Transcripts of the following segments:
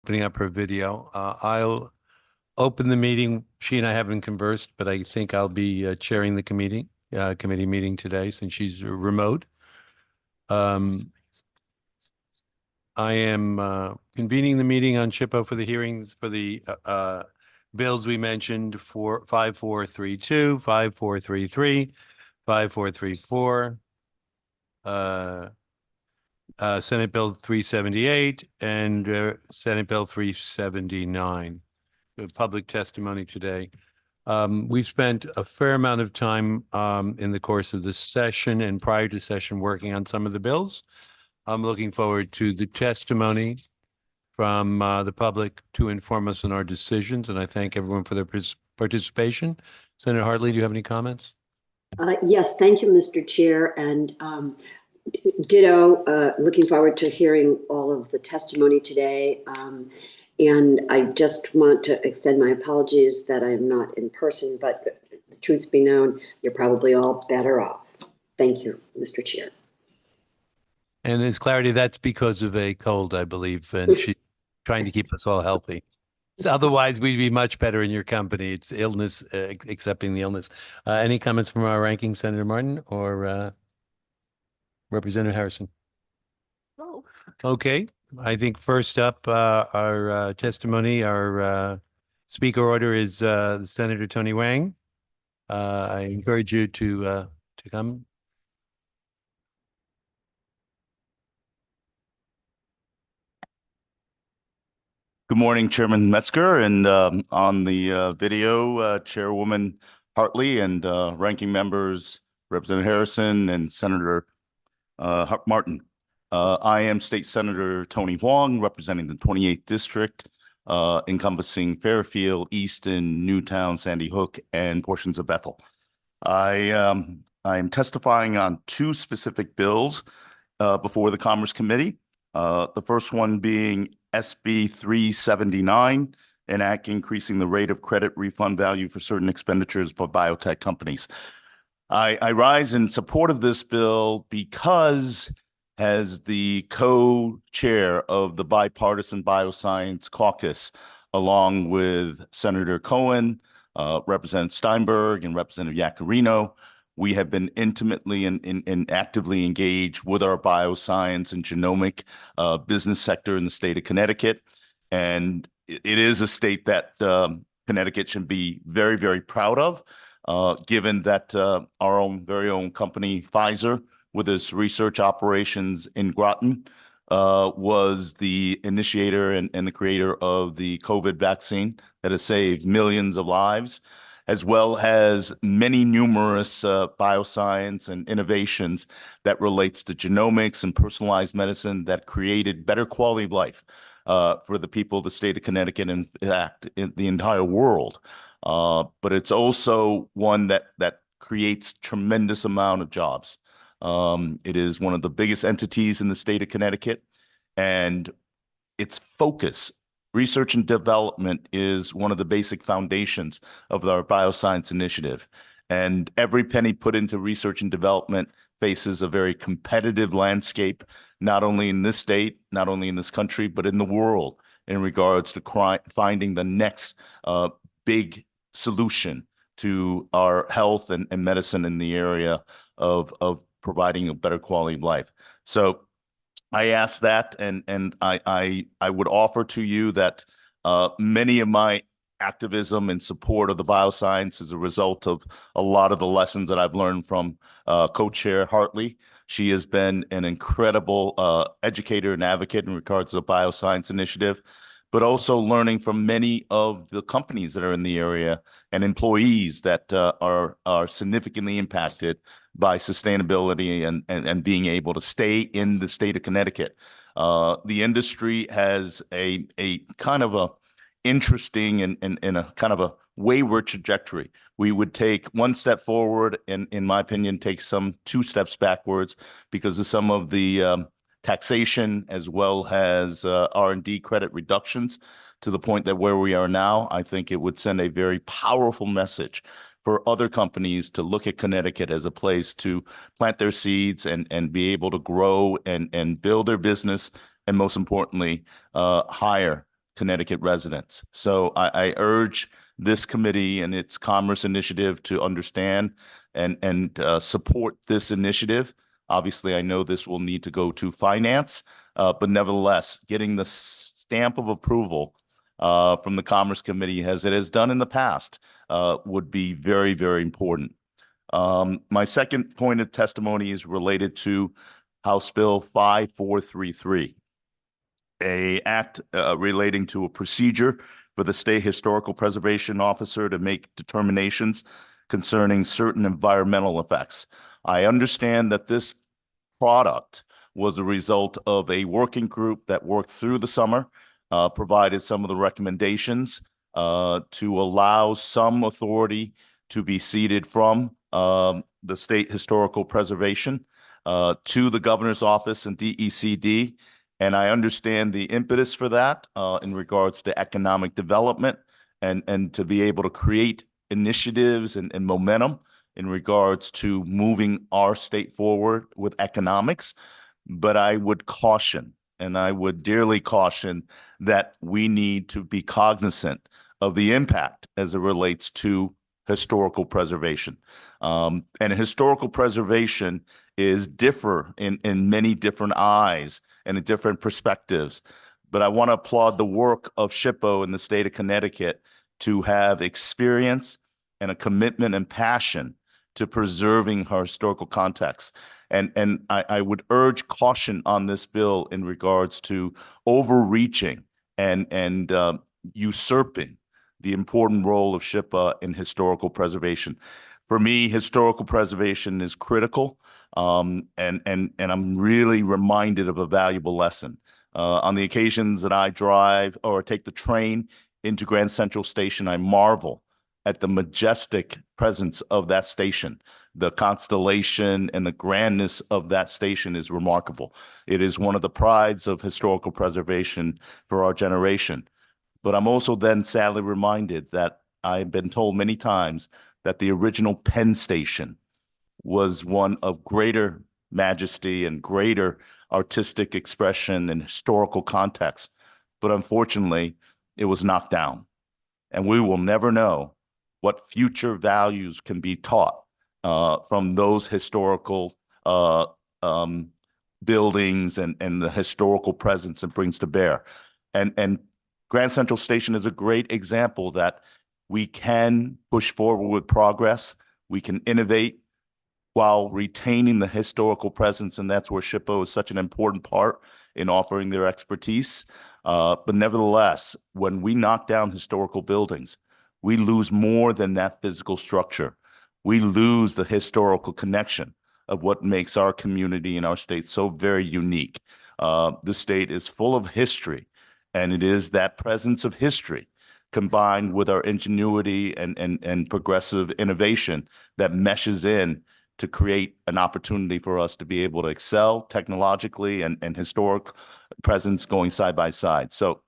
opening up her video. I'll open the meeting. She and I haven't conversed, but I think I'll be chairing the committee meeting today since she's remote. I am convening the meeting on SHPO for the hearings for the bills we mentioned for 5432, 5433, 5434, Senate Bill 378, and Senate Bill 379. Public testimony today. We've spent a fair amount of time in the course of the session and prior to session working on some of the bills. I'm looking forward to the testimony from the public to inform us on our decisions, and I thank everyone for their participation. Senator Hartley, do you have any comments? Yes, thank you, Mr. Chair, and ditto, looking forward to hearing all of the testimony today. And I just want to extend my apologies that I am not in person, but the truth be known, you're probably all better off. Thank you, Mr. Chair. And there's clarity, that's because of a cold, I believe, and she's trying to keep us all healthy. So otherwise, we'd be much better in your company. It's illness, accepting the illness. Any comments from our ranking Senator Martin or Representative Harrison? No. Okay. I think first up, our testimony, our speaker order is Senator Tony Wang. I encourage you to come. Good morning, Chairman Metzger, and on the video, Chairwoman Hartley and ranking members, Representative Harrison and Senator Martin. I am State Senator Tony Wang, representing the 28th District, encompassing Fairfield, Easton, Newtown, Sandy Hook, and portions of Bethel. I am testifying on two specific bills before the Commerce Committee. The first one being SB 379, an act increasing the rate of credit refund value for certain expenditures by biotech companies. I rise in support of this bill because, as the co-chair of the Bipartisan Bioscience Caucus, along with Senator Cohen, Representative Steinberg, and Representative Yaccarino, we have been intimately and actively engaged with our bioscience and genomic business sector in the state of Connecticut. And it is a state that Connecticut should be very, very proud of, given that our very own company, Pfizer, with its research operations in Groton, was the initiator and the creator of the COVID vaccine that has saved millions of lives, as well as many numerous bioscience and innovations that relates to genomics and personalized medicine that created better quality of life for the people of the state of Connecticut and, in fact, in the entire world. But it's also one that creates tremendous amount of jobs. It is one of the biggest entities in the state of Connecticut, and its focus, research and development, is one of the basic foundations of our bioscience initiative. And every penny put into research and development faces a very competitive landscape, not only in this state, not only in this country, but in the world, in regards to finding the next big solution to our health and medicine in the area of providing a better quality of life. So I ask that, and I would offer to you that many of my activism and support of the bioscience is a result of a lot of the lessons that I've learned from co-chair Hartley. She has been an incredible educator and advocate in regards to the bioscience initiative, but also learning from many of the companies that are in the area and employees that are significantly impacted by sustainability and being able to stay in the state of Connecticut. The industry has a kind of a interesting and a kind of a wayward trajectory. We would take one step forward and, in my opinion, take some two steps backwards because of some of the taxation as well as R&D credit reductions, to the point that where we are now, I think it would send a very powerful message for other companies to look at Connecticut as a place to plant their seeds and be able to grow and build their business, and most importantly, hire Connecticut residents. So I urge this committee and its commerce initiative to understand and support this initiative. Obviously, I know this will need to go to finance, but nevertheless, getting the stamp of approval from the Commerce Committee, as it has done in the past, would be very, very important. My second point of testimony is related to House Bill 5433, a act relating to a procedure for the State Historical Preservation Officer to make determinations concerning certain environmental effects. I understand that this product was a result of a working group that worked through the summer, provided some of the recommendations to allow some authority to be ceded from the State Historical Preservation to the governor's office and DECD. And I understand the impetus for that in regards to economic development and to be able to create initiatives and momentum in regards to moving our state forward with economics. But I would caution, and I would dearly caution, that we need to be cognizant of the impact as it relates to historical preservation. And historical preservation is differ in many different eyes and in different perspectives. But I want to applaud the work of SHPO in the state of Connecticut to have experience and a commitment and passion to preserving her historical context. And I would urge caution on this bill in regards to overreaching and usurping the important role of SHPO in historical preservation. For me, historical preservation is critical, and I'm really reminded of a valuable lesson. On the occasions that I drive or take the train into Grand Central Station, I marvel at the majestic presence of that station. The constellation and the grandness of that station is remarkable. It is one of the prides of historical preservation for our generation. But I'm also then sadly reminded that I've been told many times that the original Penn Station was one of greater majesty and greater artistic expression and historical context. But unfortunately, it was knocked down. And we will never know what future values can be taught from those historical buildings and the historical presence it brings to bear. And Grand Central Station is a great example that we can push forward with progress. We can innovate while retaining the historical presence, and that's where SHPO is such an important part in offering their expertise. But nevertheless, when we knock down historical buildings, we lose more than that physical structure. We lose the historical connection of what makes our community and our state so very unique. The state is full of history, and it is that presence of history combined with our ingenuity and progressive innovation that meshes in to create an opportunity for us to be able to excel technologically and historic presence going side by side. So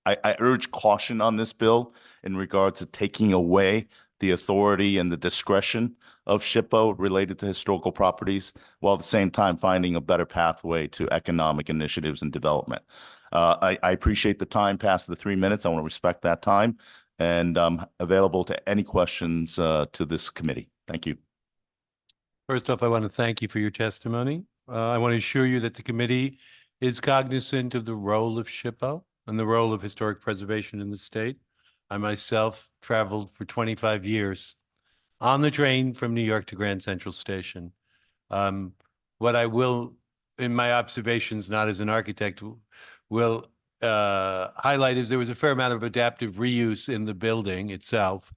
I urge caution on this bill in regards to taking away the authority and the discretion of SHPO related to historical properties, while at the same time finding a better pathway to economic initiatives and development. I appreciate the time past the 3 minutes. I want to respect that time, and I'm available to any questions to this committee. Thank you. First off, I want to thank you for your testimony. I want to assure you that the committee is cognizant of the role of SHPO and the role of historic preservation in the state. I myself traveled for 25 years on the train from New York to Grand Central Station. What I will, in my observations, not as an architect, will highlight is there was a fair amount of adaptive reuse in the building itself.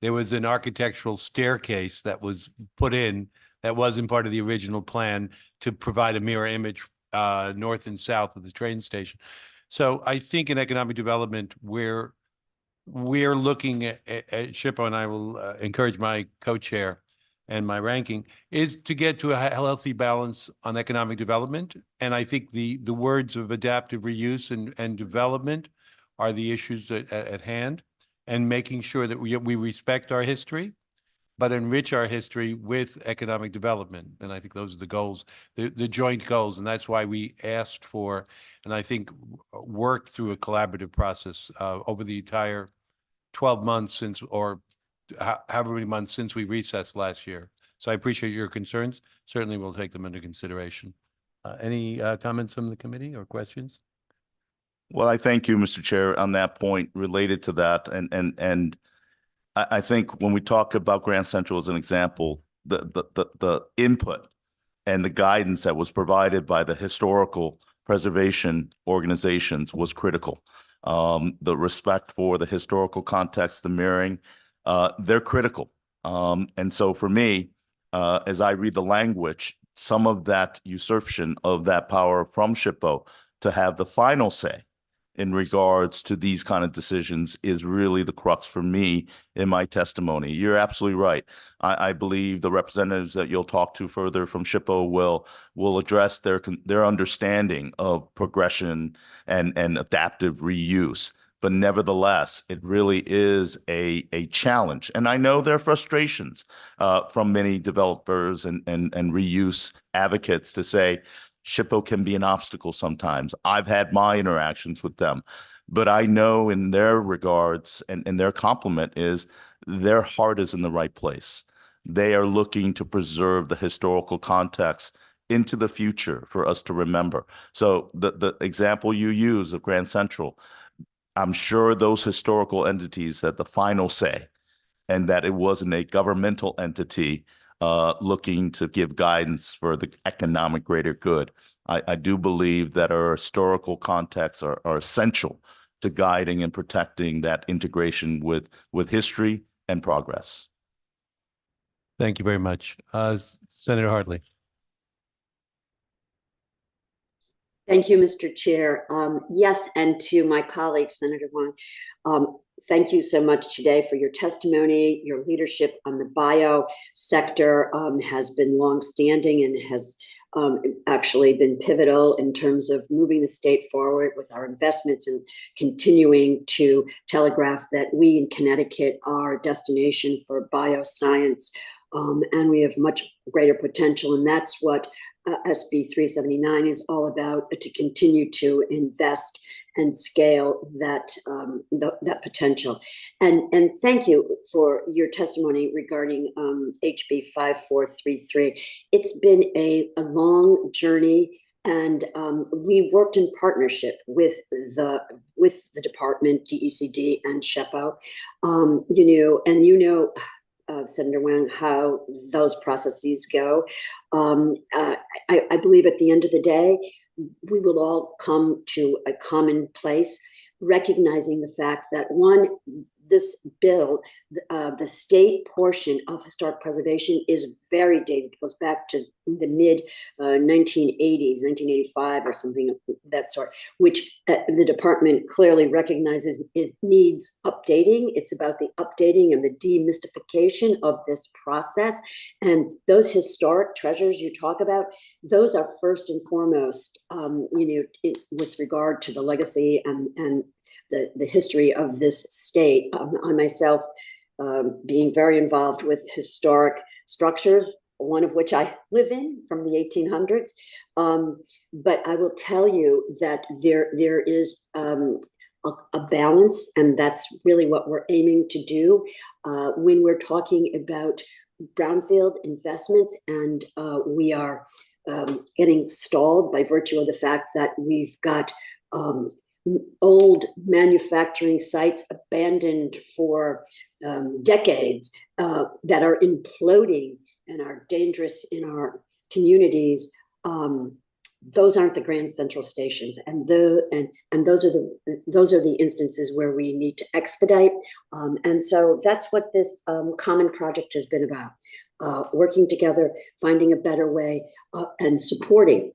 There was an architectural staircase that was put in that wasn't part of the original plan to provide a mirror image north and south of the train station. So I think in economic development, we're looking at SHPO, and I will encourage my co-chair and my ranking, is to get to a healthy balance on economic development. And I think the words of adaptive reuse and development are the issues at hand, and making sure that we respect our history, but enrich our history with economic development. And I think those are the goals, the joint goals. And that's why we asked for, and I think worked through a collaborative process over the entire 12 months since, or however many months since we recessed last year. So I appreciate your concerns. Certainly we'll take them into consideration. Any comments from the committee or questions? Well, I thank you, Mr. Chair, on that point related to that. And I think when we talk about Grand Central as an example, the input and the guidance that was provided by the historical preservation organizations was critical. The respect for the historical context, the mirroring, they're critical. And so for me, as I read the language, some of that usurpation of that power from SHPO to have the final say in regards to these kind of decisions is really the crux for me in my testimony. You're absolutely right. I believe the representatives that you'll talk to further from SHPO will address their understanding of progression and adaptive reuse. But nevertheless, it really is a challenge. And I know there are frustrations from many developers and reuse advocates to say, SHPO can be an obstacle sometimes. I've had my interactions with them, but I know in their regards and their compliment is their heart is in the right place. They are looking to preserve the historical context into the future for us to remember. So the example you use of Grand Central, I'm sure those historical entities had the final say, and that it wasn't a governmental entity looking to give guidance for the economic greater good. I do believe that our historical contexts are essential to guiding and protecting that integration with history and progress. Thank you very much. Senator Hartley. Thank you, Mr. Chair. Yes, and to my colleague, Senator Wang, thank you so much today for your testimony. Your leadership on the bio sector has been longstanding and has actually been pivotal in terms of moving the state forward with our investments and continuing to telegraph that we in Connecticut are a destination for bioscience, and we have much greater potential. And that's what SB 379 is all about, to continue to invest and scale that that potential. And thank you for your testimony regarding HB 5433. It's been a long journey, and we worked in partnership with the department, DECD and SHPO. Senator Wang, how those processes go. I believe at the end of the day, we will all come to a common place, recognizing the fact that this bill, the state portion of historic preservation is very dated. It goes back to the mid 1980s, 1985 or something of that sort, which the department clearly recognizes it needs updating. It's about the updating and the demystification of this process. And those historic treasures you talk about, those are first and foremost, with regard to the legacy and the history of this state. I myself, being very involved with historic structures, one of which I live in from the 1800s. But I will tell you that there is a balance, and that's really what we're aiming to do when we're talking about brownfield investments, and we are getting stalled by virtue of the fact that we've got old manufacturing sites abandoned for decades that are imploding and are dangerous in our communities. Those aren't the Grand Central stations, and those are the instances where we need to expedite. And so that's what this common project has been about: working together, finding a better way, and supporting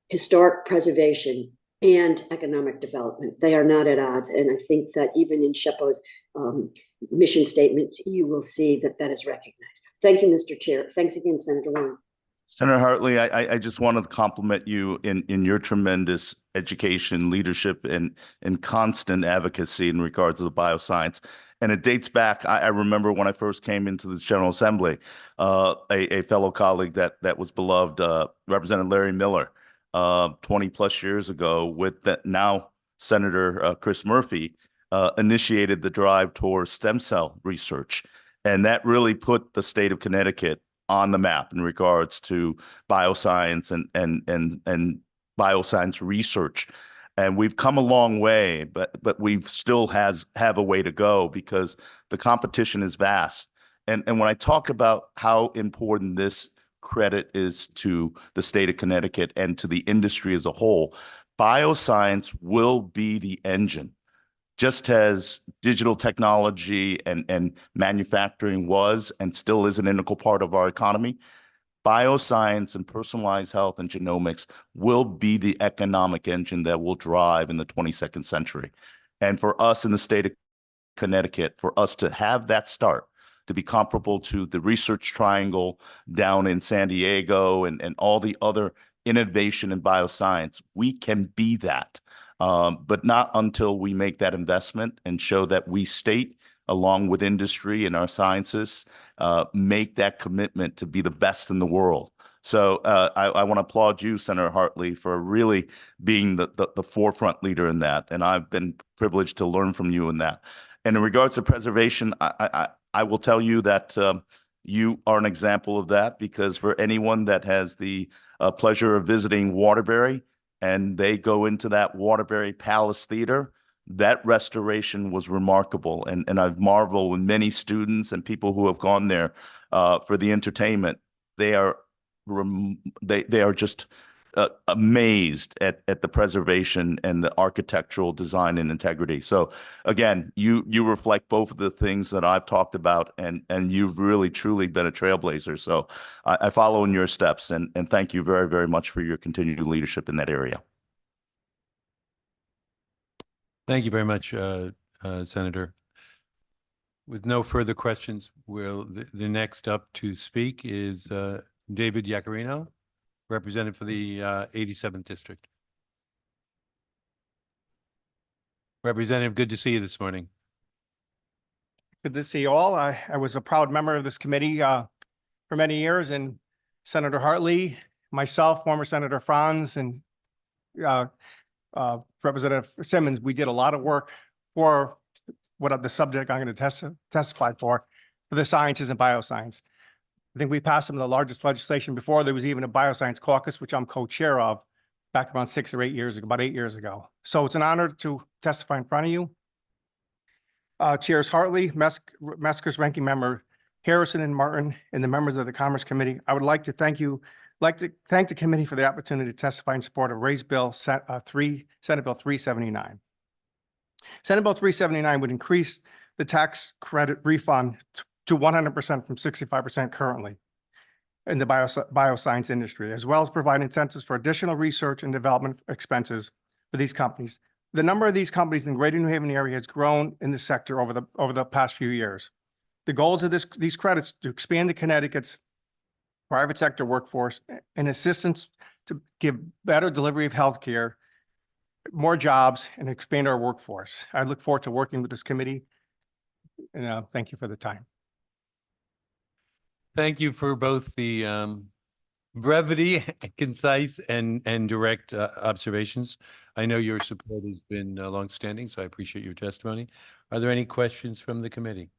historic preservation and economic development. They are not at odds. And I think that even in SHPO's mission statements, you will see that that is recognized. Thank you, Mr. Chair. Thanks again, Senator Wang. Senator Hartley, I just wanted to compliment you in your tremendous education, leadership, and constant advocacy in regards to the bioscience. And it dates back, I remember when I first came into this General Assembly, a fellow colleague that was beloved, Representative Larry Miller, 20 plus years ago, with that now Senator Chris Murphy, initiated the drive towards stem cell research. And that really put the state of Connecticut on the map in regards to bioscience and bioscience research. And we've come a long way, but we've still have a way to go because the competition is vast. And when I talk about how important this credit is to the state of Connecticut and to the industry as a whole, bioscience will be the engine. Just as digital technology and manufacturing was and still is an integral part of our economy, bioscience and personalized health and genomics will be the economic engine that will drive in the 22nd century. And for us in the state of Connecticut, for us to have that start, to be comparable to the Research Triangle down in San Diego and all the other innovation in bioscience, we can be that. But not until we make that investment and show that we state, along with industry and our scientists, make that commitment to be the best in the world. So I want to applaud you, Senator Hartley, for really being the forefront leader in that. And I've been privileged to learn from you in that. And in regards to preservation, I will tell you that you are an example of that, because for anyone that has the pleasure of visiting Waterbury, and they go into that Waterbury Palace Theater, that restoration was remarkable. And I've marveled with many students and people who have gone there for the entertainment. They are just amazed at the preservation and the architectural design and integrity. So again, you reflect both of the things that I've talked about, and you've really truly been a trailblazer. So I follow in your steps, and thank you very, very much for your continued leadership in that area. Thank you very much, Senator. With no further questions, the next up to speak is David Yacarino, representative for the 87th District. Representative, good to see you this morning. Good to see you all. I was a proud member of this committee for many years, and Senator Hartley, myself, former Senator Franz, and Representative Simmons, we did a lot of work for the subject I'm going to testify for the sciences and bioscience. I think we passed some of the largest legislation before there was even a bioscience caucus, which I'm co-chair of, back around 6 or 8 years ago, about 8 years ago. So it's an honor to testify in front of you. Chairs Hartley, Mesker's ranking member Harrison and Martin, and the members of the Commerce Committee. I would like to thank the committee for the opportunity to testify in support of Senate Bill 379. Senate Bill 379 would increase the tax credit refund to 100% from 65% currently in the bioscience industry, as well as provide incentives for additional research and development expenses for these companies. The number of these companies in the Greater New Haven area has grown in the sector over the past few years. The goals of these credits to expand the Connecticut's private sector workforce and assistance to give better delivery of healthcare, more jobs, and expand our workforce. I look forward to working with this committee, and thank you for the time. Thank you for both the brevity, concise, and direct observations. I know your support has been longstanding, so I appreciate your testimony. Are there any questions from the committee?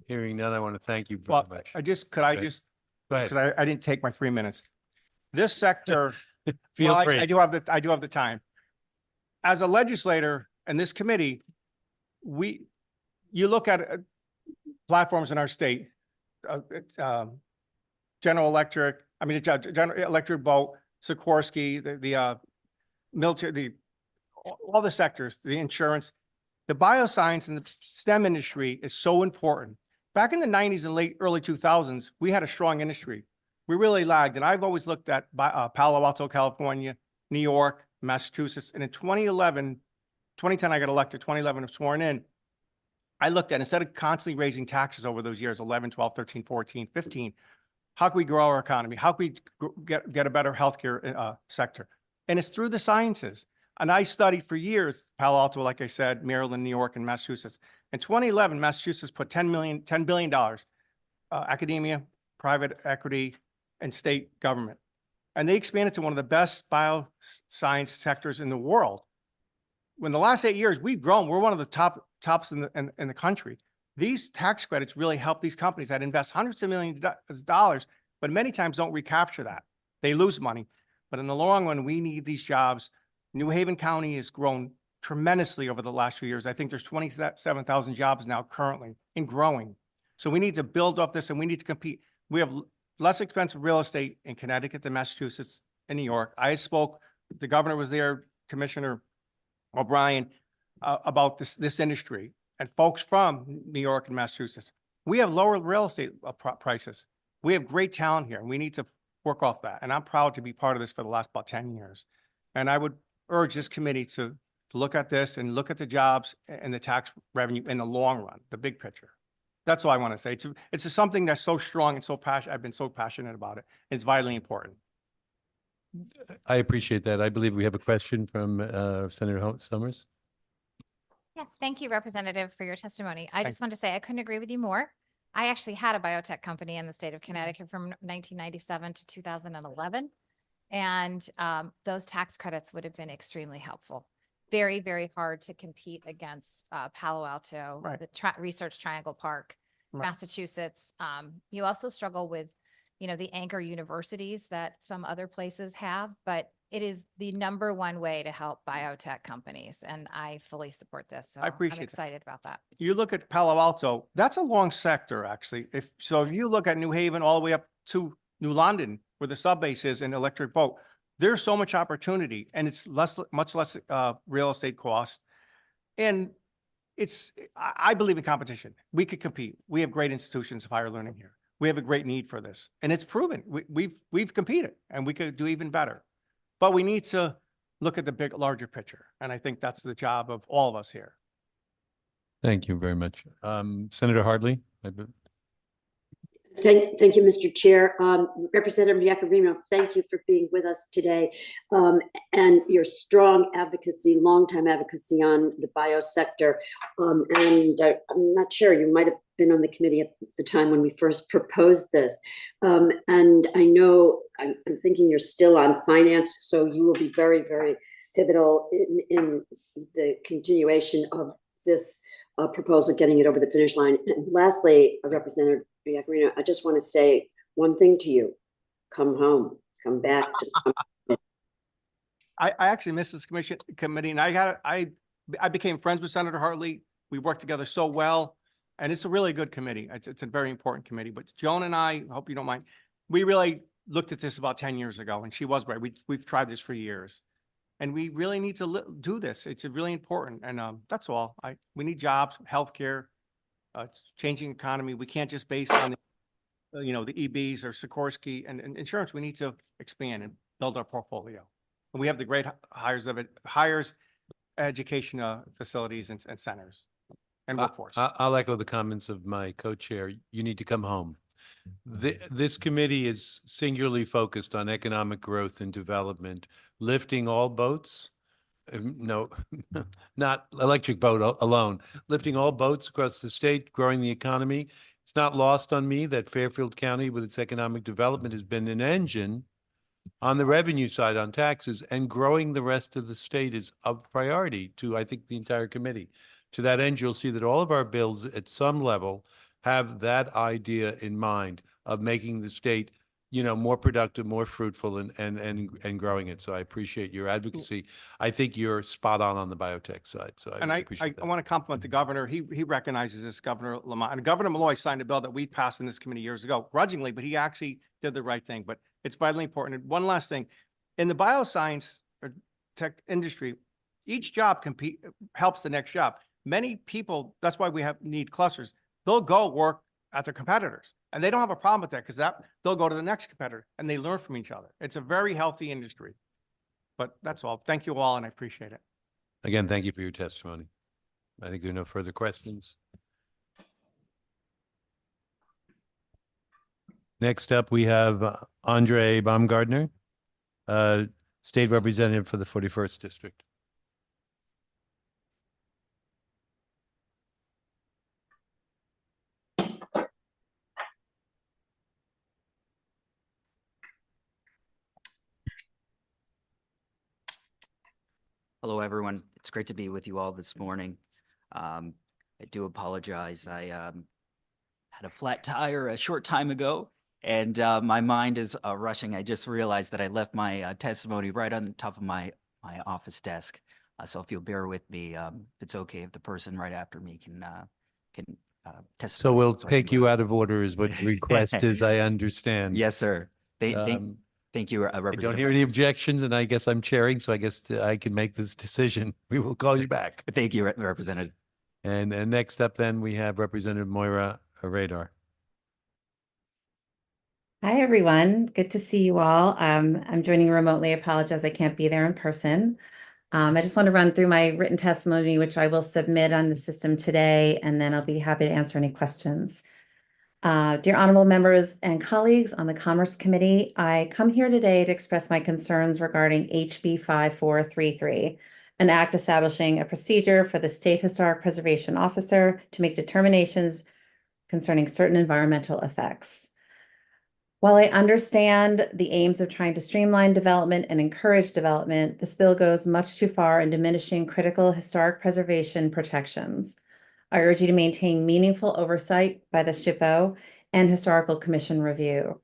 Hearing none, I want to thank you very much. Go ahead. Because I didn't take my 3 minutes. This sector, Feel free. I do have the time. As a legislator and this committee, you look at platforms in our state, General Electric, General Electric, Boat, Sikorsky, the military, all the sectors, the insurance, the bioscience and the STEM industry is so important. Back in the 90s and early 2000s, we had a strong industry. We really lagged. And I've always looked at Palo Alto, California, New York, Massachusetts. And in 2010, I got elected, 2011, I was sworn in. I looked at, instead of constantly raising taxes over those years, 11, 12, 13, 14, 15, how can we grow our economy? How can we get a better healthcare sector? And it's through the sciences. And I studied for years, Palo Alto, like I said, Maryland, New York, and Massachusetts. In 2011, Massachusetts put $10 billion, academia, private equity, and state government. And they expanded to one of the best bioscience sectors in the world. In the last 8 years, we've grown. We're one of the tops in the country. These tax credits really help these companies that invest hundreds of millions of dollars, but many times don't recapture that. They lose money. But in the long run, we need these jobs. New Haven County has grown tremendously over the last few years. I think there's 27,000 jobs now currently and growing. So we need to build up this and we need to compete. We have less expensive real estate in Connecticut than Massachusetts and New York. I spoke, the governor was there, Commissioner O'Brien, about this industry and folks from New York and Massachusetts. We have lower real estate prices. We have great talent here and we need to work off that. And I'm proud to be part of this for the last about 10 years. And I would urge this committee to look at this and look at the jobs and the tax revenue in the long run, the big picture. That's all I want to say. It's something that's so strong and so passionate. I've been so passionate about it. It's vitally important. I appreciate that. I believe we have a question from Senator Summers. Yes, thank you, Representative, for your testimony. I Thank just want to say I couldn't agree with you more. I actually had a biotech company in the state of Connecticut from 1997 to 2011. And those tax credits would have been extremely helpful. Very, very hard to compete against Palo Alto, Right. the Research Triangle Park, Right. Massachusetts. You also struggle with, the anchor universities that some other places have, but it is the #1 way to help biotech companies. And I fully support this. So appreciate I'm that. excited about that. You look at Palo Alto, that's a long sector, actually. If you look at New Haven all the way up to New London, where the sub base is and electric boat, there's so much opportunity and it's much less real estate cost. And I believe in competition. We could compete. We have great institutions of higher learning here. We have a great need for this and it's proven. We've competed and we could do even better, but we need to look at the larger picture. And I think that's the job of all of us here. Thank you very much. Senator Hartley. Thank you, Mr. Chair. Representative Iacarino, thank you for being with us today and your strong advocacy, longtime advocacy on the biosector. And I'm not sure, you might have been on the committee at the time when we first proposed this. And I know, I'm thinking you're still on finance, so you will be very, very pivotal in the continuation of this proposal, getting it over the finish line. And lastly, Representative Iacarino, I just want to say one thing to you. Come home, come back. I actually missed this committee and I became friends with Senator Hartley. We worked together so well and it's a really good committee. It's a very important committee, but Joan and I hope you don't mind. We really looked at this about 10 years ago and she was right. We've tried this for years and we really need to do this. It's really important. And that's all. We need jobs, healthcare, changing economy. We can't just base on the EBs or Sikorsky and insurance. We need to expand and build our portfolio. And we have the great hires, education facilities and centers and workforce. I'll echo the comments of my co-chair. You need to come home. This committee is singularly focused on economic growth and development, lifting all boats. No, not electric boat alone, lifting all boats across the state, growing the economy. It's not lost on me that Fairfield County with its economic development has been an engine on the revenue side on taxes, and growing the rest of the state is a priority to, I think, the entire committee. To that end, you'll see that all of our bills at some level have that idea in mind of making the state more productive, more fruitful and growing it. So I appreciate your advocacy. I think you're spot on the biotech side. So I appreciate that. I want to compliment the governor. He recognizes this, Governor Lamont. And Governor Malloy signed a bill that we passed in this committee years ago, grudgingly, but he actually did the right thing. But it's vitally important. And one last thing, in the bioscience or tech industry, each job helps the next job. Many people, that's why we need clusters. They'll go work at their competitors. And they don't have a problem with that because they'll go to the next competitor and they learn from each other. It's a very healthy industry. But that's all. Thank you all and I appreciate it. Again, thank you for your testimony. I think there are no further questions. Next up, we have Andre Baumgardner, State Representative for the 41st District. Hello, everyone. It's great to be with you all this morning. I do apologize. I had a flat tire a short time ago, and my mind is rushing. I just realized that I left my testimony right on the top of my office desk. So if you'll bear with me, if it's okay if the person right after me can testify. So we'll I take can- you out of order is what the request is, I understand. Yes, sir. Thank you, I don't Representative. hear any Meskers. objections, and I guess I'm chairing, so I guess I can make this decision. We will call you back. Thank you, Representative. And next up then, we have Representative Moira Radar. Hi, everyone. Good to see you all. I'm joining remotely. I apologize, I can't be there in person. I just want to run through my written testimony, which I will submit on the system today, and then I'll be happy to answer any questions. Dear honorable members and colleagues on the Commerce Committee, I come here today to express my concerns regarding HB 5433, an act establishing a procedure for the State Historic Preservation Officer to make determinations concerning certain environmental effects. While I understand the aims of trying to streamline development and encourage development, this bill goes much too far in diminishing critical historic preservation protections. I urge you to maintain meaningful oversight by the SHPO and Historical Commission review.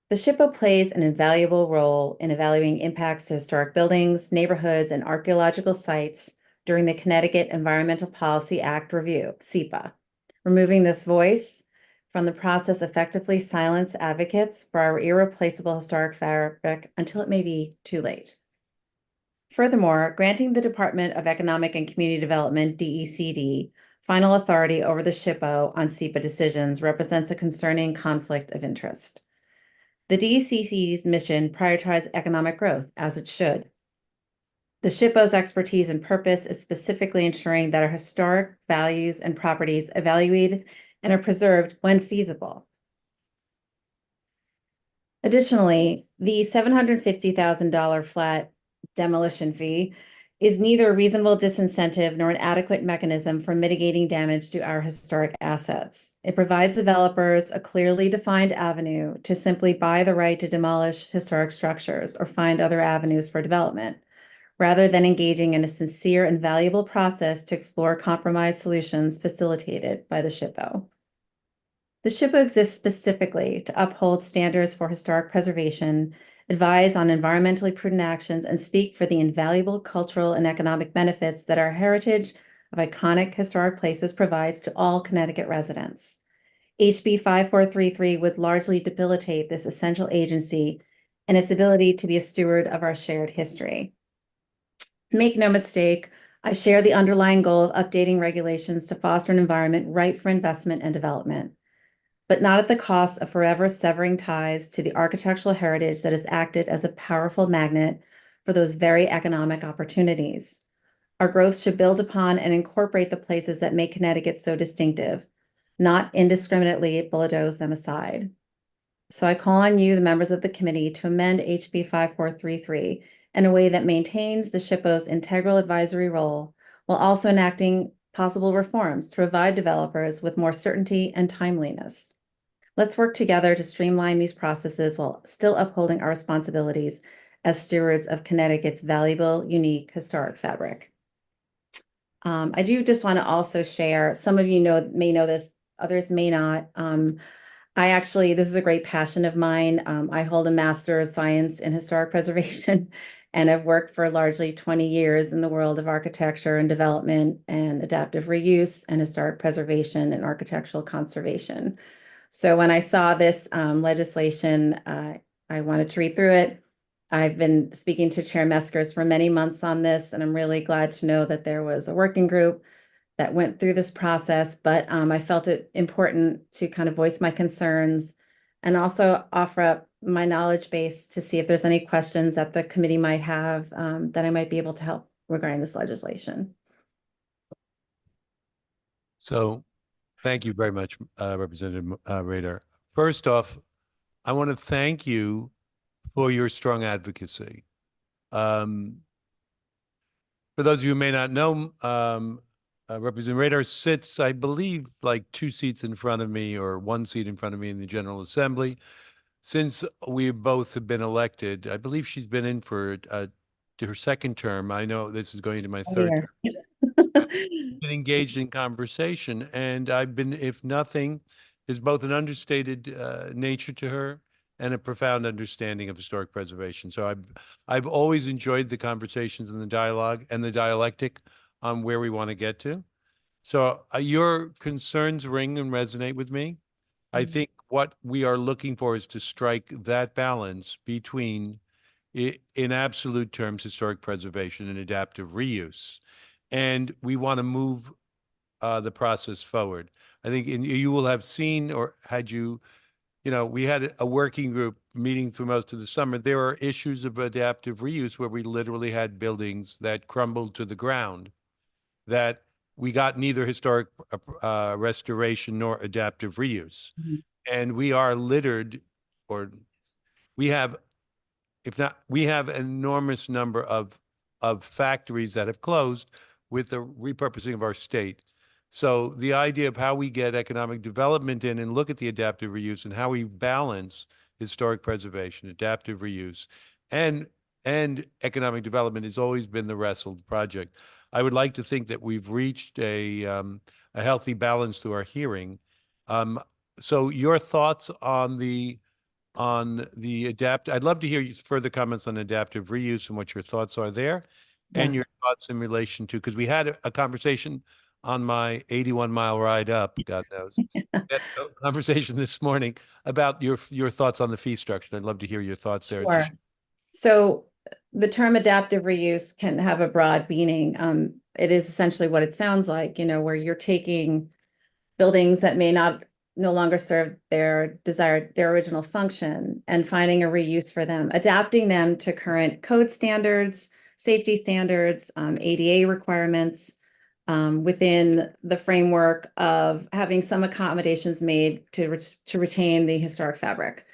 The SHPO plays an invaluable role in evaluating impacts to historic buildings, neighborhoods, and archaeological sites during the Connecticut Environmental Policy Act review, SEPA. Removing this voice from the process effectively silence advocates for our irreplaceable historic fabric until it may be too late. Furthermore, granting the Department of Economic and Community Development, DECD, final authority over the SHPO on SEPA decisions represents a concerning conflict of interest. The DECD's mission prioritizes economic growth, as it should. The SHPO's expertise and purpose is specifically ensuring that our historic values and properties evaluated and are preserved when feasible. Additionally, the $750,000 flat demolition fee is neither a reasonable disincentive nor an adequate mechanism for mitigating damage to our historic assets. It provides developers a clearly defined avenue to simply buy the right to demolish historic structures or find other avenues for development, rather than engaging in a sincere and valuable process to explore compromise solutions facilitated by the SHPO. The SHPO exists specifically to uphold standards for historic preservation, advise on environmentally prudent actions, and speak for the invaluable cultural and economic benefits that our heritage of iconic historic places provides to all Connecticut residents. HB 5433 would largely debilitate this essential agency and its ability to be a steward of our shared history. Make no mistake, I share the underlying goal of updating regulations to foster an environment ripe for investment and development, but not at the cost of forever severing ties to the architectural heritage that has acted as a powerful magnet for those very economic opportunities. Our growth should build upon and incorporate the places that make Connecticut so distinctive, not indiscriminately bulldoze them aside. So I call on you, the members of the committee, to amend HB 5433 in a way that maintains the SHPO's integral advisory role while also enacting possible reforms to provide developers with more certainty and timeliness. Let's work together to streamline these processes while still upholding our responsibilities as stewards of Connecticut's valuable, unique historic fabric. I do just want to also share, some of you may know this, others may not. This is a great passion of mine. I hold a Master of Science in Historic Preservation and have worked for largely 20 years in the world of architecture and development and adaptive reuse and historic preservation and architectural conservation. So when I saw this legislation, I wanted to read through it. I've been speaking to Chair Meskers for many months on this, and I'm really glad to know that there was a working group that went through this process, but I felt it important to kind of voice my concerns and also offer up my knowledge base to see if there's any questions that the committee might have that I might be able to help regarding this legislation. So thank you very much, Representative Radar. First off, I want to thank you for your strong advocacy. For those of you who may not know, Representative Radar sits, I believe, like 2 seats in front of me or 1 seat in front of me in the General Assembly. Since we both have been elected, I believe she's been in for to her second term. I know this is going into my Oh, third dear. term. Been engaged in conversation, and I've been, if nothing, is both an understated nature to her and a profound understanding of historic preservation. So I've always enjoyed the conversations and the dialogue and the dialectic on where we want to get to. So your concerns ring and resonate with me. I Mm. think what we are looking for is to strike that balance between, in absolute terms, historic preservation and adaptive reuse. And we want to move the process forward. I think you will have seen, or had you, we had a working group meeting through most of the summer. There are issues of adaptive reuse where we literally had buildings that crumbled to the ground, that we got neither historic restoration nor adaptive reuse. Mhm. And we are littered, or we have, if not, we have an enormous number of factories that have closed with the repurposing of our state. So the idea of how we get economic development in and look at the adaptive reuse and how we balance historic preservation, adaptive reuse, and economic development has always been the wrestled project. I would like to think that we've reached a healthy balance through our hearing. So your thoughts on the I'd love to hear further comments on adaptive reuse and what your thoughts are there, and Yeah. your thoughts in relation to, because we had a conversation on my 81-mile ride up, God knows, we had a conversation this morning about your thoughts on the fee structure. I'd love to hear your thoughts there. Sure. So the term adaptive reuse can have a broad meaning. It is essentially what it sounds like, where you're taking buildings that may no longer serve their original function and finding a reuse for them, adapting them to current code standards, safety standards, ADA requirements, within the framework of having some accommodations made to retain the historic fabric.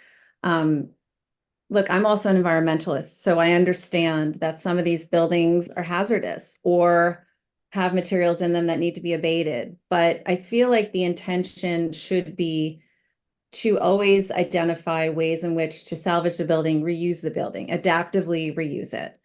Look, I'm also an environmentalist, so I understand that some of these buildings are hazardous or have materials in them that need to be abated. But I feel like the intention should be to always identify ways in which to salvage the building, reuse the building, adaptively reuse it.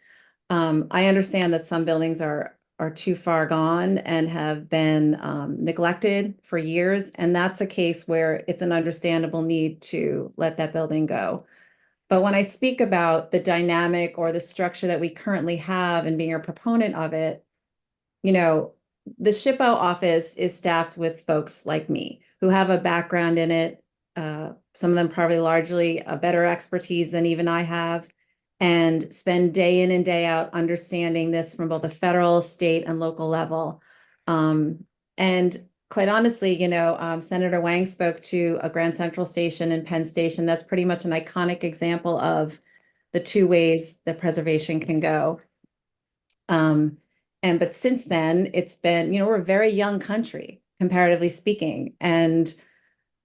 I understand that some buildings are too far gone and have been neglected for years, and that's a case where it's an understandable need to let that building go. But when I speak about the dynamic or the structure that we currently have and being a proponent of it, the SHPO office is staffed with folks like me who have a background in it. Some of them probably largely a better expertise than even I have, and spend day in and day out understanding this from both the federal, state, and local level. And quite honestly, Senator Wang spoke to a Grand Central Station and Penn Station. That's pretty much an iconic example of the two ways that preservation can go. But since then, it's been, we're a very young country, comparatively speaking. And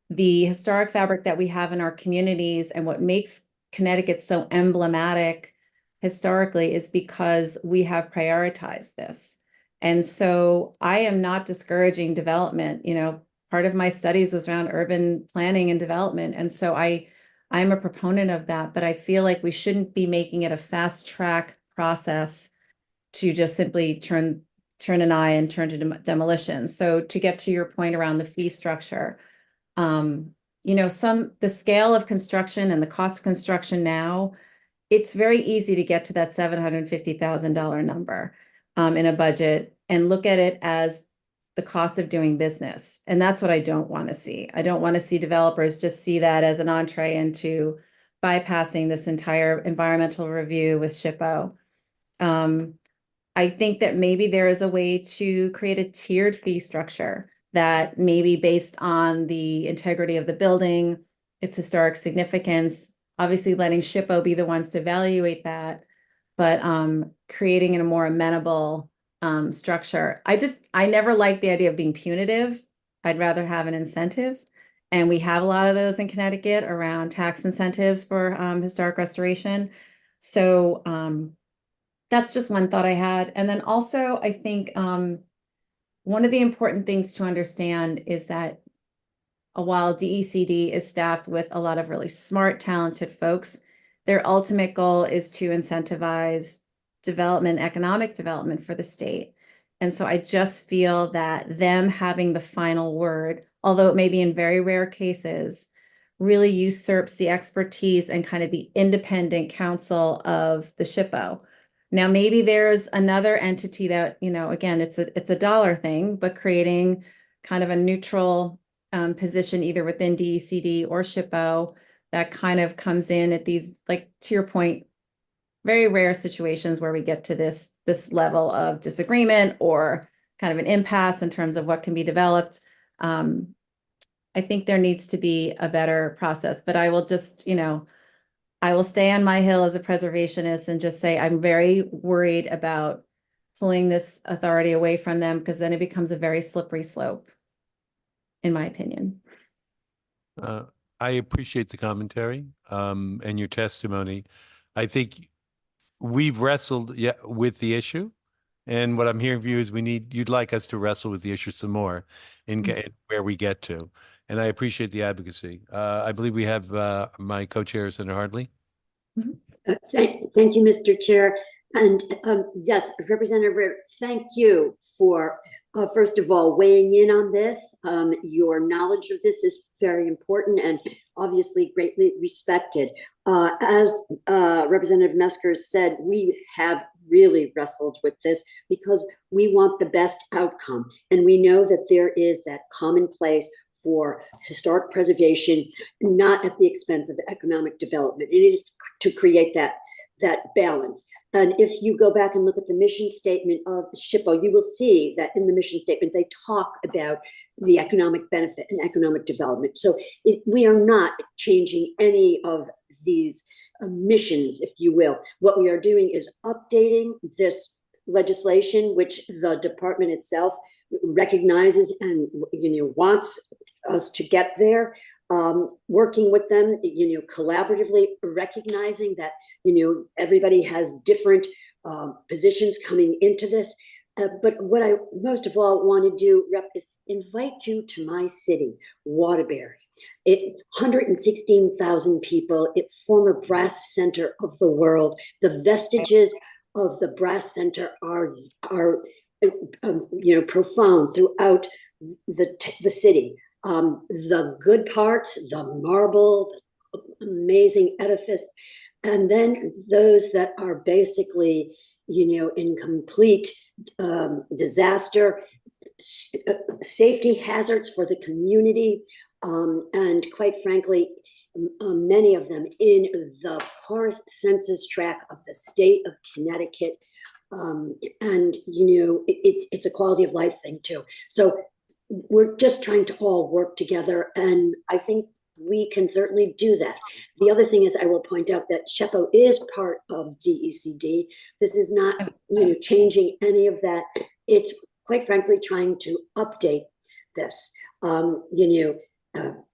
the historic fabric that we have in our communities and what makes Connecticut so emblematic historically is because we have prioritized this. And so I am not discouraging development. Part of my studies was around urban planning and development. And so I'm a proponent of that, but I feel like we shouldn't be making it a fast track process to just simply turn an eye and turn to demolition. So to get to your point around the fee structure, the scale of construction and the cost of construction now, it's very easy to get to that $750,000 number in a budget and look at it as the cost of doing business. And that's what I don't want to see. I don't want to see developers just see that as an entree into bypassing this entire environmental review with SHPO. I think that maybe there is a way to create a tiered fee structure that may be based on the integrity of the building, its historic significance, obviously letting SHPO be the ones to evaluate that, but creating a more amenable structure. I never liked the idea of being punitive. I'd rather have an incentive. And we have a lot of those in Connecticut around tax incentives for historic restoration. So that's just one thought I had. And then also, I think one of the important things to understand is that while DECD is staffed with a lot of really smart, talented folks, their ultimate goal is to incentivize development, economic development for the state. And so I just feel that them having the final word, although it may be in very rare cases, really usurps the expertise and kind of the independent counsel of the SHPO. Now, maybe there's another entity that, you know, again, it's a dollar thing, but creating kind of a neutral position either within DECD or SHPO that kind of comes in at these, like, to your point, very rare situations where we get to this level of disagreement or kind of an impasse in terms of what can be developed. I think there needs to be a better process, but I will just, you know, I will stay on my hill as a preservationist and just say I'm very worried about pulling this authority away from them, because then it becomes a very slippery slope, in my opinion. I appreciate the commentary and your testimony. I think we've wrestled with the issue. And what I'm hearing from you is you'd like us to wrestle with the issue some more and get where we get to. And I appreciate the advocacy. I believe we have my co-chair, Senator Hartley. Thank you, Mr. Chair. And yes, Representative Ritter, thank you for, first of all, weighing in on this. Your knowledge of this is very important and obviously greatly respected. As Representative Metzger said, we have really wrestled with this because we want the best outcome. And we know that there is that common place for historic preservation, not at the expense of economic development. It is to create that balance. And if you go back and look at the mission statement of SHPO, you will see that in the mission statement, they talk about the economic benefit and economic development. So we are not changing any of these missions, if you will. What we are doing is updating this legislation, which the department itself recognizes and wants us to get there. Working with them, collaboratively, recognizing that, everybody has different positions coming into this. But what I most of all want to do, Rep, is invite you to my city, Waterbury. 116,000 people, former brass center of the world. The vestiges of the brass center are profound throughout the city. The good parts, the marble, amazing edifice, and then those that are basically, in complete disaster, safety hazards for the community, and quite frankly, many of them in the poorest census tract of the state of Connecticut. And, it's a quality of life thing too. So we're just trying to all work together, and I think we can certainly do that. The other thing is, I will point out that SHPO is part of DECD. This is not, changing any of that. It's quite frankly trying to update this.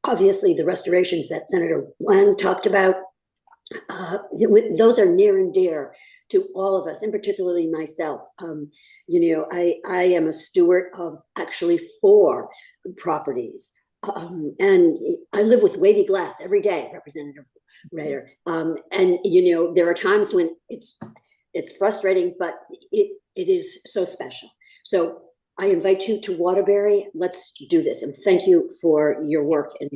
Obviously, the restorations that Senator Wang talked about, those are near and dear to all of us, and particularly myself. I am a steward of actually 4 properties. And I live with wavy glass every day, Representative Rader. And, there are times when it's frustrating, but it is so special. So I invite you to Waterbury. Let's do this. And thank you for your work and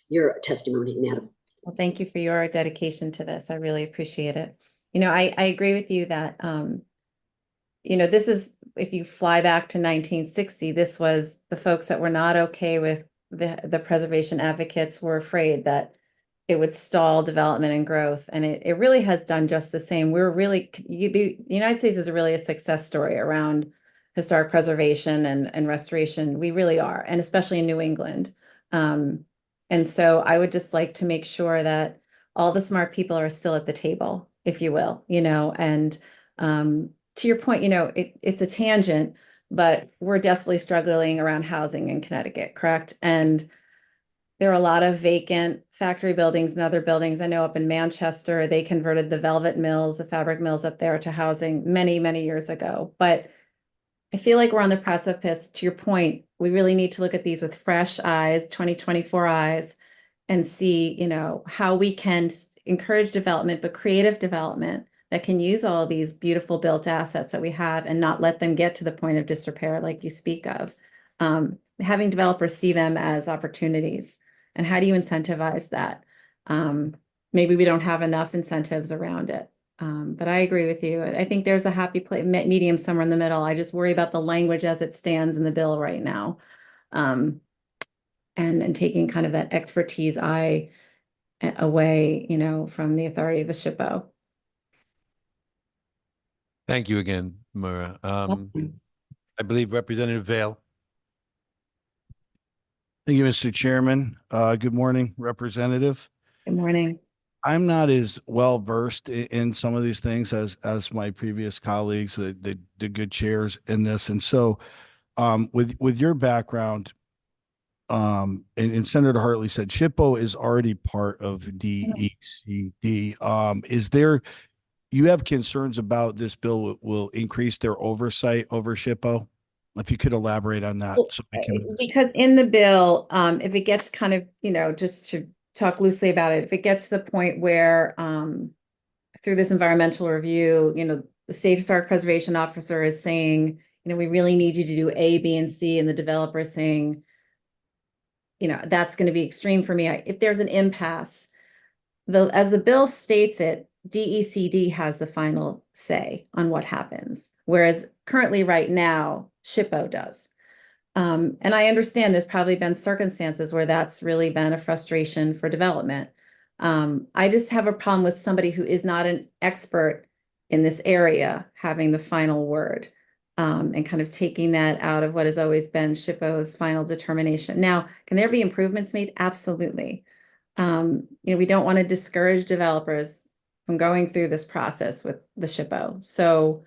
your testimony, Madam. Well, thank you for your dedication to this. I really appreciate it. I agree with you that, this is, if you fly back to 1960, this was the folks that were not okay with the preservation advocates were afraid that it would stall development and growth. And it really has done just the same. The United States is really a success story around historic preservation and restoration. We really are, and especially in New England. And so I would just like to make sure that all the smart people are still at the table, if you will, and to your point, it's a tangent, but we're desperately struggling around housing in Connecticut, correct? And there are a lot of vacant factory buildings and other buildings. I know up in Manchester, they converted the velvet mills, the fabric mills up there to housing many, many years ago. But I feel like we're on the precipice. To your point, we really need to look at these with fresh eyes, 2024 eyes, and see, how we can encourage development, but creative development that can use all of these beautiful built assets that we have and not let them get to the point of disrepair like you speak of. Having developers see them as opportunities. And how do you incentivize that? Maybe we don't have enough incentives around it. But I agree with you. I think there's a happy medium somewhere in the middle. I just worry about the language as it stands in the bill right now. And taking kind of that expertise away, from the authority of the SHPO. Thank you again, Maura. I believe Representative Vale. Thank you, Mr. Chairman. Good morning, Representative. Good morning. I'm not as well versed in some of these things as my previous colleagues, the good chairs in this. And so with your background, and Senator Hartley said SHPO is already part of DECD. You have concerns about this bill will increase their oversight over SHPO? If you could elaborate on that. So I can Because in the bill, if it gets kind of, just to talk loosely about it, if it gets to the point where through this environmental review, the State Historic Preservation Officer is saying, we really need you to do A, B, and C, and the developer is saying, that's going to be extreme for me. If there's an impasse, as the bill states it, DECD has the final say on what happens, whereas currently right now, SHPO does. And I understand there's probably been circumstances where that's really been a frustration for development. I just have a problem with somebody who is not an expert in this area having the final word, and kind of taking that out of what has always been SHPO's final determination. Now, can there be improvements made? Absolutely. We don't want to discourage developers from going through this process with the SHPO. So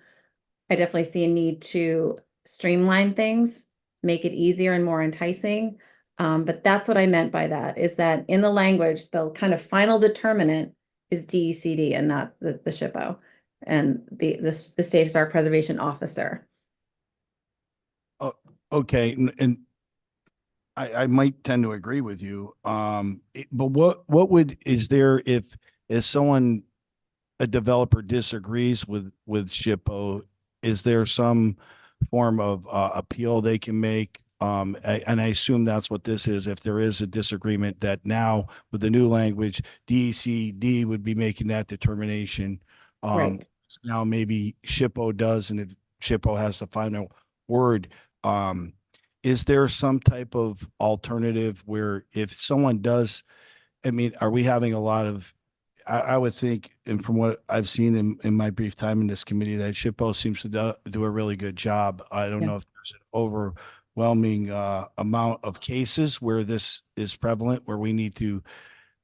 I definitely see a need to streamline things, make it easier and more enticing. But that's what I meant by that, is that in the language, the kind of final determinant is DECD and not the SHPO and the State Historic Preservation Officer. okay, and I might tend to agree with you. But is there if a developer disagrees with SHPO, is there some form of appeal they can make? And I assume that's what this is. If there is a disagreement, that now with the new language, DECD would be making that determination. Right. Now maybe SHPO does, and if SHPO has the final word, is there some type of alternative where if someone does, are we having a lot of, I would think, and from what I've seen in my brief time in this committee, that SHPO seems to do a really good job. I don't know if there's an overwhelming amount of cases where this is prevalent, where we need to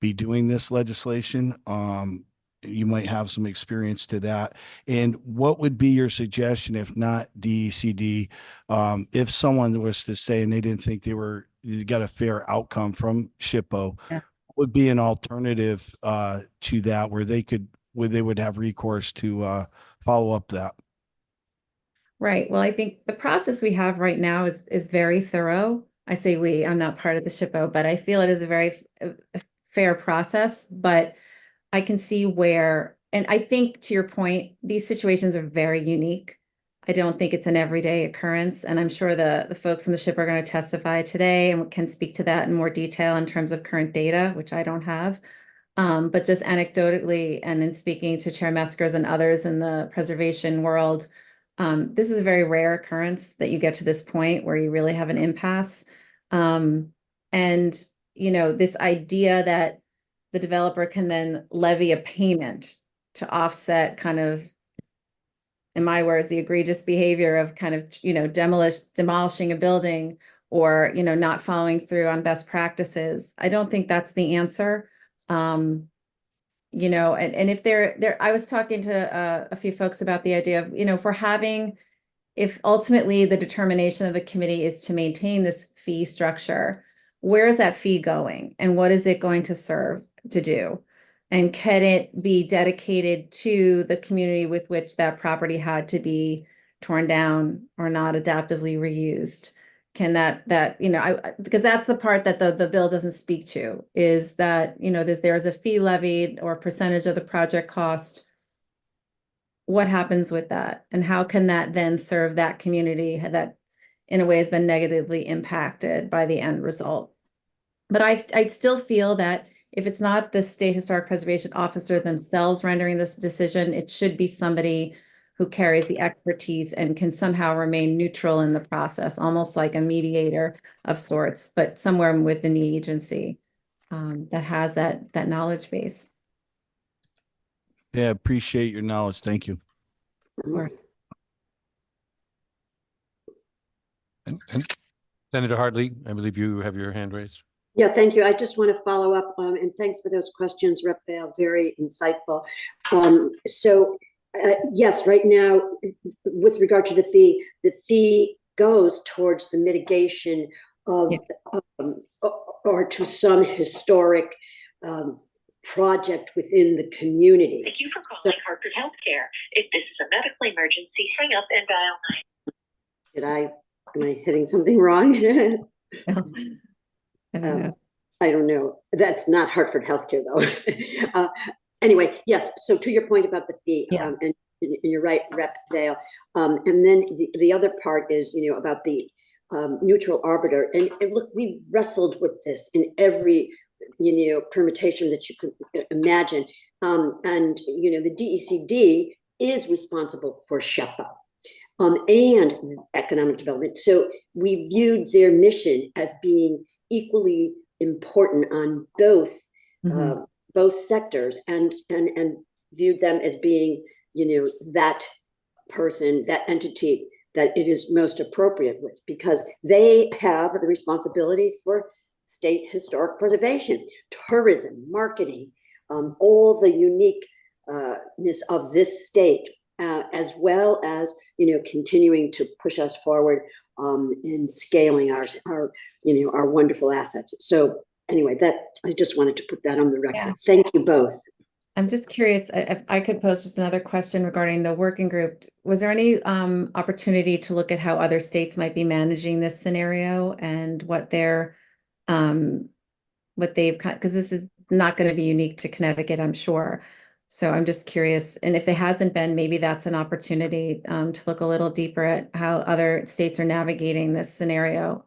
be doing this legislation. You might have some experience to that. And what would be your suggestion, if not DECD, if someone was to say, and they didn't think they got a fair outcome from SHPO, would be an alternative to that where they would have recourse to follow up that? Right. Well, I think the process we have right now is very thorough. I say we, I'm not part of the SHPO, but I feel it is a very fair process. But I can see where, and I think to your point, these situations are very unique. I don't think it's an everyday occurrence. And I'm sure the folks in the SHPO are going to testify today and can speak to that in more detail in terms of current data, which I don't have. But just anecdotally, and in speaking to Chair Meskers and others in the preservation world, this is a very rare occurrence that you get to this point where you really have an impasse. And, this idea that the developer can then levy a payment to offset kind of, in my words, the egregious behavior of kind of, demolishing a building or, not following through on best practices. I don't think that's the answer. And if I was talking to a few folks about the idea of, if ultimately the determination of the committee is to maintain this fee structure, where is that fee going and what is it going to serve to do? And can it be dedicated to the community with which that property had to be torn down or not adaptively reused? Can because that's the part that the bill doesn't speak to, is that, there's a fee levied or percentage of the project cost what happens with that? And how can that then serve that community that in a way has been negatively impacted by the end result? But I still feel that if it's not the State Historic Preservation Officer themselves rendering this decision, it should be somebody who carries the expertise and can somehow remain neutral in the process, almost like a mediator of sorts, but somewhere within the agency that has that knowledge base. Yeah, appreciate your knowledge. Thank you. Of course. And Senator Hartley, I believe you have your hand raised. Yeah, thank you. I just want to follow up and thanks for those questions, Rep. Vale, very insightful. Yes, right now, with regard to the fee goes towards the mitigation of or to some historic project within the community. Thank you for calling Hartford Healthcare. If this is a medical emergency, hang up and dial 9. Am I hitting something wrong? I don't know. I don't know. That's not Hartford Healthcare, though. Anyway, yes. So to your point about the fee, and you're right, Rep. Vale. And then the other part is, about the neutral arbiter. And look, we wrestled with this in every, permutation that you could imagine. And the DECD is responsible for SHPO. And economic development. So we viewed their mission as being equally important on both sectors, and viewed them as being, that person, that entity that it is most appropriate with, because they have the responsibility for state historic preservation, tourism, marketing, all the uniqueness of this state. As well as continuing to push us forward in scaling our wonderful assets. So anyway, that I just wanted to put that on the record. Yeah. Thank you both. I'm just curious if I could pose just another question regarding the working group. Was there any opportunity to look at how other states might be managing this scenario and what they've because this is not going to be unique to Connecticut, I'm sure. So I'm just curious, and if it hasn't been, maybe that's an opportunity to look a little deeper at how other states are navigating this scenario.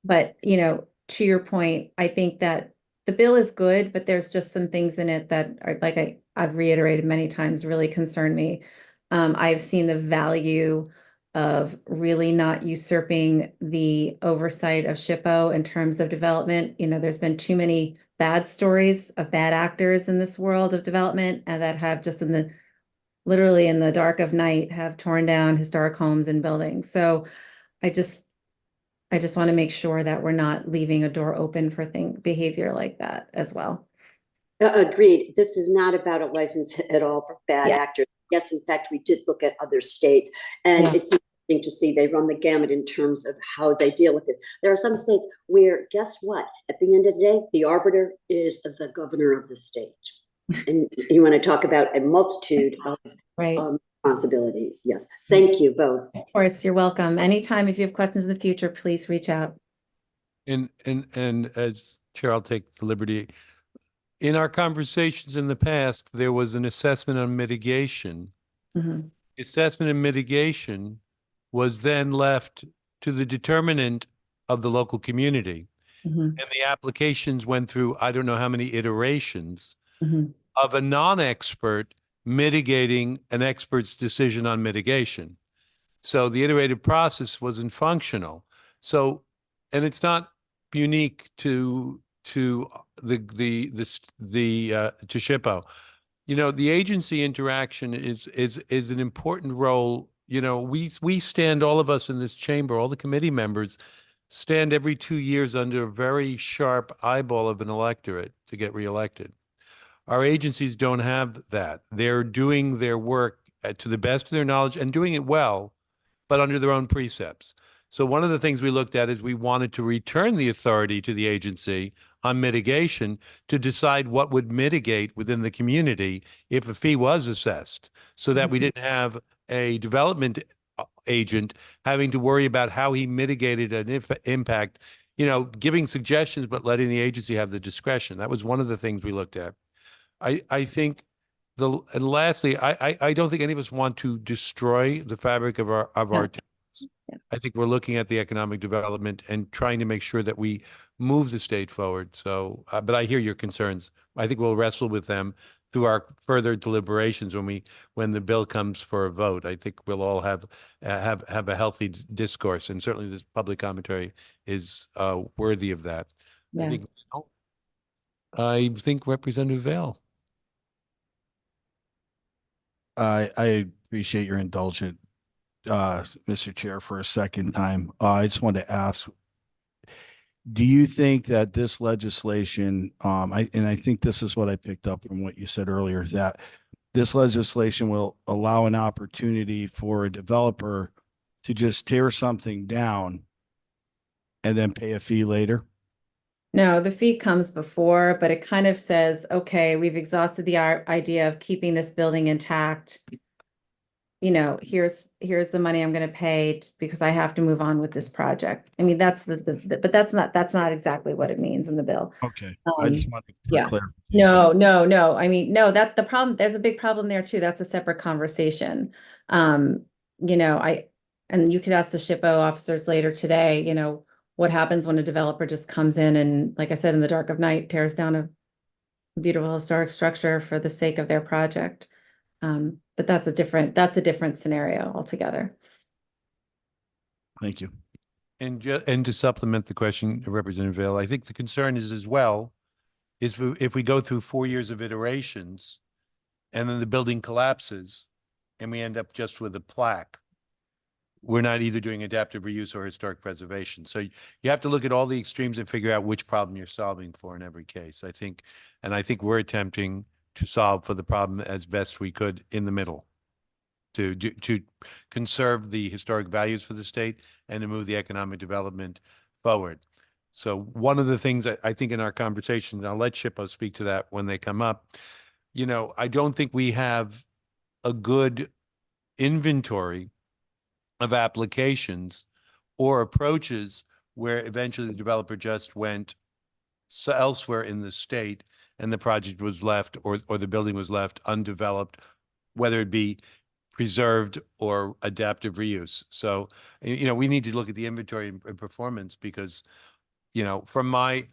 But, to your point, I think that the bill is good, but there's just some things in it that are, like I've reiterated many times, really concern me. I've seen the value of really not usurping the oversight of SHPO in terms of development. There's been too many bad stories of bad actors in this world of development, and that have just literally in the dark of night have torn down historic homes and buildings. So I just want to make sure that we're not leaving a door open for behavior like that as well. Agreed. This is not about a license at all for bad actors. Yes, in fact, we did look at other states, and it's interesting to see they run the gamut in terms of how they deal with this. There are some states where, guess what? At the end of the day, the arbiter is the governor of the state. And you want to talk about a multitude of responsibilities. Yes. Thank you both. Of course, you're welcome. Anytime, if you have questions in the future, please reach out. And as Chair, I'll take the liberty. In our conversations in the past, there was an assessment on mitigation. Assessment and mitigation was then left to the determinant of the local community. And the applications went through, I don't know how many iterations of a non-expert mitigating an expert's decision on mitigation. So the iterative process wasn't functional. So, and it's not unique to SHPO. The agency interaction is an important role. We stand, all of us in this chamber, all the committee members stand every 2 years under a very sharp eyeball of an electorate to get reelected. Our agencies don't have that. They're doing their work to the best of their knowledge and doing it well, but under their own precepts. So one of the things we looked at is we wanted to return the authority to the agency on mitigation to decide what would mitigate within the community if a fee was assessed, so that we didn't have a development agent having to worry about how he mitigated an impact, giving suggestions, but letting the agency have the discretion. That was one of the things we looked at. I think And lastly, I don't think any of us want to destroy the fabric of our No. towns. Yeah. I think we're looking at the economic development and trying to make sure that we move the state forward. So, but I hear your concerns. I think we'll wrestle with them through our further deliberations when the bill comes for a vote. I think we'll all have a healthy discourse, and certainly this public commentary is worthy of that. Yeah. I think Representative Vale. I appreciate your indulgence, Mr. Chair, for a second time. I just wanted to ask, do you think that this legislation, I think this is what I picked up from what you said earlier, that this legislation will allow an opportunity for a developer to just tear something down and then pay a fee later? No, the fee comes before, but it kind of says, okay, we've exhausted the idea of keeping this building intact. You know, here's the money I'm going to pay because I have to move on with this project. I mean, that's but that's not exactly what it means in the bill. Okay, I just wanted to yeah. clarify. No. I mean, no, that's the problem. There's a big problem there too. That's a separate conversation. You know, and you could ask the SHPO officers later today, you know, what happens when a developer just comes in and, like I said, in the dark of night, tears down a beautiful historic structure for the sake of their project. But that's a different scenario altogether. Thank you. And to supplement the question, Representative Vale, I think the concern is as well, is if we go through 4 years of iterations and then the building collapses and we end up just with a plaque, we're not either doing adaptive reuse or historic preservation. So you have to look at all the extremes and figure out which problem you're solving for in every case, I think. And I think we're attempting to solve for the problem as best we could in the middle, to conserve the historic values for the state and to move the economic development forward. So one of the things that I think in our conversation, and I'll let SHPO speak to that when they come up, you know, I don't think we have a good inventory of applications or approaches where eventually the developer just went elsewhere in the state and the project was left or the building was left undeveloped, whether it be preserved or adaptive reuse. So, you know, we need to look at the inventory and performance because, you know, from my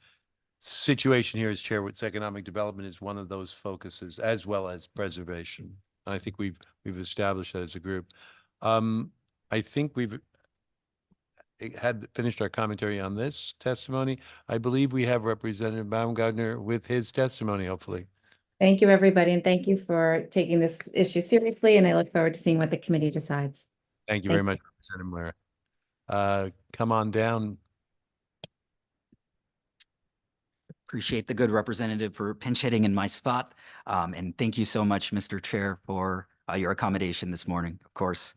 situation here as chair with economic development is one of those focuses as well as preservation. And I think we've established that as a group. I think we've had finished our commentary on this testimony. I believe we have Representative Baumgartner with his testimony, hopefully. Thank you, everybody, and thank you for taking this issue seriously, and I look forward to seeing what the committee decides. Thank you very much, Representative Moyer. Come on down. Appreciate the good representative for pinch hitting in my spot. And thank you so much, Mr. Chair, for your accommodation this morning, of course.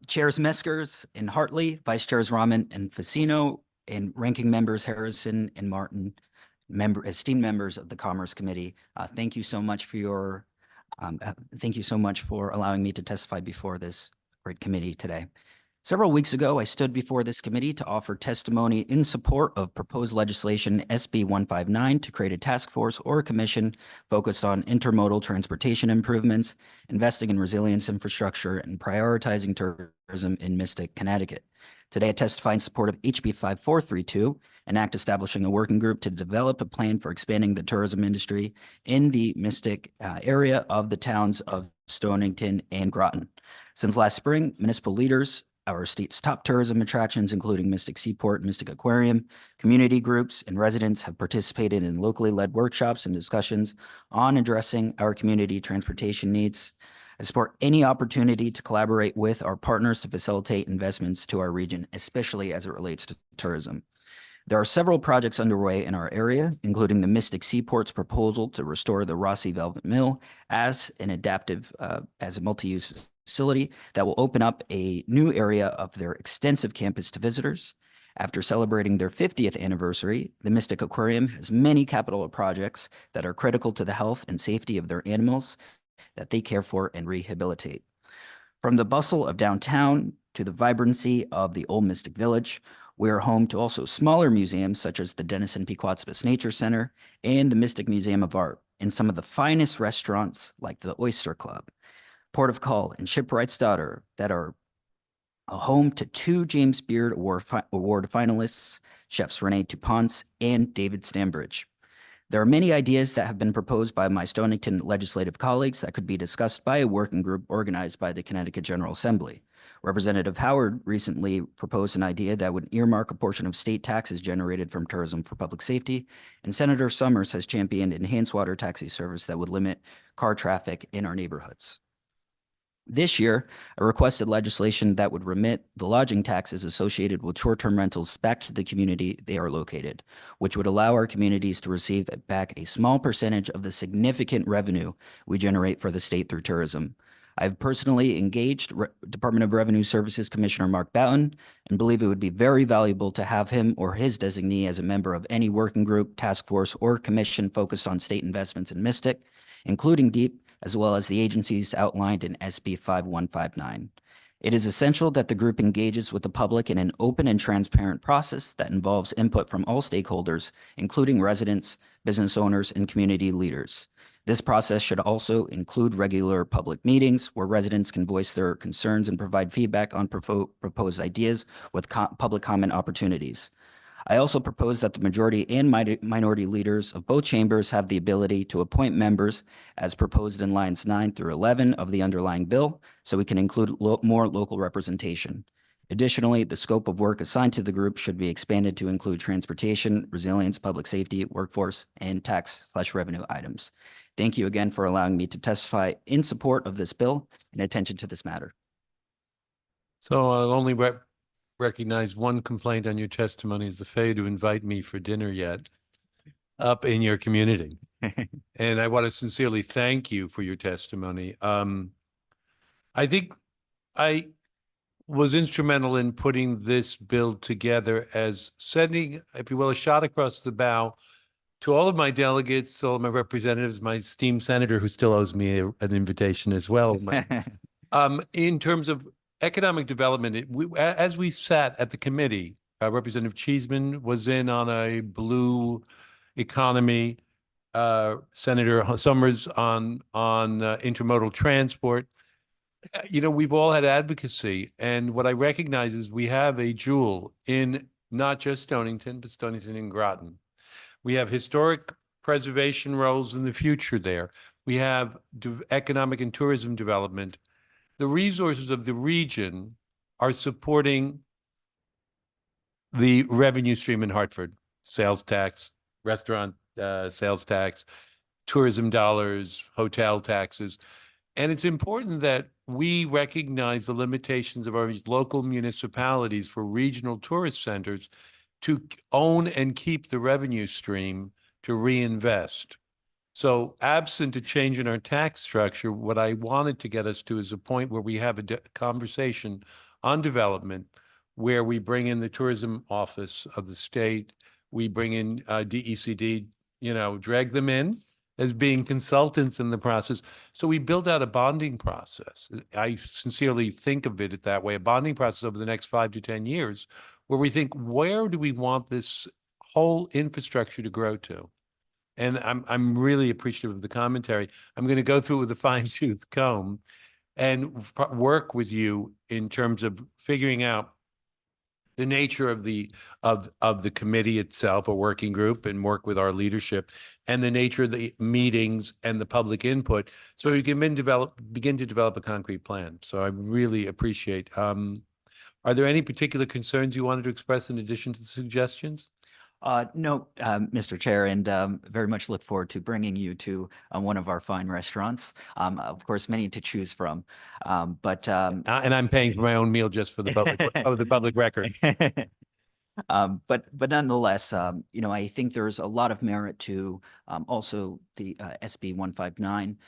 Chairs Meskers and Hartley, Vice Chairs Rahman and Facino, and Ranking Members Harrison and Martin, esteemed members of the Commerce Committee. Thank you so much for your, thank you so much for allowing me to testify before this great committee today. Several weeks ago, I stood before this committee to offer testimony in support of proposed legislation SB 159 to create a task force or a commission focused on intermodal transportation improvements, investing in resilience infrastructure, and prioritizing tourism in Mystic, Connecticut. Today, I testify in support of HB 5432, an act establishing a working group to develop a plan for expanding the tourism industry in the Mystic area of the towns of Stonington and Groton. Since last spring, municipal leaders, our state's top tourism attractions, including Mystic Seaport, Mystic Aquarium, community groups, and residents have participated in locally led workshops and discussions on addressing our community transportation needs. I support any opportunity to collaborate with our partners to facilitate investments to our region, especially as it relates to tourism. There are several projects underway in our area, including the Mystic Seaport's proposal to restore the Rossi Velvet Mill as an adaptive, as a multi-use facility that will open up a new area of their extensive campus to visitors. After celebrating their 50th anniversary, the Mystic Aquarium has many capital projects that are critical to the health and safety of their animals that they care for and rehabilitate. From the bustle of downtown to the vibrancy of the Old Mystic Village, we are home to also smaller museums such as the Denison Pequotspis Nature Center and the Mystic Museum of Art, in some of the finest restaurants like the Oyster Club, Port of Call, and Shipwright's Daughter that are a home to 2 James Beard Award finalists, chefs Renee Dupont and David Stambridge. There are many ideas that have been proposed by my Stonington legislative colleagues that could be discussed by a working group organized by the Connecticut General Assembly. Representative Howard recently proposed an idea that would earmark a portion of state taxes generated from tourism for public safety, and Senator Summers has championed enhanced water taxi service that would limit car traffic in our neighborhoods. This year, I requested legislation that would remit the lodging taxes associated with short-term rentals back to the community they are located, which would allow our communities to receive back a small percentage of the significant revenue we generate for the state through tourism. I've personally engaged Department of Revenue Services Commissioner Mark Boughton and believe it would be very valuable to have him or his designee as a member of any working group, task force, or commission focused on state investments in Mystic, including DEEP, as well as the agencies outlined in SB 5159. It is essential that the group engages with the public in an open and transparent process that involves input from all stakeholders, including residents, business owners, and community leaders. This process should also include regular public meetings where residents can voice their concerns and provide feedback on proposed ideas with public comment opportunities. I also propose that the majority and minority leaders of both chambers have the ability to appoint members as proposed in lines 9 through 11 of the underlying bill, so we can include more local representation. Additionally, the scope of work assigned to the group should be expanded to include transportation, resilience, public safety, workforce, and tax/revenue items. Thank you again for allowing me to testify in support of this bill and attention to this matter. So I'll only recognize one complaint on your testimony is the failure to invite me for dinner yet up in your community. And I want to sincerely thank you for your testimony. I think I was instrumental in putting this bill together as sending, if you will, a shot across the bow to all of my delegates, all of my representatives, my esteemed senator who still owes me an invitation as well. In terms of economic development, as we sat at the committee, Representative Cheeseman was in on a blue economy, Senator Summers on intermodal transport. You know, we've all had advocacy, and what I recognize is we have a jewel in not just Stonington, but Stonington and Groton. We have historic preservation roles in the future there. We have economic and tourism development. The resources of the region are supporting the revenue stream in Hartford, sales tax, restaurant sales tax, tourism dollars, hotel taxes. And it's important that we recognize the limitations of our local municipalities for regional tourist centers to own and keep the revenue stream to reinvest. So absent a change in our tax structure, what I wanted to get us to is a point where we have a conversation on development where we bring in the tourism office of the state, we bring in DECD, you know, drag them in as being consultants in the process. So we build out a bonding process. I sincerely think of it that way, a bonding process over the next 5 to 10 years, where we think, where do we want this whole infrastructure to grow to? And I'm really appreciative of the commentary. I'm going to go through it with a fine-tooth comb and work with you in terms of figuring out the nature of the committee itself, a working group, and work with our leadership, and the nature of the meetings and the public input, so we can begin to develop a concrete plan. So I really appreciate. Are there any particular concerns you wanted to express in addition to the suggestions? No, Mr. Chair, and very much look forward to bringing you to one of our fine restaurants. Of course, many to choose from, but and I'm paying for my own meal just for the public, the public record. But nonetheless, you know, I think there's a lot of merit to also the SB 159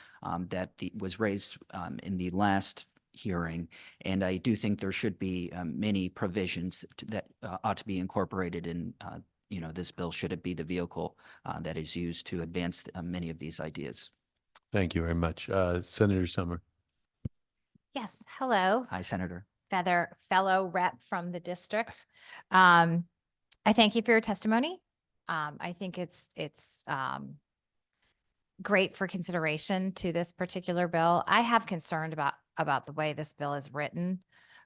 that was raised in the last hearing, and I do think there should be many provisions that ought to be incorporated in you know, this bill, should it be the vehicle that is used to advance many of these ideas. Thank you very much. Senator Summer. Yes, hello. Hi, Senator. Fellow rep from the district. I thank you for your testimony. I think it's great for consideration to this particular bill. I have concern about the way this bill is written.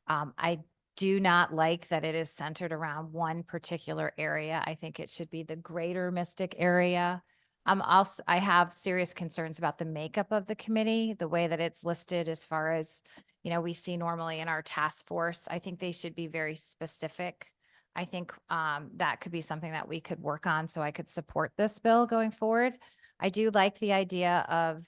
I do not like that it is centered around one particular area. I think it should be the greater Mystic area. I have serious concerns about the makeup of the committee, the way that it's listed as far as, we see normally in our task force. I think they should be very specific. I think that could be something that we could work on so I could support this bill going forward. I do like the idea of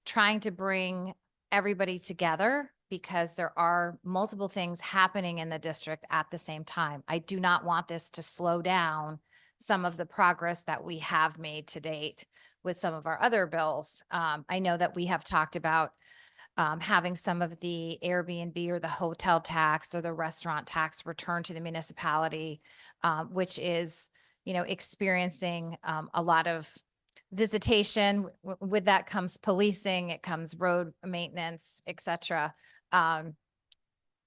trying to bring everybody together because there are multiple things happening in the district at the same time. I do not want this to slow down some of the progress that we have made to date with some of our other bills. I know that we have talked about having some of the Airbnb or the hotel tax or the restaurant tax returned to the municipality, which is, experiencing a lot of visitation. With that comes policing, it comes road maintenance, et cetera. And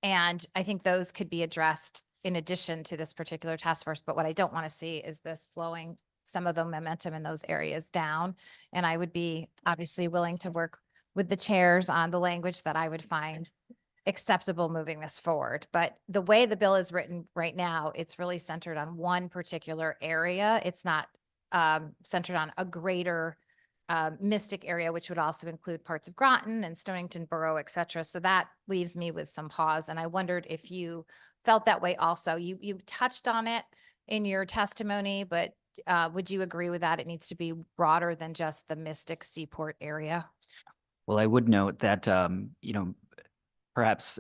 I think those could be addressed in addition to this particular task force. But what I don't want to see is this slowing some of the momentum in those areas down. And I would be obviously willing to work with the chairs on the language that I would find acceptable moving this forward. But the way the bill is written right now, it's really centered on one particular area. It's not centered on a greater Mystic area, which would also include parts of Groton and Stonington Borough, et cetera. So that leaves me with some pause. And I wondered if you felt that way also. You touched on it in your testimony, but would you agree with that? It needs to be broader than just the Mystic Seaport area. Well, I would note that, perhaps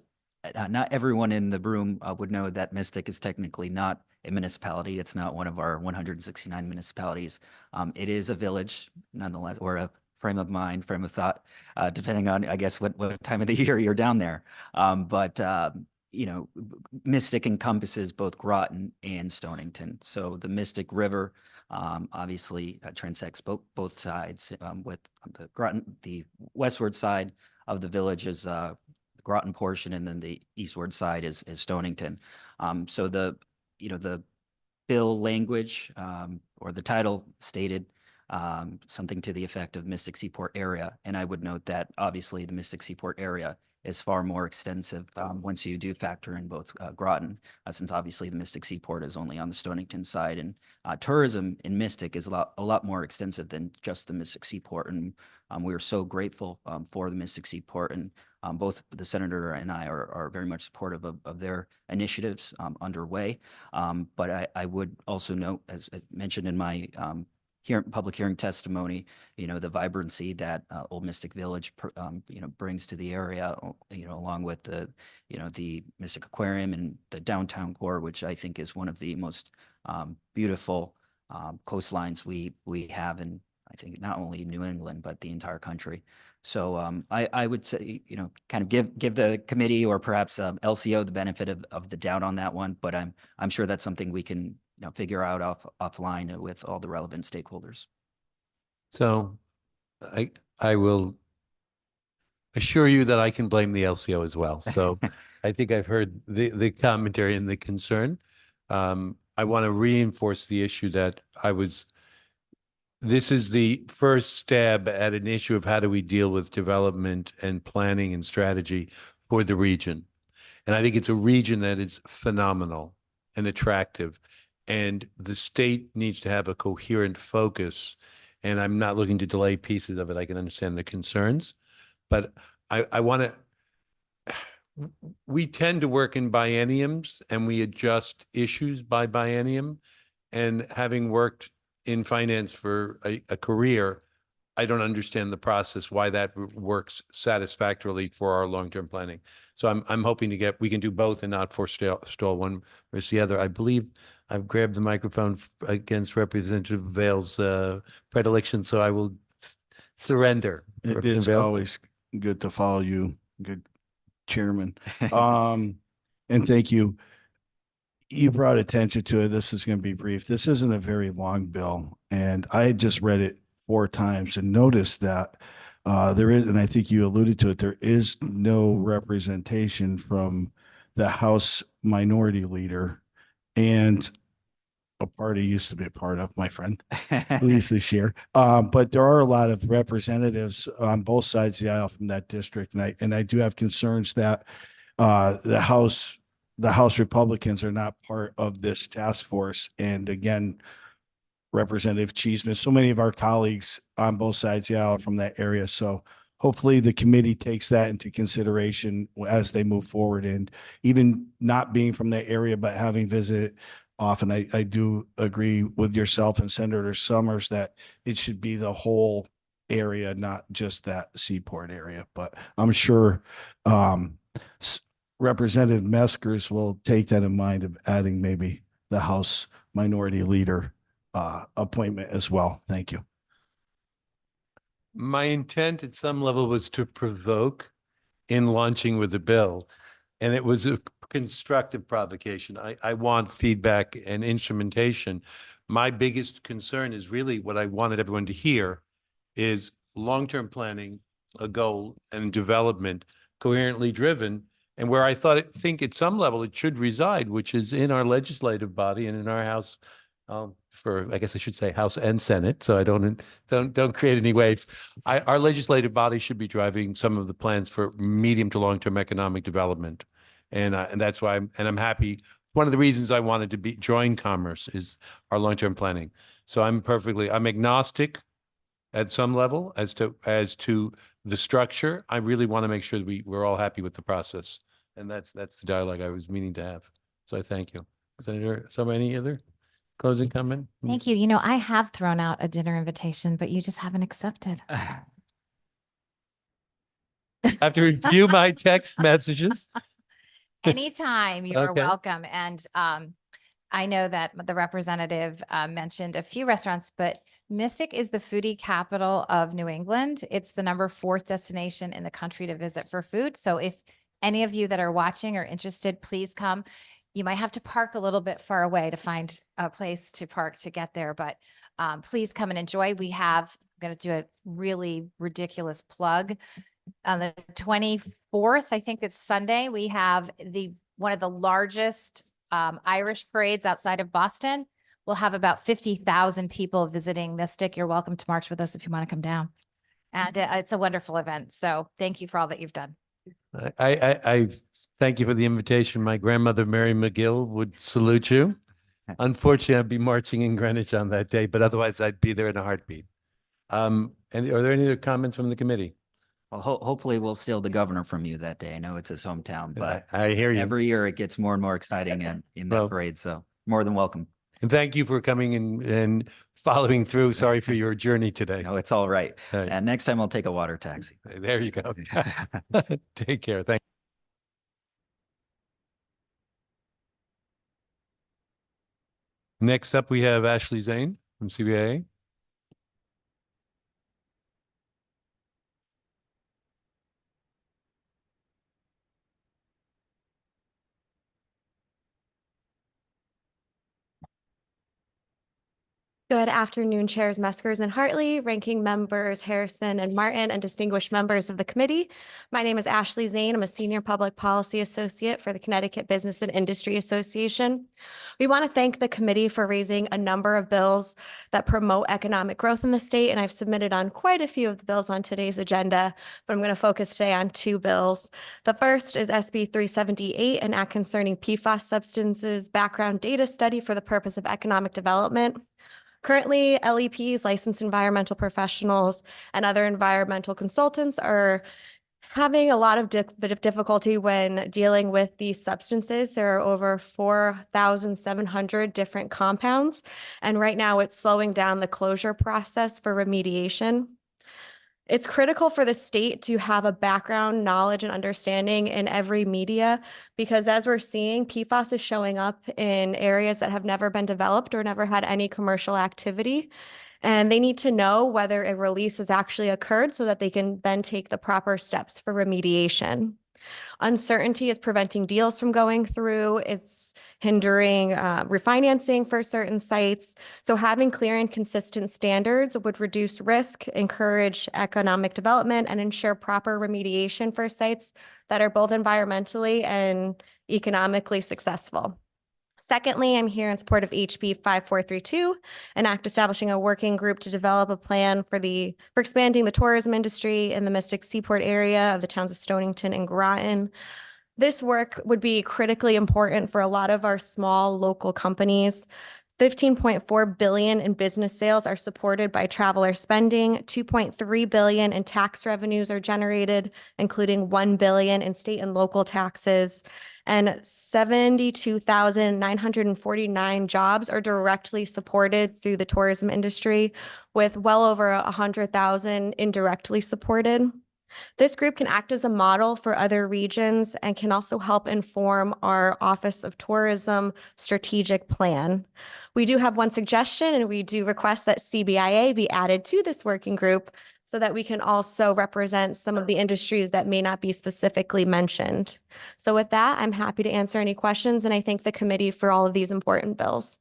not everyone in the room would know that Mystic is technically not a municipality. It's not one of our 169 municipalities. It is a village nonetheless, or a frame of mind, frame of thought, depending on, I guess, what time of the year you're down there. But Mystic encompasses both Groton and Stonington. So the Mystic River obviously transects both sides. With the Groton, the westward side of the village is the Groton portion, and then the eastward side is Stonington. So the bill language or the title stated something to the effect of Mystic Seaport area. And I would note that obviously the Mystic Seaport area is far more extensive once you do factor in both Groton, since obviously the Mystic Seaport is only on the Stonington side, and tourism in Mystic is a lot more extensive than just the Mystic Seaport. And we are so grateful for the Mystic Seaport, and both the senator and I are very much supportive of their initiatives underway. But I would also note, as mentioned in my public hearing testimony, the vibrancy that Old Mystic Village, brings to the area, along with the Mystic Aquarium and the downtown core, which I think is one of the most beautiful coastlines we have in, I think, not only New England, but the entire country. So I would say, kind of give the committee or perhaps LCO the benefit of the doubt on that one, but I'm sure that's something we can figure out offline with all the relevant stakeholders. So I will assure you that I can blame the LCO as well. So I think I've heard the commentary and the concern. I want to reinforce the issue that this is the first stab at an issue of how do we deal with development and planning and strategy for the region. And I think it's a region that is phenomenal and attractive. And the state needs to have a coherent focus. And I'm not looking to delay pieces of it. I can understand the concerns, but I want to, we tend to work in bienniums and we adjust issues by biennium. And having worked in finance for a career, I don't understand the process, why that works satisfactorily for our long-term planning. So I'm hoping we can do both and not forestall one versus the other. I believe I've grabbed the microphone against Representative Vale's predilection, so I will surrender. It is always good to follow you, good chairman. And thank you. You brought attention to it. This is going to be brief. This isn't a very long bill, and I just read it 4 times and noticed that there is, and I think you alluded to it, there is no representation from the House Minority Leader and a part party used to be a part of, my friend, at least this year. But there are a lot of representatives on both sides of the aisle from that district. And I do have concerns that the House Republicans are not part of this task force. And again, Representative Cheeseman, so many of our colleagues on both sides of the aisle from that area. So hopefully the committee takes that into consideration as they move forward. And even not being from that area, but having visited often, I do agree with yourself and Senator Summers that it should be the whole area, not just that seaport area. But I'm sure Representative Meskers will take that in mind of adding maybe the House Minority Leader appointment as well. Thank you. My intent at some level was to provoke in launching with the bill, and it was a constructive provocation. I want feedback and instrumentation. My biggest concern is really what I wanted everyone to hear is long-term planning, a goal, and development coherently driven, and where I think at some level it should reside, which is in our legislative body and in our House, I guess I should say House and Senate, so I don't create any waves. Our legislative body should be driving some of the plans for medium to long-term economic development, and that's why I'm happy. One of the reasons I wanted to join Commerce is our long-term planning. So I'm agnostic at some level as to the structure. I really want to make sure that we're all happy with the process, and that's the dialogue I was meaning to have. So I thank you, Senator. So any other closing comment? Thank you. You know, I have thrown out a dinner invitation, but you just haven't accepted. I have to review my text messages. Anytime, you are Okay. welcome. And I know that the representative mentioned a few restaurants, but Mystic is the foodie capital of New England. It's the number 4th destination in the country to visit for food. So if any of you that are watching are interested, please come. You might have to park a little bit far away to find a place to park to get there, but please come and enjoy. I'm going to do a really ridiculous plug. On the 24th, I think it's Sunday, we have one of the largest Irish parades outside of Boston. We'll have about 50,000 people visiting Mystic. You're welcome to march with us if you want to come down. And it's a wonderful event. So thank you for all that you've done. I thank you for the invitation. My grandmother, Mary McGill, would salute you. Unfortunately, I'd be marching in Greenwich on that day, but otherwise I'd be there in a heartbeat. And are there any other comments from the committee? Well, hopefully we'll steal the governor from you that day. I know it's his hometown, but I hear you. every year it gets more and more exciting in that Well, parade. So more than welcome. And thank you for coming and following through. Sorry for your journey today. No, it's all right. All right. And next time I'll take a water taxi. There you go. Take care. Thank you. Next up, we have Ashley Zane from CBA. Good afternoon, Chairs Meskers and Hartley, Ranking Members Harrison and Martin, and distinguished members of the committee. My name is Ashley Zane. I'm a Senior Public Policy Associate for the Connecticut Business and Industry Association. We want to thank the committee for raising a number of bills that promote economic growth in the state, and I've submitted on quite a few of the bills on today's agenda, but I'm going to focus today on 2 bills. The first is SB 378, an act concerning PFAS substances background data study for the purpose of economic development. Currently, LEPs, licensed environmental professionals, and other environmental consultants are having a lot of difficulty when dealing with these substances. There are over 4,700 different compounds, and right now it's slowing down the closure process for remediation. It's critical for the state to have a background knowledge and understanding in every media, because as we're seeing, PFAS is showing up in areas that have never been developed or never had any commercial activity. And they need to know whether a release has actually occurred so that they can then take the proper steps for remediation. Uncertainty is preventing deals from going through. It's hindering refinancing for certain sites. So having clear and consistent standards would reduce risk, encourage economic development, and ensure proper remediation for sites that are both environmentally and economically successful. Secondly, I'm here in support of HB 5432, an act establishing a working group to develop a plan for expanding the tourism industry in the Mystic Seaport area of the towns of Stonington and Groton. This work would be critically important for a lot of our small local companies. 15.4 billion in business sales are supported by traveler spending. 2.3 billion in tax revenues are generated, including 1 billion in state and local taxes. And 72,949 jobs are directly supported through the tourism industry, with well over 100,000 indirectly supported. This group can act as a model for other regions and can also help inform our Office of Tourism strategic plan. We do have one suggestion, and we do request that CBIA be added to this working group so that we can also represent some of the industries that may not be specifically mentioned. So with that, I'm happy to answer any questions, and I thank the committee for all of these important bills.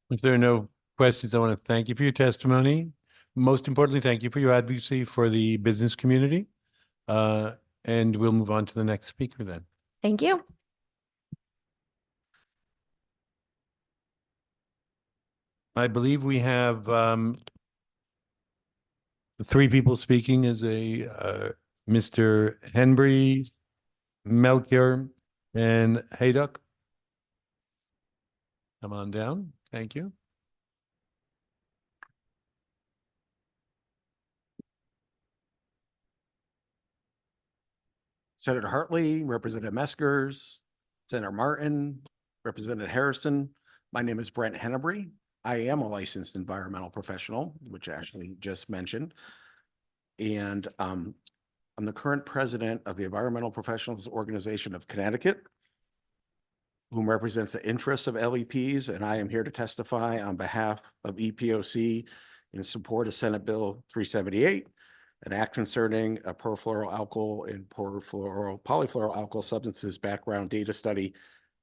If there are no questions, I want to thank you for your testimony. Most importantly, thank you for your advocacy for the business community. And we'll move on to the next speaker then. Thank you. I believe we have three people speaking as Mr. Henry, Melchior, and Haydock. Come on down. Thank you. Senator Hartley, Representative Meskers, Senator Martin, Representative Harrison. My name is Brent Hennebrey. I am a licensed environmental professional, which Ashley just mentioned. And I'm the current president of the Environmental Professionals Organization of Connecticut, whom represents the interests of LEPs, and I am here to testify on behalf of EPOC in support of Senate Bill 378, an act concerning a perfluoroalkyl and polyfluoroalkyl substances background data study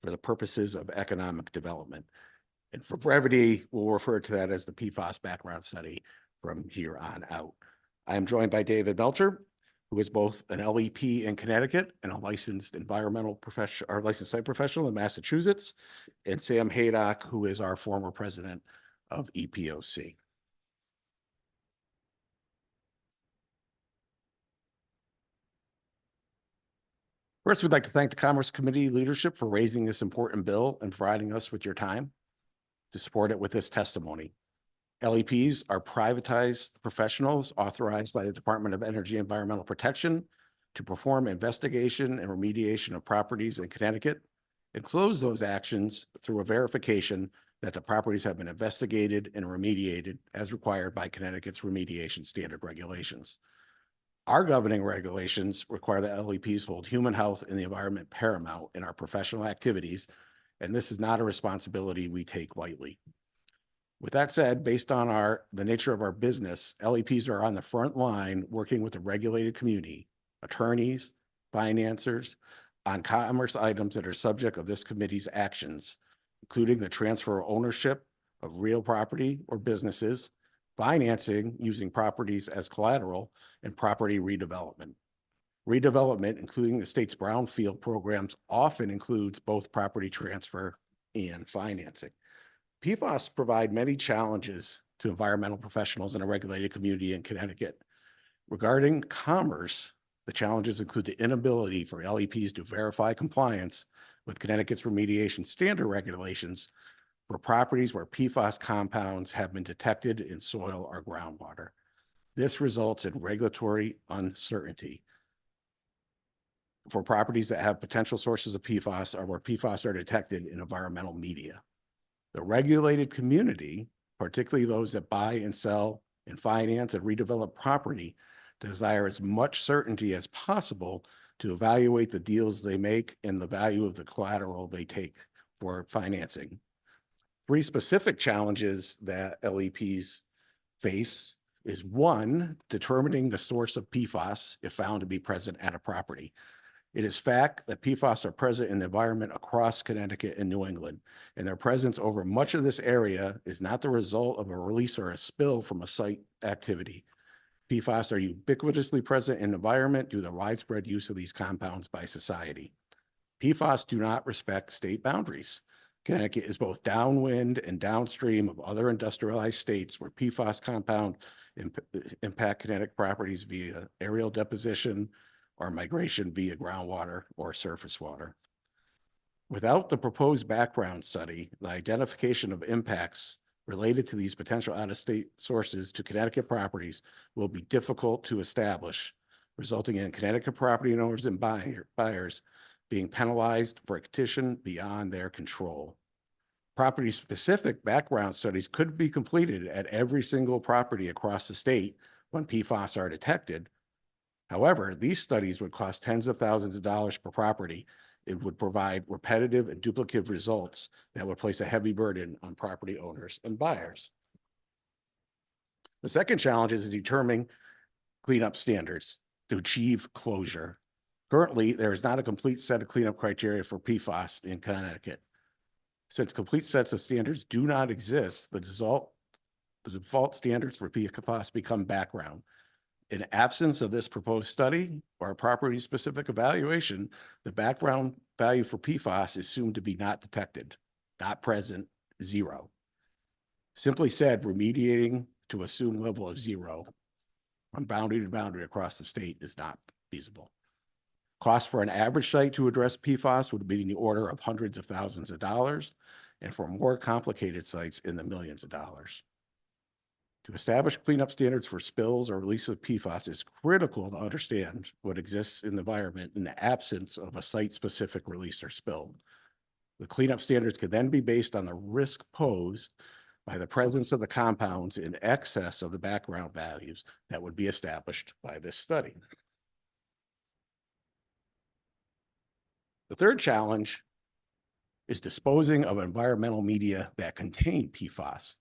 for the purposes of economic development. And for brevity, we'll refer to that as the PFAS background study from here on out. I am joined by David Melcher, who is both an LEP in Connecticut and a licensed environmental professional or licensed site professional in Massachusetts, and Sam Haydock, who is our former president of EPOC. First, we'd like to thank the Commerce Committee leadership for raising this important bill and providing us with your time to support it with this testimony. LEPs are privatized professionals authorized by the Department of Energy and Environmental Protection to perform investigation and remediation of properties in Connecticut and close those actions through a verification that the properties have been investigated and remediated as required by Connecticut's remediation standard regulations. Our governing regulations require that LEPs hold human health and the environment paramount in our professional activities, and this is not a responsibility we take lightly. With that said, based on the nature of our business, LEPs are on the front line working with the regulated community, attorneys, financiers, on commerce items that are subject of this committee's actions, including the transfer of ownership of real property or businesses, financing using properties as collateral, and property redevelopment. Redevelopment, including the state's brownfield programs, often includes both property transfer and financing. PFAS provide many challenges to environmental professionals in a regulated community in Connecticut. Regarding commerce, the challenges include the inability for LEPs to verify compliance with Connecticut's remediation standard regulations for properties where PFAS compounds have been detected in soil or groundwater. This results in regulatory uncertainty for properties that have potential sources of PFAS or where PFAS are detected in environmental media. The regulated community, particularly those that buy and sell and finance and redevelop property, desire as much certainty as possible to evaluate the deals they make and the value of the collateral they take for financing. Three specific challenges that LEPs face is one, determining the source of PFAS if found to be present at a property. It is fact that PFAS are present in the environment across Connecticut and New England, and their presence over much of this area is not the result of a release or a spill from a site activity. PFAS are ubiquitously present in the environment due to the widespread use of these compounds by society. PFAS do not respect state boundaries. Connecticut is both downwind and downstream of other industrialized states where PFAS compound impact kinetic properties via aerial deposition or migration via groundwater or surface water. Without the proposed background study, the identification of impacts related to these potential out-of-state sources to Connecticut properties will be difficult to establish, resulting in Connecticut property owners and buyers being penalized for a condition beyond their control. Property-specific background studies could be completed at every single property across the state when PFAS are detected. However, these studies would cost tens of thousands of dollars per property. It would provide repetitive and duplicative results that would place a heavy burden on property owners and buyers. The second challenge is determining cleanup standards to achieve closure. Currently, there is not a complete set of cleanup criteria for PFAS in Connecticut. Since complete sets of standards do not exist, the default standards for PFAS become background. In absence of this proposed study or a property-specific evaluation, the background value for PFAS is assumed to be not detected, not present, zero. Simply said, remediating to assumed level of zero from boundary to boundary across the state is not feasible. Cost for an average site to address PFAS would be in the order of hundreds of thousands of dollars, and for more complicated sites in the millions of dollars. To establish cleanup standards for spills or release of PFAS is critical to understand what exists in the environment in the absence of a site-specific release or spill. The cleanup standards can then be based on the risk posed by the presence of the compounds in excess of the background values that would be established by this study. The third challenge is disposing of environmental media that contain PFAS.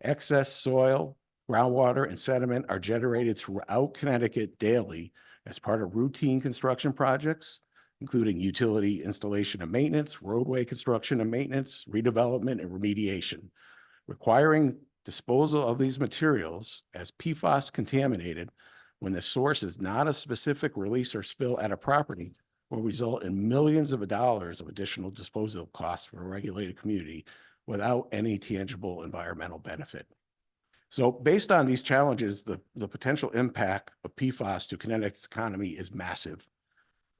Excess soil, groundwater, and sediment are generated throughout Connecticut daily as part of routine construction projects, including utility installation and maintenance, roadway construction and maintenance, redevelopment, and remediation. Requiring disposal of these materials as PFAS contaminated when the source is not a specific release or spill at a property will result in millions of dollars of additional disposal costs for a regulated community without any tangible environmental benefit. So based on these challenges, the potential impact of PFAS to Connecticut's economy is massive.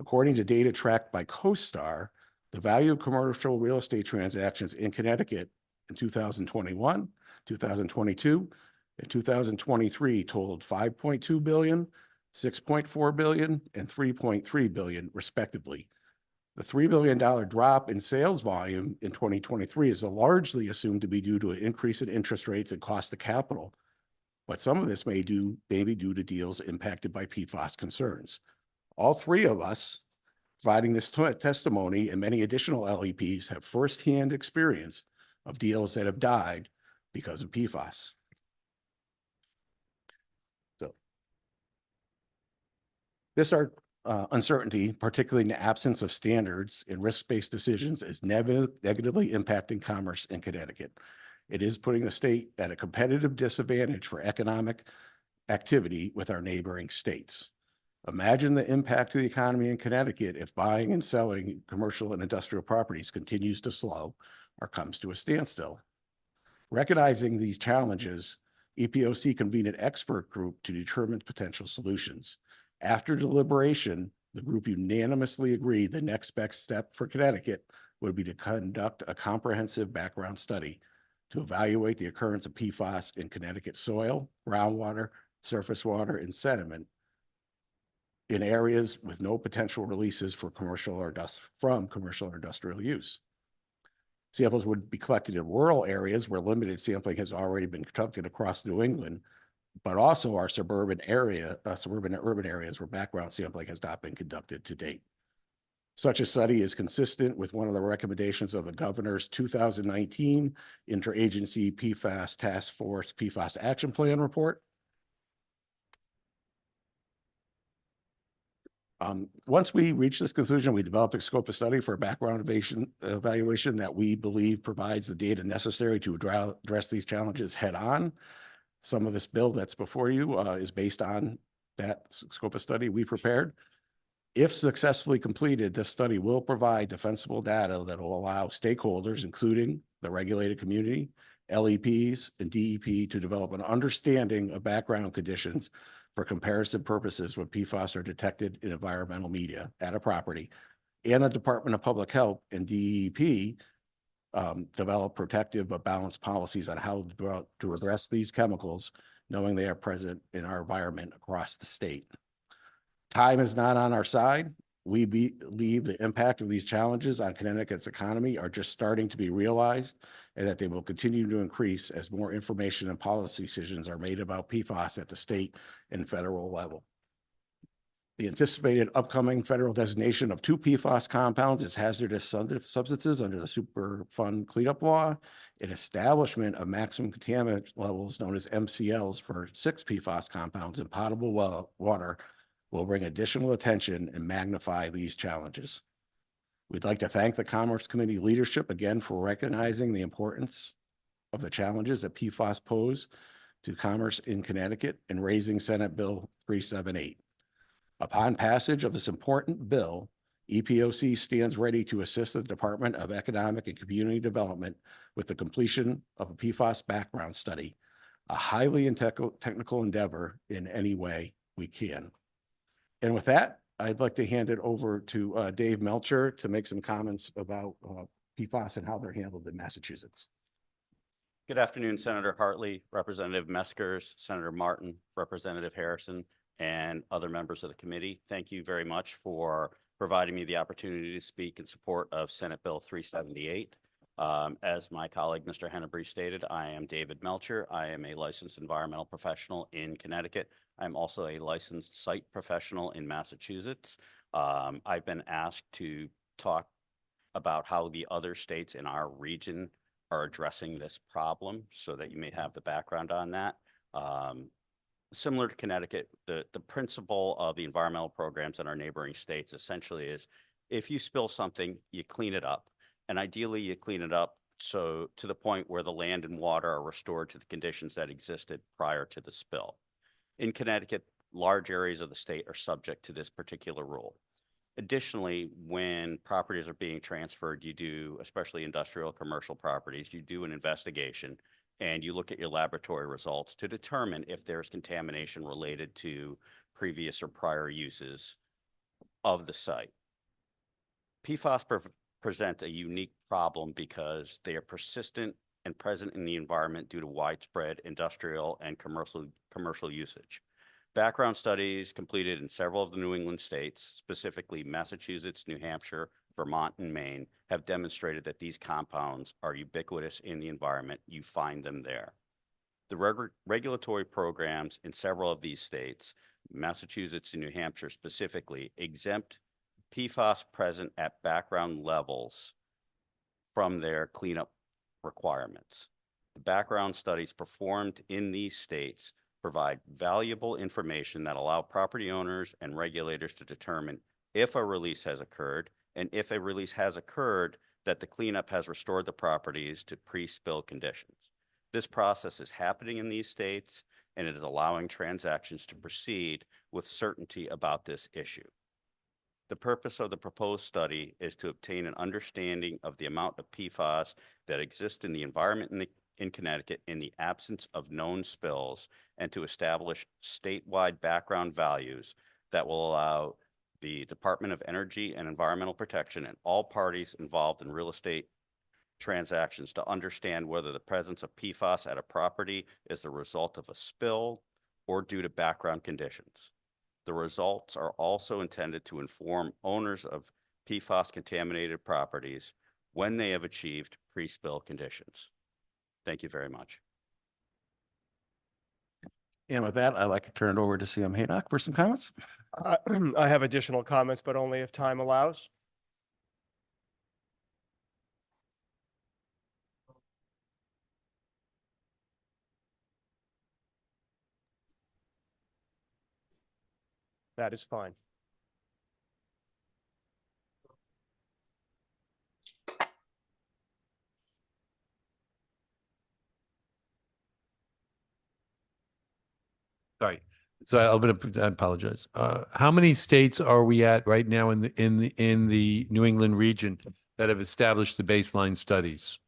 According to data tracked by CoStar, the value of commercial real estate transactions in Connecticut in 2021, 2022, and 2023 totaled $5.2 billion, $6.4 billion, and $3.3 billion, respectively. The $3 billion drop in sales volume in 2023 is largely assumed to be due to an increase in interest rates and cost of capital, but some of this may be due to deals impacted by PFAS concerns. All three of us providing this testimony and many additional LEPs have firsthand experience of deals that have died because of PFAS. So this uncertainty, particularly in the absence of standards and risk-based decisions, is negatively impacting commerce in Connecticut. It is putting the state at a competitive disadvantage for economic activity with our neighboring states. Imagine the impact to the economy in Connecticut if buying and selling commercial and industrial properties continues to slow or comes to a standstill. Recognizing these challenges, EPOC convened an expert group to determine potential solutions. After deliberation, the group unanimously agreed the next best step for Connecticut would be to conduct a comprehensive background study to evaluate the occurrence of PFAS in Connecticut soil, groundwater, surface water, and sediment in areas with no potential releases for commercial or industrial use. Samples would be collected in rural areas where limited sampling has already been conducted across New England, but also our suburban and urban areas where background sampling has not been conducted to date. Such a study is consistent with one of the recommendations of the governor's 2019 Interagency PFAS Task Force PFAS Action Plan report. Once we reach this conclusion, we develop a scope of study for a background evaluation that we believe provides the data necessary to address these challenges head on. Some of this bill that's before you is based on that scope of study we prepared. If successfully completed, this study will provide defensible data that will allow stakeholders, including the regulated community, LEPs, and DEP, to develop an understanding of background conditions for comparison purposes when PFAS are detected in environmental media at a property, and the Department of Public Health and DEP develop protective but balanced policies on how to address these chemicals, knowing they are present in our environment across the state. Time is not on our side. We believe the impact of these challenges on Connecticut's economy are just starting to be realized, and that they will continue to increase as more information and policy decisions are made about PFAS at the state and federal level. The anticipated upcoming federal designation of 2 PFAS compounds as hazardous substances under the Superfund cleanup law, and establishment of maximum contaminant levels known as MCLs for 6 PFAS compounds in potable water will bring additional attention and magnify these challenges. We'd like to thank the Commerce Committee leadership again for recognizing the importance of the challenges that PFAS pose to commerce in Connecticut and raising Senate Bill 378. Upon passage of this important bill, EPOC stands ready to assist the Department of Economic and Community Development with the completion of a PFAS background study, a highly technical endeavor in any way we can. And with that, I'd like to hand it over to Dave Melcher to make some comments about PFAS and how they're handled in Massachusetts. Good afternoon, Senator Hartley, Representative Meskers, Senator Martin, Representative Harrison, and other members of the committee. Thank you very much for providing me the opportunity to speak in support of Senate Bill 378. As my colleague, Mr. Hennebree, stated, I am David Melcher. I am a licensed environmental professional in Connecticut. I'm also a licensed site professional in Massachusetts. I've been asked to talk about how the other states in our region are addressing this problem so that you may have the background on that. Similar to Connecticut, the principle of the environmental programs in our neighboring states essentially is if you spill something, you clean it up. And ideally, you clean it up so to the point where the land and water are restored to the conditions that existed prior to the spill. In Connecticut, large areas of the state are subject to this particular rule. Additionally, when properties are being transferred, you do, especially industrial commercial properties, you do an investigation and you look at your laboratory results to determine if there's contamination related to previous or prior uses of the site. PFAS present a unique problem because they are persistent and present in the environment due to widespread industrial and commercial usage. Background studies completed in several of the New England states, specifically Massachusetts, New Hampshire, Vermont, and Maine, have demonstrated that these compounds are ubiquitous in the environment. You find them there. The regulatory programs in several of these states, Massachusetts and New Hampshire specifically, exempt PFAS present at background levels from their cleanup requirements. The background studies performed in these states provide valuable information that allow property owners and regulators to determine if a release has occurred, and if a release has occurred, that the cleanup has restored the properties to pre-spill conditions. This process is happening in these states, and it is allowing transactions to proceed with certainty about this issue. The purpose of the proposed study is to obtain an understanding of the amount of PFAS that exists in the environment in Connecticut in the absence of known spills, and to establish statewide background values that will allow the Department of Energy and Environmental Protection and all parties involved in real estate transactions to understand whether the presence of PFAS at a property is the result of a spill or due to background conditions. The results are also intended to inform owners of PFAS contaminated properties when they have achieved pre-spill conditions. Thank you very much. And with that, I'd like to turn it over to CM Haydock for some comments. I have additional comments, but only if time allows. That is fine. So I apologize. How many states are we at right now in the New England region that have established the baseline studies?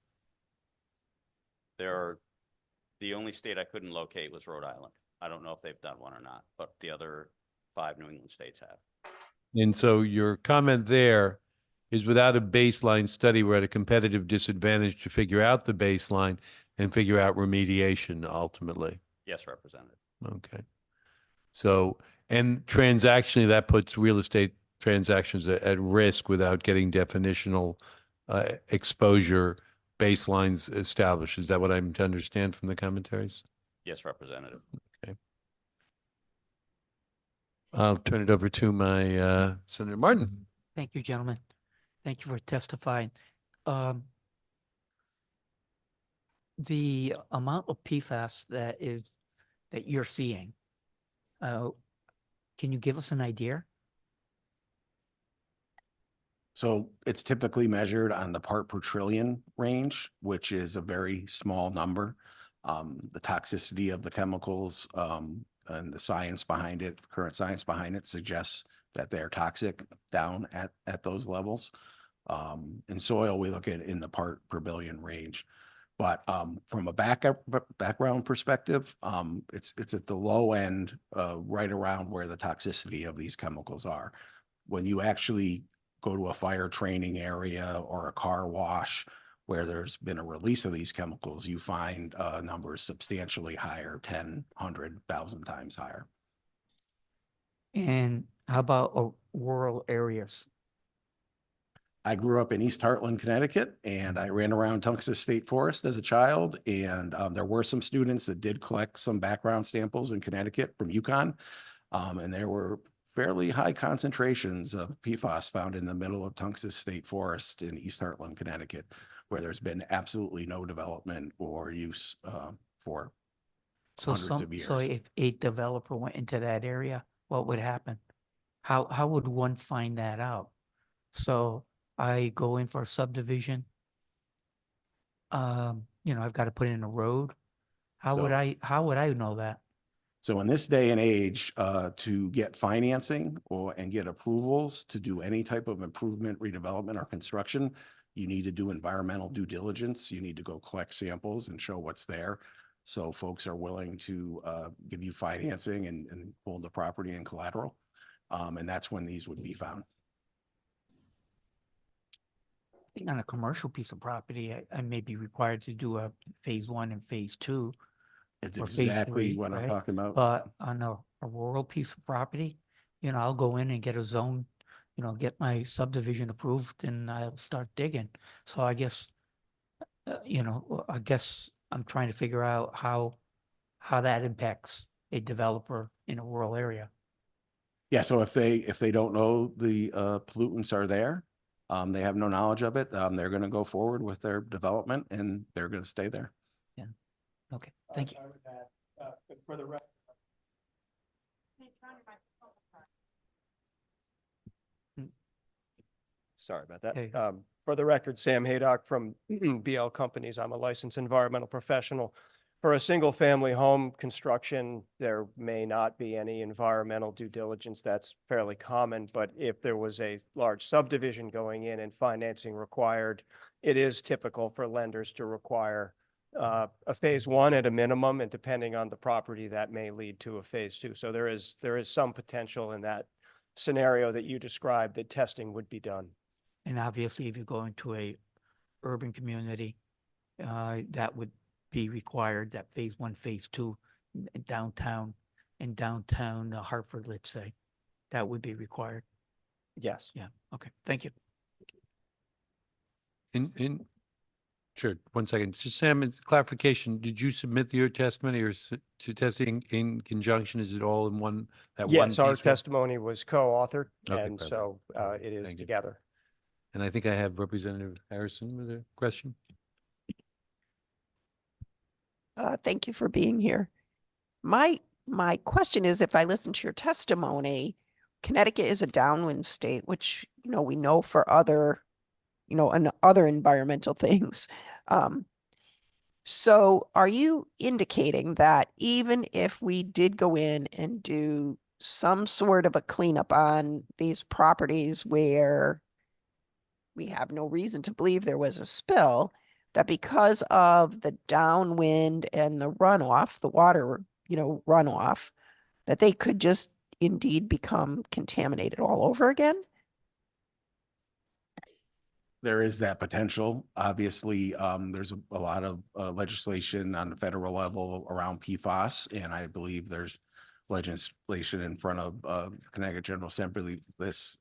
The only state I couldn't locate was Rhode Island. I don't know if they've done one or not, but the other 5 New England states have. And so your comment there is without a baseline study, we're at a competitive disadvantage to figure out the baseline and figure out remediation ultimately. Yes, Representative. Okay. So, and transactionally, that puts real estate transactions at risk without getting definitional exposure baselines established. Is that what I'm to understand from the commentaries? Yes, Representative. Okay. I'll turn it over to my Senator Martin. Thank you, gentlemen. Thank you for testifying. The amount of PFAS that you're seeing, can you give us an idea? So it's typically measured on the part per trillion range, which is a very small number. The toxicity of the chemicals and the science behind it, the current science behind it suggests that they're toxic down at those levels. In soil, we look at in the part per billion range. But from a background perspective, it's at the low end, right around where the toxicity of these chemicals are. When you actually go to a fire training area or a car wash where there's been a release of these chemicals, you find numbers substantially higher, 10, 100, 1,000 times higher. And how about rural areas? I grew up in East Hartland, Connecticut, and I ran around Tungus State Forest as a child. And there were some students that did collect some background samples in Connecticut from UConn. And there were fairly high concentrations of PFAS found in the middle of Tungus State Forest in East Hartland, Connecticut, where there's been absolutely no development or use for hundreds of years. So if a developer went into that area, what would happen? How would one find that out? So I go in for a subdivision. I've got to put in a road. How would I know that? So in this day and age, to get financing and get approvals to do any type of improvement, redevelopment, or construction, you need to do environmental due diligence. You need to go collect samples and show what's there. So folks are willing to give you financing and hold the property in collateral. And that's when these would be found. I think on a commercial piece of property, I may be required to do a phase 1 and phase 2. It's or phase exactly 3, what I'm right? talking about. But on a rural piece of property, I'll go in and get a zone, get my subdivision approved and I'll start digging. So I guess, I guess I'm trying to figure out how that impacts a developer in a rural area. Yeah, so if they don't know the pollutants are there, they have no knowledge of it, they're going to go forward with their development and they're going to stay there. Yeah. Okay, thank you. For the rest. Sorry about that. Hey. For the record, Sam Haydock from BL Companies. I'm a licensed environmental professional. For a single family home construction, there may not be any environmental due diligence. That's fairly common. But if there was a large subdivision going in and financing required, it is typical for lenders to require a phase 1 at a minimum, and depending on the property, that may lead to a phase 2. So there is some potential in that scenario that you described that testing would be done. And obviously, if you go into a urban community, that would be required, that phase 1, phase 2, downtown Hartford, let's say, that would be required. Yes. Yeah. Okay. Thank you. Sure. 1 second. Just Sam, it's clarification. Did you submit your testimony or to testing in conjunction? Is it all in one? Yes, our piece? testimony was co-authored, Okay, and perfect. so it is Thank you. together. And I think I have Representative Harrison with a question. Thank you for being here. My question is, if I listen to your testimony, Connecticut is a downwind state, which, we know for other, and other environmental things. So are you indicating that even if we did go in and do some sort of a cleanup on these properties where we have no reason to believe there was a spill, that because of the downwind and the runoff, the water, runoff, that they could just indeed become contaminated all over again? There is that potential. Obviously, there's a lot of legislation on the federal level around PFAS, and I believe there's legislation in front of Connecticut General Assembly this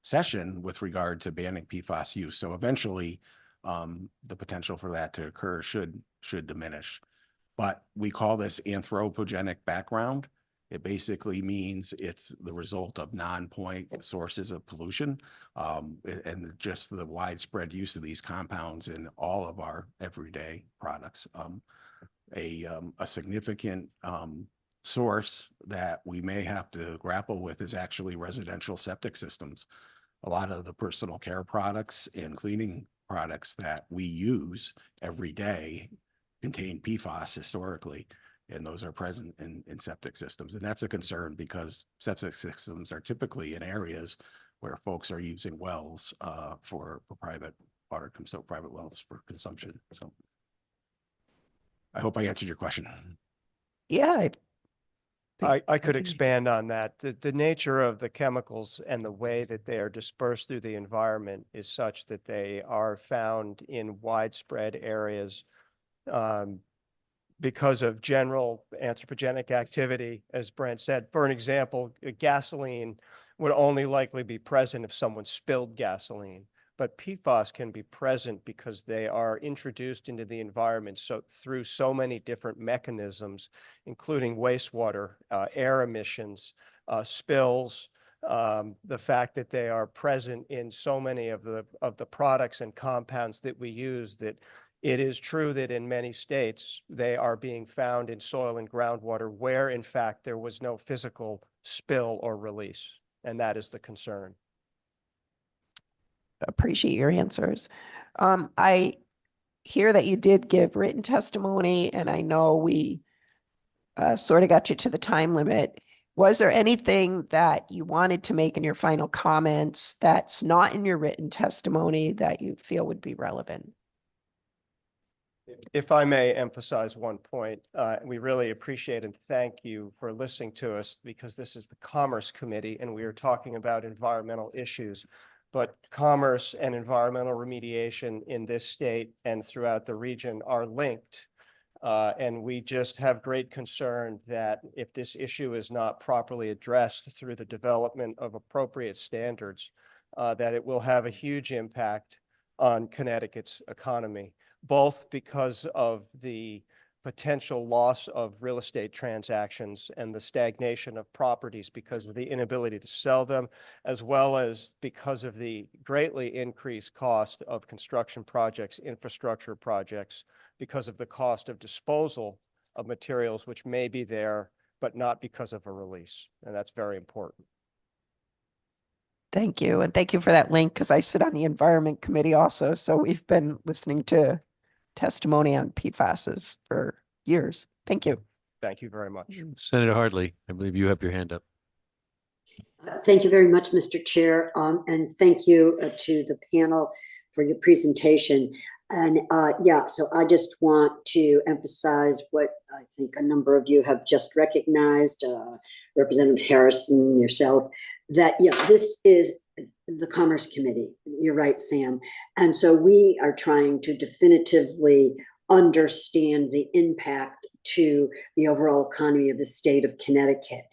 session with regard to banning PFAS use. So eventually, the potential for that to occur should diminish. But we call this anthropogenic background. It basically means it's the result of non-point sources of pollution, and just the widespread use of these compounds in all of our everyday products. A significant source that we may have to grapple with is actually residential septic systems. A lot of the personal care products and cleaning products that we use every day contain PFAS historically, and those are present in septic systems. And that's a concern because septic systems are typically in areas where folks are using wells for private water, so private wells for consumption. So I hope I answered your question. Yeah. I could expand on that. The nature of the chemicals and the way that they are dispersed through the environment is such that they are found in widespread areas because of general anthropogenic activity, as Brent said. For an example, gasoline would only likely be present if someone spilled gasoline. But PFAS can be present because they are introduced into the environment through so many different mechanisms, including wastewater, air emissions, spills, the fact that they are present in so many of the products and compounds that we use, that it is true that in many states they are being found in soil and groundwater where in fact there was no physical spill or release. And that is the concern. Appreciate your answers. I hear that you did give written testimony, and I know we sort of got you to the time limit. Was there anything that you wanted to make in your final comments that's not in your written testimony that you feel would be relevant? If I may emphasize one point, we really appreciate and thank you for listening to us, because this is the Commerce Committee and we are talking about environmental issues. But commerce and environmental remediation in this state and throughout the region are linked. And we just have great concern that if this issue is not properly addressed through the development of appropriate standards, that it will have a huge impact on Connecticut's economy, both because of the potential loss of real estate transactions and the stagnation of properties because of the inability to sell them, as well as because of the greatly increased cost of construction projects, infrastructure projects, because of the cost of disposal of materials which may be there, but not because of a release. And that's very important. Thank you. And thank you for that link, because I sit on the Environment Committee also. So we've been listening to testimony on PFASs for years. Thank you. Thank you very much. Senator Hartley, I believe you have your hand up. Thank you very much, Mr. Chair, and thank you to the panel for your presentation. And yeah, so I just want to emphasize what I think a number of you have just recognized, Representative Harrison, yourself, that yeah, this is the Commerce Committee. You're right, Sam. And so we are trying to definitively understand the impact to the overall economy of the state of Connecticut.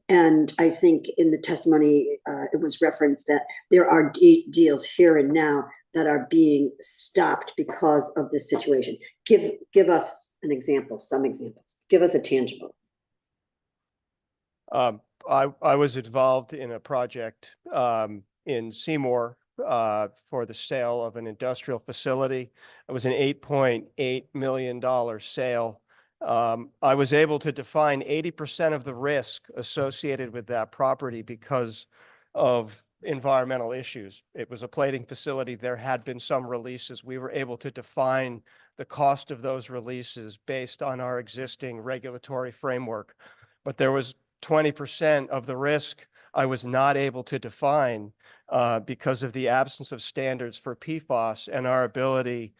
And I think in the testimony, it was referenced that there are deals here and now that are being stopped because of this situation. Give us an example, some examples. Give us a tangible. I was involved in a project in Seymour for the sale of an industrial facility. It was an $8.8 million sale. I was able to define 80% of the risk associated with that property because of environmental issues. It was a plating facility. There had been some releases. We were able to define the cost of those releases based on our existing regulatory framework. But there was 20% of the risk I was not able to define because of the absence of standards for PFAS and our ability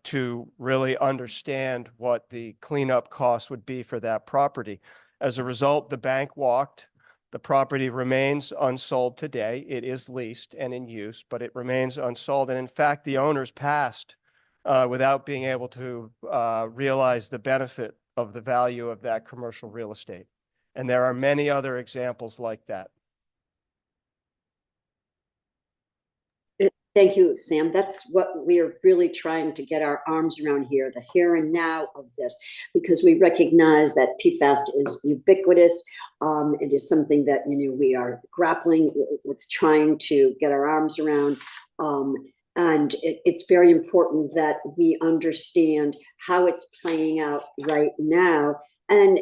to really understand what the cleanup costs would be for that property. As a result, the bank walked. The property remains unsold today. It is leased and in use, but it remains unsold. And in fact, the owners passed without being able to realize the benefit of the value of that commercial real estate. And there are many other examples like that. Thank you, Sam. That's what we're really trying to get our arms around here, the here and now of this, because we recognize that PFAS is ubiquitous. It is something that, we are grappling with trying to get our arms around. And it's very important that we understand how it's playing out right now and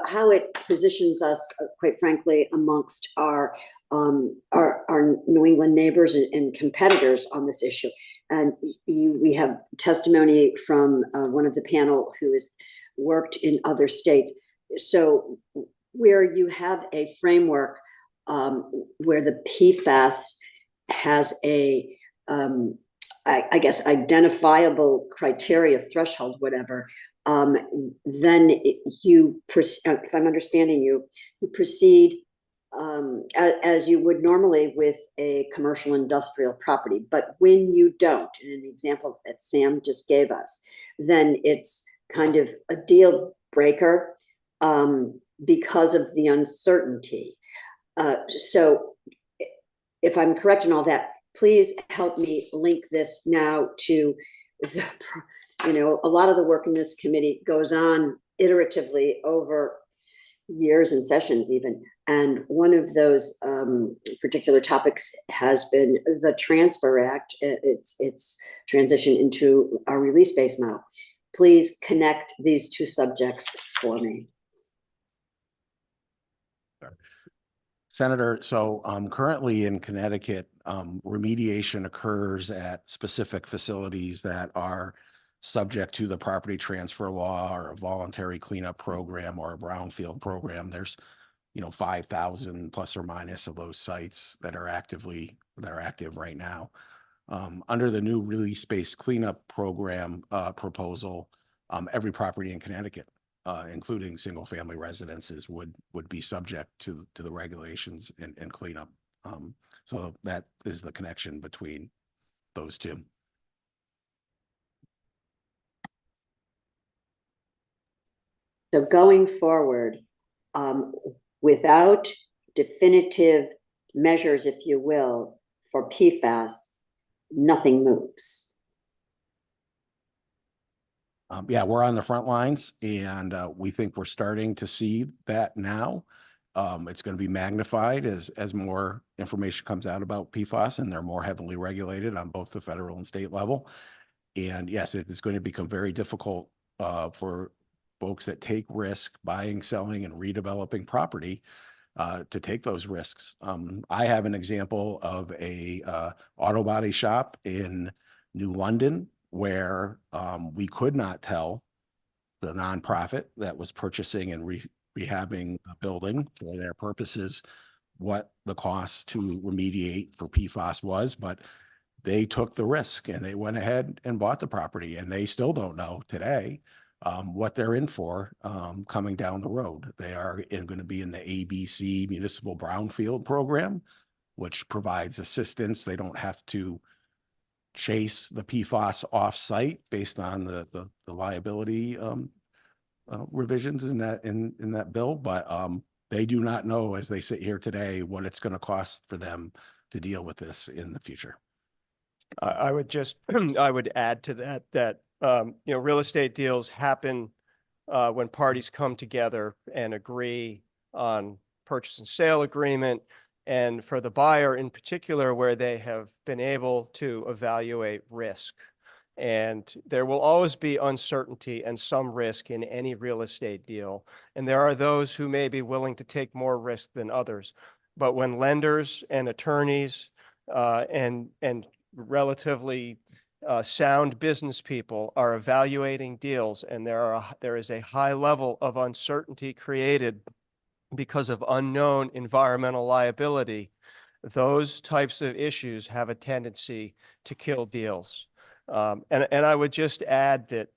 how it positions us, quite frankly, amongst our New England neighbors and competitors on this issue. And we have testimony from one of the panel who has worked in other states. So where you have a framework where the PFAS has a, I guess, identifiable criteria, threshold, whatever, then if I'm understanding you, you proceed as you would normally with a commercial industrial property. But when you don't, in an example that Sam just gave us, then it's kind of a deal breaker because of the uncertainty. So if I'm correct in all that, please help me link this now to a lot of the work in this committee goes on iteratively over years and sessions even. And one of those particular topics has been the Transfer Act, its transition into our release-based model. Please connect these two subjects for me. Senator, so currently in Connecticut, remediation occurs at specific facilities that are subject to the property transfer law or a voluntary cleanup program or a brownfield program. There's 5,000 plus or minus of those sites that are active right now. Under the new release-based cleanup program proposal, every property in Connecticut, including single-family residences, would be subject to the regulations and cleanup. So that is the connection between those two. So going forward, without definitive measures, if you will, for PFAS, nothing moves. Yeah, we're on the front lines, and we think we're starting to see that now. It's going to be magnified as more information comes out about PFAS, and they're more heavily regulated on both the federal and state level. And yes, it is going to become very difficult for folks that take risk buying, selling, and redeveloping property to take those risks. I have an example of a auto body shop in New London where we could not tell the nonprofit that was purchasing and rehabbing a building for their purposes what the cost to remediate for PFAS was, but they took the risk and they went ahead and bought the property, and they still don't know today what they're in for coming down the road. They are going to be in the ABC Municipal Brownfield Program, which provides assistance. They don't have to chase the PFAS off-site based on the liability revisions in that bill, but they do not know, as they sit here today, what it's going to cost for them to deal with this in the future. I would add to that real estate deals happen when parties come together and agree on purchase and sale agreement, and for the buyer in particular, where they have been able to evaluate risk. And there will always be uncertainty and some risk in any real estate deal. And there are those who may be willing to take more risk than others. But when lenders and attorneys and relatively sound business people are evaluating deals, and there is a high level of uncertainty created because of unknown environmental liability, those types of issues have a tendency to kill deals. And I would just add that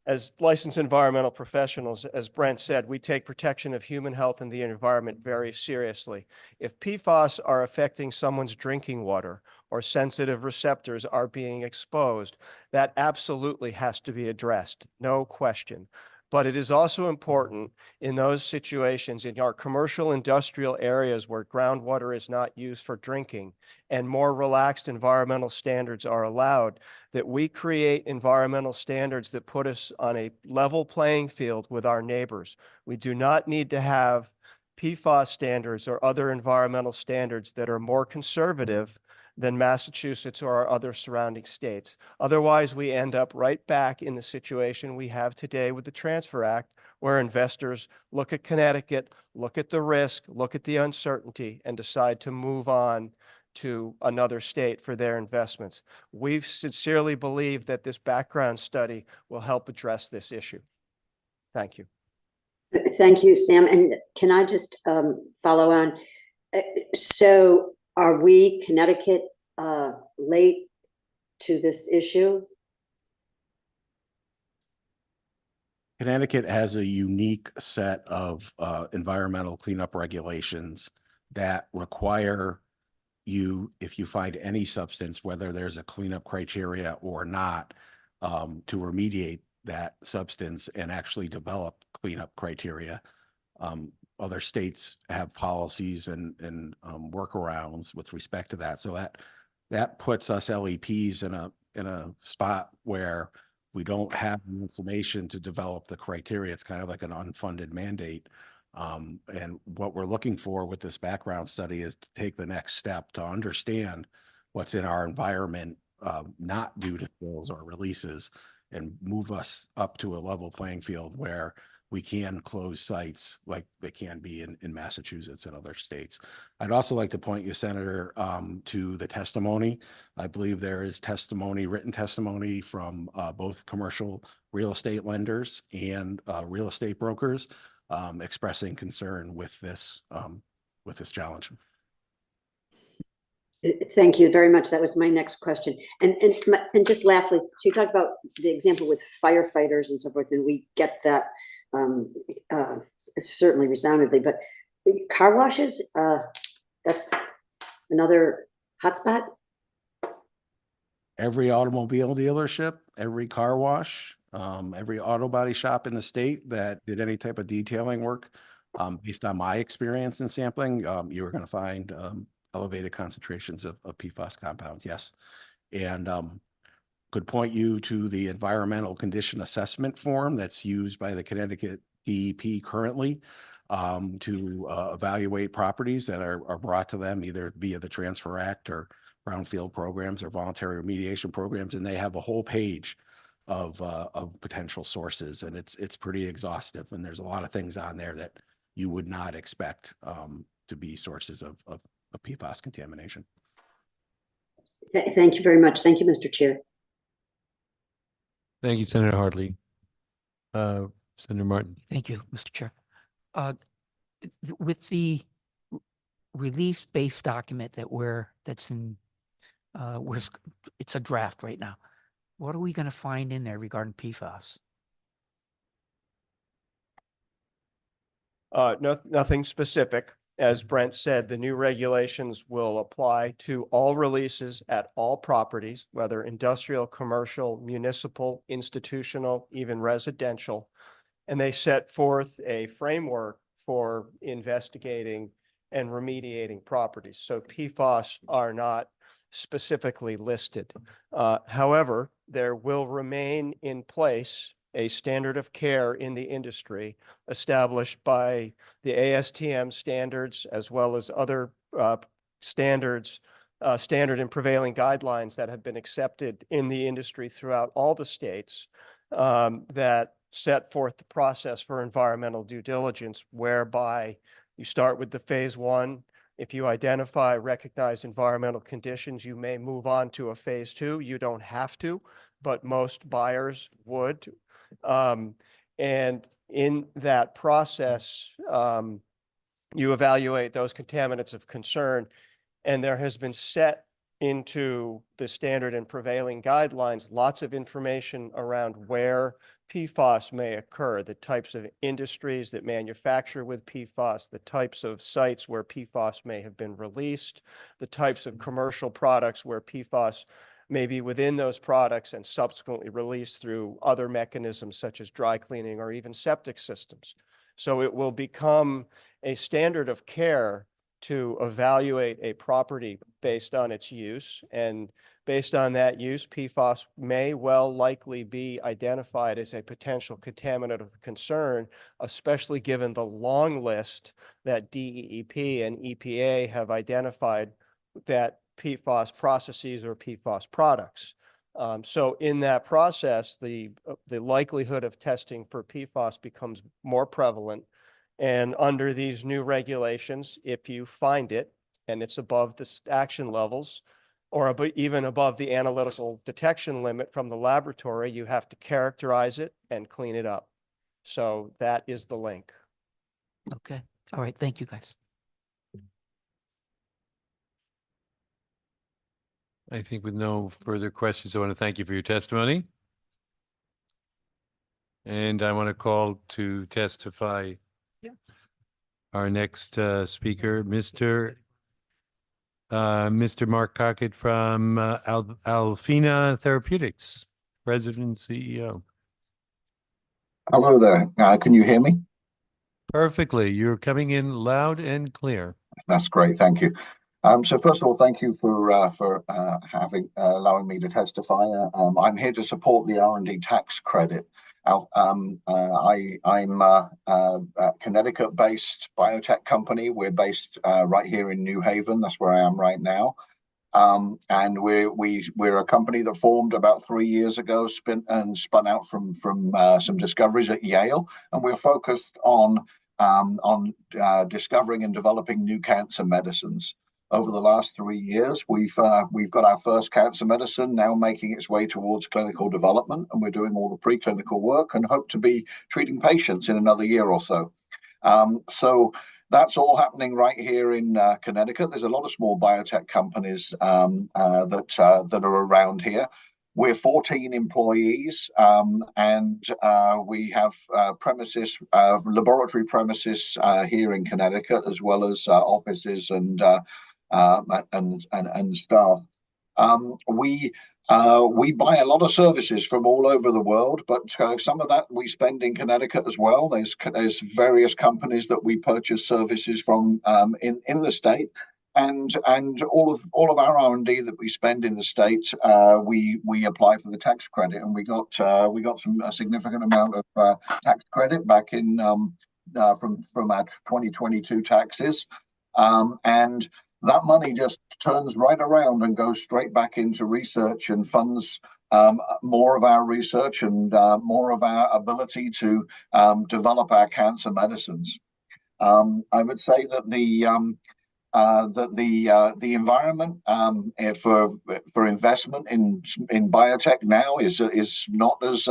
as licensed environmental professionals, as Brent said, we take protection of human health and the environment very seriously. If PFAS are affecting someone's drinking water or sensitive receptors are being exposed, that absolutely has to be addressed, no question. But it is also important in those situations in our commercial industrial areas where groundwater is not used for drinking and more relaxed environmental standards are allowed, that we create environmental standards that put us on a level playing field with our neighbors. We do not need to have PFAS standards or other environmental standards that are more conservative than Massachusetts or our other surrounding states. Otherwise, we end up right back in the situation we have today with the Transfer Act, where investors look at Connecticut, look at the risk, look at the uncertainty, and decide to move on to another state for their investments. We sincerely believe that this background study will help address this issue. Thank you. Thank you, Sam. And can I just follow on? So are we, Connecticut, late to this issue? Connecticut has a unique set of environmental cleanup regulations that require you, if you find any substance, whether there's a cleanup criteria or not, to remediate that substance and actually develop cleanup criteria. Other states have policies and workarounds with respect to that. So that puts us LEPs in a spot where we don't have the information to develop the criteria. It's kind of like an unfunded mandate. And what we're looking for with this background study is to take the next step to understand what's in our environment, not due to spills or releases, and move us up to a level playing field where we can close sites like they can be in Massachusetts and other states. I'd also like to point you, Senator, to the testimony. I believe there is testimony, written testimony from both commercial real estate lenders and real estate brokers expressing concern with this challenge. Thank you very much. That was my next question. And just lastly, so you talked about the example with firefighters and so forth, and we get that certainly resoundingly, but car washes, that's another hotspot. Every automobile dealership, every car wash, every auto body shop in the state that did any type of detailing work, based on my experience in sampling, you were going to find elevated concentrations of PFAS compounds. Yes. And could point you to the environmental condition assessment form that's used by the Connecticut DEP currently to evaluate properties that are brought to them either via the Transfer Act or brownfield programs or voluntary remediation programs. And they have a whole page of potential sources, and it's pretty exhaustive. And there's a lot of things on there that you would not expect to be sources of PFAS contamination. Thank you very much. Thank you, Mr. Chair. Thank you, Senator Hartley. Senator Martin. Thank you, Mr. Chair. With the release-based document that's in, it's a draft right now. What are we going to find in there regarding PFAS? Nothing specific. As Brent said, the new regulations will apply to all releases at all properties, whether industrial, commercial, municipal, institutional, even residential. And they set forth a framework for investigating and remediating properties. So PFAS are not specifically listed. However, there will remain in place a standard of care in the industry established by the ASTM standards, as well as other standard and prevailing guidelines that have been accepted in the industry throughout all the states that set forth the process for environmental due diligence, whereby you start with the phase 1 If you identify, recognize environmental conditions, you may move on to a phase two. You don't have to, but most buyers would. And in that process, you evaluate those contaminants of concern, and there has been set into the standard and prevailing guidelines lots of information around where PFAS may occur, the types of industries that manufacture with PFAS, the types of sites where PFAS may have been released, the types of commercial products where PFAS may be within those products and subsequently released through other mechanisms such as dry cleaning or even septic systems. So it will become a standard of care to evaluate a property based on its use. And based on that use, PFAS may well likely be identified as a potential contaminant of concern, especially given the long list that DEEP and EPA have identified that PFAS processes or PFAS products. So in that process, the likelihood of testing for PFAS becomes more prevalent. And under these new regulations, if you find it and it's above the action levels or even above the analytical detection limit from the laboratory, you have to characterize it and clean it up. So that is the link. Okay. All right. Thank you, guys. I think with no further questions, I want to thank you for your testimony. And I want to call to testify our next speaker, Mr. Mark Cockett from Alfina Therapeutics, President and CEO. Hello there. Can you hear me? Perfectly. You're coming in loud and clear. That's great. Thank you. So first of all, thank you for allowing me to testify. I'm here to support the R&D tax credit. I'm a Connecticut-based biotech company. We're based right here in New Haven. That's where I am right now. And we're a company that formed about 3 years ago, spun out from some discoveries at Yale, and we're focused on discovering and developing new cancer medicines. Over the last 3 years, we've got our first cancer medicine now making its way towards clinical development, and we're doing all the preclinical work and hope to be treating patients in another year or so. So that's all happening right here in Connecticut. There's a lot of small biotech companies that are around here. We're 14 employees, and we have laboratory premises here in Connecticut, as well as offices and staff. We buy a lot of services from all over the world, but some of that we spend in Connecticut as well. There's various companies that we purchase services from in the state, and all of our R&D that we spend in the state, we apply for the tax credit, and we got a significant amount of tax credit back in from our 2022 taxes, and that money just turns right around and goes straight back into research and funds more of our research and more of our ability to develop our cancer medicines. I would say that the environment for investment in biotech now is not as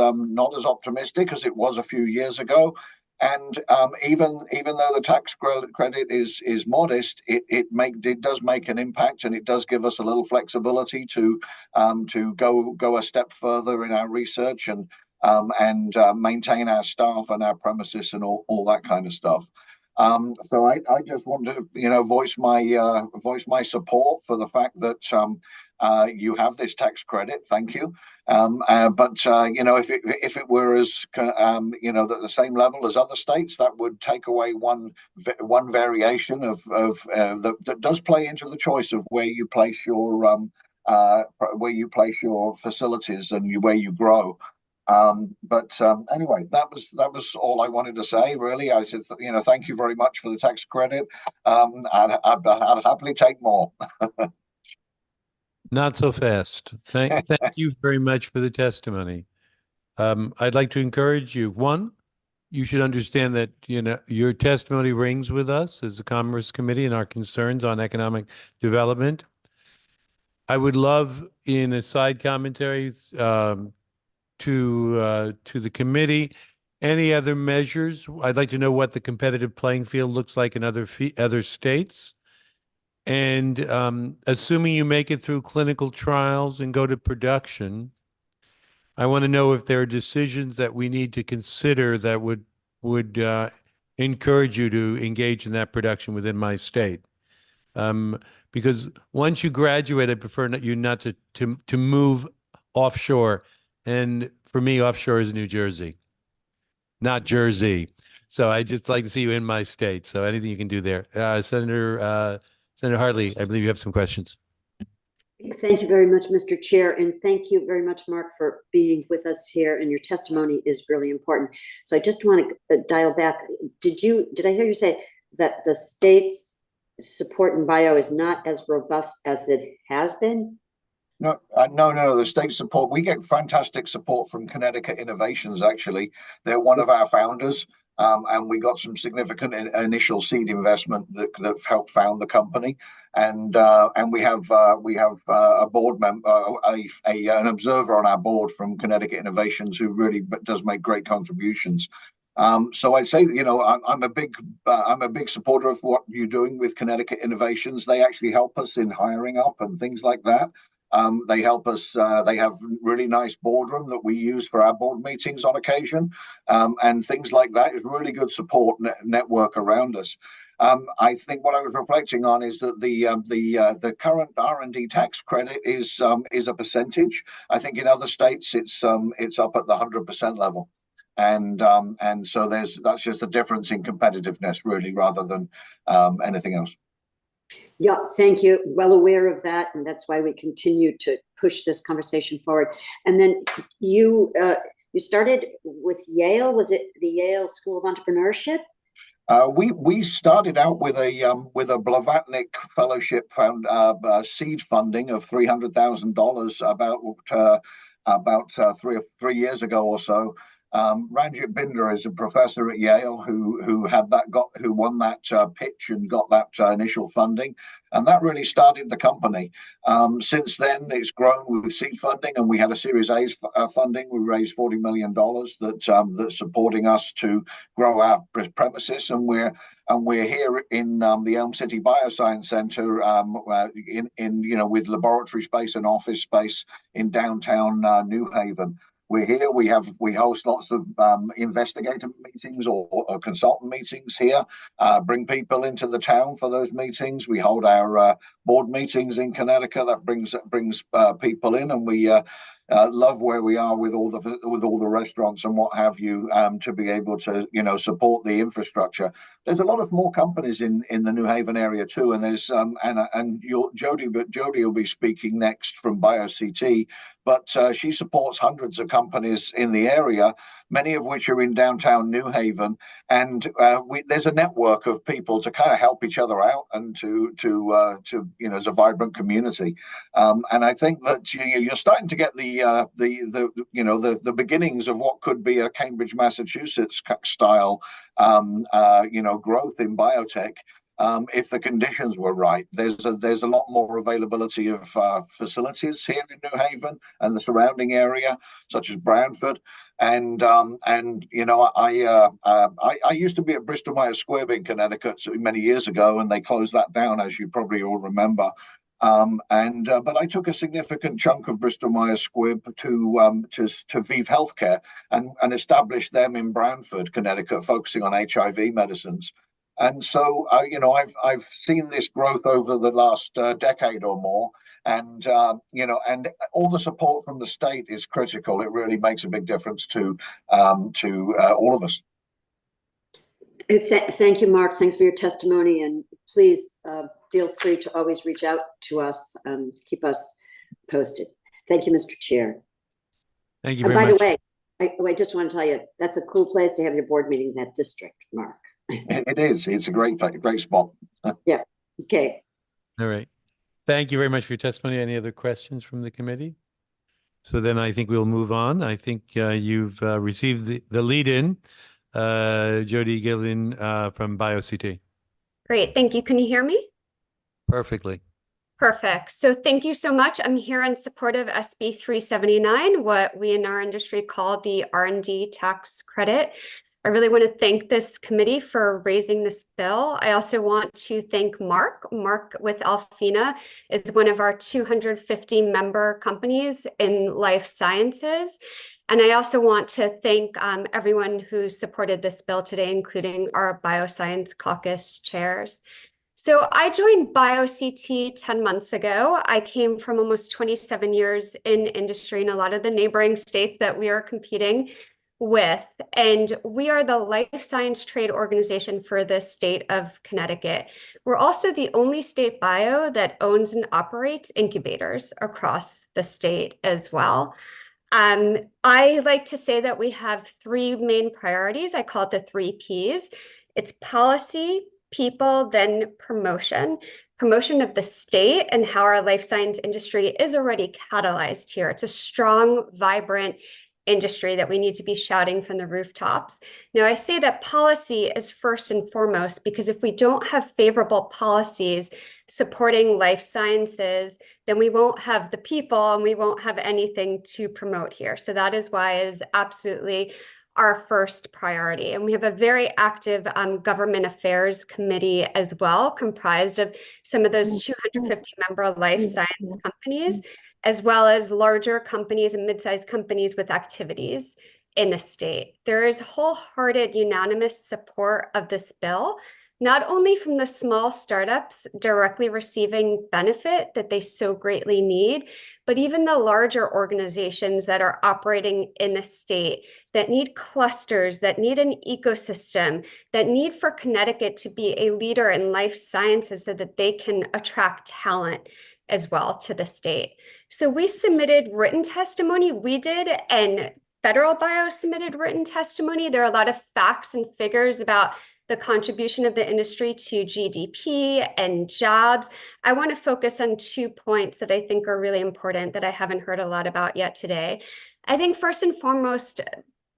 optimistic as it was a few years ago. And even though the tax credit is modest, it does make an impact, and it does give us a little flexibility to go a step further in our research and maintain our staff and our premises and all that kind of stuff. So I just want to voice my support for the fact that you have this tax credit. Thank you. But if it were as the same level as other states, that would take away one variation of that does play into the choice of where you place your facilities and where you grow. But anyway, that was all I wanted to say. Really, I said thank you very much for the tax credit. I'd happily take more. Not so fast. Thank you very much for the testimony. I'd like to encourage you. One, you should understand that, your testimony rings with us as a Commerce Committee and our concerns on economic development. I would love, in a side commentary, to the committee, any other measures? I'd like to know what the competitive playing field looks like in other states. And assuming you make it through clinical trials and go to production, I want to know if there are decisions that we need to consider that would encourage you to engage in that production within my state. Because once you graduate, I prefer you not to move offshore. And for me, offshore is New Jersey, not Jersey. So I just like to see you in my state. So anything you can do there. Senator Hartley, I believe you have some questions. Thank you very much, Mr. Chair, and thank you very much, Mark, for being with us here, and your testimony is really important. So I just want to dial back. Did I hear you say that the state's support in bio is not as robust as it has been? No, the state support, we get fantastic support from Connecticut Innovations, actually. They're one of our founders. And we got some significant initial seed investment that helped found the company, and we have a board member, an observer on our board from Connecticut Innovations who really does make great contributions. So I'd say, I'm a big supporter of what you're doing with Connecticut Innovations. They actually help us in hiring up and things like that. They help us. They have really nice boardroom that we use for our board meetings on occasion, and things like that. Is really good support network around us. I think what I was reflecting on is that the current R&D tax credit is a percentage. I think in other states it's up at the 100% level, and so that's just a difference in competitiveness, really, rather than anything else. Yeah, thank you. Well aware of that, and that's why we continue to push this conversation forward. And then you started with Yale. Was it the Yale School of Entrepreneurship? We started out with a Blavatnik Fellowship seed funding of $300,000 about 3 years ago or so. Ranjit Binder is a professor at Yale who won that pitch and got that initial funding, and that really started the company. Since then, it's grown with seed funding, and we had a Series A funding. We raised $40 million that's supporting us to grow our premises, and we're here in the Elm City Bioscience Center, with laboratory space and office space in downtown New Haven. We're here. We host lots of investigator meetings or consultant meetings here. Bring people into the town for those meetings. We hold our board meetings in Connecticut. That brings people in, and we love where we are with all the restaurants and what have you, to be able to support the infrastructure. There's a lot of more companies in the New Haven area too, and there's Jody will be speaking next from BioCT. But she supports hundreds of companies in the area, many of which are in downtown New Haven, and there's a network of people to kind of help each other out and to as a vibrant community. And I think that you're starting to get the beginnings of what could be a Cambridge, Massachusetts style growth in biotech. If the conditions were right, there's a lot more availability of facilities here in New Haven and the surrounding area, such as Branford. And I used to be at Bristol Myers Squibb in Connecticut many years ago, and they closed that down, as you probably all remember. But I took a significant chunk of Bristol Myers Squibb to ViiV Healthcare and established them in Branford, Connecticut, focusing on HIV medicines. And so, I've seen this growth over the last decade or more, and all the support from the state is critical. It really makes a big difference to all of us. Thank you, Mark. Thanks for your testimony, and please feel free to always reach out to us and keep us posted. Thank you, Mr. Chair. Thank you very much. By the way, I just want to tell you, that's a cool place to have your board meetings, that district, Mark. It is. It's a great spot. Yeah. Okay. All right. Thank you very much for your testimony. Any other questions from the committee? So then I think we'll move on. I think you've received the lead-in. Jody Gillian from BioCT. Great, thank you. Can you hear me? Perfectly. Perfect. So thank you so much. I'm here in support of SB 379, what we in our industry call the R&D tax credit. I really want to thank this committee for raising this bill. I also want to thank Mark. Mark with Alfina is one of our 250 member companies in life sciences. And I also want to thank everyone who supported this bill today, including our Bioscience Caucus chairs. So I joined BioCT 10 months ago. I came from almost 27 years in industry in a lot of the neighboring states that we are competing with. And we are the life science trade organization for the state of Connecticut. We're also the only state bio that owns and operates incubators across the state as well. I like to say that we have three main priorities. I call it the 3 Ps. It's policy, people, then promotion. Promotion of the state and how our life science industry is already catalyzed here. It's a strong, vibrant industry that we need to be shouting from the rooftops. Now, I say that policy is first and foremost because if we don't have favorable policies supporting life sciences, then we won't have the people and we won't have anything to promote here. So that is why it is absolutely our first priority. And we have a very active government affairs committee as well, comprised of some of those 250 member life science companies, as well as larger companies and mid-sized companies with activities in the state. There is wholehearted unanimous support of this bill, not only from the small startups directly receiving benefit that they so greatly need, but even the larger organizations that are operating in the state that need clusters, that need an ecosystem, that need for Connecticut to be a leader in life sciences so that they can attract talent as well to the state. So we submitted written testimony, we did, and Federal Bio submitted written testimony. There are a lot of facts and figures about the contribution of the industry to GDP and jobs. I want to focus on 2 points that I think are really important that I haven't heard a lot about yet today. I think first and foremost,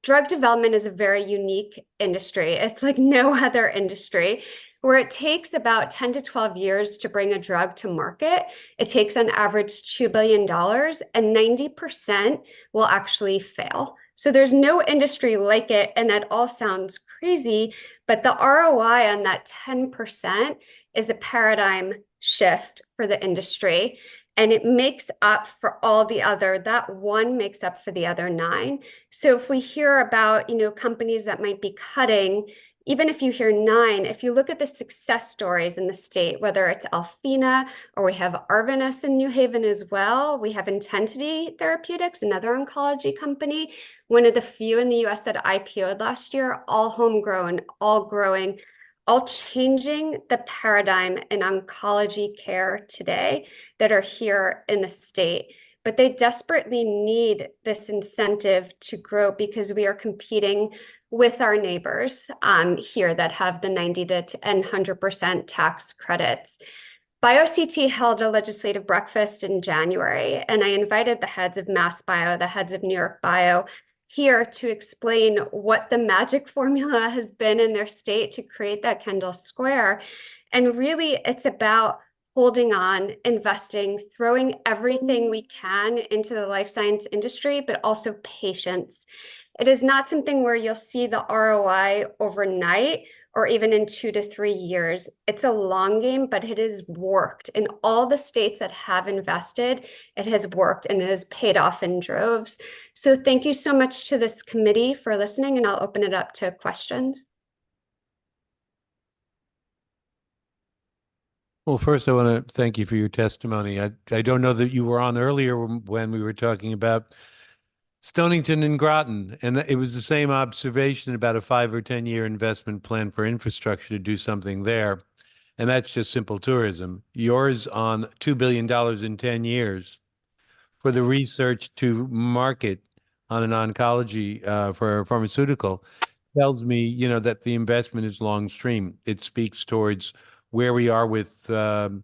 drug development is a very unique industry. It's like no other industry where it takes about 10 to 12 years to bring a drug to market. It takes on average $2 billion and 90% will actually fail. So there's no industry like it. And that all sounds crazy, but the ROI on that 10% is a paradigm shift for the industry. And it makes up for all the other, that one makes up for the other 9. So if we hear about, companies that might be cutting, even if you hear 9, if you look at the success stories in the state, whether it's Alfina or we have Arvinas in New Haven as well, we have Intensity Therapeutics, another oncology company, one of the few in the US that IPO'd last year, all homegrown, all growing, all changing the paradigm in oncology care today that are here in the state. But they desperately need this incentive to grow because we are competing with our neighbors here that have the 90 to 100% tax credits. BioCT held a legislative breakfast in January, and I invited the heads of Mass Bio, the heads of New York Bio, here to explain what the magic formula has been in their state to create that Kendall Square. And really, it's about holding on, investing, throwing everything we can into the life science industry, but also patience. It is not something where you'll see the ROI overnight or even in 2 to 3 years. It's a long game, but it has worked. In all the states that have invested, it has worked and it has paid off in droves. So thank you so much to this committee for listening, and I'll open it up to questions. Well, first, I want to thank you for your testimony. I don't know that you were on earlier when we were talking about Stonington and Groton, and it was the same observation about a 5 or 10 year investment plan for infrastructure to do something there. And that's just simple tourism. Yours on $2 billion in 10 years for the research to market on an oncology for a pharmaceutical tells me, that the investment is long stream. It speaks towards where we are with the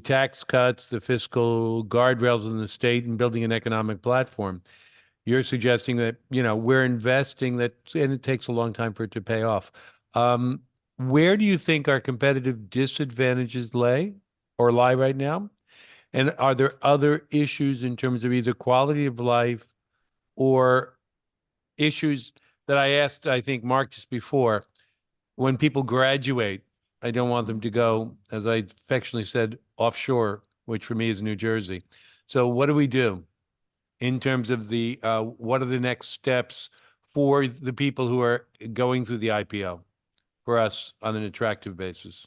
tax cuts, the fiscal guardrails in the state, and building an economic platform. you're suggesting that, you know, we're investing that, and it takes a long time for it to pay off. Where do you think our competitive disadvantages lie right now? And are there other issues in terms of either quality of life or issues that I asked, I think, Mark, just before? When people graduate, I don't want them to go, as I affectionately said, offshore, which for me is New Jersey. So what do we do in terms of the, what are the next steps for the people who are going through the IPO for us on an attractive basis?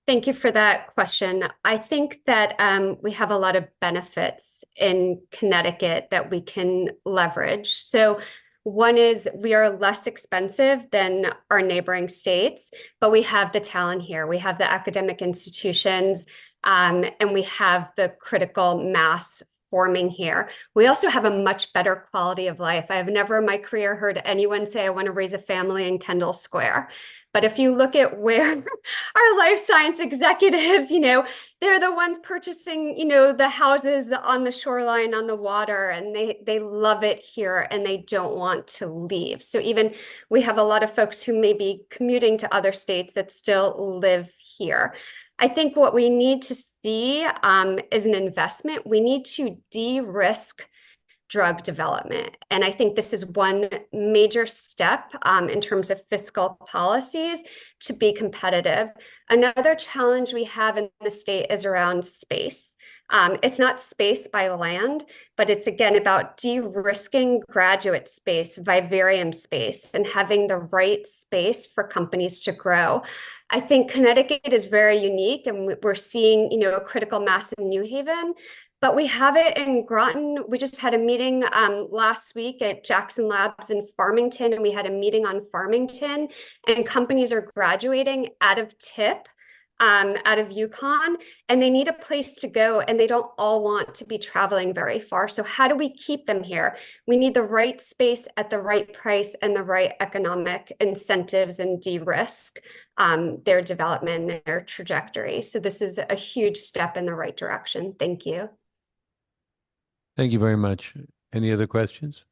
Thank you for that question. I think that we have a lot of benefits in Connecticut that we can leverage. So one is we are less expensive than our neighboring states, but we have the talent here. We have the academic institutions, and we have the critical mass forming here. We also have a much better quality of life. I have never in my career heard anyone say, I want to raise a family in Kendall Square. But if you look at where our life science executives, you know, they're the ones purchasing, you know, the houses on the shoreline on the water, and they love it here and they don't want to leave. So even we have a lot of folks who may be commuting to other states that still live here. I think what we need to see is an investment. We need to de-risk drug development. And I think this is one major step in terms of fiscal policies to be competitive. Another challenge we have in the state is around space. It's not space by land, but it's again about de-risking graduate space, vivarium space, and having the right space for companies to grow. I think Connecticut is very unique, and we're seeing, you know, a critical mass in New Haven. But we have it in Groton. We just had a meeting last week at Jackson Labs in Farmington, and we had a meeting on Farmington, and companies are graduating out of TIP, out of UConn, and they need a place to go, and they don't all want to be traveling very far. So how do we keep them here? We need the right space at the right price and the right economic incentives and de-risk their development and their trajectory. So this is a huge step in the right direction. Thank you. Thank you very much. Any other questions?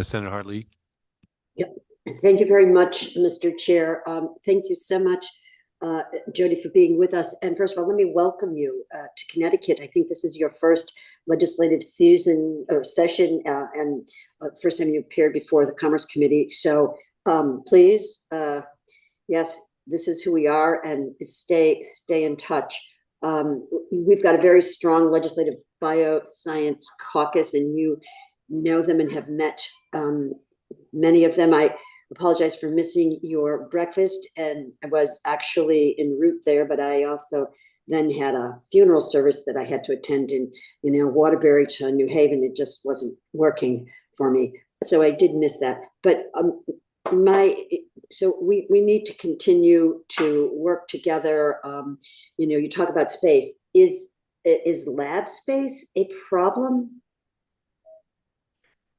Senator Hartley. Yep. Thank you very much, Mr. Chair. Thank you so much, Jody, for being with us. And first of all, let me welcome you to Connecticut. I think this is your first legislative season or session, and first time you appeared before the Commerce Committee. So please, yes, this is who we are, and stay in touch. We've got a very strong legislative bioscience caucus, and you know them and have met many of them. I apologize for missing your breakfast, and I was actually en route there, but I also then had a funeral service that I had to attend in, you know, Waterbury to New Haven. It just wasn't working for me, so I did miss that. But so we need to continue to work together. You know, you talk about space. Is lab space a problem?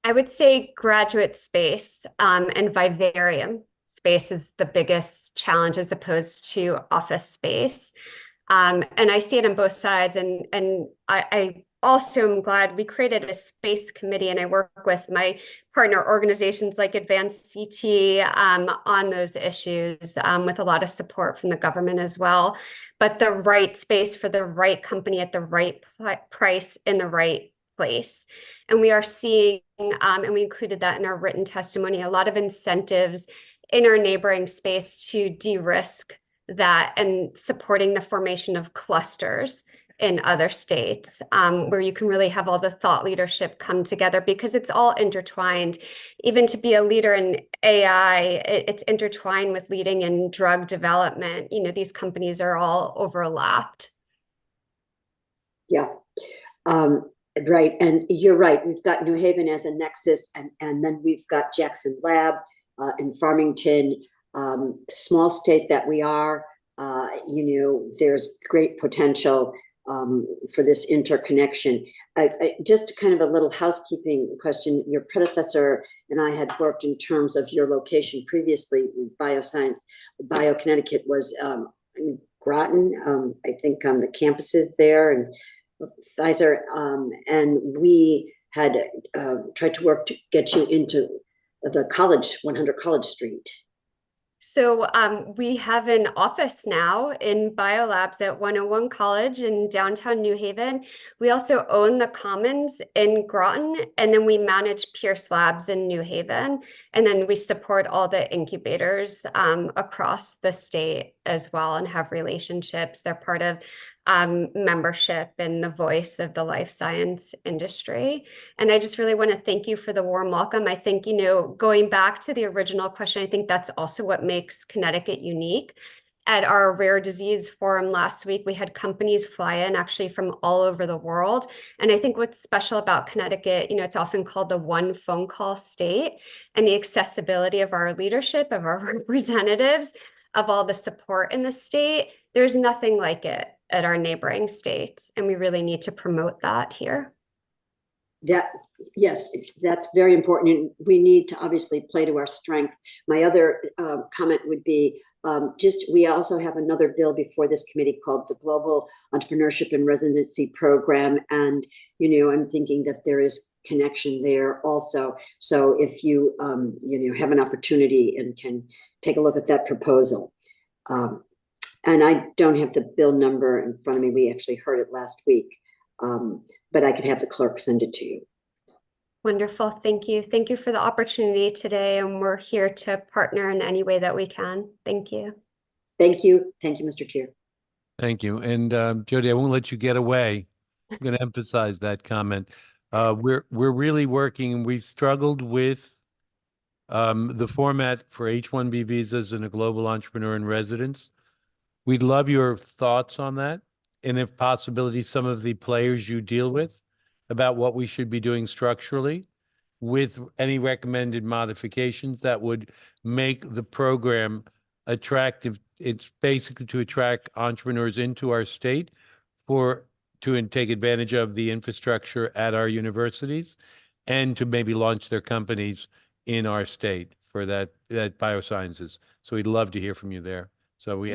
I would say graduate space and vivarium space is the biggest challenge as opposed to office space. And I see it on both sides. And I also am glad we created a space committee, and I work with my partner organizations like Advanced CT on those issues with a lot of support from the government as well. But the right space for the right company at the right price in the right place. And we are seeing, and we included that in our written testimony, a lot of incentives in our neighboring space to de-risk that and supporting the formation of clusters in other states where you can really have all the thought leadership come together, because it's all intertwined. Even to be a leader in AI, it's intertwined with leading in drug development. You know, these companies are all overlapped. Yeah. Right. And you're right. We've got New Haven as a nexus, and then we've got Jackson Lab in Farmington, small state that we are. You know, there's great potential for this interconnection. Just kind of a little housekeeping question. Your predecessor and I had worked in terms of your location previously in bioscience. BioConnecticut was in Groton. I think the campuses there, and Pfizer, and we had tried to work to get you into the college, 100 College Street. So we have an office now in Biolabs at 101 College in downtown New Haven. We also own the Commons in Groton, and then we manage Pierce Labs in New Haven. And then we support all the incubators across the state as well and have relationships. They're part of membership and the voice of the life science industry. And I just really want to thank you for the warm welcome. I think, going back to the original question, I think that's also what makes Connecticut unique. At our rare disease forum last week, we had companies fly in actually from all over the world. And I think what's special about Connecticut, it's often called the one phone call state, and the accessibility of our leadership, of our representatives, of all the support in the state. There's nothing like it at our neighboring states, and we really need to promote that here. Yes, that's very important. And we need to obviously play to our strength. My other comment would be we also have another bill before this committee called the Global Entrepreneurship and Residency Program. And, I'm thinking that there is connection there also. So if you, have an opportunity and can take a look at that proposal. And I don't have the bill number in front of me. We actually heard it last week, but I could have the clerk send it to you. Wonderful. Thank you. Thank you for the opportunity today. And we're here to partner in any way that we can. Thank you. Thank you. Thank you, Mr. Chair. Thank you. And Jody, I won't let you get away. I'm going to emphasize that comment. We're really working. We've struggled with the format for H-1B visas and a global entrepreneur in residence. We'd love your thoughts on that, and if possibility, some of the players you deal with about what we should be doing structurally with any recommended modifications that would make the program attractive. It's basically to attract entrepreneurs into our state to take advantage of the infrastructure at our universities and to maybe launch their companies in our state for that biosciences. So we'd love to hear from you there. So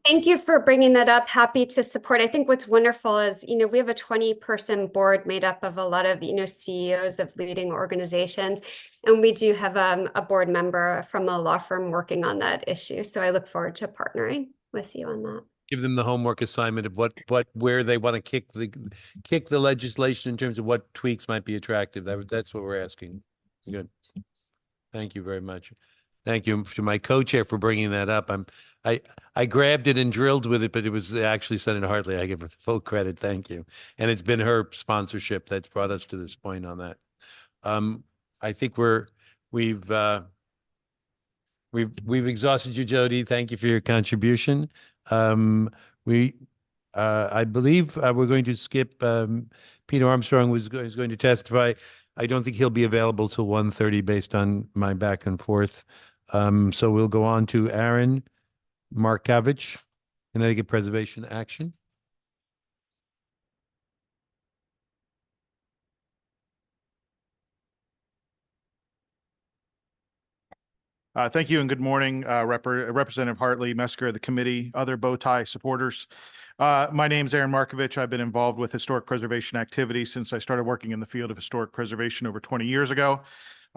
thank you for bringing that up. Happy to support. I think what's wonderful is, we have a 20-person board made up of a lot of, CEOs of leading organizations. And we do have a board member from a law firm working on that issue. So I look forward to partnering with you on that. Give them the homework assignment of where they want to kick the legislation in terms of what tweaks might be attractive. That's what we're asking. Good. Thank you very much. Thank you to my co-chair for bringing that up. I grabbed it and drilled with it, but it was actually Senator Hartley. I give her full credit. Thank you. And it's been her sponsorship that's brought us to this point on that. I think we've exhausted you, Jody. Thank you for your contribution. I believe we're going to skip Peter Armstrong is going to testify. I don't think he'll be available till 1:30 based on my back and forth. So we'll go on to Aaron Markovich, Connecticut Preservation Action. Thank you and good morning, Representative Hartley, Mesker, the committee, other bow tie supporters. My name is Aaron Markovich. I've been involved with historic preservation activities since I started working in the field of historic preservation over 20 years ago.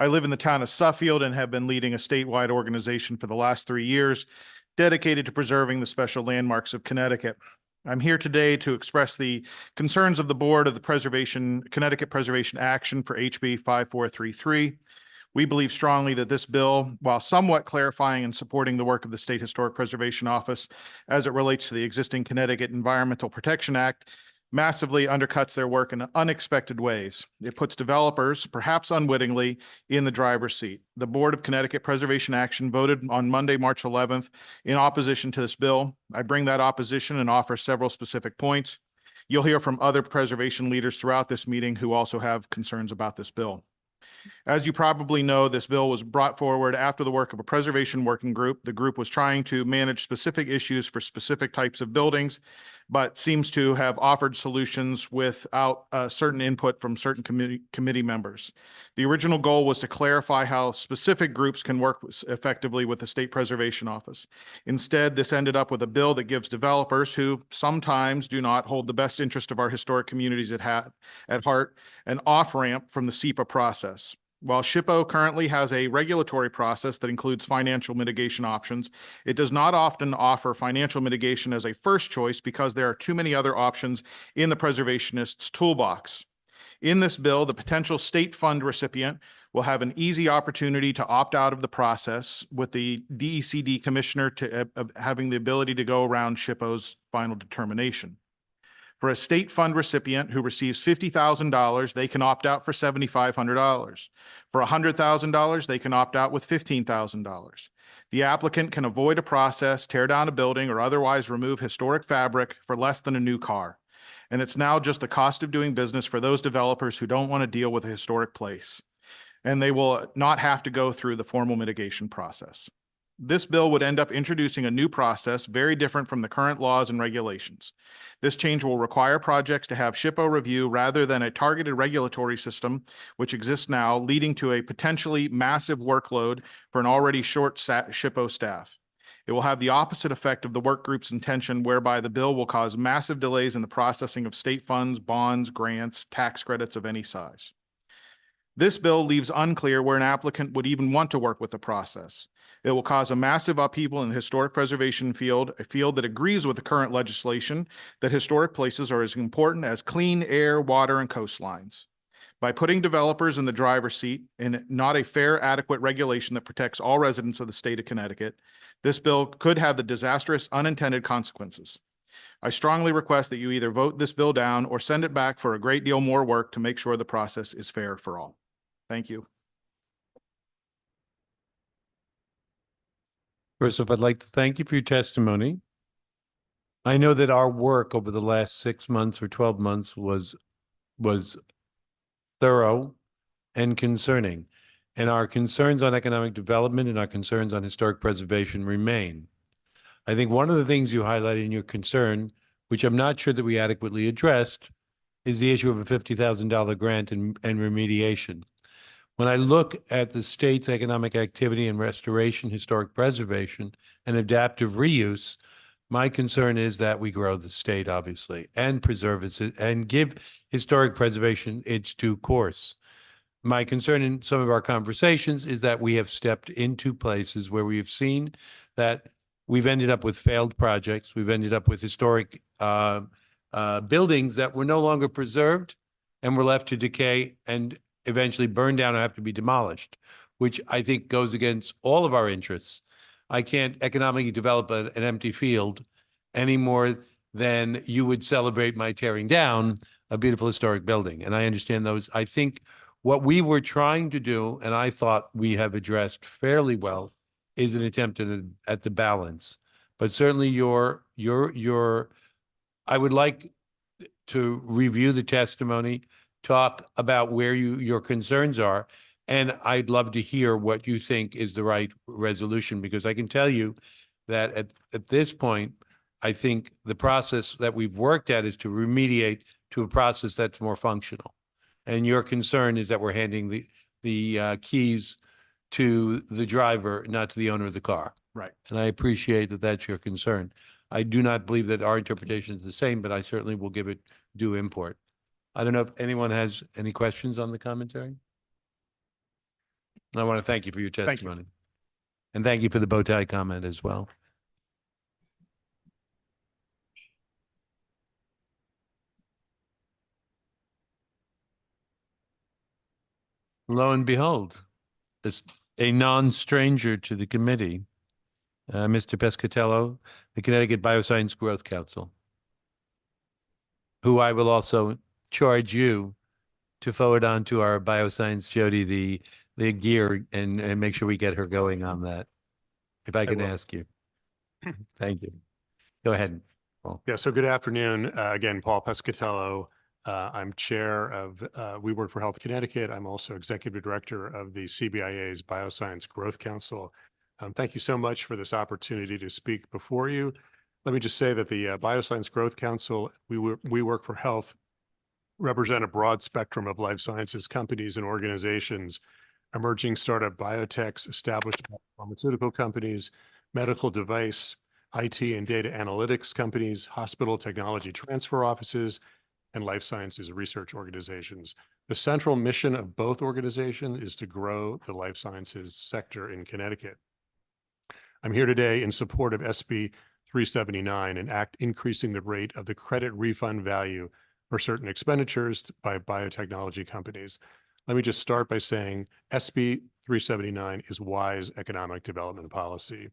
I live in the town of Suffield and have been leading a statewide organization for the last 3 years, dedicated to preserving the special landmarks of Connecticut. I'm here today to express the concerns of the board of the Connecticut Preservation Action for HB 5433. We believe strongly that this bill, while somewhat clarifying and supporting the work of the State Historic Preservation Office as it relates to the existing Connecticut Environmental Protection Act, massively undercuts their work in unexpected ways. It puts developers, perhaps unwittingly, in the driver's seat. The Board of Connecticut Preservation Action voted on Monday, March 11th, in opposition to this bill. I bring that opposition and offer several specific points. You'll hear from other preservation leaders throughout this meeting who also have concerns about this bill. As you probably know, this bill was brought forward after the work of a preservation working group. The group was trying to manage specific issues for specific types of buildings but seems to have offered solutions without certain input from certain committee members. The original goal was to clarify how specific groups can work effectively with the State Preservation Office. Instead, this ended up with a bill that gives developers who sometimes do not hold the best interest of our historic communities at heart an off-ramp from the SEPA process. While SHPO currently has a regulatory process that includes financial mitigation options, it does not often offer financial mitigation as a first choice because there are too many other options in the preservationist's toolbox. In this bill, the potential state fund recipient will have an easy opportunity to opt out of the process, with the DECD commissioner having the ability to go around SHPO's final determination. For a state fund recipient who receives $50,000, they can opt out for $7,500. For $100,000, they can opt out with $15,000. The applicant can avoid a process, tear down a building, or otherwise remove historic fabric for less than a new car. And it's now just the cost of doing business for those developers who don't want to deal with a historic place. And they will not have to go through the formal mitigation process. This bill would end up introducing a new process very different from the current laws and regulations. This change will require projects to have SHPO review rather than a targeted regulatory system, which exists now, leading to a potentially massive workload for an already short SHPO staff. It will have the opposite effect of the work group's intention, whereby the bill will cause massive delays in the processing of state funds, bonds, grants, tax credits of any size. This bill leaves unclear where an applicant would even want to work with the process. It will cause a massive upheaval in the historic preservation field, a field that agrees with the current legislation that historic places are as important as clean air, water, and coastlines. By putting developers in the driver's seat and not a fair, adequate regulation that protects all residents of the state of Connecticut, this bill could have the disastrous unintended consequences. I strongly request that you either vote this bill down or send it back for a great deal more work to make sure the process is fair for all. Thank you. First off, I'd like to thank you for your testimony. I know that our work over the last 6 months or 12 months was thorough and concerning. And our concerns on economic development and our concerns on historic preservation remain. I think one of the things you highlighted in your concern, which I'm not sure that we adequately addressed, is the issue of a $50,000 grant and remediation. When I look at the state's economic activity and restoration, historic preservation, and adaptive reuse, my concern is that we grow the state, obviously, and preserve it and give historic preservation its due course. My concern in some of our conversations is that we have stepped into places where we have seen that we've ended up with failed projects. We've ended up with historic buildings that were no longer preserved and were left to decay and eventually burn down or have to be demolished, which I think goes against all of our interests. I can't economically develop an empty field any more than you would celebrate my tearing down a beautiful historic building. And I understand those. I think what we were trying to do, and I thought we have addressed fairly well, is an attempt at the balance. But certainly I would like to review the testimony, talk about where your concerns are, and I'd love to hear what you think is the right resolution, because I can tell you that at this point, I think the process that we've worked at is to remediate to a process that's more functional. And your concern is that we're handing the keys to the driver, not to the owner of the car. Right. And I appreciate that that's your concern. I do not believe that our interpretation is the same, but I certainly will give it due import. I don't know if anyone has any questions on the commentary. I want to thank you for your testimony. And thank you for the bow tie comment as well. Lo and behold, a non-stranger to the committee, Mr. Pescatello, the Connecticut Bioscience Growth Council, who I will also charge you to forward on to our bioscience Jody the gear and make sure we get her going on that, if I can ask you. Thank you. Go ahead, Paul. Yeah, so good afternoon. Again, Paul Pescatello. I'm chair of We Work for Health Connecticut. I'm also executive director of the CBIA's Bioscience Growth Council. Thank you so much for this opportunity to speak before you. Let me just say that the Bioscience Growth Council, we work for health, represent a broad spectrum of life sciences companies and organizations, emerging startup biotechs, established pharmaceutical companies, medical device, IT and data analytics companies, hospital technology transfer offices, and life sciences research organizations. The central mission of both organizations is to grow the life sciences sector in Connecticut. I'm here today in support of SB 379, an act increasing the rate of the credit refund value for certain expenditures by biotechnology companies. Let me just start by saying SB 379 is wise economic development policy.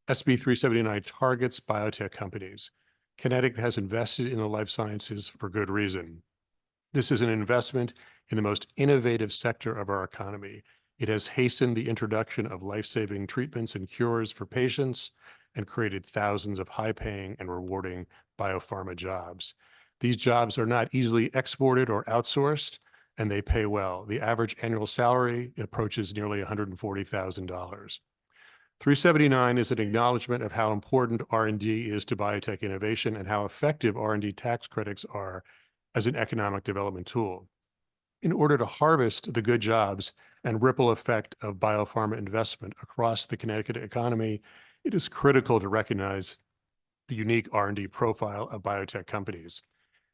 SB 379 targets biotech companies. Connecticut has invested in the life sciences for good reason. This is an investment in the most innovative sector of our economy. It has hastened the introduction of life-saving treatments and cures for patients and created thousands of high-paying and rewarding biopharma jobs. These jobs are not easily exported or outsourced, and they pay well. The average annual salary approaches nearly $140,000. 379 is an acknowledgement of how important R&D is to biotech innovation and how effective R&D tax credits are as an economic development tool. In order to harvest the good jobs and ripple effect of biopharma investment across the Connecticut economy, it is critical to recognize the unique R&D profile of biotech companies.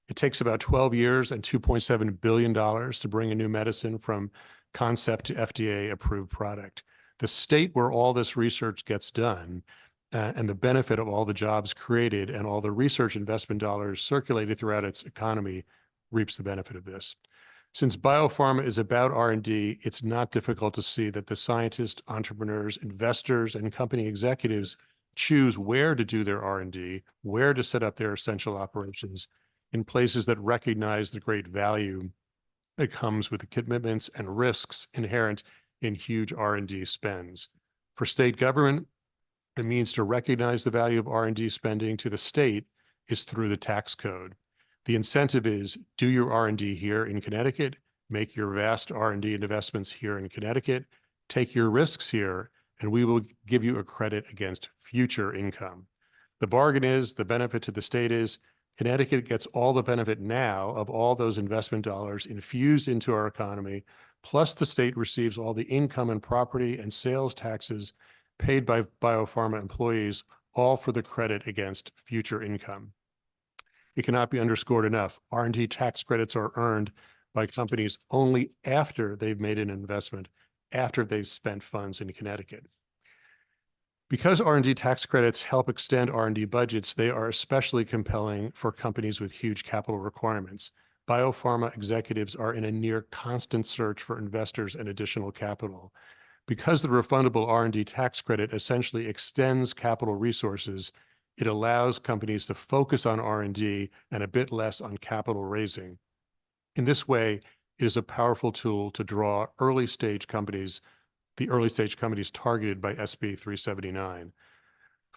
It takes about 12 years and $2.7 billion to bring a new medicine from concept to FDA-approved product. The state where all this research gets done and the benefit of all the jobs created and all the research investment dollars circulated throughout its economy reaps the benefit of this. Since biopharma is about R&D, it's not difficult to see that the scientists, entrepreneurs, investors, and company executives choose where to do their R&D, where to set up their essential operations in places that recognize the great value that comes with the commitments and risks inherent in huge R&D spends. For state government, the means to recognize the value of R&D spending to the state is through the tax code. The incentive is do your R&D here in Connecticut, make your vast R&D investments here in Connecticut, take your risks here, and we will give you a credit against future income. The bargain is, the benefit to the state is, Connecticut gets all the benefit now of all those investment dollars infused into our economy, plus the state receives all the income and property and sales taxes paid by biopharma employees, all for the credit against future income. It cannot be underscored enough. R&D tax credits are earned by companies only after they've made an investment, after they've spent funds in Connecticut. Because R&D tax credits help extend R&D budgets, they are especially compelling for companies with huge capital requirements. Biopharma executives are in a near constant search for investors and additional capital. Because the refundable R&D tax credit essentially extends capital resources, it allows companies to focus on R&D and a bit less on capital raising. In this way, it is a powerful tool to draw the early stage companies targeted by SB 379.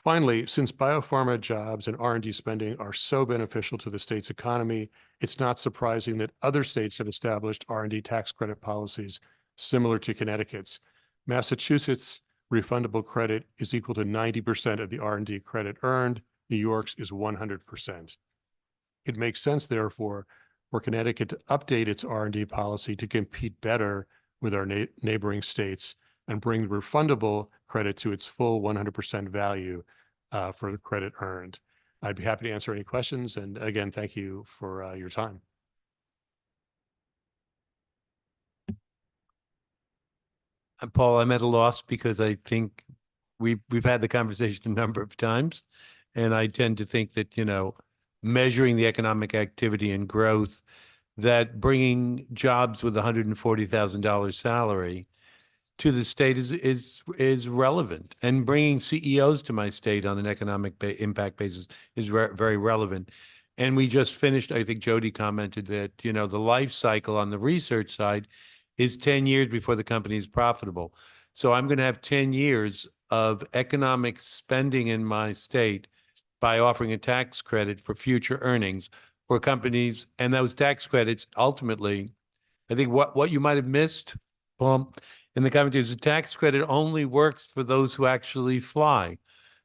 Finally, since biopharma jobs and R&D spending are so beneficial to the state's economy, it's not surprising that other states have established R&D tax credit policies similar to Connecticut's. Massachusetts' refundable credit is equal to 90% of the R&D credit earned. New York's is 100%. It makes sense, therefore, for Connecticut to update its R&D policy to compete better with our neighboring states and bring the refundable credit to its full 100% value for the credit earned. I'd be happy to answer any questions. And again, thank you for your time. Paul, I'm at a loss because I think we've had the conversation a number of times, and I tend to think that, measuring the economic activity and growth, that bringing jobs with $140,000 salary to the state is relevant, and bringing CEOs to my state on an economic impact basis is very relevant. And we just finished, I think Jody commented that, the life cycle on the research side is 10 years before the company is profitable. So I'm going to have 10 years of economic spending in my state by offering a tax credit for future earnings for companies. And those tax credits, ultimately, I think what you might have missed, Paul, in the commentary is the tax credit only works for those who actually fly.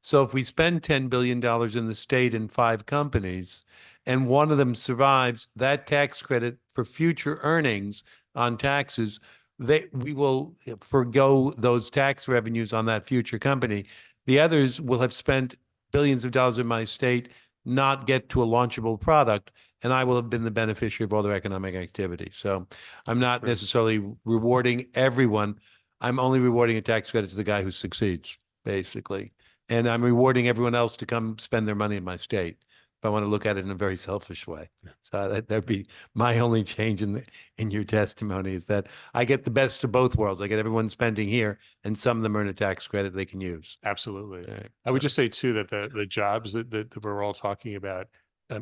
So if we spend $10 billion in the state in 5 companies, and one of them survives, that tax credit for future earnings on taxes, we will forego those tax revenues on that future company. The others will have spent billions of dollars in my state, not get to a launchable product, and I will have been the beneficiary of all their economic activity. So I'm not necessarily rewarding everyone. I'm only rewarding a tax credit to the guy who succeeds, basically. And I'm rewarding everyone else to come spend their money in my state, if I want to look at it in a very selfish way. So that'd be my only change in your testimony, is that I get the best of both worlds. I get everyone spending here, and some of them earn a tax credit they can use. Absolutely. Right. I would just say too, that the jobs that we're all talking about,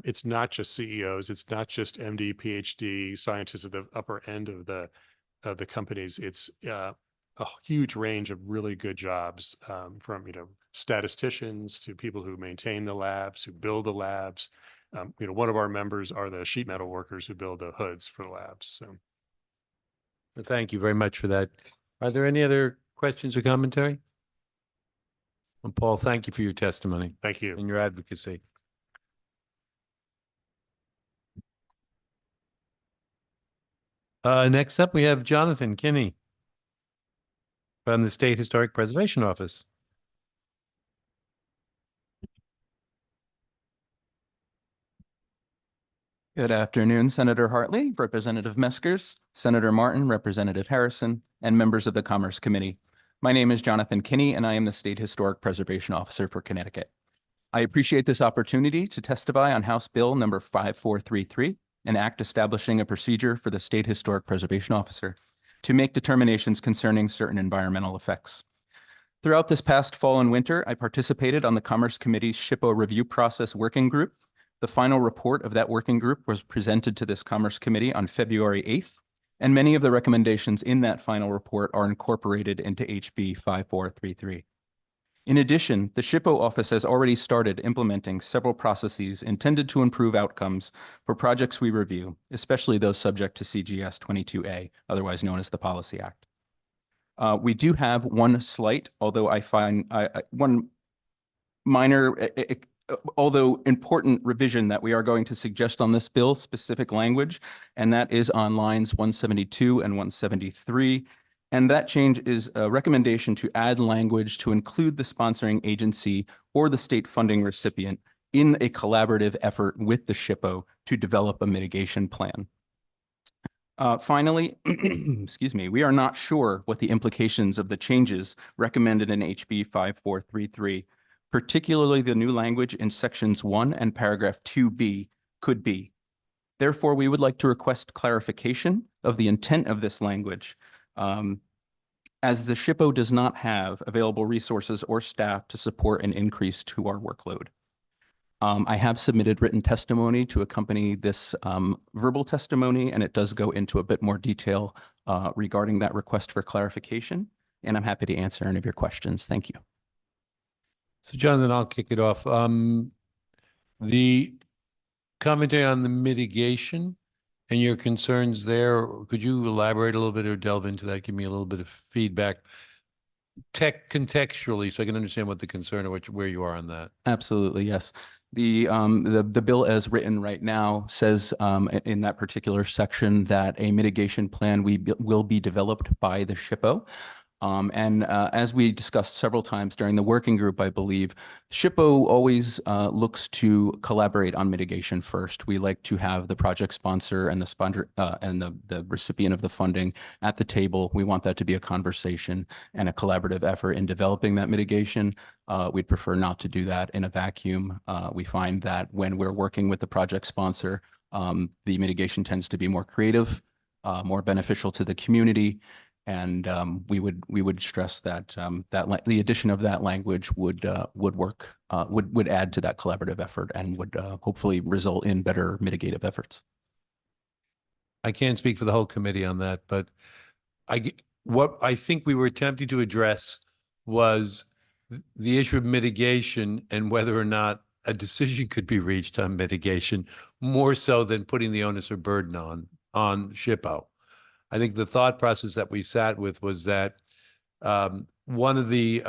it's not just CEOs, it's not just MD, PhD scientists at the upper end of the companies. It's a huge range of really good jobs, from, statisticians to people who maintain the labs, who build the labs. One of our members are the sheet metal workers who build the hoods for the labs. So Thank you very much for that. Are there any other questions or commentary? Well, Paul, thank you for your testimony thank you. and your advocacy. Next up, we have Jonathan Kinney from the State Historic Preservation Office. Good afternoon, Senator Hartley, Representative Meskers, Senator Martin, Representative Harrison, and members of the Commerce Committee. My name is Jonathan Kinney, and I am the State Historic Preservation Officer for Connecticut. I appreciate this opportunity to testify on House Bill number 5433, an act establishing a procedure for the State Historic Preservation Officer to make determinations concerning certain environmental effects. Throughout this past fall and winter, I participated on the Commerce Committee's SHPO review process working group. The final report of that working group was presented to this Commerce Committee on February 8th, and many of the recommendations in that final report are incorporated into HB 5433. In addition, the SHPO office has already started implementing several processes intended to improve outcomes for projects we review, especially those subject to CGS 22A, otherwise known as the Policy Act. We do have one slight, although I find one minor, although important revision that we are going to suggest on this bill, specific language, and that is on lines 172 and 173. And that change is a recommendation to add language to include the sponsoring agency or the state funding recipient in a collaborative effort with the SHPO to develop a mitigation plan. Finally, excuse me, we are not sure what the implications of the changes recommended in HB 5433, particularly the new language in sections 1 and paragraph 2B, could be. Therefore, we would like to request clarification of the intent of this language, as the SHPO does not have available resources or staff to support an increase to our workload. I have submitted written testimony to accompany this verbal testimony, and it does go into a bit more detail regarding that request for clarification, and I'm happy to answer any of your questions. Thank you. So Jonathan, I'll kick it off. The commentary on the mitigation and your concerns there, could you elaborate a little bit or delve into that? Give me a little bit of feedback contextually so I can understand what the concern or where you are on that. Absolutely, yes. The bill as written right now says in that particular section that a mitigation plan will be developed by the SHPO. As we discussed several times during the working group, I believe, SHPO always looks to collaborate on mitigation first. We like to have the project sponsor and the sponsor and the recipient of the funding at the table. We want that to be a conversation and a collaborative effort in developing that mitigation. We'd prefer not to do that in a vacuum. We find that when we're working with the project sponsor, the mitigation tends to be more creative, more beneficial to the community. And we would stress that the addition of that language would add to that collaborative effort and would hopefully result in better mitigative efforts. I can't speak for the whole committee on that, but what I think we were attempting to address was the issue of mitigation and whether or not a decision could be reached on mitigation, more so than putting the onus or burden on SHPO. I think the thought process that we sat with was that one of the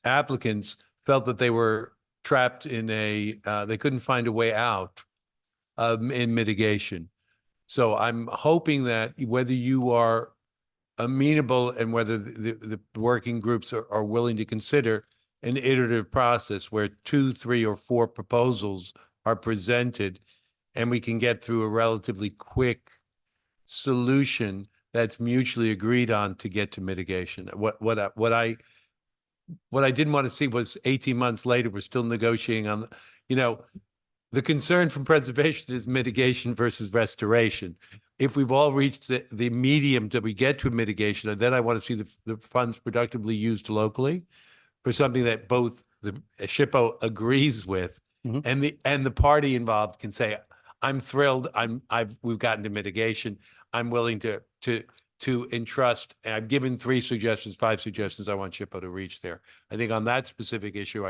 applicants felt that they were trapped in they couldn't find a way out in mitigation. So I'm hoping that whether you are amenable and whether the working groups are willing to consider an iterative process where 2, 3, or 4 proposals are presented and we can get through a relatively quick solution that's mutually agreed on to get to mitigation. What I didn't want to see was 18 months later, we're still negotiating on, the concern from preservation is mitigation versus restoration. If we've all reached the medium that we get to mitigation, then I want to see the funds productively used locally for something that both the SHPO agrees with and the party involved can say, I'm thrilled, we've gotten to mitigation. I'm willing to entrust, and I've given 3 suggestions, 5 suggestions I want SHPO to reach there. I think on that specific issue,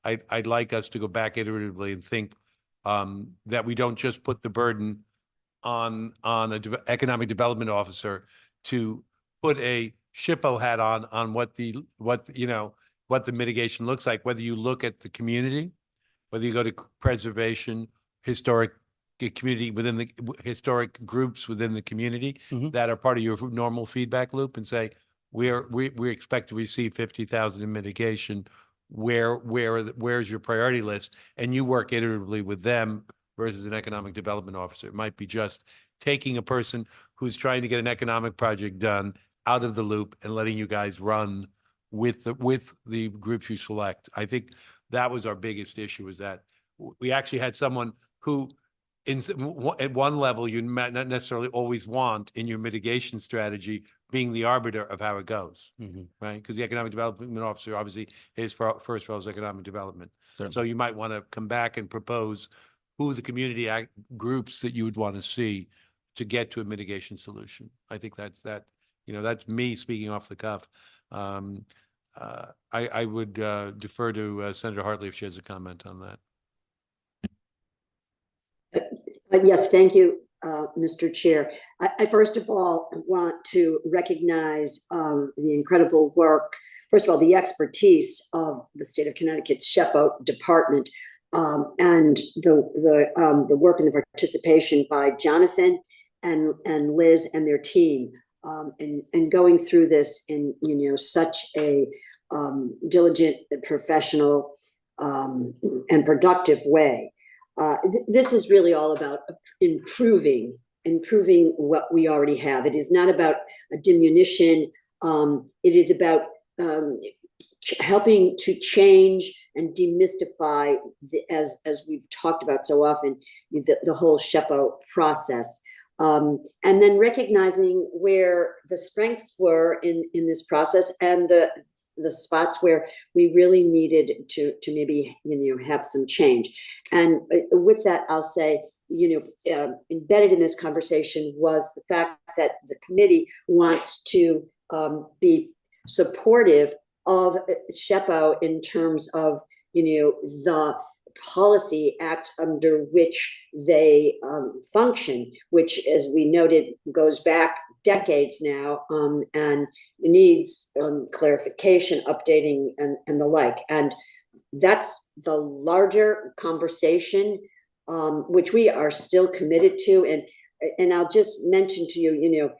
I'd like us to go back iteratively and think that we don't just put the burden on an economic development officer to put a SHPO hat on what the mitigation looks like, whether you look at the community, whether you go to preservation, historic community within the historic groups within the community that are part of your normal feedback loop, and say, we expect to receive 50,000 in mitigation. Where's your priority list? And you work iteratively with them versus an economic development officer. It might be just taking a person who's trying to get an economic project done out of the loop and letting you guys run with the groups you select. I think that was our biggest issue, is that we actually had someone who at one level you might not necessarily always want in your mitigation strategy being the arbiter of how it goes, right? Because the economic development officer, obviously, his first role is economic development. So you might want to come back and propose who the community groups that you would want to see to get to a mitigation solution. I think that's me speaking off the cuff. I would defer to Senator Hartley if she has a comment on that. Yes, thank you, Mr. Chair. I first of all want to recognize the incredible work, first of all, the expertise of the state of Connecticut's SHPO department, and the work and the participation by Jonathan and Liz and their team, and going through this in such a diligent, professional, and productive way. This is really all about improving what we already have. It is not about a diminution. It is about helping to change and demystify, as we've talked about so often, the whole SHPO process. And then recognizing where the strengths were in this process and the spots where we really needed to maybe have some change. And with that, I'll say, embedded in this conversation was the fact that the committee wants to be supportive of SHPO in terms of the policy act under which they function, which, as we noted, goes back decades now, and needs clarification, updating, and the like. And that's the larger conversation, which we are still committed to. And I'll just mention to you,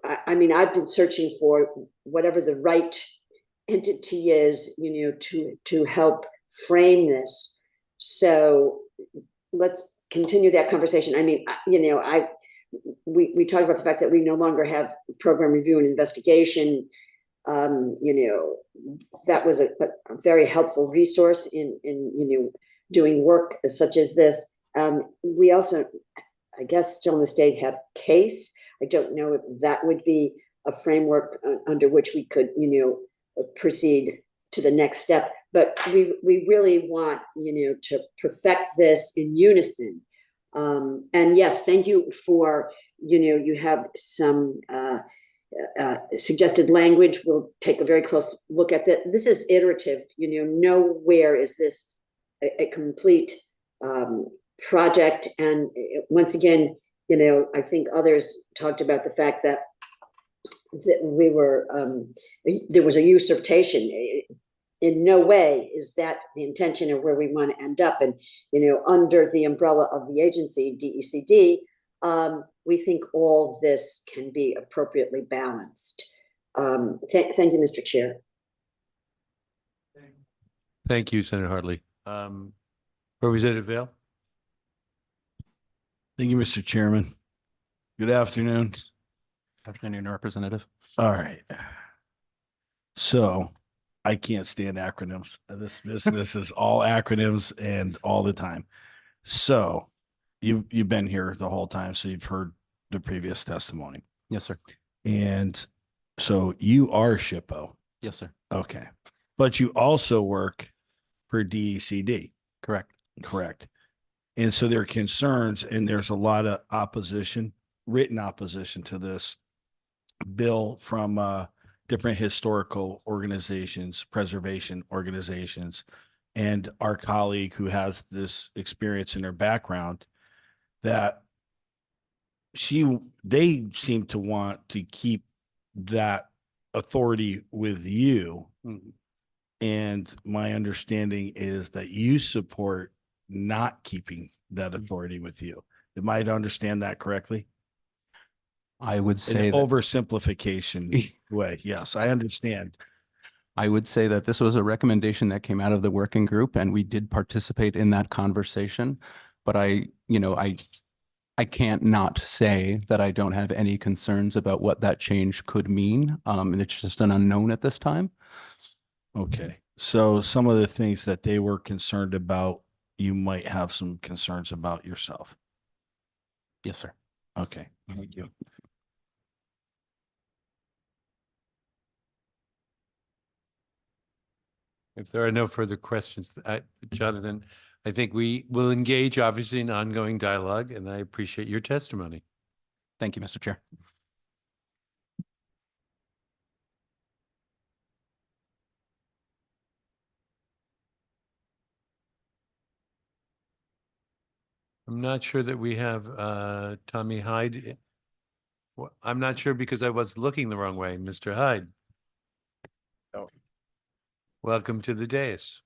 I mean, I've been searching for whatever the right entity is, to help frame this. So let's continue that conversation. I mean, we talked about the fact that we no longer have program review and investigation. That was a very helpful resource in doing work such as this. We also, I guess, still in the state have CASE. I don't know if that would be a framework under which we could, proceed to the next step. But we really want, to perfect this in unison. And yes, thank you for, you have some suggested language. We'll take a very close look at that. This is iterative, nowhere is this a complete project. And once again, I think others talked about the fact that we were, there was a usurpation. in no way is that the intention of where we want to end up. And, under the umbrella of the agency, DECD, we think all this can be appropriately balanced. Thank you, Mr. Chair. Thank you, Senator Hartley. Representative Vale? Thank you, Mr. Chairman. Good afternoon. Afternoon, Representative. All right. So I can't stand acronyms. This is all acronyms and all the time. So you've been here the whole time, so you've heard the previous testimony. Yes, sir. And so you are SHPO. Yes, sir. Okay. But you also work for DECD. Correct. Correct. And so there are concerns, and there's a lot of opposition, written opposition to this bill from different historical organizations, preservation organizations, and our colleague who has this experience in her background, that they seem to want to keep that authority with you. Mm-hmm. And my understanding is that you support not keeping that authority with you. Am I to understand that correctly? I would say An oversimplification way. Yes, I understand. I would say that this was a recommendation that came out of the working group, and we did participate in that conversation. But I can't not say that I don't have any concerns about what that change could mean. And it's just an unknown at this time. Okay. So some of the things that they were concerned about, you might have some concerns about yourself. Yes, sir. Okay. Thank you. If there are no further questions, Jonathan, I think we will engage obviously in ongoing dialogue, and I appreciate your testimony. Thank you, Mr. Chair. I'm not sure that we have Tommy Hyde. Well, I'm not sure because I was looking the wrong way. Mr. Hyde. Oh. Welcome to the dais.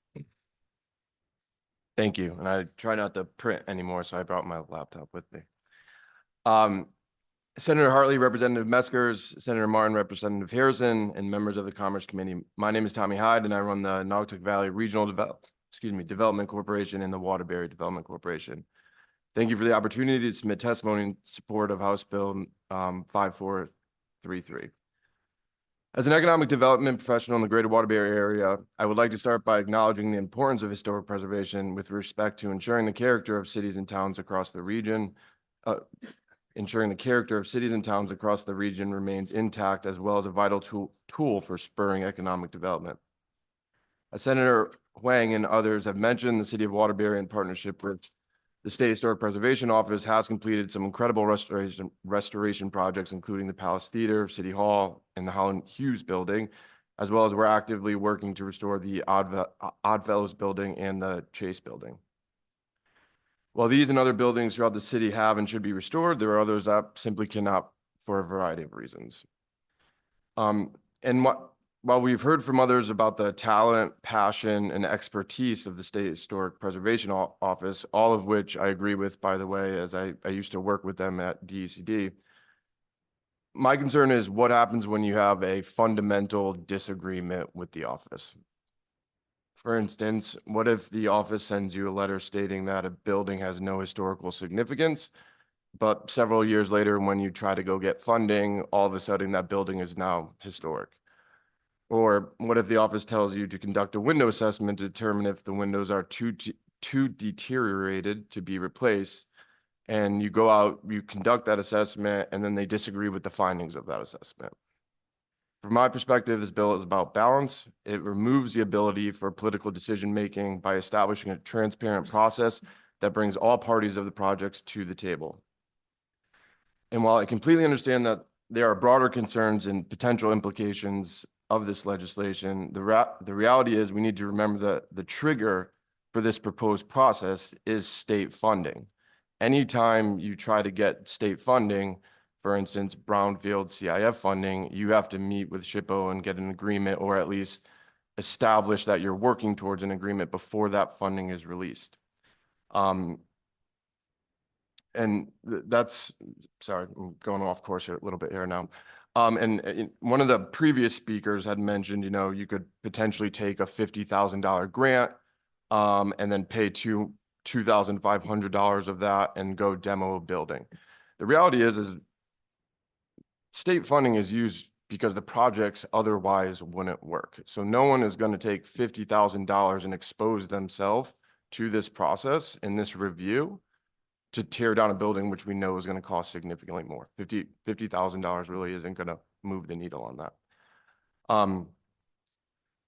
Thank you. And I try not to print anymore, so I brought my laptop with me. Senator Hartley, Representative Meskers, Senator Martin, Representative Harrison, and members of the Commerce Committee. My name is Tommy Hyde, and I run the Naugatuck Valley Regional Development Corporation and the Waterbury Development Corporation. Thank you for the opportunity to submit testimony in support of House Bill 5433. As an economic development professional in the greater Waterbury area, I would like to start by acknowledging the importance of historic preservation with respect to ensuring the character of cities and towns across the region. Ensuring the character of cities and towns across the region remains intact, as well as a vital tool for spurring economic development. As Senator Huang and others have mentioned, the City of Waterbury, in partnership with the State Historic Preservation Office, has completed some incredible restoration projects, including the Palace Theater, City Hall, and the Holland Hughes Building, as well as we're actively working to restore the Oddfellows Building and the Chase Building. While these and other buildings throughout the city have and should be restored, there are others that simply cannot for a variety of reasons. While we've heard from others about the talent, passion, and expertise of the State Historic Preservation Office, all of which I agree with, by the way, as I used to work with them at DECD, my concern is what happens when you have a fundamental disagreement with the office. For instance, what if the office sends you a letter stating that a building has no historical significance, but several years later, when you try to go get funding, all of a sudden that building is now historic? Or what if the office tells you to conduct a window assessment to determine if the windows are too deteriorated to be replaced, and you go out, you conduct that assessment, and then they disagree with the findings of that assessment? From my perspective, this bill is about balance. It removes the ability for political decision-making by establishing a transparent process that brings all parties of the projects to the table. And while I completely understand that there are broader concerns and potential implications of this legislation, the reality is we need to remember that the trigger for this proposed process is state funding. Anytime you try to get state funding, for instance, brownfield CIF funding, you have to meet with SHPO and get an agreement, or at least establish that you're working towards an agreement before that funding is released. And that's, sorry, I'm going off course here a little bit here now. And one of the previous speakers had mentioned, you know, you could potentially take a $50,000 grant and then pay $2,500 of that and go demo a building. The reality is state funding is used because the projects otherwise wouldn't work. So no one is going to take $50,000 and expose themselves to this process and this review to tear down a building, which we know is going to cost significantly more. $50,000 really isn't going to move the needle on that.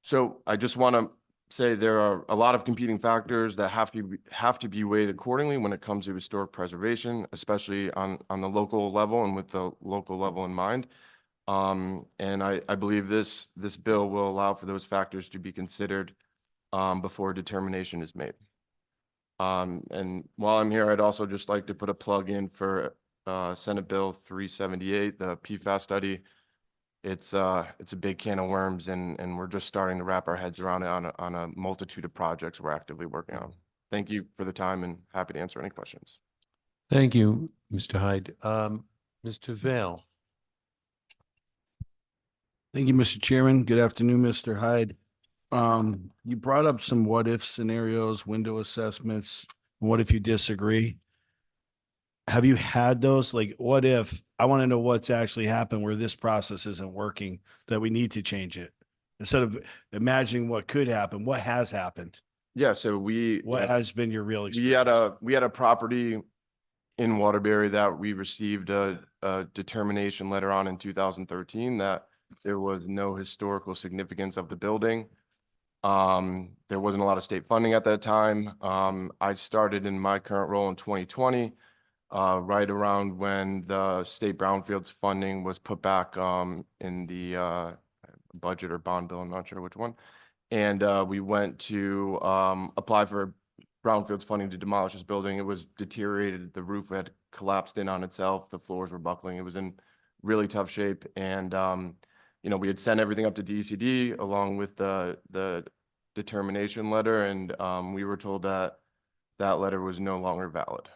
So I just want to say there are a lot of competing factors that have to be weighed accordingly when it comes to historic preservation, especially on the local level and with the local level in mind. And I believe this bill will allow for those factors to be considered before a determination is made. And while I'm here, I'd also just like to put a plug in for Senate Bill 378, the PFAS study. It's a big can of worms, and we're just starting to wrap our heads around it on a multitude of projects we're actively working on. Thank you for the time and happy to answer any questions. Thank you, Mr. Hyde. Mr. Vail. Thank you, Mr. Chairman. Good afternoon, Mr. Hyde. You brought up some what if scenarios, window assessments. What if you disagree? Have you had those? Like, what if, I want to know what's actually happened where this process isn't working, that we need to change it? Instead of imagining what could happen, what has happened? Yeah, so What has been your real experience? we had a property in Waterbury that we received a determination letter on in 2013 that there was no historical significance of the building. There wasn't a lot of state funding at that time. I started in my current role in 2020, right around when the state brownfields funding was put back in the budget or bond bill, I'm not sure which one. And we went to apply for brownfields funding to demolish this building. It was deteriorated. The roof had collapsed in on itself. The floors were buckling. It was in really tough shape. And you know, we had sent everything up to DCD along with the determination letter, and we were told that that letter was no longer valid.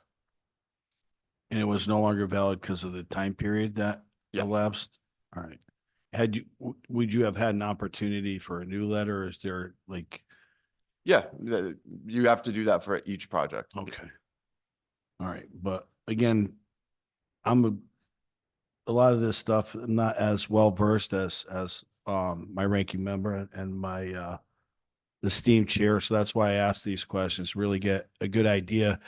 And it was no longer valid because of the time period that elapsed? All right. Would you have had an opportunity for a new letter? Is there like? Yeah, you have to do that for each project. Okay. All right. But again, a lot of this stuff, I'm not as well versed as my ranking member and my esteemed chair. So that's why I ask these questions, really get a good idea.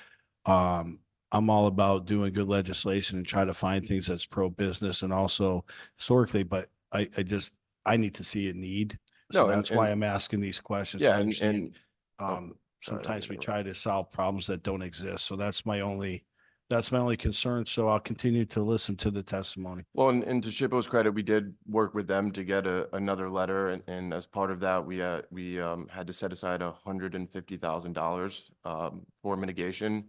I'm all about doing good legislation and try to find things that's pro-business and also historically, but I need to see a need. So that's why I'm asking these questions. Yeah, sometimes we try to solve problems that don't exist. So that's my only concern. So I'll continue to listen to the testimony. Well, and to SHPO's credit, we did work with them to get another letter. And as part of that, we had to set aside $150,000 for mitigation.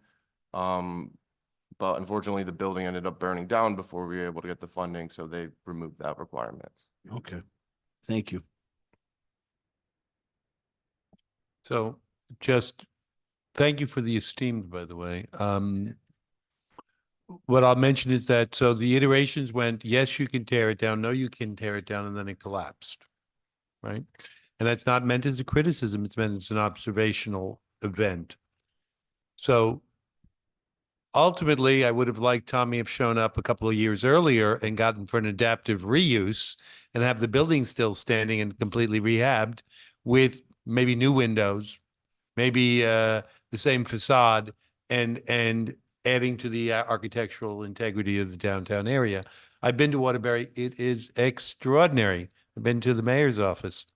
But unfortunately, the building ended up burning down before we were able to get the funding. So they removed that requirement. Okay. Thank you. So just thank you for the esteemed, by the way. What I'll mention is that, so the iterations went, yes, you can tear it down. No, you can tear it down. And then it collapsed. Right. And that's not meant as a criticism. It's meant as an observational event. So ultimately, I would have liked Tommy have shown up a couple of years earlier and gotten for an adaptive reuse and have the building still standing and completely rehabbed with maybe new windows, maybe the same facade, and adding to the architectural integrity of the downtown area. I've been to Waterbury. It is extraordinary. I've been to the mayor's office,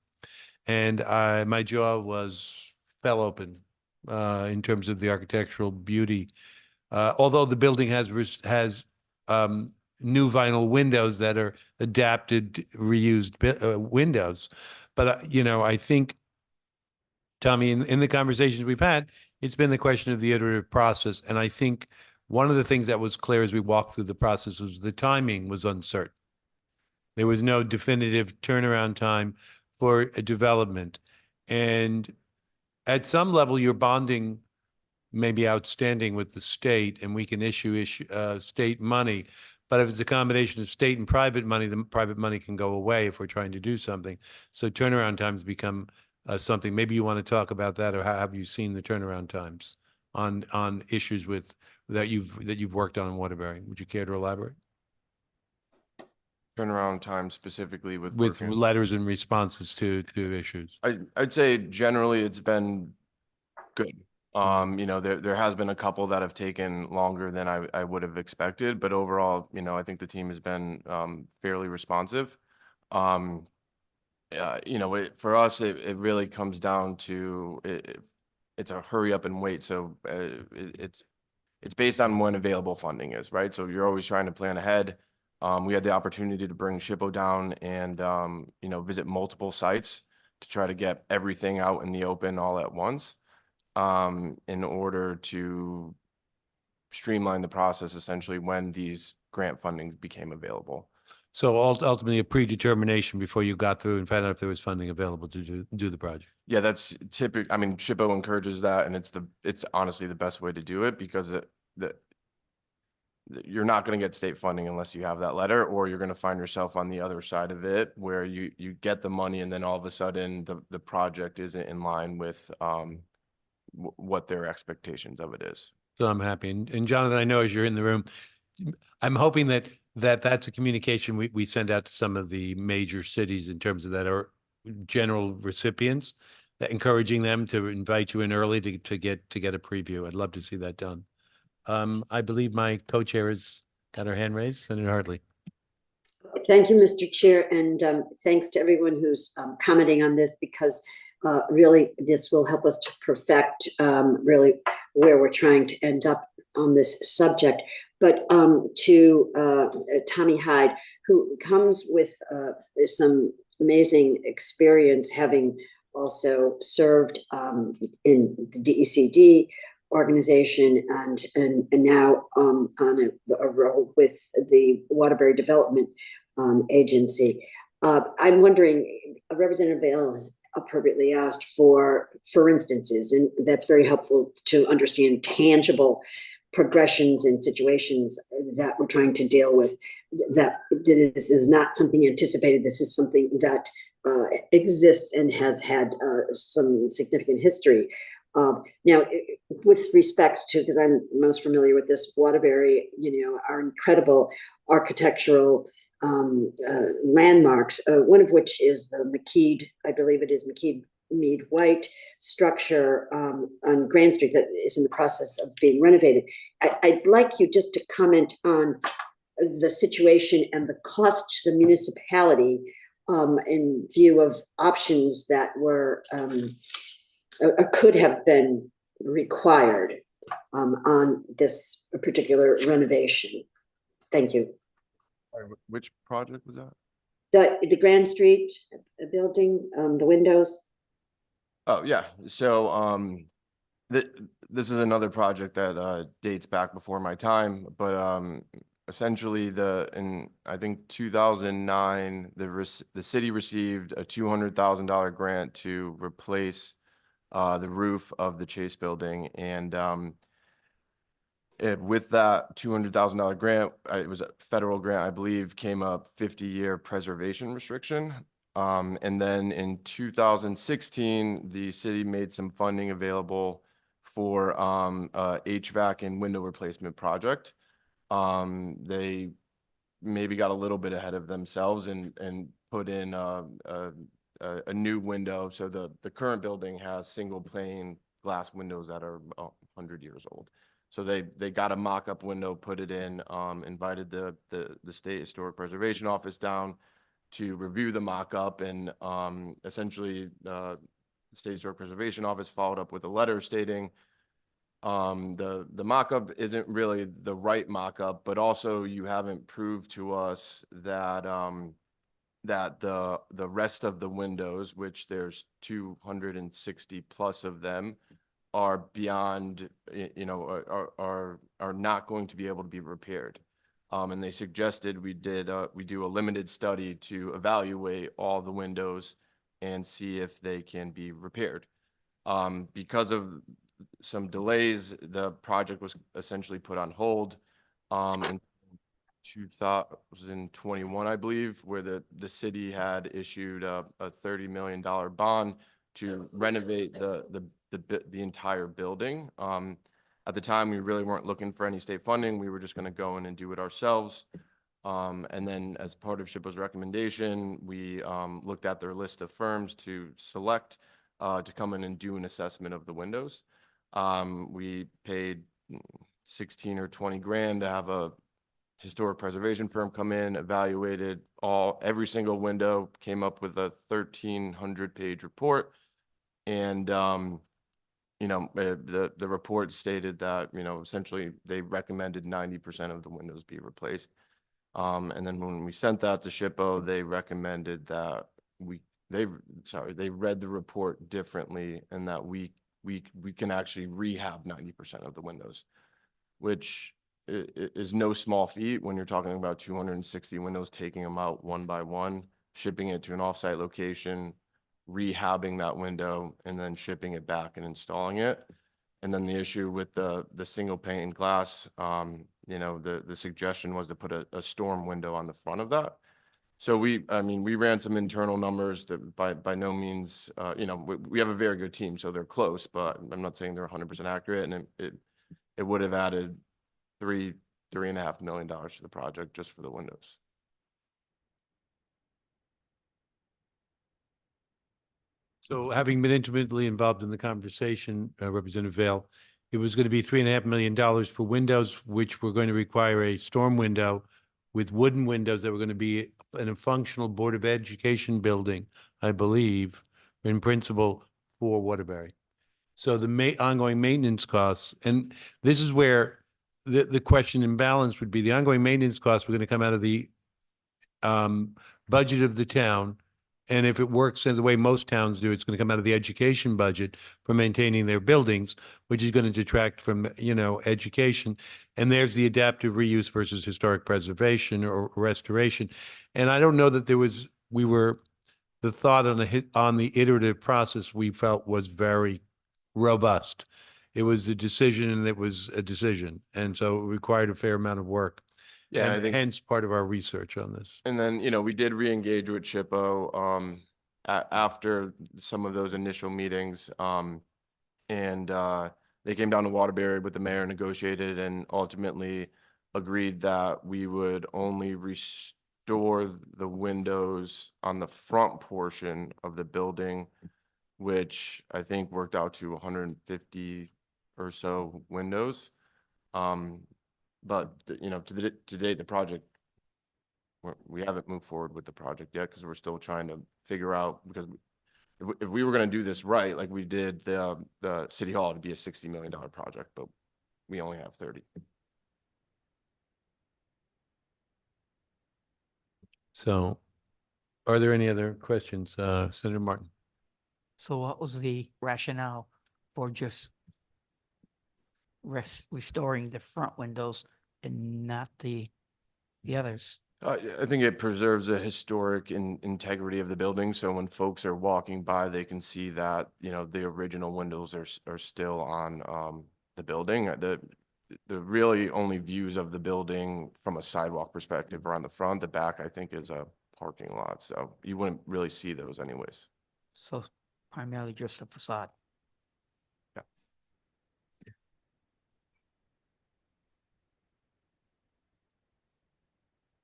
and my jaw fell open in terms of the architectural beauty. Although the building has new vinyl windows that are adapted, reused windows. But, you know, I think, Tommy, in the conversations we've had, it's been the question of the iterative process. And I think one of the things that was clear as we walked through the process was the timing was uncertain. There was no definitive turnaround time for a development. And at some level, your bonding may be outstanding with the state, and we can issue state money. But if it's a combination of state and private money, the private money can go away if we're trying to do something. So turnaround times become something. Maybe you want to talk about that, or how have you seen the turnaround times on issues with that you've worked on in Waterbury? Would you care to elaborate? Turnaround time specifically with With letters and responses to issues. I'd say generally it's been good. You know, there has been a couple that have taken longer than I would have expected, but overall, you know, I think the team has been fairly responsive. You know, for us, it really comes down to it's a hurry up and wait. So it's based on when available funding is, right? So you're always trying to plan ahead. We had the opportunity to bring SHPO down and you know, visit multiple sites to try to get everything out in the open all at once. In order to streamline the process essentially when these grant funding became available. So ultimately a predetermination before you got through and found out if there was funding available to do the project. Yeah, that's typical. I mean, SHPO encourages that, and it's honestly the best way to do it, because you're not going to get state funding unless you have that letter, or you're going to find yourself on the other side of it where you get the money and then all of a sudden the project isn't in line with what their expectations of it is. So I'm happy. And Jonathan, I know as you're in the room, I'm hoping that's a communication we send out to some of the major cities in terms of that, or general recipients, that encouraging them to invite you in early to get a preview. I'd love to see that done. I believe my co-chair has got her hand raised. Senator Hartley. Thank you, Mr. Chair, and thanks to everyone who's commenting on this, because really this will help us to perfect really where we're trying to end up on this subject. But to Tommy Hyde, who comes with some amazing experience, having also served in the DECD organization and now on a role with the Waterbury Development Agency. I'm wondering, Representative Vail has appropriately asked for instances, and that's very helpful to understand tangible progressions in situations that we're trying to deal with. That this is not something anticipated. This is something that exists and has had some significant history. Now, with respect to, because I'm most familiar with this, Waterbury, you know, our incredible architectural landmarks, one of which is the McKeed, I believe it is McKeed Mead White structure on Grand Street that is in the process of being renovated. I'd like you just to comment on the situation and the cost to the municipality in view of options that were could have been required on this particular renovation. Thank you. Which project was that? The Grand Street building, the windows. Oh, yeah. So this is another project that dates back before my time, but essentially in I think 2009, the city received a $200,000 grant to replace the roof of the Chase building, and with that $200,000 grant, it was a federal grant, I believe, came up 50-year preservation restriction. And then in 2016, the city made some funding available for HVAC and window replacement project. They maybe got a little bit ahead of themselves and put in a new window. So the current building has single pane glass windows that are 100 years old. So they got a mock-up window, put it in, invited the State Historic Preservation Office down to review the mock-up, and essentially the State Historic Preservation Office followed up with a letter stating the mock-up isn't really the right mock-up, but also you haven't proved to us that that the rest of the windows, which there's 260 plus of them, are beyond, you know, are not going to be able to be repaired. And they suggested we do a limited study to evaluate all the windows and see if they can be repaired. Because of some delays, the project was essentially put on hold in 2021, I believe, where the city had issued a $30 million bond to renovate the entire building. At the time, we really weren't looking for any state funding. We were just going to go in and do it ourselves. And then as part of SHPO's recommendation, we looked at their list of firms to select to come in and do an assessment of the windows. We paid 16 or 20 grand to have a historic preservation firm come in, evaluated every single window, came up with a 1,300-page report. And the report stated that, essentially they recommended 90% of the windows be replaced. And then when we sent that to SHPO, they recommended that they read the report differently, and that we can actually rehab 90% of the windows, which is no small feat when you're talking about 260 windows, taking them out one by one, shipping it to an offsite location, rehabbing that window, and then shipping it back and installing it. And then the issue with the single pane glass, the suggestion was to put a storm window on the front of that. So we ran some internal numbers that by no means, we have a very good team, so they're close, but I'm not saying they're 100% accurate. And it would have added $3.5 million to the project just for the windows. So having been intimately involved in the conversation, Representative Vale, it was going to be $3.5 million for windows, which were going to require a storm window with wooden windows that were going to be in a functional Board of Education building, I believe, in principle for Waterbury. So the ongoing maintenance costs, and this is where the question in balance would be, the ongoing maintenance costs were going to come out of the budget of the town. And if it works in the way most towns do, it's going to come out of the education budget for maintaining their buildings, which is going to detract from, education. And there's the adaptive reuse versus historic preservation or restoration. And I don't know that the thought on the iterative process we felt was very robust. It was a decision, and it was a decision. And so it required a fair amount of work. Yeah, And I think hence part of our research on this. And then, we did re-engage with SHPO after some of those initial meetings. And they came down to Waterbury with the mayor, negotiated, and ultimately agreed that we would only restore the windows on the front portion of the building, which I think worked out to 150 or so windows. But to date, the project, we haven't moved forward with the project yet because we're still trying to figure out, because if we were going to do this right, like we did the City Hall, it'd be a $60 million project, but we only have 30. So are there any other questions, Senator Martin? So what was the rationale for just restoring the front windows and not the others? I think it preserves the historic integrity of the building. So when folks are walking by, they can see that, the original windows are still on the building. The really only views of the building from a sidewalk perspective are on the front. The back, I think, is a parking lot. So you wouldn't really see those anyways. So primarily just a facade.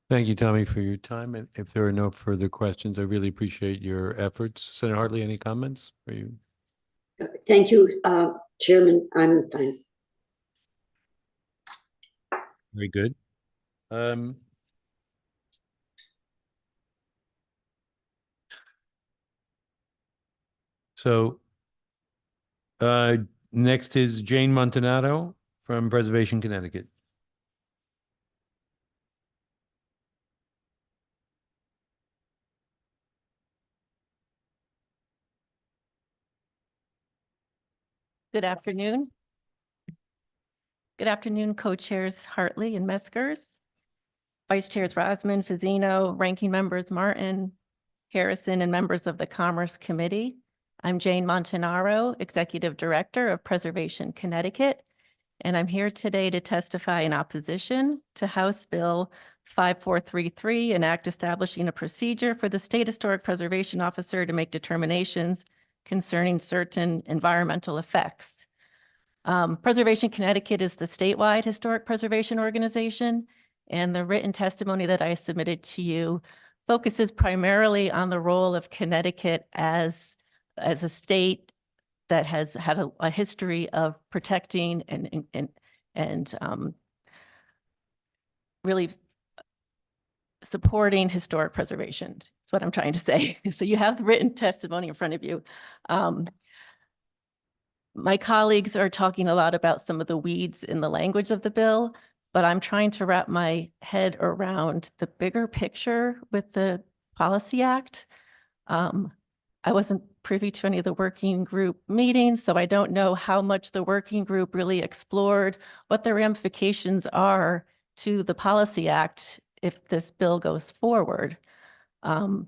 Thank you, Tommy, for your time. And if there are no further questions, I really appreciate your efforts. Senator Hartley, any comments for you? Thank you, Chairman. I'm fine. Very good. So next is Jane Montanaro from Preservation Connecticut. Good afternoon. Good afternoon, co-chairs Hartley and Meskers, vice chairs Rosman, Fazzino, ranking members Martin, Harrison, and members of the Commerce Committee. I'm Jane Montanaro, Executive Director of Preservation Connecticut, and I'm here today to testify in opposition to House Bill 5433, an act establishing a procedure for the State Historic Preservation Officer to make determinations concerning certain environmental effects. Preservation Connecticut is the statewide historic preservation organization, and the written testimony that I submitted to you focuses primarily on the role of Connecticut as a state that has had a history of protecting and really supporting historic preservation. That's what I'm trying to say. So you have the written testimony in front of you. My colleagues are talking a lot about some of the weeds in the language of the bill, but I'm trying to wrap my head around the bigger picture with the Policy Act. I wasn't privy to any of the working group meetings, so I don't know how much the working group really explored what the ramifications are to the Policy Act if this bill goes forward. And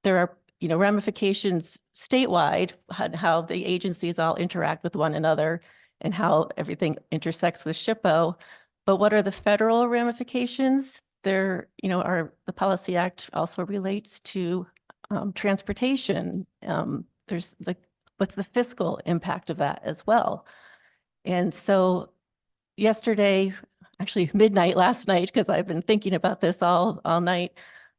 there are, ramifications statewide, how the agencies all interact with one another and how everything intersects with SHPO. But what are the federal ramifications? The Policy Act also relates to transportation. There's what's the fiscal impact of that as well? And so yesterday, actually midnight last night, because I've been thinking about this all night,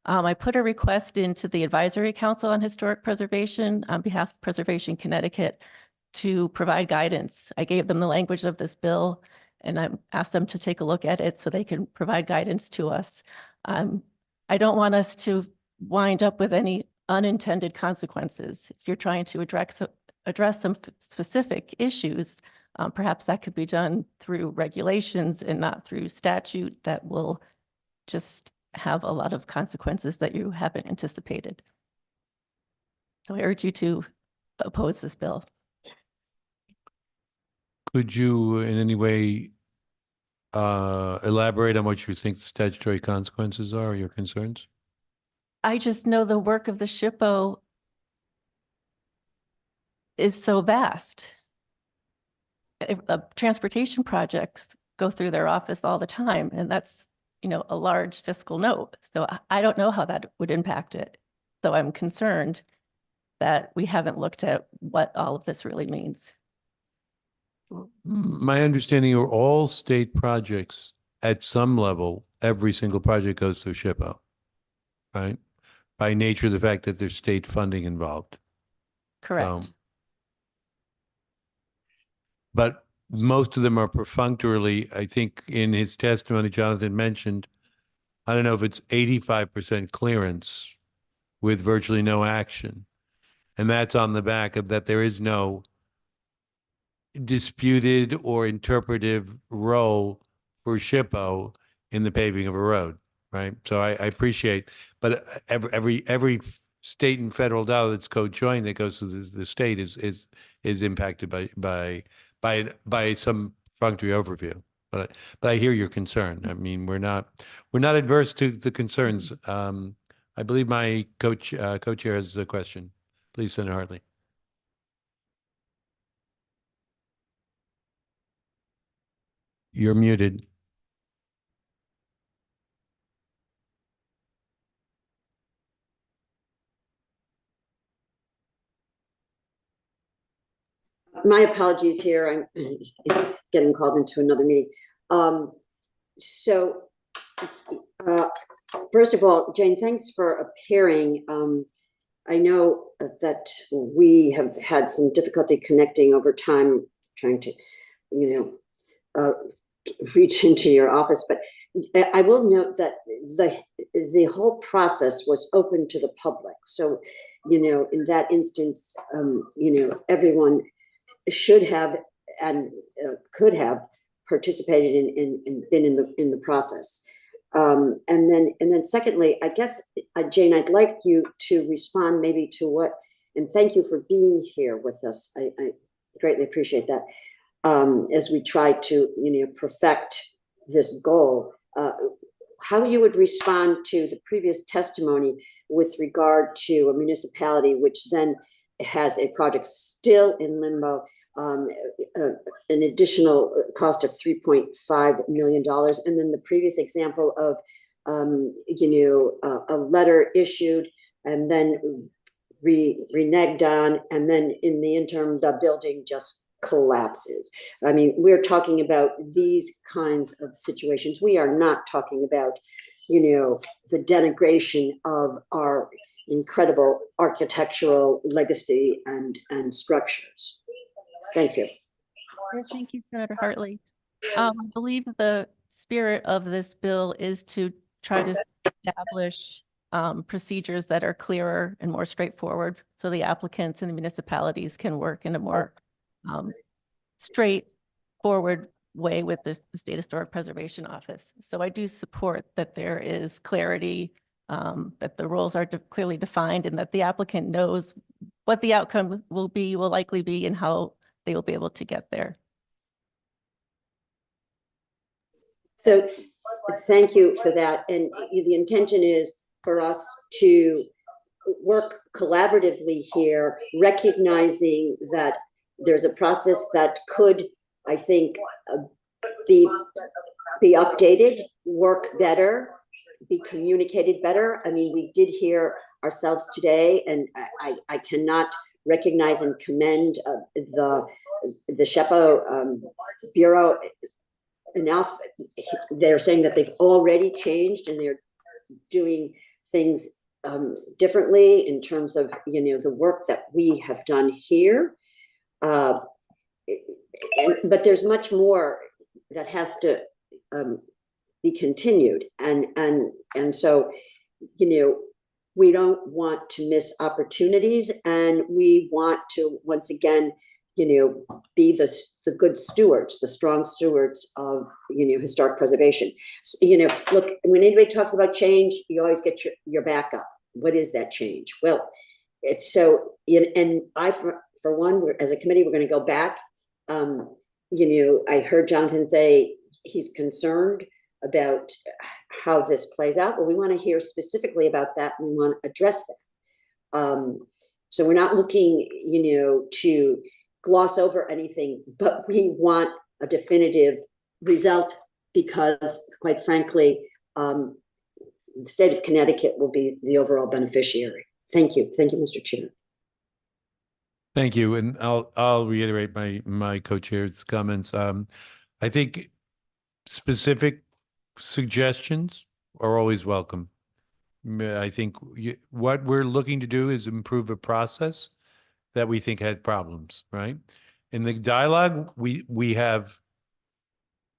I put a request into the Advisory Council on Historic Preservation on behalf of Preservation Connecticut to provide guidance. I gave them the language of this bill, and I asked them to take a look at it so they can provide guidance to us. I don't want us to wind up with any unintended consequences. If you're trying to address some specific issues, perhaps that could be done through regulations and not through statute that will just have a lot of consequences that you haven't anticipated. So I urge you to oppose this bill. Could you in any way elaborate on what you think the statutory consequences are or your concerns? I just know the work of the SHPO is so vast. Transportation projects go through their office all the time, and that's, a large fiscal note. So I don't know how that would impact it. So I'm concerned that we haven't looked at what all of this really means. My understanding are all state projects at some level, every single project goes through SHPO, right? By nature of the fact that there's state funding involved. Correct. But most of them are perfunctorily. I think in his testimony, Jonathan mentioned, I don't know if it's 85% clearance with virtually no action. And that's on the back of that there is no disputed or interpretive role for SHPO in the paving of a road, right? So I appreciate, but every state and federal dollar that's co-joined that goes to the state is impacted by some perfunctory overview. But I hear your concern. I mean, we're not adverse to the concerns. I believe my co-chair has a question. Please, Senator Hartley. You're muted. My apologies here. I'm getting called into another meeting. First of all, Jane, thanks for appearing. I know that we have had some difficulty connecting over time, trying to, reach into your office, but I will note that the whole process was open to the public. So, in that instance, everyone should have and could have participated and been in the process. And then secondly, I guess, Jane, I'd like you to respond maybe to what, and thank you for being here with us. I greatly appreciate that. As we try to, perfect this goal, how you would respond to the previous testimony with regard to a municipality which then has a project still in limbo, an additional cost of $3.5 million. And then the previous example of, a letter issued and then reneged on, and then in the interim, the building just collapses. I mean, we're talking about these kinds of situations. We are not talking about, the denigration of our incredible architectural legacy and structures. Thank you. Thank you, Senator Hartley. I believe the spirit of this bill is to try to establish procedures that are clearer and more straightforward, so the applicants and the municipalities can work in a more straightforward way with the State Historic Preservation Office. So I do support that there is clarity, that the roles are clearly defined, and that the applicant knows what the outcome will likely be, and how they will be able to get there. So thank you for that. And the intention is for us to work collaboratively here, recognizing that there's a process that could, I think, be updated, work better, be communicated better. I mean, we did hear ourselves today, and I cannot recognize and commend the SHPO Bureau enough. They're saying that they've already changed and they're doing things differently in terms of, the work that we have done here. But there's much more that has to be continued. And so, we don't want to miss opportunities, and we want to, once again, be the good stewards, the strong stewards of, historic preservation. So, look, when anybody talks about change, you always get your back up. What is that change? Well, it's so, and I, for one, as a committee, we're going to go back. I heard Jonathan say he's concerned about how this plays out. Well, we want to hear specifically about that, and we want to address that. So we're not looking, to gloss over anything, but we want a definitive result, because quite frankly, the state of Connecticut will be the overall beneficiary. Thank you. Thank you, Mr. Chair. Thank you. And I'll reiterate my co-chair's comments. I think specific suggestions are always welcome. I think what we're looking to do is improve a process that we think has problems, right? In the dialogue, we have,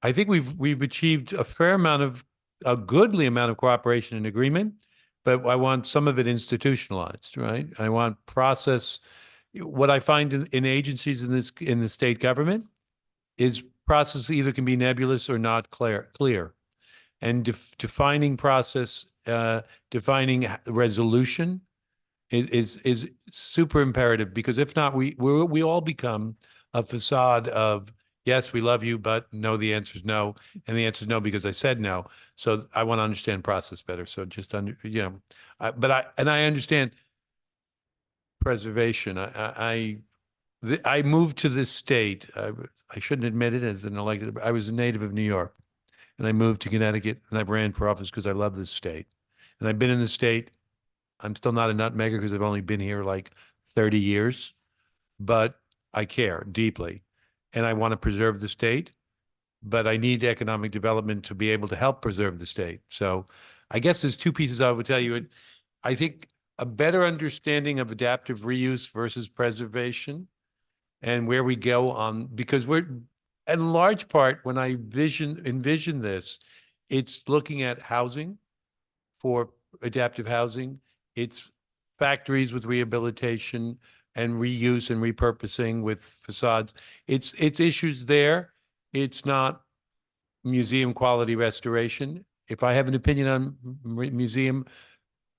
I think we've achieved a goodly amount of cooperation and agreement, but I want some of it institutionalized, right? I want process. What I find in agencies in the state government is process either can be nebulous or not clear. And defining process, defining resolution is super imperative, because if not, we all become a facade of, yes, we love you, but no, the answer is no. And the answer is no because I said no. So I want to understand process better. So just but I understand preservation. I moved to this state. I shouldn't admit it as an elected. I was a native of New York, and I moved to Connecticut, and I ran for office because I love this state. And I've been in the state. I'm still not a nutmegger because I've only been here like 30 years, but I care deeply, and I want to preserve the state, but I need economic development to be able to help preserve the state. So I guess there's two pieces I would tell you. I think a better understanding of adaptive reuse versus preservation and where we go on, because we're, in large part, when I envision this, it's looking at housing for adaptive housing. It's factories with rehabilitation and reuse and repurposing with facades. It's issues there. It's not museum quality restoration. If I have an opinion on museum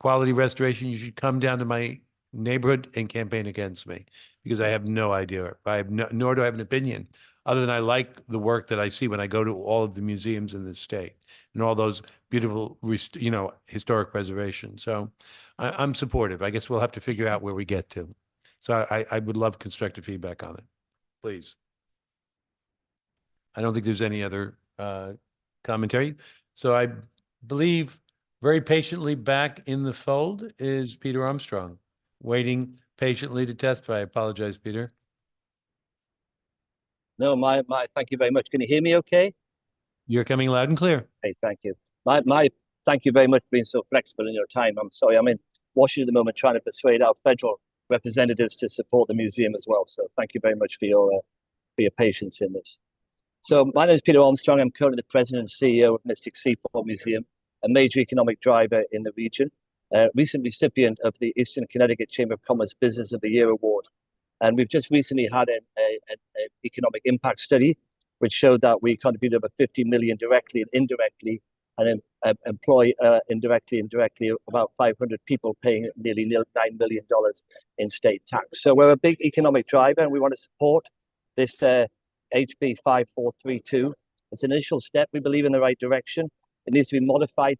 quality restoration, you should come down to my neighborhood and campaign against me because I have no idea. Nor do I have an opinion other than I like the work that I see when I go to all of the museums in the state and all those beautiful, historic preservation. So I'm supportive. I guess we'll have to figure out where we get to. So I would love constructive feedback on it, please. I don't think there's any other commentary. So I believe very patiently back in the fold is Peter Armstrong, waiting patiently to testify. I apologize, Peter. No, thank you very much. Can you hear me okay? You're coming loud and clear. Hey, thank you. Thank you very much for being so flexible in your time. I'm sorry, I'm in Washington at the moment trying to persuade our federal representatives to support the museum as well. So thank you very much for your patience in this. So my name is Peter Armstrong. I'm currently the president and CEO of Mystic Seaport Museum, a major economic driver in the region, recent recipient of the Eastern Connecticut Chamber of Commerce Business of the Year Award. And we've just recently had an economic impact study, which showed that we contribute over 50 million directly and indirectly, and employ indirectly and directly about 500 people, paying nearly $9 million in state tax. So we're a big economic driver, and we want to support this HB 5432. It's an initial step, we believe, in the right direction. It needs to be modified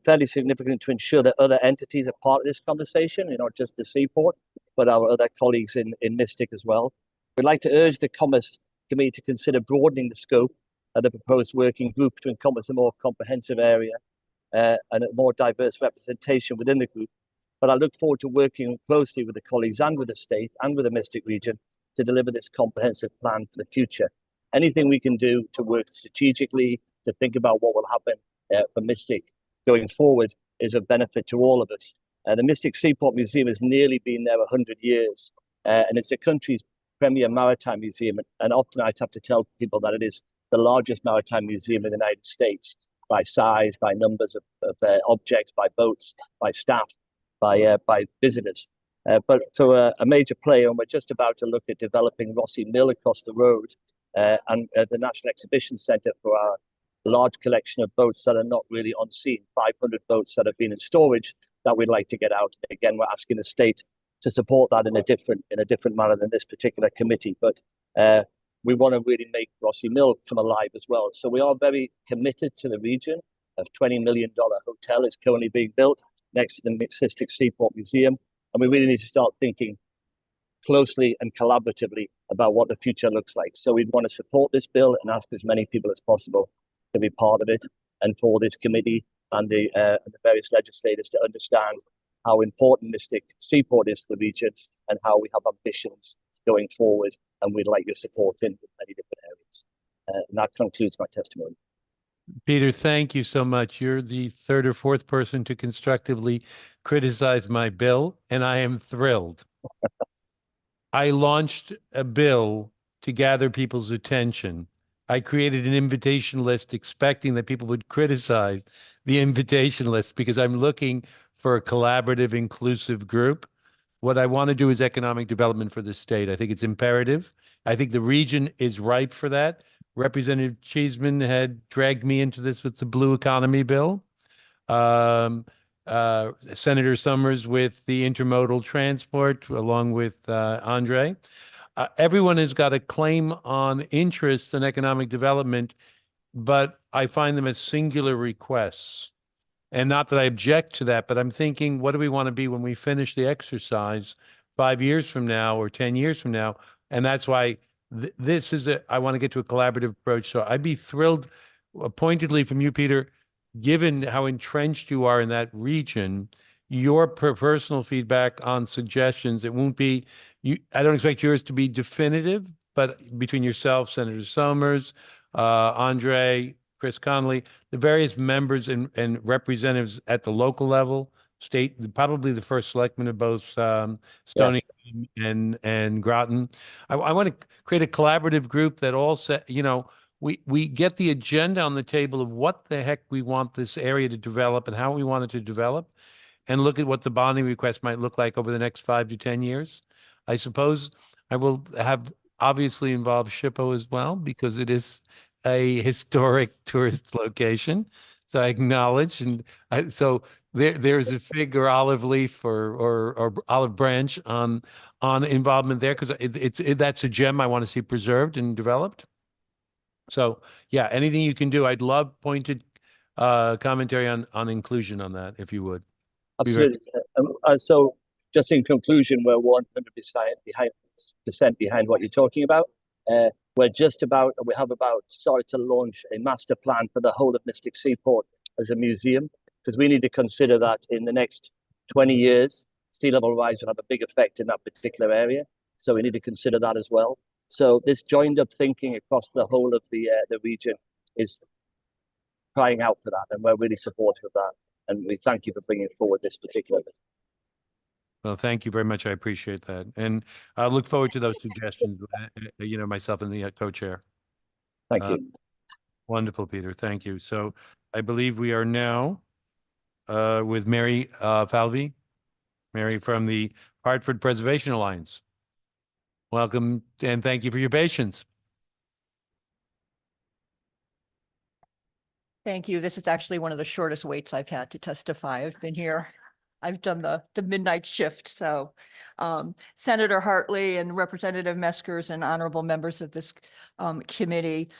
fairly significantly to ensure that other entities are part of this conversation, not just the Seaport, but our other colleagues in Mystic as well. We'd like to urge the Commerce Committee to consider broadening the scope of the proposed working group to encompass a more comprehensive area and a more diverse representation within the group. But I look forward to working closely with the colleagues and with the state and with the Mystic region to deliver this comprehensive plan for the future. Anything we can do to work strategically, to think about what will happen for Mystic going forward is of benefit to all of us. The Mystic Seaport Museum has nearly been there 100 years, and it's the country's premier maritime museum. And often I have to tell people that it is the largest maritime museum in the United States by size, by numbers of objects, by boats, by staff, by visitors. But so a major player, and we're just about to look at developing Rossi Mill across the road and the National Exhibition Center for our large collection of boats that are not really on scene, 500 boats that have been in storage that we'd like to get out. Again, we're asking the state to support that in a different manner than this particular committee. But we want to really make Rossi Mill come alive as well. So we are very committed to the region. A $20 million hotel is currently being built next to the Mystic Seaport Museum. And we really need to start thinking closely and collaboratively about what the future looks like. So we'd want to support this bill and ask as many people as possible to be part of it, and for this committee and the various legislators to understand how important Mystic Seaport is to the region and how we have ambitions going forward. And we'd like your support in many different areas. And that concludes my testimony. Peter, thank you so much. You're the third or fourth person to constructively criticize my bill, and I am thrilled. I launched a bill to gather people's attention. I created an invitation list expecting that people would criticize the invitation list because I'm looking for a collaborative, inclusive group. What I want to do is economic development for the state. I think it's imperative. I think the region is ripe for that. Representative Cheeseman had dragged me into this with the Blue Economy Bill. Senator Summers with the intermodal transport, along with Andre. Everyone has got a claim on interest in economic development, but I find them as singular requests. And not that I object to that, but I'm thinking, what do we want to be when we finish the exercise 5 years from now or 10 years from now? And that's why this is I want to get to a collaborative approach. So I'd be thrilled pointedly from you, Peter, given how entrenched you are in that region, your personal feedback on suggestions. It won't be, I don't expect yours to be definitive, but between yourself, Senator Summers, Andre, Chris Connolly, the various members and representatives at the local level, state, probably the first selectman of both Stony and Groton. I want to create a collaborative group that all we get the agenda on the table of what the heck we want this area to develop and how we want it to develop, and look at what the bonding request might look like over the next 5 to 10 years. I suppose I will have obviously involved SHPO as well, because it is a historic tourist location. So I acknowledge, and so there's a fig or olive leaf or olive branch on involvement there because that's a gem I want to see preserved and developed. So yeah, anything you can do. I'd love pointed commentary on inclusion on that, if you would. Be very- Absolutely. So just in conclusion, we're 100% behind what you're talking about. We have about started to launch a master plan for the whole of Mystic Seaport as a museum, because we need to consider that in the next 20 years, sea level rise will have a big effect in that particular area. So we need to consider that as well. So this joined up thinking across the whole of the region is crying out for that, and we're really supportive of that. And we thank you for bringing forward this particular bit. Well, thank you very much. I appreciate that. And I look forward to those suggestions, myself and the co-chair. Thank you. Wonderful, Peter. Thank you. So I believe we are now with Mary Falvey, Mary from the Hartford Preservation Alliance. Welcome, and thank you for your patience. Thank you. This is actually one of the shortest waits I've had to testify. I've been here. I've done the midnight shift. So Senator Hartley and Representative Meskers and honorable members of this committee,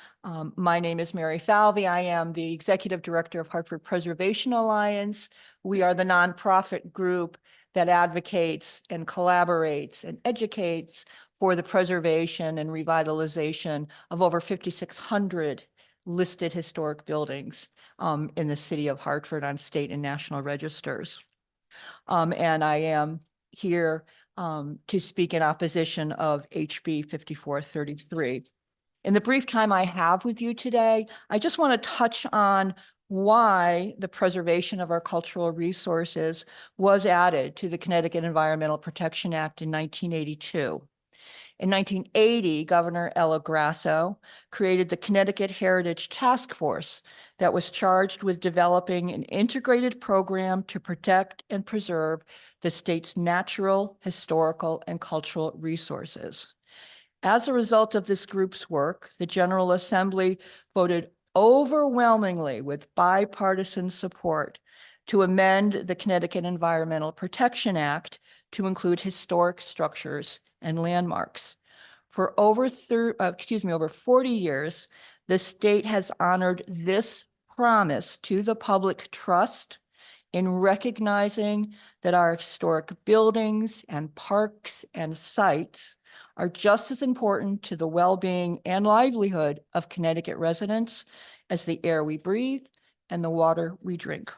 my name is Mary Falvey. I am the Executive Director of Hartford Preservation Alliance. We are the nonprofit group that advocates and collaborates and educates for the preservation and revitalization of over 5,600 listed historic buildings in the city of Hartford on state and national registers. And I am here to speak in opposition of HB 5433. In the brief time I have with you today, I just want to touch on why the preservation of our cultural resources was added to the Connecticut Environmental Protection Act in 1982. In 1980, Governor Ella Grasso created the Connecticut Heritage Task Force that was charged with developing an integrated program to protect and preserve the state's natural, historical, and cultural resources. As a result of this group's work, the General Assembly voted overwhelmingly with bipartisan support to amend the Connecticut Environmental Protection Act to include historic structures and landmarks. For over 40 years, the state has honored this promise to the public trust in recognizing that our historic buildings and parks and sites are just as important to the well-being and livelihood of Connecticut residents as the air we breathe and the water we drink.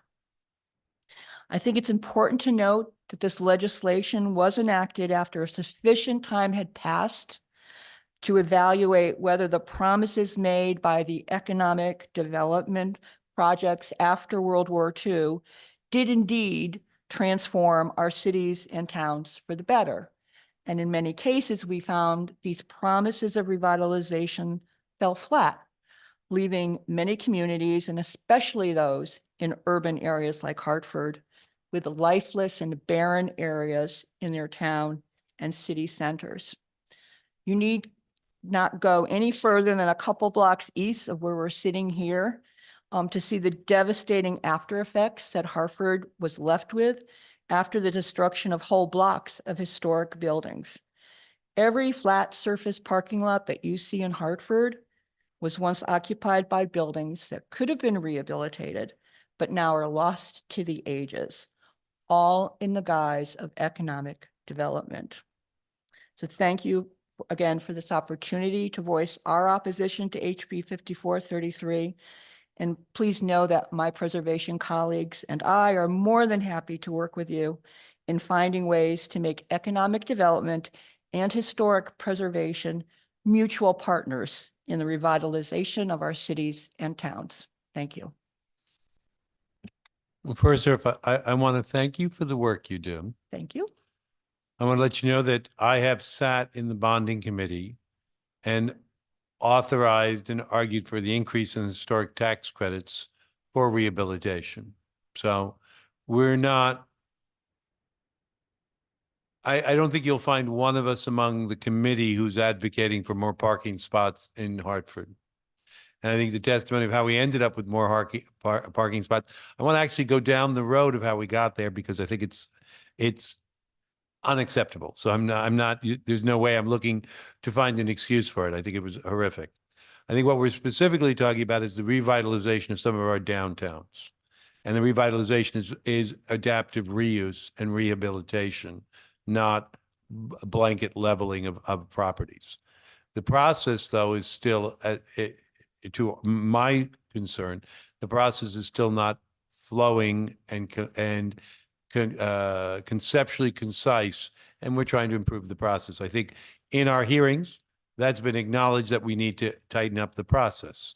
I think it's important to note that this legislation was enacted after a sufficient time had passed to evaluate whether the promises made by the economic development projects after World War II did indeed transform our cities and towns for the better. And in many cases, we found these promises of revitalization fell flat, leaving many communities, and especially those in urban areas like Hartford, with lifeless and barren areas in their town and city centers. You need not go any further than a couple blocks east of where we're sitting here to see the devastating after effects that Hartford was left with after the destruction of whole blocks of historic buildings. Every flat surface parking lot that you see in Hartford was once occupied by buildings that could have been rehabilitated, but now are lost to the ages, all in the guise of economic development. So thank you again for this opportunity to voice our opposition to HB 5433. And please know that my preservation colleagues and I are more than happy to work with you in finding ways to make economic development and historic preservation mutual partners in the revitalization of our cities and towns. Thank you. Well, first off, I want to thank you for the work you do. Thank you. I want to let you know that I have sat in the bonding committee and authorized and argued for the increase in historic tax credits for rehabilitation. So we're not, I don't think you'll find one of us among the committee who's advocating for more parking spots in Hartford. And I think the testimony of how we ended up with more parking spots. I want to actually go down the road of how we got there because I think it's unacceptable. So there's no way I'm looking to find an excuse for it. I think it was horrific. I think what we're specifically talking about is the revitalization of some of our downtowns. And the revitalization is adaptive reuse and rehabilitation, not blanket leveling of properties. The process, though, is still, to my concern, the process is still not flowing and conceptually concise, and we're trying to improve the process. I think in our hearings, that's been acknowledged that we need to tighten up the process.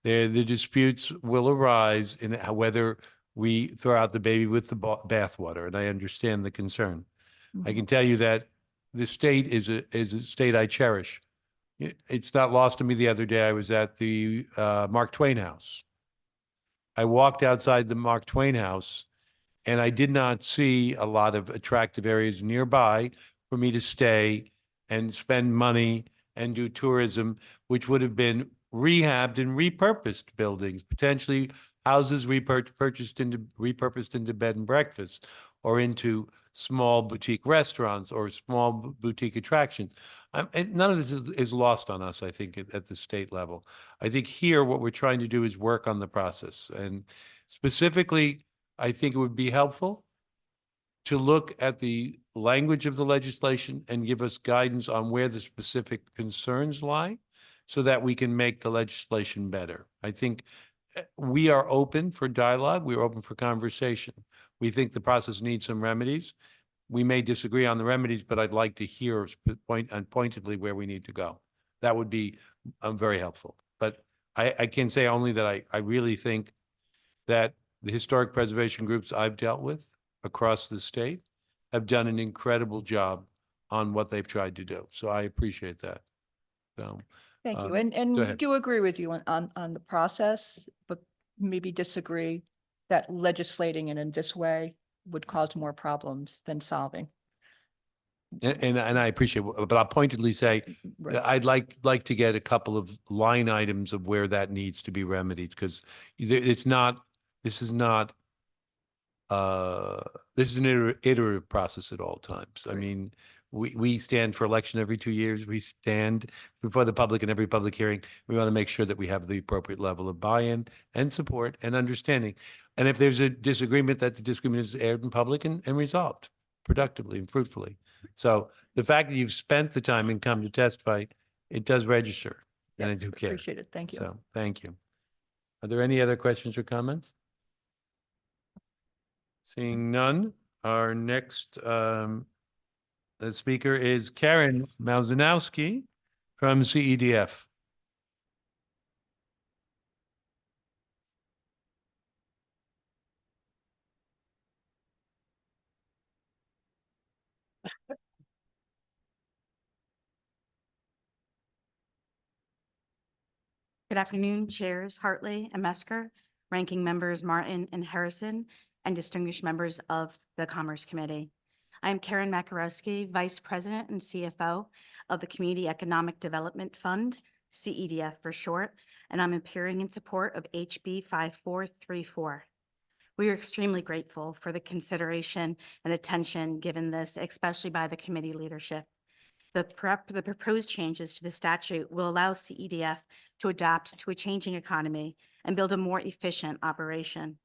The disputes will arise in whether we throw out the baby with the bathwater, and I understand the concern. I can tell you that the state is a state I cherish. It's not lost on me. The other day, I was at the Mark Twain House. I walked outside the Mark Twain House, and I did not see a lot of attractive areas nearby for me to stay and spend money and do tourism, which would have been rehabbed and repurposed buildings, potentially houses repurposed into bed and breakfast or into small boutique restaurants or small boutique attractions. None of this is lost on us, I think, at the state level. I think here what we're trying to do is work on the process. And specifically, I think it would be helpful to look at the language of the legislation and give us guidance on where the specific concerns lie so that we can make the legislation better. I think we are open for dialogue. We are open for conversation. We think the process needs some remedies. We may disagree on the remedies, but I'd like to hear pointedly where we need to go. That would be very helpful. But I can say only that I really think that the historic preservation groups I've dealt with across the state have done an incredible job on what they've tried to do. So I appreciate that. So, Thank you. go And we ahead. do agree with you on the process, but maybe disagree that legislating it in this way would cause more problems than solving. And I appreciate, but I'll pointedly say, Right. I'd like to get a couple of line items of where that needs to be remedied, because this is an iterative process at all times. I mean, we stand for election every 2 years. We stand before the public in every public hearing. We want to make sure that we have the appropriate level of buy-in and support and understanding. And if there's a disagreement, that the disagreement is aired in public and resolved productively and fruitfully. So the fact that you've spent the time and come to testify, it does register, and I do care. Appreciate it. Thank you. So, thank you. Are there any other questions or comments? Seeing none, our next speaker is Karen Malzanowski from CEDF. Good afternoon, Chairs Hartley and Mesker, Ranking Members Martin and Harrison, and distinguished members of the Commerce Committee. I am Karen Makarowski, Vice President and CFO of the Community Economic Development Fund, CEDF for short, and I'm appearing in support of HB 5434. We are extremely grateful for the consideration and attention given this, especially by the committee leadership. The proposed changes to the statute will allow CEDF to adapt to a changing economy and build a more efficient operation.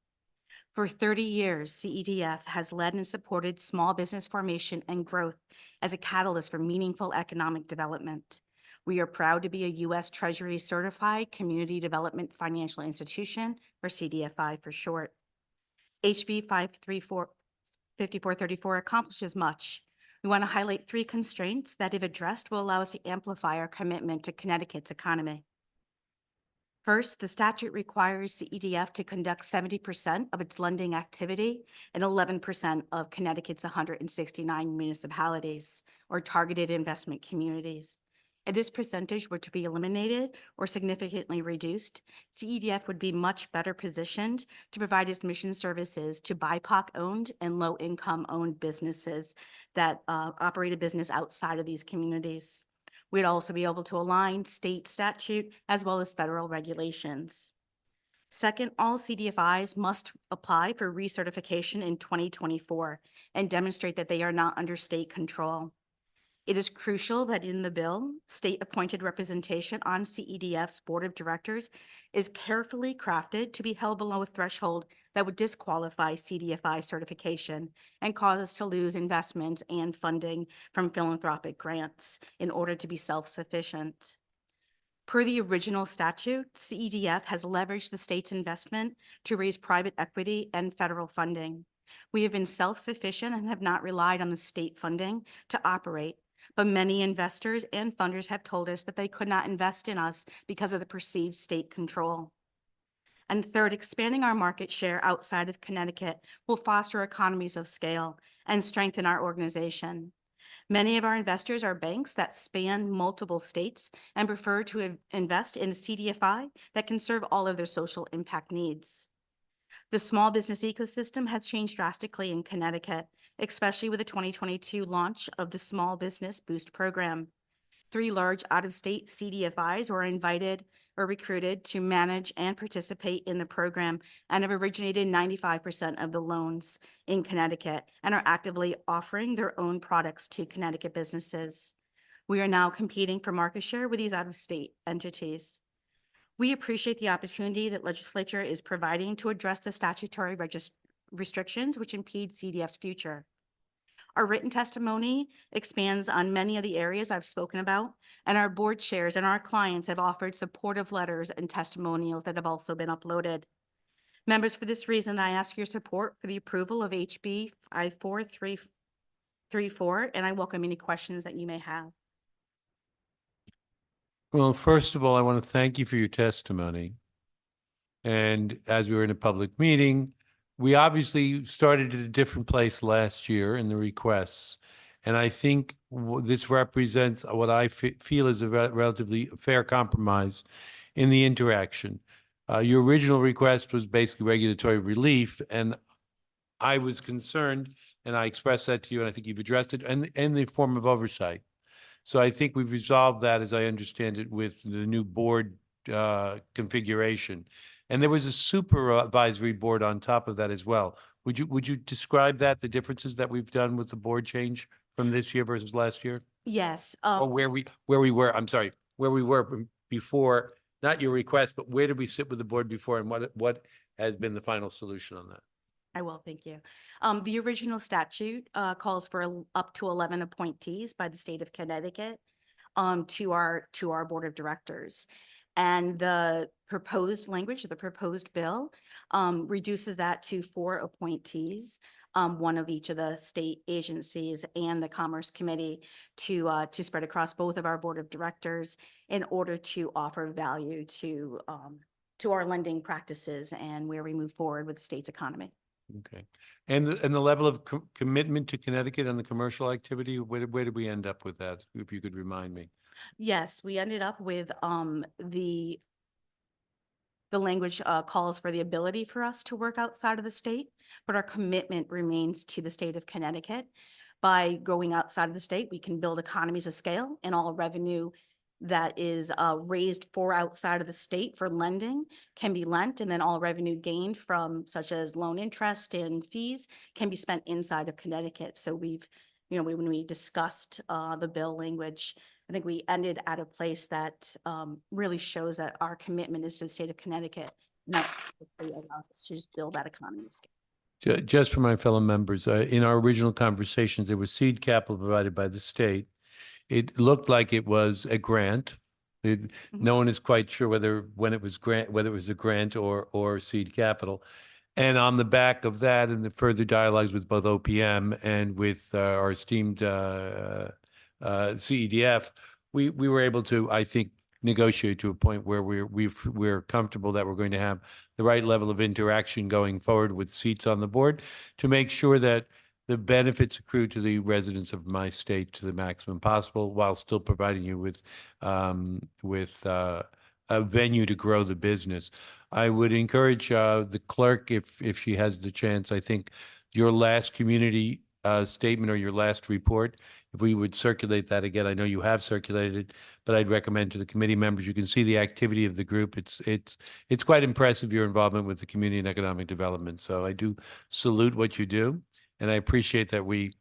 For 30 years, CEDF has led and supported small business formation and growth as a catalyst for meaningful economic development. We are proud to be a U.S. Treasury certified community development financial institution, or CDFI for short. HB 5434 accomplishes much. We want to highlight 3 constraints that, if addressed, will allow us to amplify our commitment to Connecticut's economy. First, the statute requires CEDF to conduct 70% of its lending activity in 11% of Connecticut's 169 municipalities or targeted investment communities. If this percentage were to be eliminated or significantly reduced, CEDF would be much better positioned to provide its mission services to BIPOC-owned and low-income-owned businesses that operate a business outside of these communities. We'd also be able to align state statute as well as federal regulations. Second, all CDFIs must apply for recertification in 2024 and demonstrate that they are not under state control. It is crucial that in the bill, state-appointed representation on CEDF's Board of Directors is carefully crafted to be held below a threshold that would disqualify CDFI certification and cause us to lose investments and funding from philanthropic grants in order to be self-sufficient. Per the original statute, CEDF has leveraged the state's investment to raise private equity and federal funding. We have been self-sufficient and have not relied on the state funding to operate, but many investors and funders have told us that they could not invest in us because of the perceived state control. And third, expanding our market share outside of Connecticut will foster economies of scale and strengthen our organization. Many of our investors are banks that span multiple states and prefer to invest in a CDFI that can serve all of their social impact needs. The small business ecosystem has changed drastically in Connecticut, especially with the 2022 launch of the Small Business Boost program. 3 large out-of-state CDFIs were invited or recruited to manage and participate in the program and have originated 95% of the loans in Connecticut and are actively offering their own products to Connecticut businesses. We are now competing for market share with these out-of-state entities. We appreciate the opportunity that legislature is providing to address the statutory restrictions which impede CDF's future. Our written testimony expands on many of the areas I've spoken about, and our board chairs and our clients have offered supportive letters and testimonials that have also been uploaded. Members, for this reason, I ask your support for the approval of HB 54334, and I welcome any questions that you may have. Well, first of all, I want to thank you for your testimony. And as we were in a public meeting, we obviously started at a different place last year in the requests. And I think this represents what I feel is a relatively fair compromise in the interaction. Your original request was basically regulatory relief, and I was concerned, and I expressed that to you, and I think you've addressed it, and in the form of oversight. So I think we've resolved that, as I understand it, with the new board configuration. And there was a supervisory board on top of that as well. Would you describe that, the differences that we've done with the board change from this year versus last year? Yes. Or where we were, I'm sorry, where we were before, not your request, but where did we sit with the board before, and what has been the final solution on that? I will, thank you. The original statute calls for up to 11 appointees by the state of Connecticut to our board of directors. And the proposed language, the proposed bill, reduces that to 4 appointees, one of each of the state agencies and the Commerce Committee to spread across both of our board of directors in order to offer value to our lending practices and where we move forward with the state's economy. Okay. And the level of commitment to Connecticut on the commercial activity, where did we end up with that? If you could remind me. Yes, we ended up with the language calls for the ability for us to work outside of the state, but our commitment remains to the state of Connecticut. By going outside of the state, we can build economies of scale, and all revenue that is raised for outside of the state for lending can be lent, and then all revenue gained from such as loan interest and fees can be spent inside of Connecticut. So we've, when we discussed the bill language, I think we ended at a place that really shows that our commitment is to the state of Connecticut, and that allows us to just build that economy of scale. Just for my fellow members, in our original conversations, there was seed capital provided by the state. It looked like it was a grant. No one is quite sure whether it was a grant or seed capital. And on the back of that, and the further dialogues with both OPM and with our esteemed CEDF, we were able to, I think, negotiate to a point where we're comfortable that we're going to have the right level of interaction going forward with seats on the board to make sure that the benefits accrue to the residents of my state to the maximum possible, while still providing you with a venue to grow the business. I would encourage the clerk, if she has the chance, I think your last community statement or your last report. If we would circulate that again, I know you have circulated, but I'd recommend to the committee members, you can see the activity of the group. It's quite impressive, your involvement with the community and economic development. So I do salute what you do. And I appreciate that we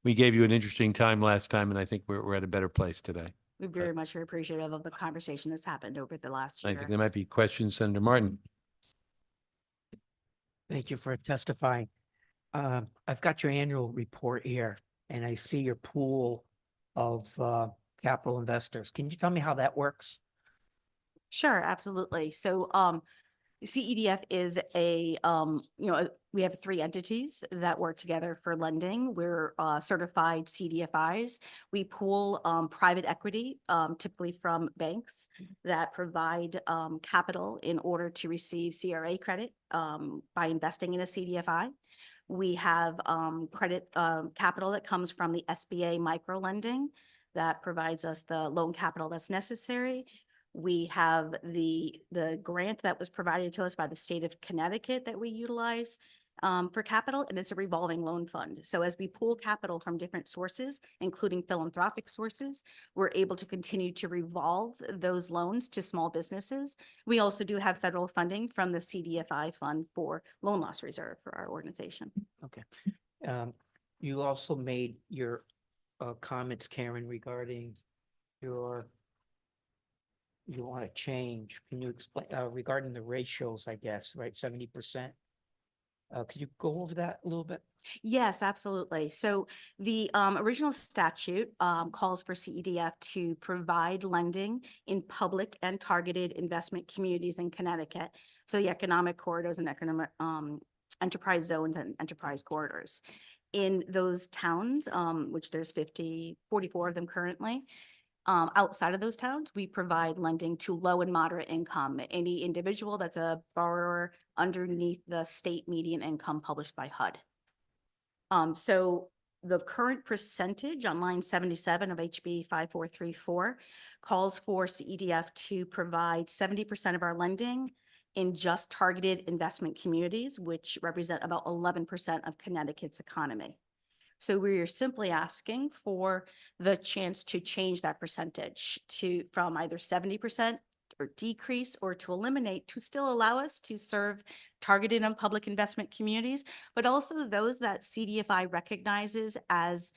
gave you an interesting time last time, and I think we're at a better place today. We very much are appreciative of the conversation that's happened over the last I year. think there might be questions, Senator Martin. Thank you for testifying. I've got your annual report here and I see your pool of capital investors. Can you tell me how that works? Sure, absolutely. So CEDF is we have 3 entities that work together for lending. We're certified CDFIs. We pool private equity, typically from banks that provide capital in order to receive CRA credit by investing in a CDFI. We have credit capital that comes from the SBA micro lending that provides us the loan capital that's necessary. We have the grant that was provided to us by the state of Connecticut that we utilize for capital, and it's a revolving loan fund. So as we pool capital from different sources, including philanthropic sources, we're able to continue to revolve those loans to small businesses. We also do have federal funding from the CDFI fund for loan loss reserve for our organization. Okay. You also made your comments, Karen, regarding you want to change. Can you explain regarding the ratios, I guess, right? 70%. Could you go over that a little bit? Yes, absolutely. So the original statute calls for CEDF to provide lending in public and targeted investment communities in Connecticut. So the economic corridors and economic enterprise zones and enterprise corridors. In those towns, which there's 44 of them currently, outside of those towns, we provide lending to low and moderate income, any individual that's a borrower underneath the state median income published by HUD. So the current percentage on line 77 of HB 5434 calls for CEDF to provide 70% of our lending in just targeted investment communities, which represent about 11% of Connecticut's economy. So we're simply asking for the chance to change that percentage from either 70% or decrease or to eliminate, to still allow us to serve targeted and public investment communities, but also those that CDFI recognizes as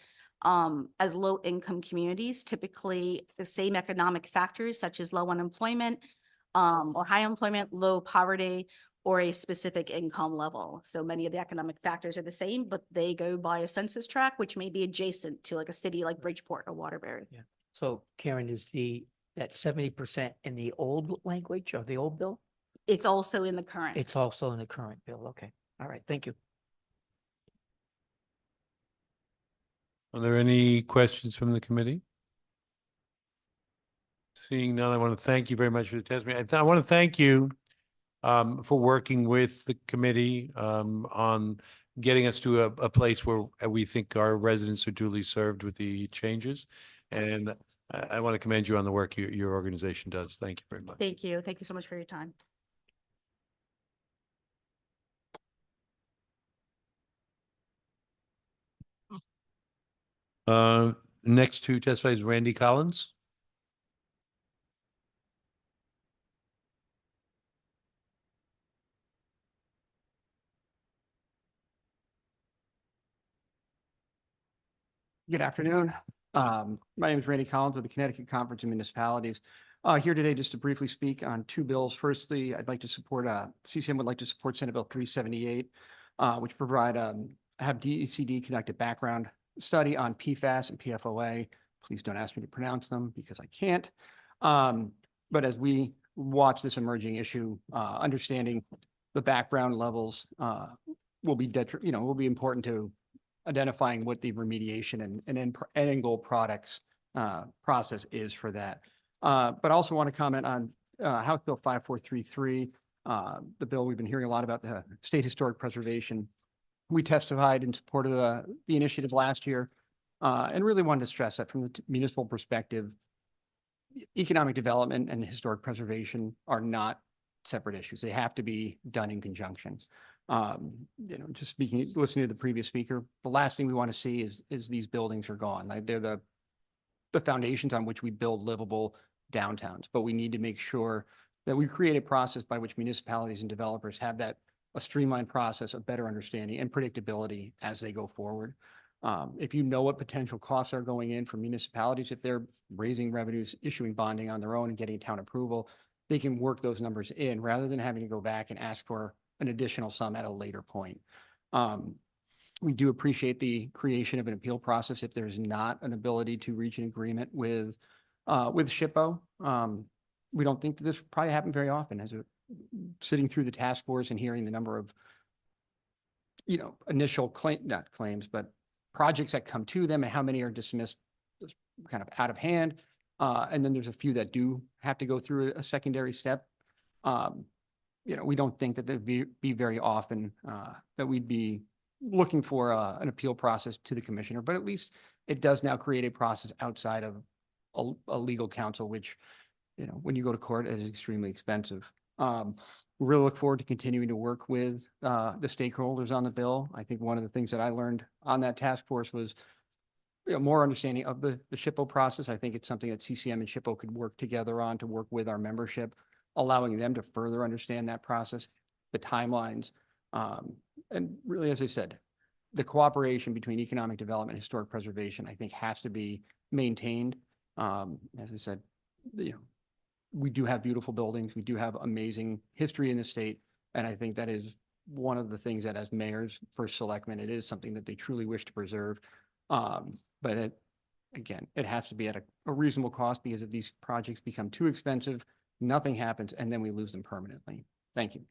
low income communities, typically the same economic factors such as low unemployment or high employment, low poverty, or a specific income level. So many of the economic factors are the same, but they go by a census tract, which may be adjacent to like a city like Bridgeport or Waterbury. Yeah. So Karen, is that 70% in the old language or the old bill? It's also in the current. It's also in the current bill. Okay. All right. Thank you. Are there any questions from the committee? Seeing none, I want to thank you very much for the testimony. I want to thank you for working with the committee on getting us to a place where we think our residents are duly served with the changes. And I want to commend you on the work your organization does. Thank you very much. Thank you. Thank you so much for your time. Next to testify is Randy Collins. Good afternoon. My name is Randy Collins with the Connecticut Conference of Municipalities. Here today just to briefly speak on 2 bills. Firstly, I'd like to support, CCM would like to support Senate Bill 378, which have DECD conduct a background study on PFAS and PFOA. Please don't ask me to pronounce them because I can't. But as we watch this emerging issue, understanding the background levels will be important to identifying what the remediation and end goal products process is for that. But I also want to comment on House Bill 5433, the bill we've been hearing a lot about, the state historic preservation. We testified in support of the initiative last year and really wanted to stress that from the municipal perspective, economic development and historic preservation are not separate issues. They have to be done in conjunction. Just listening to the previous speaker, the last thing we want to see is these buildings are gone. Like they're the foundations on which we build livable downtowns, but we need to make sure that we create a process by which municipalities and developers have a streamlined process of better understanding and predictability as they go forward. If you know what potential costs are going in for municipalities, if they're raising revenues, issuing bonding on their own and getting town approval, they can work those numbers in rather than having to go back and ask for an additional sum at a later point. We do appreciate the creation of an appeal process if there's not an ability to reach an agreement with SHPO. We don't think that this will probably happen very often sitting through the task force and hearing the number of, initial not claims, but projects that come to them and how many are dismissed kind of out of hand. And then there's a few that do have to go through a secondary step. We don't think that there'd be very often that we'd be looking for an appeal process to the commissioner, but at least it does now create a process outside of a legal counsel, which, when you go to court is extremely expensive. We really look forward to continuing to work with the stakeholders on the bill. I think one of the things that I learned on that task force was more understanding of the SHPO process. I think it's something that CCM and SHPO could work together on to work with our membership, allowing them to further understand that process, the timelines, and really, as I said, the cooperation between economic development and historic preservation, I think, has to be maintained. As I said, we do have beautiful buildings. We do have amazing history in the state. And I think that is one of the things that as mayors, first selectmen, it is something that they truly wish to preserve. But it has to be at a reasonable cost, because if these projects become too expensive, nothing happens and then we lose them permanently. Thank you.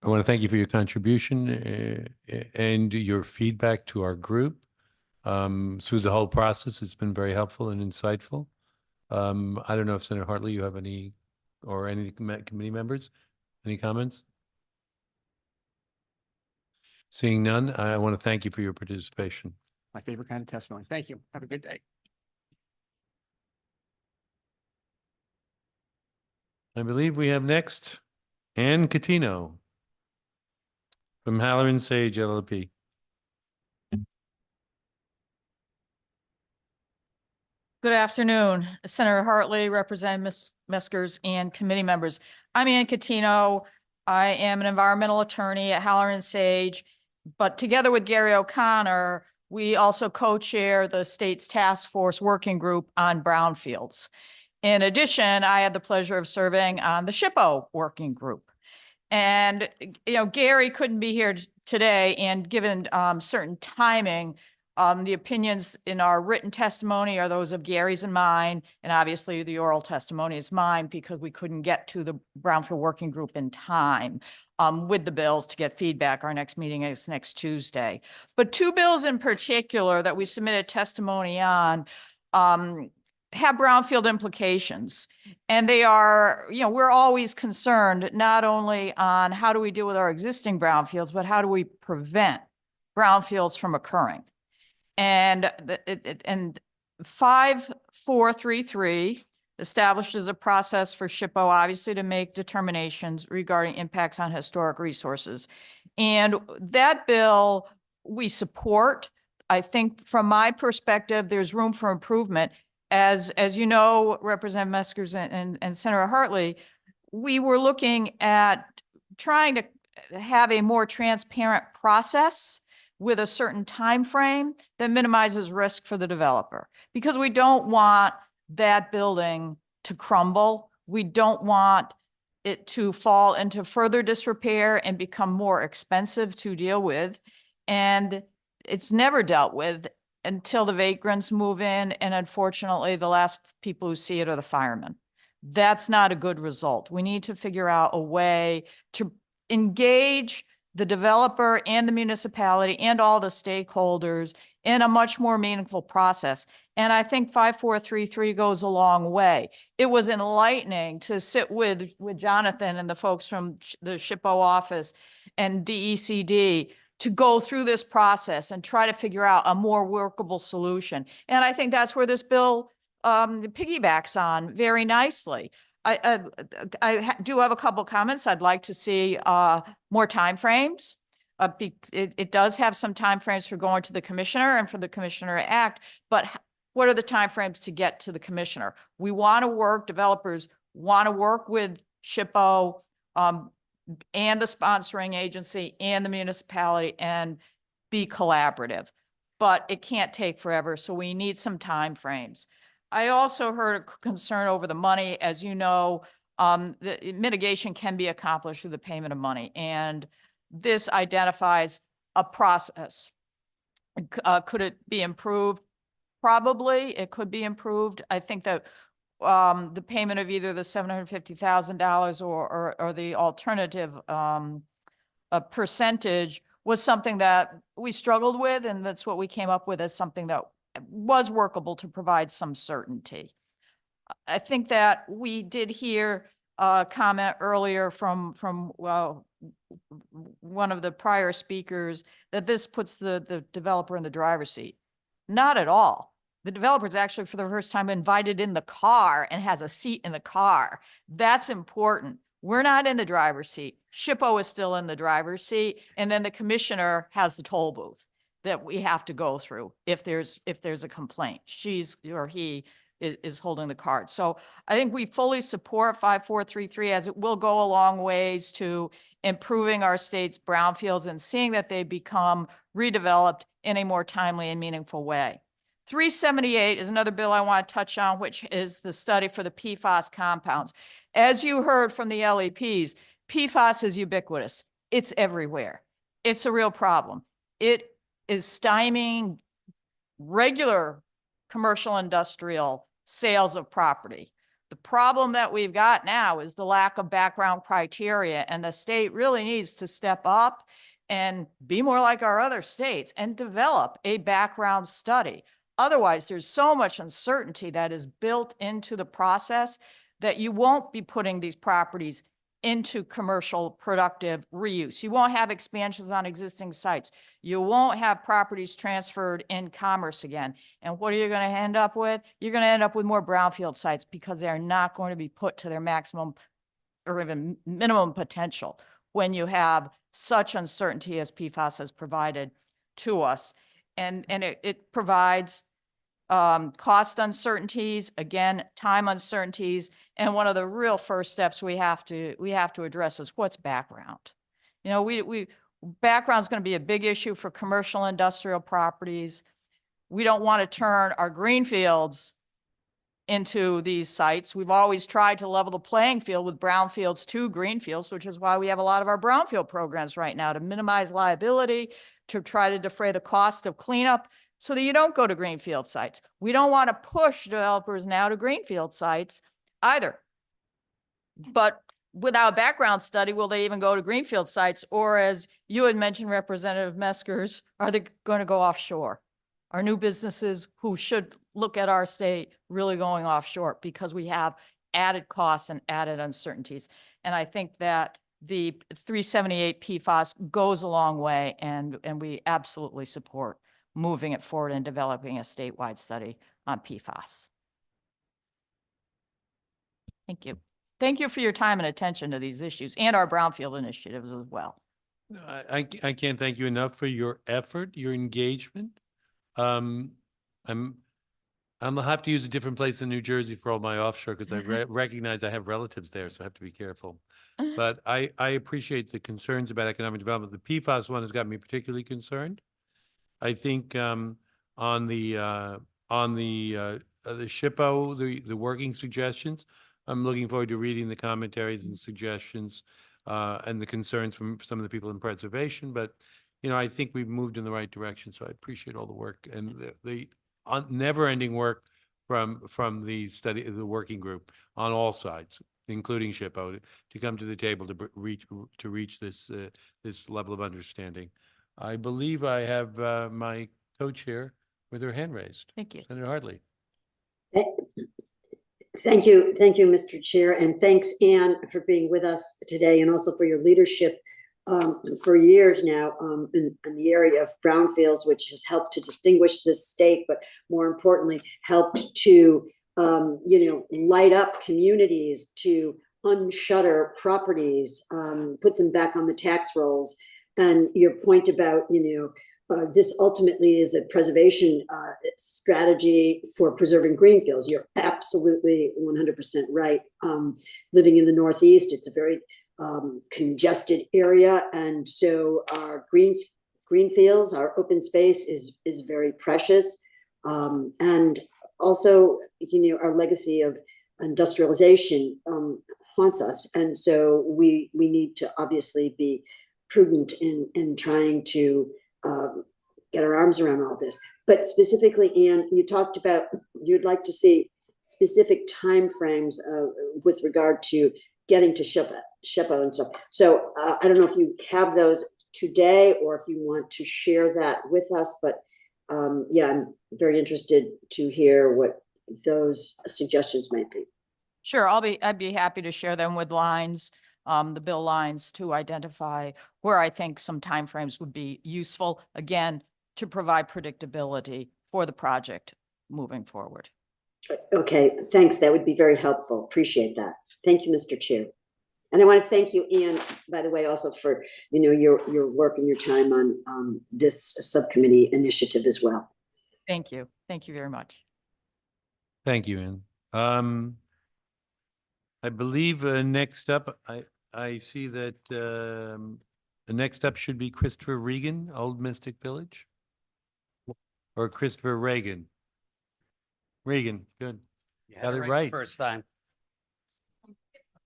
I want to thank you for your contribution and your feedback to our group. Through the whole process, it's been very helpful and insightful. I don't know if Senator Hartley, you have any committee members, any comments? Seeing none, I want to thank you for your participation. My favorite kind of testimony. Thank you. Have a good day. I believe we have next Ann Catino from Halloran Sage LLP. Good afternoon, Senator Hartley, Representative Meskers, and committee members. I'm Ann Catino. I am an environmental attorney at Halloran Sage, but together with Gary O'Connor, we also co-chair the state's task force working group on brownfields. In addition, I had the pleasure of serving on the SHPO working group. And, Gary couldn't be here today, and given certain timing, the opinions in our written testimony are those of Gary's and mine, and obviously the oral testimony is mine because we couldn't get to the Brownfield Working Group in time with the bills to get feedback. Our next meeting is next Tuesday. But two bills in particular that we submitted testimony on have brownfield implications. And they are, we're always concerned not only on how do we deal with our existing brownfields, but how do we prevent brownfields from occurring. And 5433 establishes a process for SHPO, obviously, to make determinations regarding impacts on historic resources. And that bill we support. I think from my perspective, there's room for improvement. As you know, Representative Meskers and Senator Hartley, we were looking at trying to have a more transparent process with a certain time frame that minimizes risk for the developer, because we don't want that building to crumble. We don't want it to fall into further disrepair and become more expensive to deal with. And it's never dealt with until the vagrants move in. And unfortunately, the last people who see it are the firemen. That's not a good result. We need to figure out a way to engage the developer and the municipality and all the stakeholders in a much more meaningful process. And I think 5433 goes a long way. It was enlightening to sit with Jonathan and the folks from the SHPO office and DECD to go through this process and try to figure out a more workable solution. And I think that's where this bill piggybacks on very nicely. do have a couple comments. I'd like to see more timeframes. It does have some timeframes for going to the commissioner and for the commissioner to act, but what are the timeframes to get to the commissioner? We want to work, developers want to work with SHPO and the sponsoring agency and the municipality and be collaborative, but it can't take forever. So we need some timeframes. I also heard a concern over the money. As you know, the mitigation can be accomplished through the payment of money, and this identifies a process. Could it be improved? Probably, it could be improved. I think that the payment of either the $750,000 or the alternative percentage was something that we struggled with, and that's what we came up with as something that was workable to provide some certainty. I think that we did hear a comment earlier from one of the prior speakers that this puts the developer in the driver's seat. Not at all. The developer is actually for the first time invited in the car and has a seat in the car. That's important. We're not in the driver's seat. SHPO is still in the driver's seat. And then the commissioner has the toll booth that we have to go through if there's a complaint. She's or he is holding the card. So I think we fully support 5433 as it will go a long ways to improving our state's brownfields and seeing that they become redeveloped in a more timely and meaningful way. 378 is another bill I want to touch on, which is the study for the PFAS compounds. As you heard from the LEPs, PFAS is ubiquitous. It's everywhere. It's a real problem. It is stymieing regular commercial industrial sales of property. The problem that we've got now is the lack of background criteria, and the state really needs to step up and be more like our other states and develop a background study. Otherwise, there's so much uncertainty that is built into the process that you won't be putting these properties into commercial productive reuse. You won't have expansions on existing sites. You won't have properties transferred in commerce again. And what are you going to end up with? You're going to end up with more brownfield sites because they are not going to be put to their maximum or even minimum potential when you have such uncertainty as PFAS has provided to us. And it provides cost uncertainties, again, time uncertainties. And one of the real first steps we have to address is what's background. You know, background is going to be a big issue for commercial industrial properties. We don't want to turn our greenfields into these sites. We've always tried to level the playing field with brownfields to greenfields, which is why we have a lot of our brownfield programs right now to minimize liability, to try to defray the cost of cleanup so that you don't go to greenfield sites. We don't want to push developers now to greenfield sites either. But without a background study, will they even go to greenfield sites? Or as you had mentioned, Representative Meskers, are they going to go offshore? Are new businesses who should look at our state really going offshore because we have added costs and added uncertainties? And I think that the 378 PFAS goes a long way, and we absolutely support moving it forward and developing a statewide study on PFAS. Thank you. Thank you for your time and attention to these issues and our brownfield initiatives as well. I can't thank you enough for your effort, your engagement. I'm gonna have to use a different place in New Jersey for all my offshore because I recognize I have relatives there, so I have to be careful. But I appreciate the concerns about economic development. The PFAS one has got me particularly concerned. I think on the SHPO, the working suggestions, I'm looking forward to reading the commentaries and suggestions and the concerns from some of the people in preservation. But you know, I think we've moved in the right direction. So I appreciate all the work and the never-ending work from the working group on all sides, including SHPO, to come to the table to reach this level of understanding. I believe I have my co-chair with her hand raised. Thank you. Senator Hartley. Thank you, Mr. Chair, and thanks, Ann, for being with us today, and also for your leadership for years now in the area of brownfields, which has helped to distinguish this state, but more importantly, helped to light up communities, to unshutter properties, put them back on the tax rolls. And your point about, this ultimately is a preservation strategy for preserving greenfields. You're absolutely 100% right. Living in the Northeast, it's a very congested area. And so our greenfields, our open space is very precious. And also, our legacy of industrialization haunts us. And so we need to obviously be prudent in trying to get our arms around all this. But specifically, Anne, you talked about you'd like to see specific timeframes with regard to getting to SHPO and stuff. So I don't know if you have those today or if you want to share that with us, but yeah, I'm very interested to hear what those suggestions might be. Sure, I'd be happy to share them with lines, the bill lines, to identify where I think some timeframes would be useful, again, to provide predictability for the project moving forward. Okay, thanks. That would be very helpful. Appreciate that. Thank you, Mr. Chair. And I want to thank you, Anne, by the way, also for your work and your time on this subcommittee initiative as well. Thank you. Thank you very much. Thank you, Ann. I believe next up, I see that the next up should be Christopher Regan, Old Mystic Village, or Christopher Reagan. Regan, good. You Got it right. First time.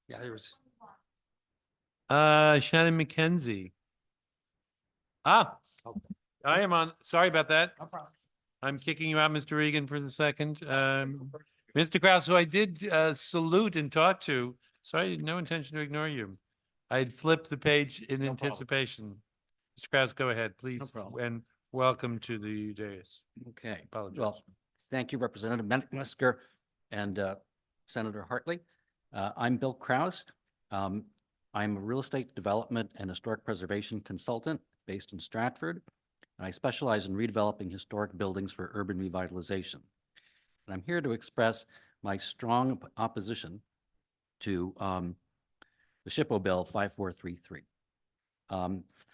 Yeah, there was. Shannon McKenzie. I am on. Sorry about that. No problem. I'm kicking you out, Mr. Regan, for the second. Mr. Kraus, who I did salute and talk to. Sorry, no intention to ignore you. I'd flipped the page in anticipation. Mr. Kraus, go ahead, please. No problem. And welcome to the dais. Okay. Apologize. Well, thank you, Representative Metzger and Senator Hartley. I'm Bill Kraus. I'm a real estate development and historic preservation consultant based in Stratford. And I specialize in redeveloping historic buildings for urban revitalization. And I'm here to express my strong opposition to the SHPO Bill 5433.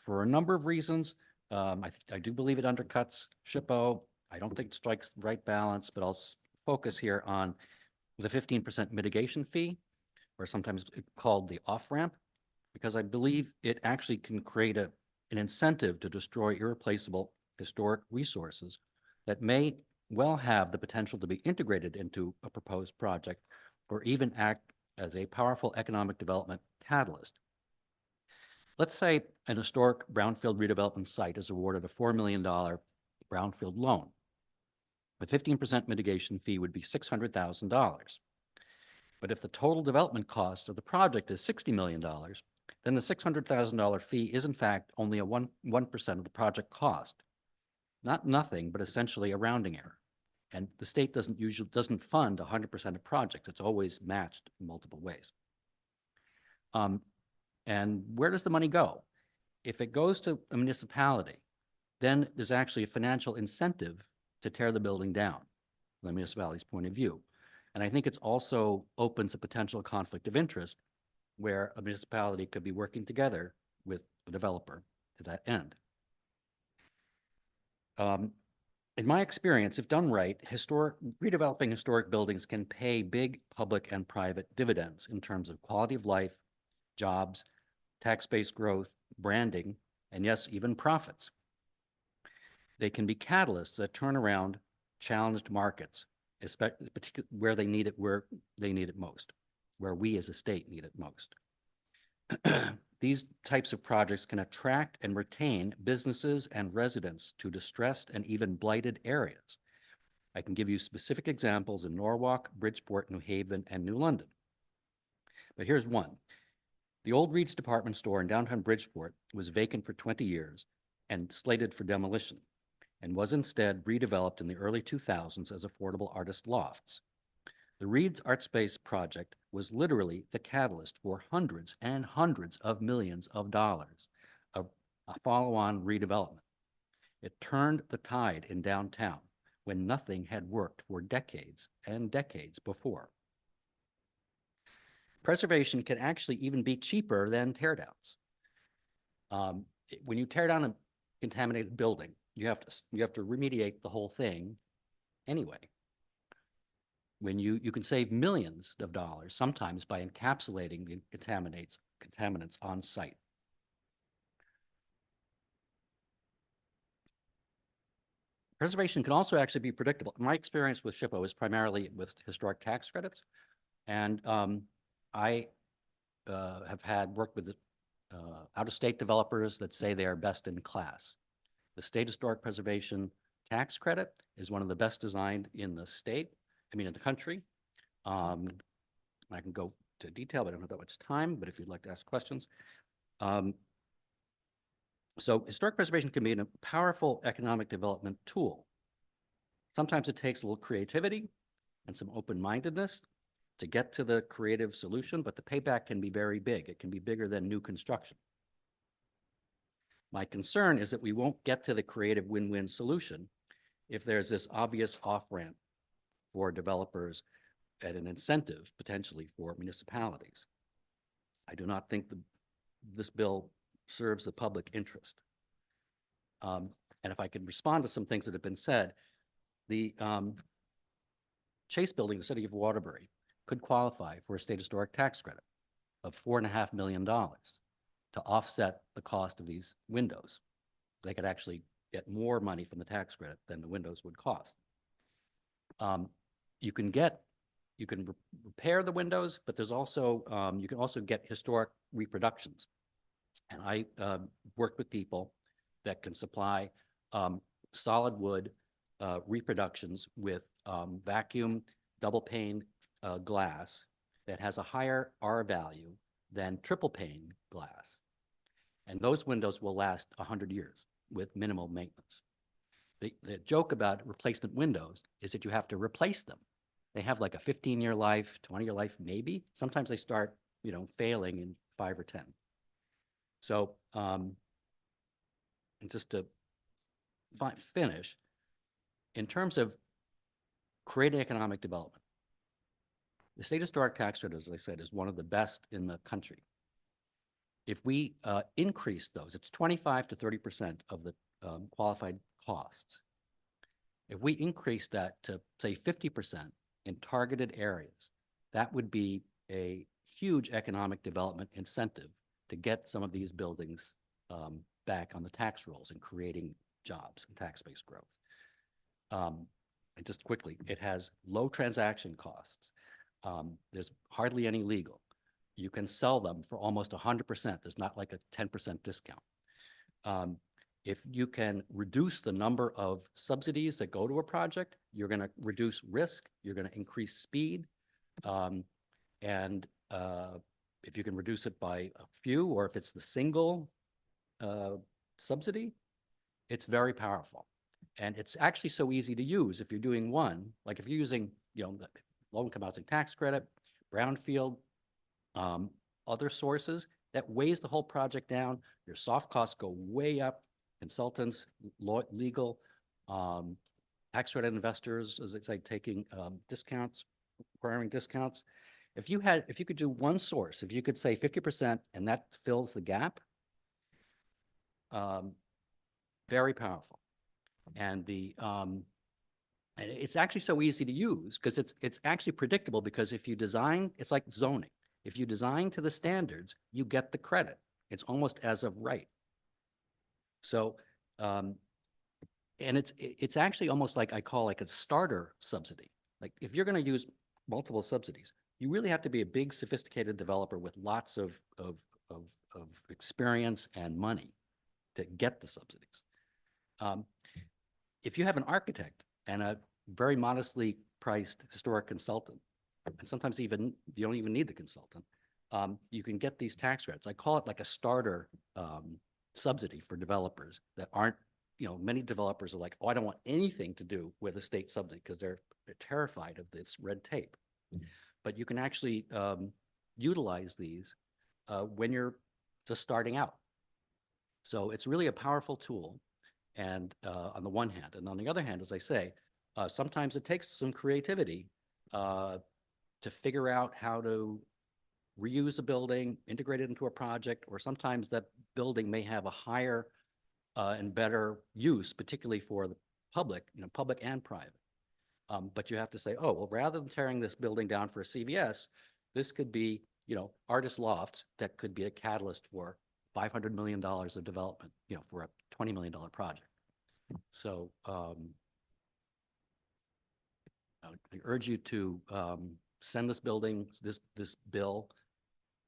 For a number of reasons, I do believe it undercuts SHPO. I don't think it strikes the right balance, but I'll focus here on the 15% mitigation fee, or sometimes called the off-ramp, because I believe it actually can create an incentive to destroy irreplaceable historic resources that may well have the potential to be integrated into a proposed project or even act as a powerful economic development catalyst. Let's say an historic brownfield redevelopment site is awarded a $4 million brownfield loan. The 15% mitigation fee would be $600,000. But if the total development cost of the project is $60 million, then the $600,000 fee is in fact only a 1% of the project cost. Not nothing, but essentially a rounding error. And the state doesn't fund 100% of projects. It's always matched in multiple ways. And where does the money go? If it goes to a municipality, then there's actually a financial incentive to tear the building down from the municipality's point of view. And I think it also opens a potential conflict of interest where a municipality could be working together with a developer to that end. In my experience, if done right, redeveloping historic buildings can pay big public and private dividends in terms of quality of life, jobs, tax-based growth, branding, and yes, even profits. They can be catalysts that turn around challenged markets, especially where they need it most, where we as a state need it most. These types of projects can attract and retain businesses and residents to distressed and even blighted areas. I can give you specific examples in Norwalk, Bridgeport, New Haven, and New London. But here's one. The old Reed's department store in downtown Bridgeport was vacant for 20 years and slated for demolition, and was instead redeveloped in the early 2000s as affordable artist lofts. The Reed's Art Space project was literally the catalyst for hundreds and hundreds of millions of dollars of a follow-on redevelopment. It turned the tide in downtown, when nothing had worked for decades and decades before. Preservation can actually even be cheaper than teardowns. When you tear down a contaminated building, you have to remediate the whole thing anyway. When you can save millions of dollars sometimes by encapsulating the contaminants on site. Preservation can also actually be predictable. My experience with SHPO is primarily with historic tax credits, and I have worked with out-of-state developers that say they are best in class. The state historic preservation tax credit is one of the best designed in the in the country. I can go to detail, but I don't have that much time, but if you'd like to ask questions. So historic preservation can be a powerful economic development tool. Sometimes it takes a little creativity and some open-mindedness to get to the creative solution, but the payback can be very big. It can be bigger than new construction. My concern is that we won't get to the creative win-win solution if there's this obvious off-ramp for developers and an incentive potentially for municipalities. I do not think this bill serves the public interest. And if I could respond to some things that have been said, the Chase Building, the city of Waterbury, could qualify for a state historic tax credit of $4.5 million to offset the cost of these windows. They could actually get more money from the tax credit than the windows would cost. You can repair the windows, but there's also, you can also get historic reproductions. And I worked with people that can supply solid wood reproductions with vacuum double pane glass that has a higher R value than triple pane glass. And those windows will last 100 years with minimal maintenance. The joke about replacement windows is that you have to replace them. They have like a 15-year life, 20-year life, maybe. Sometimes they start, failing in 5 or 10. So, and just to finish, in terms of creating economic development, the state historic tax credit, as I said, is one of the best in the country. If we increase those, it's 25 to 30% of the qualified costs. If we increase that to, say, 50% in targeted areas, that would be a huge economic development incentive to get some of these buildings back on the tax rolls and creating jobs and tax-based growth. And just quickly, it has low transaction costs. There's hardly any legal. You can sell them for almost 100%. There's not like a 10% discount. If you can reduce the number of subsidies that go to a project, you're going to reduce risk, you're going to increase speed. And if you can reduce it by a few, or if it's the single subsidy, it's very powerful. And it's actually so easy to use if you're doing one, like if you're using, the low-income housing tax credit, brownfield, other sources, that weighs the whole project down. Your soft costs go way up. Consultants, legal, tax credit investors, as it's like taking discounts, requiring discounts. If you could do one source, if you could say 50% and that fills the gap, very powerful. And and it's actually so easy to use because it's actually predictable, because if you design, it's like zoning. If you design to the standards, you get the credit. It's almost as of right. So, and it's actually almost like I call like a starter subsidy. Like if you're going to use multiple subsidies, you really have to be a big, sophisticated developer with lots of experience and money to get the subsidies. If you have an architect and a very modestly priced historic consultant, and sometimes even you don't even need the consultant, you can get these tax credits. I call it like a starter subsidy for developers that aren't, many developers are like, oh, I don't want anything to do with a state subsidy because they're terrified of this red tape. But you can actually utilize these when you're just starting out. So it's really a powerful tool, and on the one hand. And on the other hand, as I say, Sometimes it takes some creativity to figure out how to reuse a building, integrate it into a project, or sometimes that building may have a higher and better use, particularly for the public, public and private. But you have to say, oh, well, rather than tearing this building down for a CVS, this could be, artist lofts that could be a catalyst for $500 million of development, for a $20 million project. So I urge you to send this building, this bill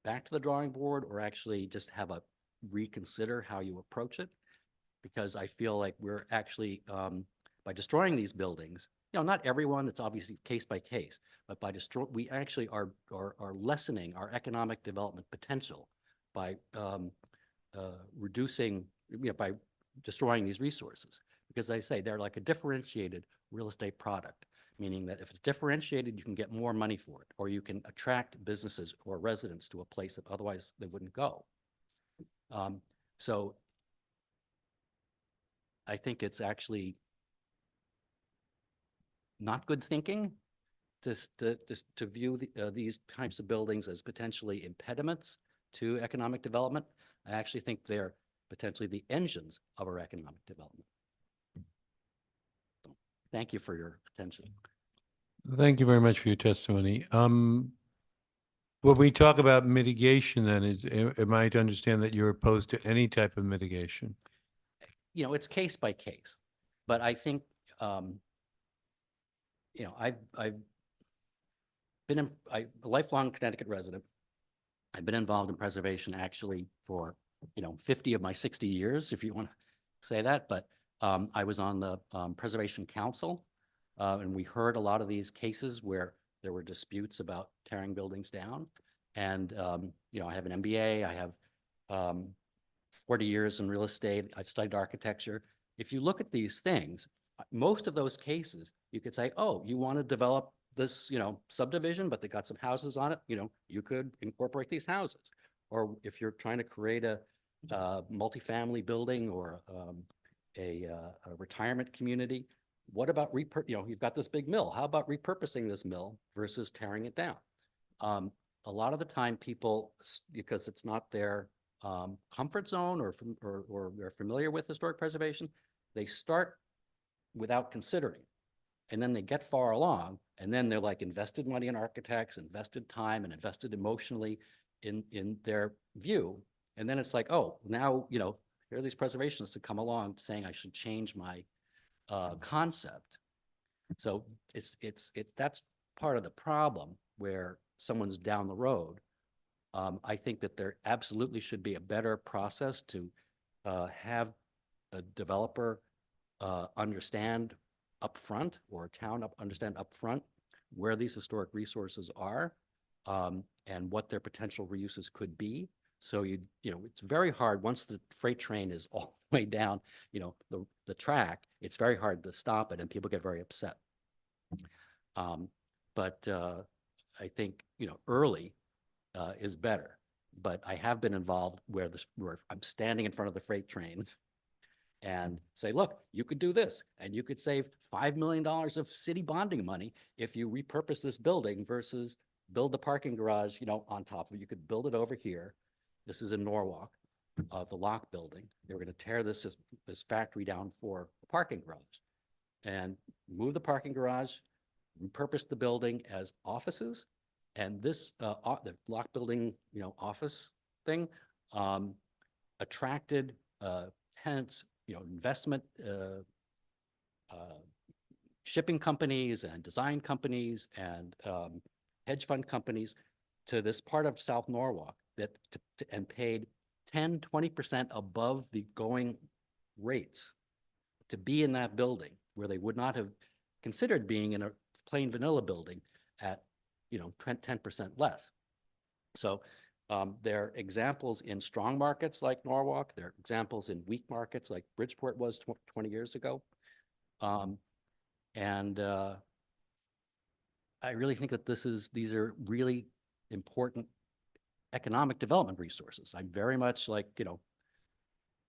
back to the drawing board, or actually just have a reconsider how you approach it. Because I feel like we're actually, by destroying these buildings, not everyone, it's obviously case by case, but by we actually are lessening our economic development potential by reducing, by destroying these resources. Because I say they're like a differentiated real estate product, meaning that if it's differentiated, you can get more money for it, or you can attract businesses or residents to a place that otherwise they wouldn't go. So I think it's actually not good thinking to view these types of buildings as potentially impediments to economic development. I actually think they're potentially the engines of our economic development. So, thank you for your attention. Thank you very much for your testimony. When we talk about mitigation, then am I to understand that you're opposed to any type of mitigation? It's case by case, but I think, I've been a lifelong Connecticut resident. I've been involved in preservation actually for, 50 of my 60 years, if you want to say that. But I was on the Preservation Council, and we heard a lot of these cases where there were disputes about tearing buildings down. And, I have an MBA, I have 40 years in real estate, I've studied architecture. If you look at these things, most of those cases, you could say, oh, you want to develop this, subdivision, but they got some houses on it, you could incorporate these houses. Or if you're trying to create a multifamily building or a retirement community, what about you've got this big mill. How about repurposing this mill versus tearing it down? A lot of the time people, because it's not their comfort zone or they're familiar with historic preservation, they start without considering. And then they get far along, and then they're like invested money in architects, invested time, and invested emotionally in their view. And then it's like, oh, now, here are these preservationists that come along saying I should change my concept. So that's part of the problem where someone's down the road. I think that there absolutely should be a better process to have a developer understand upfront, or a town understand upfront where these historic resources are and what their potential reuses could be. So it's very hard once the freight train is all the way down, the track. It's very hard to stop it, and people get very upset. But I think early is better. But I have been involved where I'm standing in front of the freight train and say, look, you could do this, and you could save $5 million of city bonding money if you repurpose this building versus build the parking garage, on top of it. You could build it over here. This is in Norwalk, the Lock building. They were going to tear this factory down for a parking garage and move the parking garage, repurpose the building as offices. And this, the Lock building, office thing attracted tenants, investment, shipping companies and design companies and hedge fund companies to this part of South Norwalk and paid 10-20% above the going rates to be in that building, where they would not have considered being in a plain vanilla building at 10% less. So there are examples in strong markets like Norwalk. There are examples in weak markets like Bridgeport was 20 years ago. And I really think that these are really important economic development resources. I'm very much like,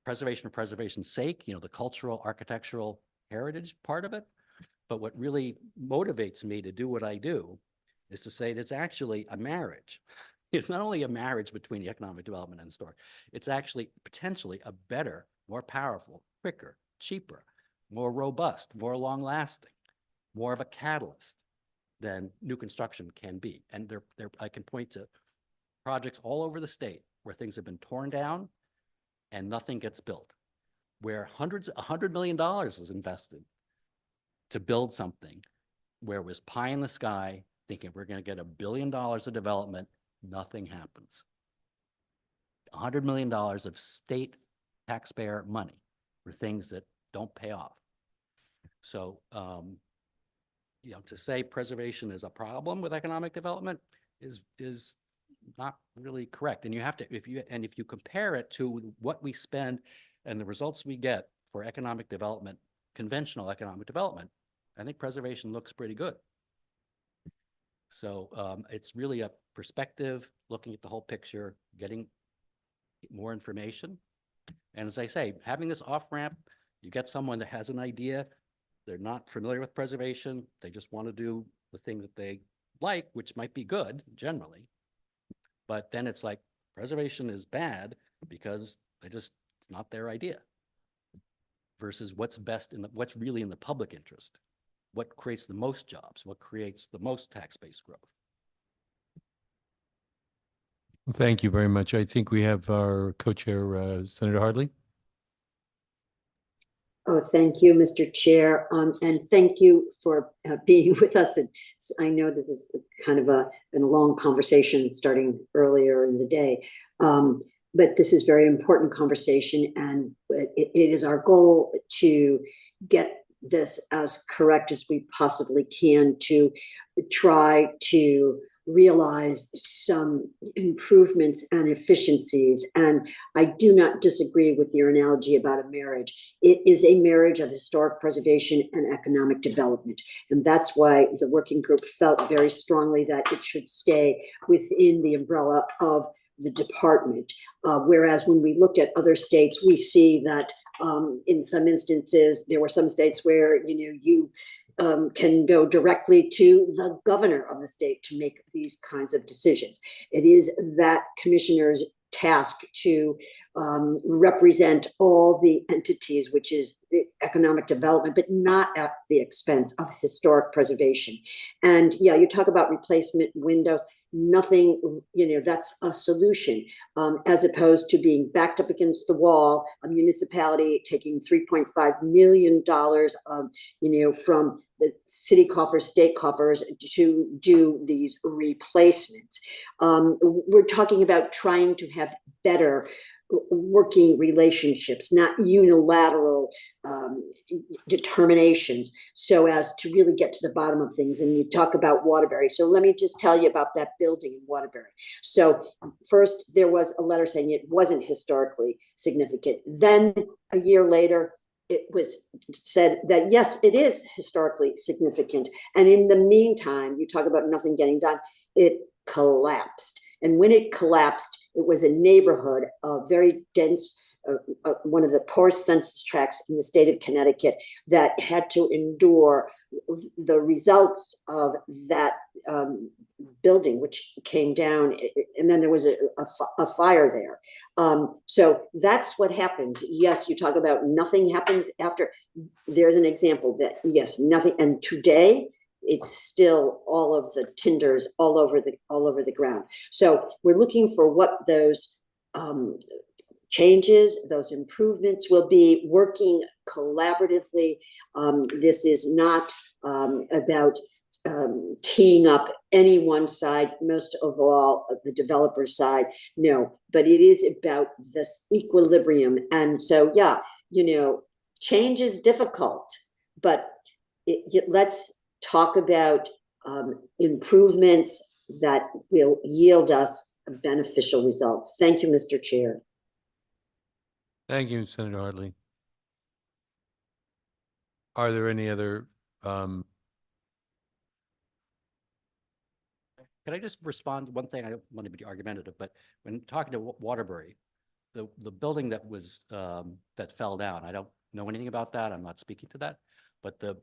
preservation for preservation's sake, the cultural, architectural heritage part of it. But what really motivates me to do what I do is to say it's actually a marriage. It's not only a marriage between the economic development and historic, it's actually potentially a better, more powerful, quicker, cheaper, more robust, more long lasting, more of a catalyst than new construction can be. And I can point to projects all over the state where things have been torn down and nothing gets built, where $100 million is invested to build something where it was pie in the sky, thinking we're going to get $1 billion of development, nothing happens. $100 million of state taxpayer money for things that don't pay off. So, to say preservation is a problem with economic development is not really correct. And you have to, if you compare it to what we spend and the results we get for economic development, conventional economic development, I think preservation looks pretty good. So it's really a perspective, looking at the whole picture, getting more information. And as I say, having this off-ramp, you get someone that has an idea, they're not familiar with preservation, they just want to do the thing that they like, which might be good generally. But then it's like preservation is bad because it's not their idea. Versus what's best what's really in the public interest. What creates the most jobs? What creates the most tax-based growth? Thank you very much. I think we have our co-chair, Senator Hartley. Oh, thank you, Mr. Chair, and thank you for being with us. And I know this is kind of been a long conversation starting earlier in the day, but this is very important conversation, and it is our goal to get this as correct as we possibly can to try to realize some improvements and efficiencies. And I do not disagree with your analogy about a marriage. It is a marriage of historic preservation and economic development. And that's why the working group felt very strongly that it should stay within the umbrella of the department. Whereas when we looked at other states, we see that in some instances, there were some states where, you can go directly to the governor of the state to make these kinds of decisions. It is that commissioner's task to represent all the entities, which is the economic development, but not at the expense of historic preservation. And yeah, you talk about replacement windows. Nothing, that's a solution, as opposed to being backed up against the wall, a municipality taking $3.5 million, from the city coffers, state coffers to do these replacements. We're talking about trying to have better working relationships, not unilateral determinations, so as to really get to the bottom of things. And you talk about Waterbury. So let me just tell you about that building in Waterbury. So first, there was a letter saying it wasn't historically significant. Then a year later, it was said that, yes, it is historically significant. And in the meantime, you talk about nothing getting done, it collapsed. And when it collapsed, it was a neighborhood, a very dense, one of the poorest census tracts in the state of Connecticut, that had to endure the results of that building, which came down, and then there was a fire there. So that's what happens. Yes, you talk about nothing happens after. There's an example that, yes, nothing. And today, it's still all of the tinders all over the ground. So we're looking for what those changes, those improvements will be, working collaboratively. This is not about teeing up any one side, most of all the developer side, no, but it is about this equilibrium. And so, yeah, change is difficult, but let's talk about improvements that will yield us beneficial results. Thank you, Mr. Chair. Thank you, Senator Hartley. Are there any other? Can I just respond to one thing? I don't want to be argumentative, but when talking to Waterbury, the building that was that fell down, I don't know anything about that. I'm not speaking to that, but the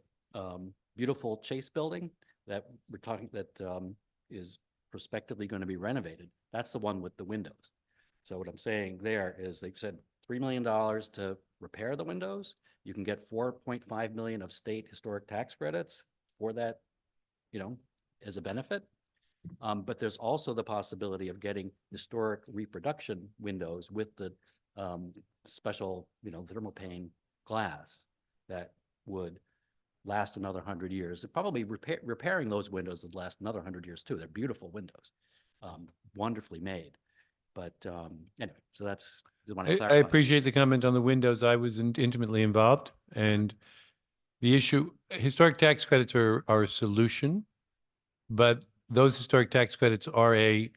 beautiful Chase building that we're talking that is prospectively going to be renovated. That's the one with the windows. So what I'm saying there is they've said $3 million to repair the windows. You can get 4.5 million of state historic tax credits for that, as a benefit. But there's also the possibility of getting historic reproduction windows with the special, thermopane glass that would last another 100 years. Probably repairing those windows would last another 100 years too. They're beautiful windows, wonderfully made. But anyway, so that's. I appreciate the comment on the windows. I was intimately involved, and the issue, historic tax credits are a solution, but those historic tax credits are a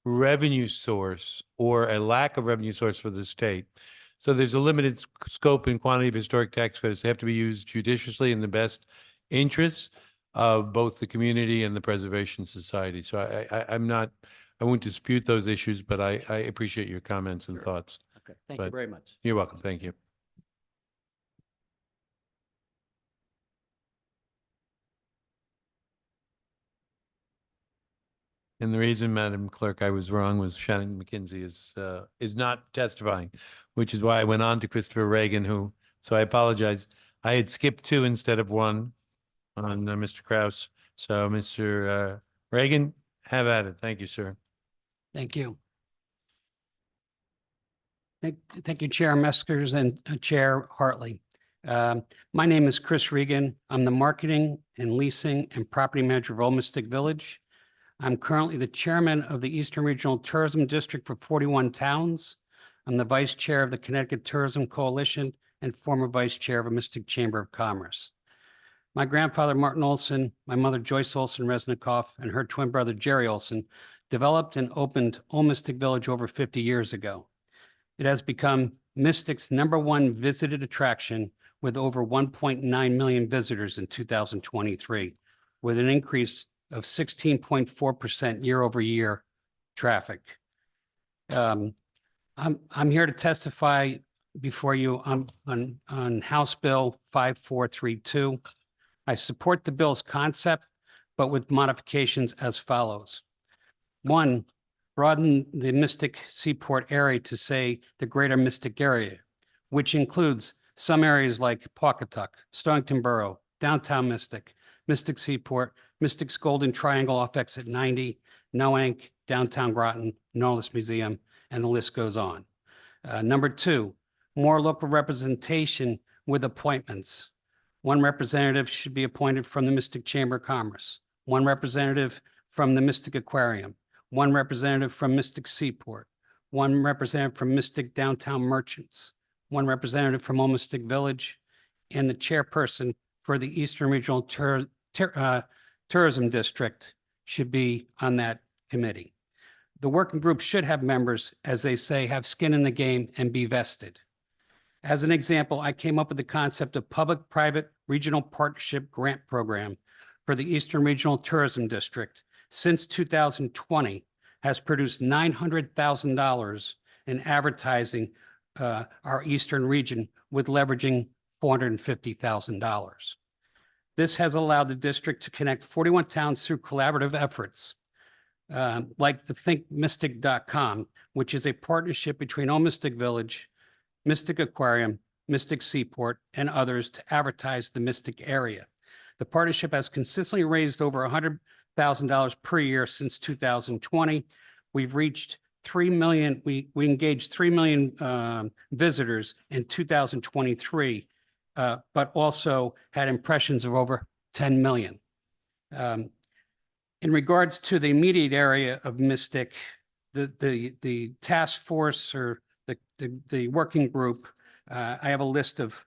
revenue source or a lack of revenue source for the state. So there's a limited scope and quantity of historic tax credits. They have to be used judiciously in the best interests of both the community and the Preservation Society. So I won't dispute those issues, but I appreciate your comments and thoughts. Okay, thank you very much. You're welcome. Thank you. And the reason, Madam Clerk, I was wrong was Shannon McKinsey is not testifying, which is why I went on to Christopher Reagan, so I apologize. I had skipped 2 instead of 1 on Mr. Kraus. So Mr. Reagan, have at it. Thank you, sir. Thank you. Thank you, Chair Meskers and Chair Hartley. My name is Chris Regan. I'm the Marketing and Leasing and Property Manager of Old Mystic Village. I'm currently the Chairman of the Eastern Regional Tourism District for 41 towns. I'm the Vice Chair of the Connecticut Tourism Coalition and former Vice Chair of a Mystic Chamber of Commerce. My grandfather, Martin Olson, my mother, Joyce Olson Resnikoff, and her twin brother, Jerry Olson, developed and opened Old Mystic Village over 50 years ago. It has become Mystic's #1 visited attraction with over 1.9 million visitors in 2023, with an increase of 16.4% year-over-year traffic. I'm here to testify before you on House Bill 5432. I support the bill's concept, but with modifications as follows. 1, broaden the Mystic Seaport area to say the greater Mystic area, which includes some areas like Pawcatuck, Stonington Borough, downtown Mystic, Mystic Seaport, Mystic's Golden Triangle off exit 90, Noank, downtown Groton, Nautilus Museum, and the list goes on. Number 2, more local representation with appointments. 1 representative should be appointed from the Mystic Chamber of Commerce, 1 representative from the Mystic Aquarium, 1 representative from Mystic Seaport, 1 representative from Mystic Downtown Merchants, 1 representative from Old Mystic Village, and the chairperson for the Eastern Regional Tourism District should be on that committee. The working group should have members, as they say, have skin in the game and be vested. As an example, I came up with the concept of public-private regional partnership grant program for the Eastern Regional Tourism District. Since 2020, has produced $900,000 in advertising our Eastern region with leveraging $450,000. This has allowed the district to connect 41 towns through collaborative efforts, like the thinkmystic.com, which is a partnership between Old Mystic Village, Mystic Aquarium, Mystic Seaport, and others to advertise the Mystic area. The partnership has consistently raised over $100,000 per year since 2020. We've reached 3 million, we engaged 3 million visitors in 2023, but also had impressions of over 10 million. In regards to the immediate area of Mystic, the task force or the working group, I have a list of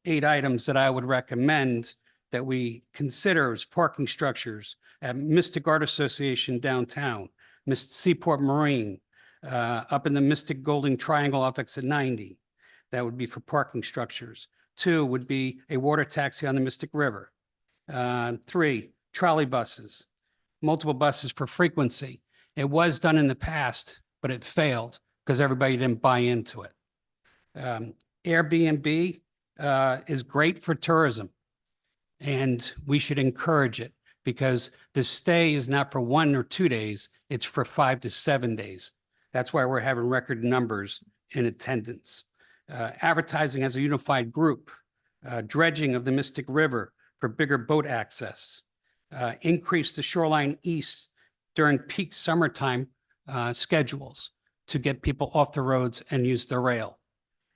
8 items that I would recommend that we consider as parking structures at Mystic Art Association downtown, Mystic Seaport Marine, up in the Mystic Golden Triangle off exit 90. That would be for parking structures. 2 would be a water taxi on the Mystic River. 3, trolley buses, multiple buses per frequency. It was done in the past, but it failed because everybody didn't buy into it. Airbnb is great for tourism. And we should encourage it because the stay is not for 1 or 2 days, it's for 5 to 7 days. That's why we're having record numbers in attendance. Advertising as a unified group, dredging of the Mystic River for bigger boat access, increase the shoreline east during peak summertime schedules to get people off the roads and use the rail.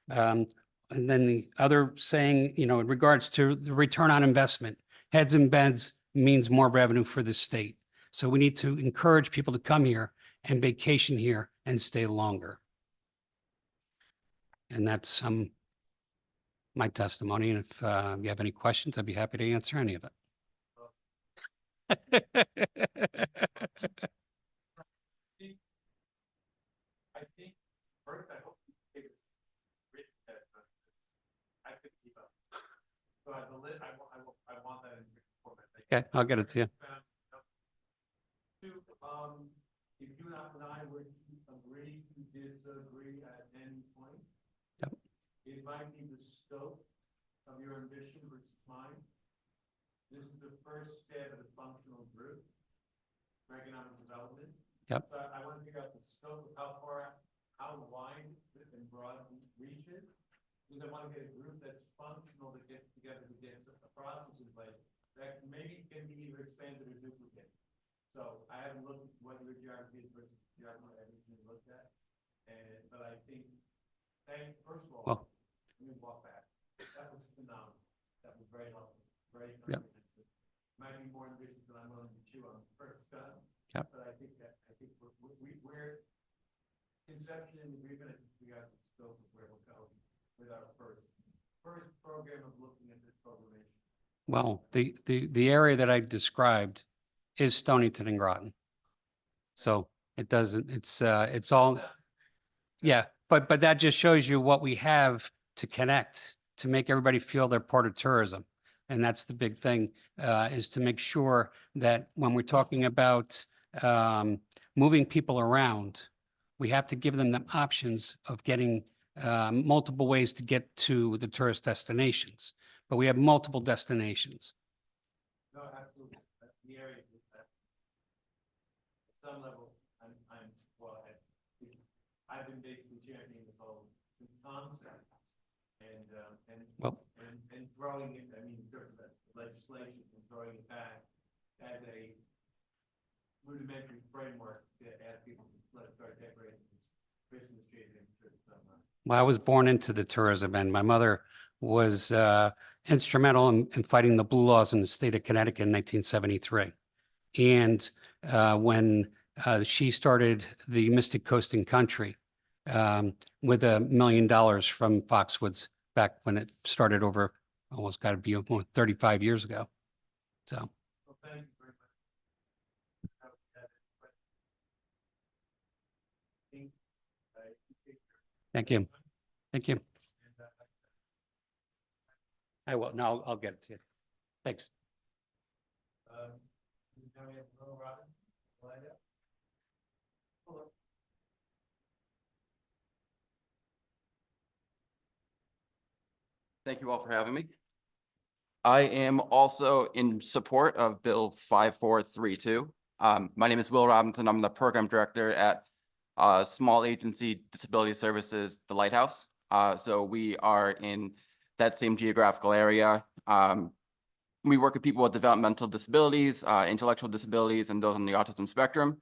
And then the other saying, in regards to the return on investment, heads and beds means more revenue for the state. So we need to encourage people to come here and vacation here and stay longer. And that's my testimony. And if you have any questions, I'd be happy to answer any of it. I think first, I hope you take a written test. I could keep up. So I want that in written format. Okay, I'll get it to you. Two, if you and I were to agree to disagree at any point, Yep. it might be the scope of your ambition versus mine. This is the first step of the functional group for economic development. Yep. So I want to figure out the scope of how wide and broad reach is. Because I want to get a group that's functional that gets together to get a process in place that maybe can be either expanded or duplicated. So I haven't looked at what your geography is versus geography I haven't looked at. But I think, first of all, Well, let me walk back. That was phenomenal. That was very helpful, very Yep. comprehensive. Might be more ambitious than I'm willing to chew on the first time. Yep. But I think we're conception and agreement. I think we got the scope of where we'll go with our first program of looking at this program. well, the area that I described is Stonington and Groton. So it doesn't, it's all, yeah, but that just shows you what we have to connect, to make everybody feel they're part of tourism. And that's the big thing, is to make sure that when we're talking about moving people around, we have to give them the options of getting multiple ways to get to the tourist destinations. But we have multiple destinations. No, absolutely. The area is that. At some level, I've been basically championing this whole concept and throwing it, in terms of legislation and throwing it back as a rudimentary framework to ask people to let's start decorating Christmas trees and Christmas sunlight. Well, I was born into the tourism, and my mother was instrumental in fighting the blue laws in the state of Connecticut in 1973. And when she started the Mystic Coast and Country with $1 million from Foxwoods back when it started over, almost got to be 35 years ago. So. Well, thank you very much. Thank you. Thank you. I will. No, I'll get it to you. Thanks. Now we have Will Robbins. Thank you all for having me. I am also in support of Bill 5432. My name is Will Robinson. I'm the program director at small agency disability services, the Lighthouse. So we are in that same geographical area. We work with people with developmental disabilities, intellectual disabilities, and those on the autism spectrum.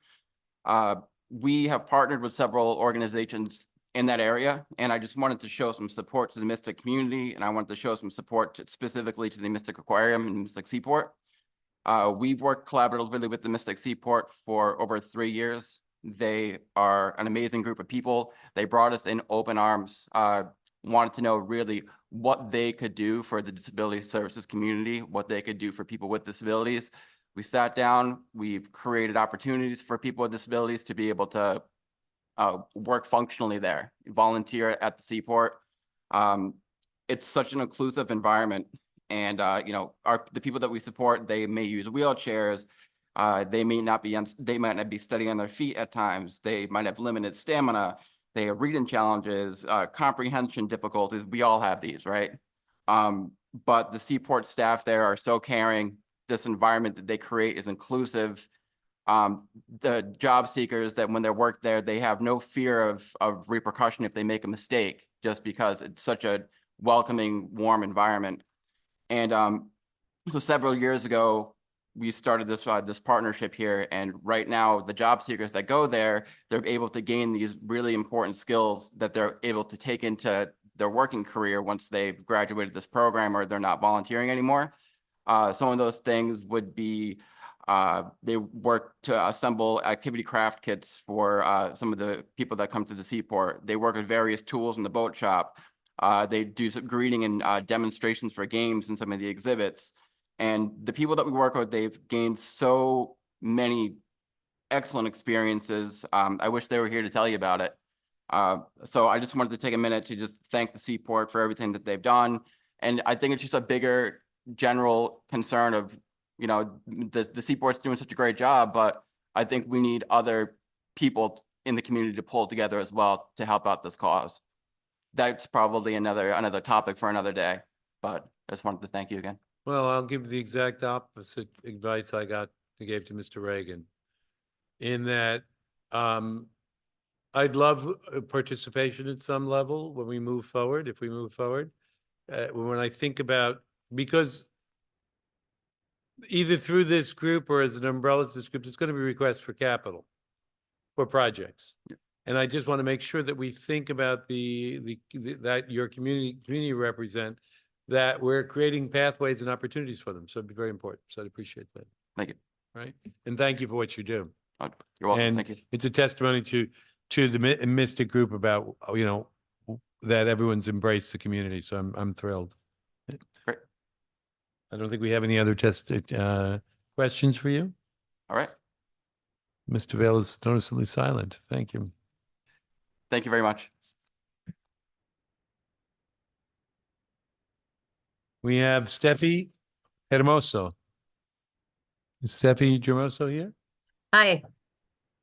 We have partnered with several organizations in that area, and I just wanted to show some support to the Mystic community, and I wanted to show some support specifically to the Mystic Aquarium and Mystic Seaport. We've worked collaboratively with the Mystic Seaport for over 3 years. They are an amazing group of people. They brought us in open arms, wanted to know really what they could do for the disability services community, what they could do for people with disabilities. We sat down, we've created opportunities for people with disabilities to be able to work functionally there, volunteer at the Seaport. It's such an inclusive environment, and the people that we support, they may use wheelchairs. They might not be studying on their feet at times. They might have limited stamina. They have reading challenges, comprehension difficulties. We all have these, right? but the Seaport staff there are so caring. This environment that they create is inclusive. The job seekers that when they work there, they have no fear of repercussion if they make a mistake, just because it's such a welcoming, warm environment. And so several years ago, we started this partnership here, and right now the job seekers that go there, they're able to gain these really important skills that they're able to take into their working career once they've graduated this program or they're not volunteering anymore. Some of those things would be they work to assemble activity craft kits for some of the people that come to the Seaport. They work with various tools in the boat shop. They do some greeting and demonstrations for games in some of the exhibits. And the people that we work with, they've gained so many excellent experiences. I wish they were here to tell you about it. So I just wanted to take a minute to just thank the Seaport for everything that they've done. And I think it's just a bigger general concern of, you know, the Seaport's doing such a great job, but I think we need other people in the community to pull together as well to help out this cause. That's probably another topic for another day, but I just wanted to thank you again. Well, I'll give the exact opposite advice I gave to Mr. Reagan. In that, I'd love participation at some level when we move forward, if we move forward. When I think about, because either through this group or as an umbrella to this group, there's going to be requests for capital for projects. Yeah. And I just want to make sure that we think about that your community represent, that we're creating pathways and opportunities for them. So it'd be very important. So I'd appreciate that. Thank you. Right. And thank you for what you do. You're welcome. And Thank you. it's a testimony to the Mystic group about, you know, that everyone's embraced the community. So I'm thrilled. Great. I don't think we have any other questions for you. All right. Mr. Vale is noticeably silent. Thank you. Thank you very much. We have Steffi Hermoso. Is Steffi Hermoso here? Hi.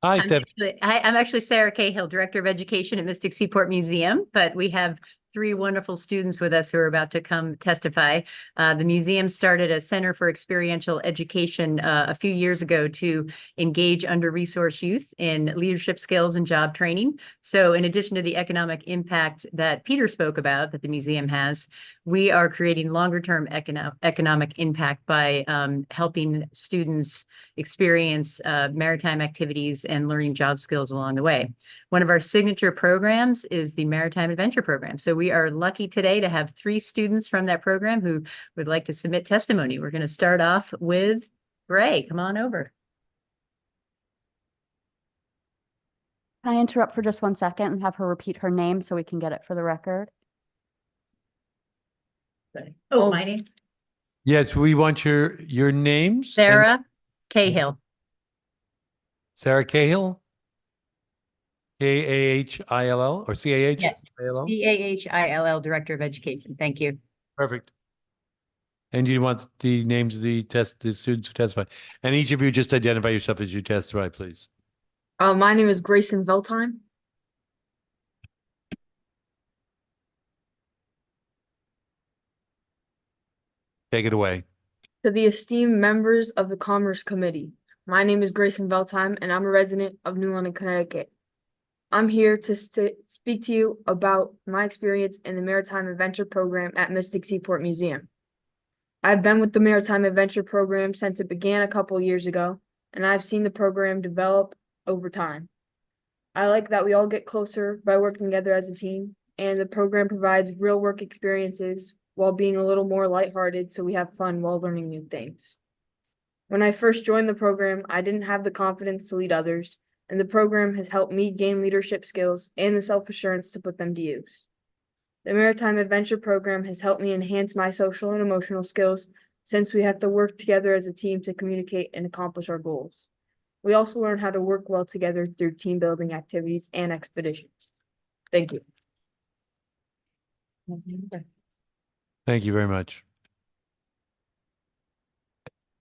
Hi, Steffi. I'm actually Sarah Cahill, Director of Education at Mystic Seaport Museum, but we have 3 wonderful students with us who are about to come testify. The museum started a Center for Experiential Education a few years ago to engage under-resourced youth in leadership skills and job training. So in addition to the economic impact that Peter spoke about that the museum has, we are creating longer-term economic impact by helping students experience maritime activities and learning job skills along the way. One of our signature programs is the Maritime Adventure Program. So we are lucky today to have 3 students from that program who would like to submit testimony. We're going to start off with Gray. Come on over. Can I interrupt for just 1 second and have her repeat her name so we can get it for the record? Oh, my name? Yes, we want your names. Sarah Cahill. Sarah Cahill? K-A-H-I-L-L or C-A-H? Yes, C-A-H-I-L-L, Director of Education. Thank you. Perfect. And you want the names of the students who testify. And each of you just identify yourself as you testify, please. My name is Grayson Veltheim. Take it away. To the esteemed members of the Commerce Committee, my name is Grayson Veltheim, and I'm a resident of New London, Connecticut. I'm here to speak to you about my experience in the Maritime Adventure Program at Mystic Seaport Museum. I've been with the Maritime Adventure Program since it began a couple years ago, and I've seen the program develop over time. I like that we all get closer by working together as a team, and the program provides real work experiences while being a little more lighthearted so we have fun while learning new things. When I first joined the program, I didn't have the confidence to lead others, and the program has helped me gain leadership skills and the self-assurance to put them to use. The Maritime Adventure Program has helped me enhance my social and emotional skills since we have to work together as a team to communicate and accomplish our goals. We also learn how to work well together through team building activities and expeditions. Thank you. Thank you very much.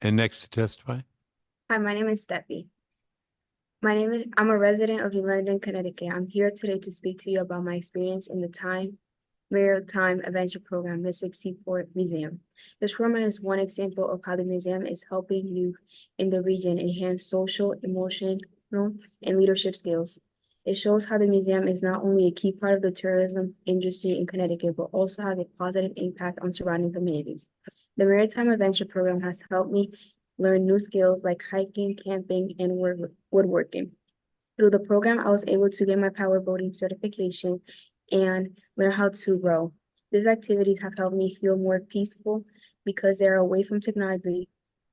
And next to testify. Hi, my name is Steffi. I'm a resident of New London, Connecticut. I'm here today to speak to you about my experience in the Maritime Adventure Program, Mystic Seaport Museum. This program is one example of how the museum is helping youth in the region enhance social, emotional, and leadership skills. It shows how the museum is not only a key part of the tourism industry in Connecticut, but also has a positive impact on surrounding communities. The Maritime Adventure Program has helped me learn new skills like hiking, camping, and woodworking. Through the program, I was able to get my power boating certification and learn how to row. These activities have helped me feel more peaceful because they're away from technology,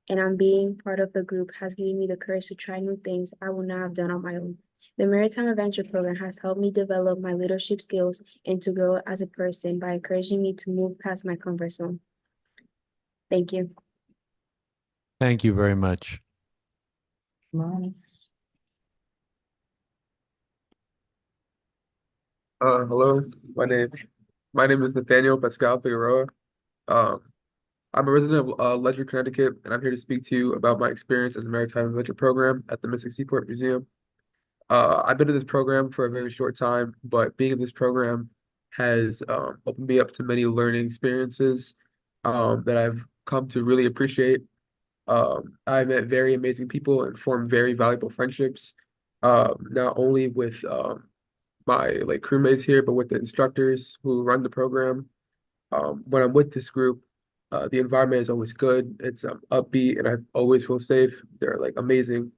and being part of the group has given me the courage to try new things I would not have done on my own. The Maritime Adventure Program has helped me develop my leadership skills and to grow as a person by encouraging me to move past my comfort zone. Thank you. Thank you very much. Hello, my name is Nathaniel Pascal Figueroa. I'm a resident of Ledger, Connecticut, and I'm here to speak to you about my experience in the Maritime Adventure Program at the Mystic Seaport Museum. I've been in this program for a very short time, but being in this program has opened me up to many learning experiences that I've come to really appreciate. I met very amazing people and formed very valuable friendships, not only with my crewmates here, but with the instructors who run the program. When I'm with this group, the environment is always good. It's upbeat, and I always feel safe. They're amazing.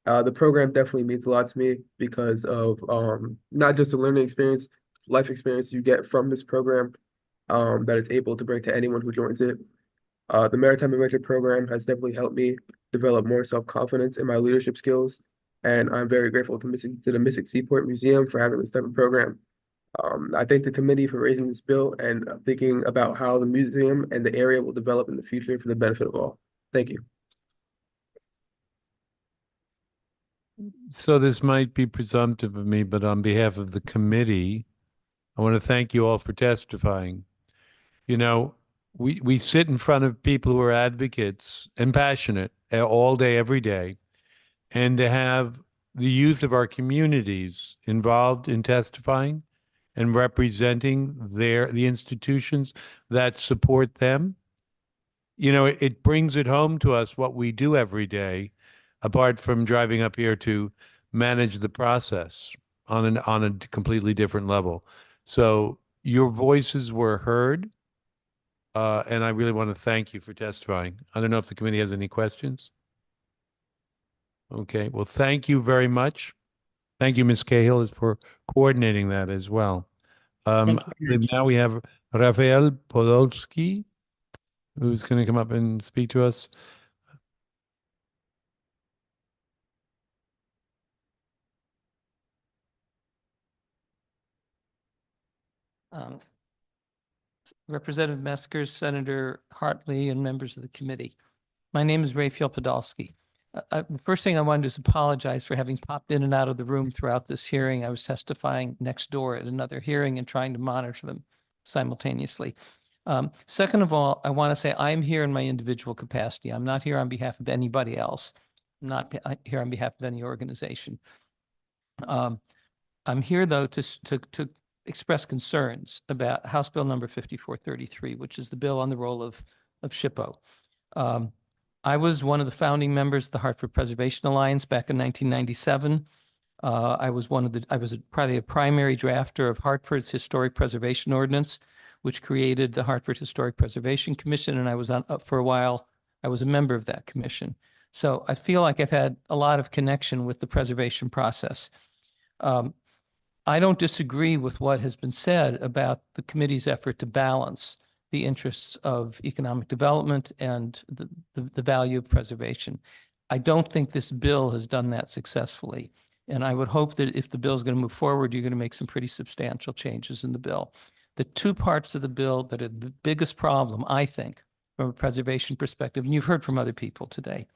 The program definitely means a lot to me because of not just the learning experience, life experience you get from this program that it's able to bring to anyone who joins it. The Maritime Adventure Program has definitely helped me develop more self-confidence in my leadership skills, and I'm very grateful to the Mystic Seaport Museum for having this type of program. I thank the committee for raising this bill and thinking about how the museum and the area will develop in the future for the benefit of all. Thank you. So this might be presumptive of me, but on behalf of the committee, I want to thank you all for testifying. You know, we sit in front of people who are advocates and passionate all day, every day, and to have the youth of our communities involved in testifying and representing the institutions that support them, you know, it brings it home to us what we do every day, apart from driving up here to manage the process on a completely different level. So your voices were heard, and I really want to thank you for testifying. I don't know if the committee has any questions. Okay, well, thank you very much. Thank you, Ms. Cahill, for coordinating that as well. Now we have Rafael Podolsky, who's going to come up and speak to us. Representative Meskers, Senator Hartley, and members of the committee. My name is Raphael Podolsky. The first thing I wanted to do is apologize for having popped in and out of the room throughout this hearing. I was testifying next door at another hearing and trying to monitor them simultaneously. Second of all, I want to say I'm here in my individual capacity. I'm not here on behalf of anybody else. I'm not here on behalf of any organization. I'm here, though, to express concerns about House Bill number 5433, which is the bill on the role of SHPO. I was one of the founding members of the Hartford Preservation Alliance back in 1997. I was probably a primary drafter of Hartford's Historic Preservation Ordinance, which created the Hartford Historic Preservation Commission, and I was up for a while. I was a member of that commission. So I feel like I've had a lot of connection with the preservation process. I don't disagree with what has been said about the committee's effort to balance the interests of economic development and the value of preservation. I don't think this bill has done that successfully. And I would hope that if the bill is going to move forward, you're going to make some pretty substantial changes in the bill. The two parts of the bill that are the biggest problem, I think, from a preservation perspective, and you've heard from other people today.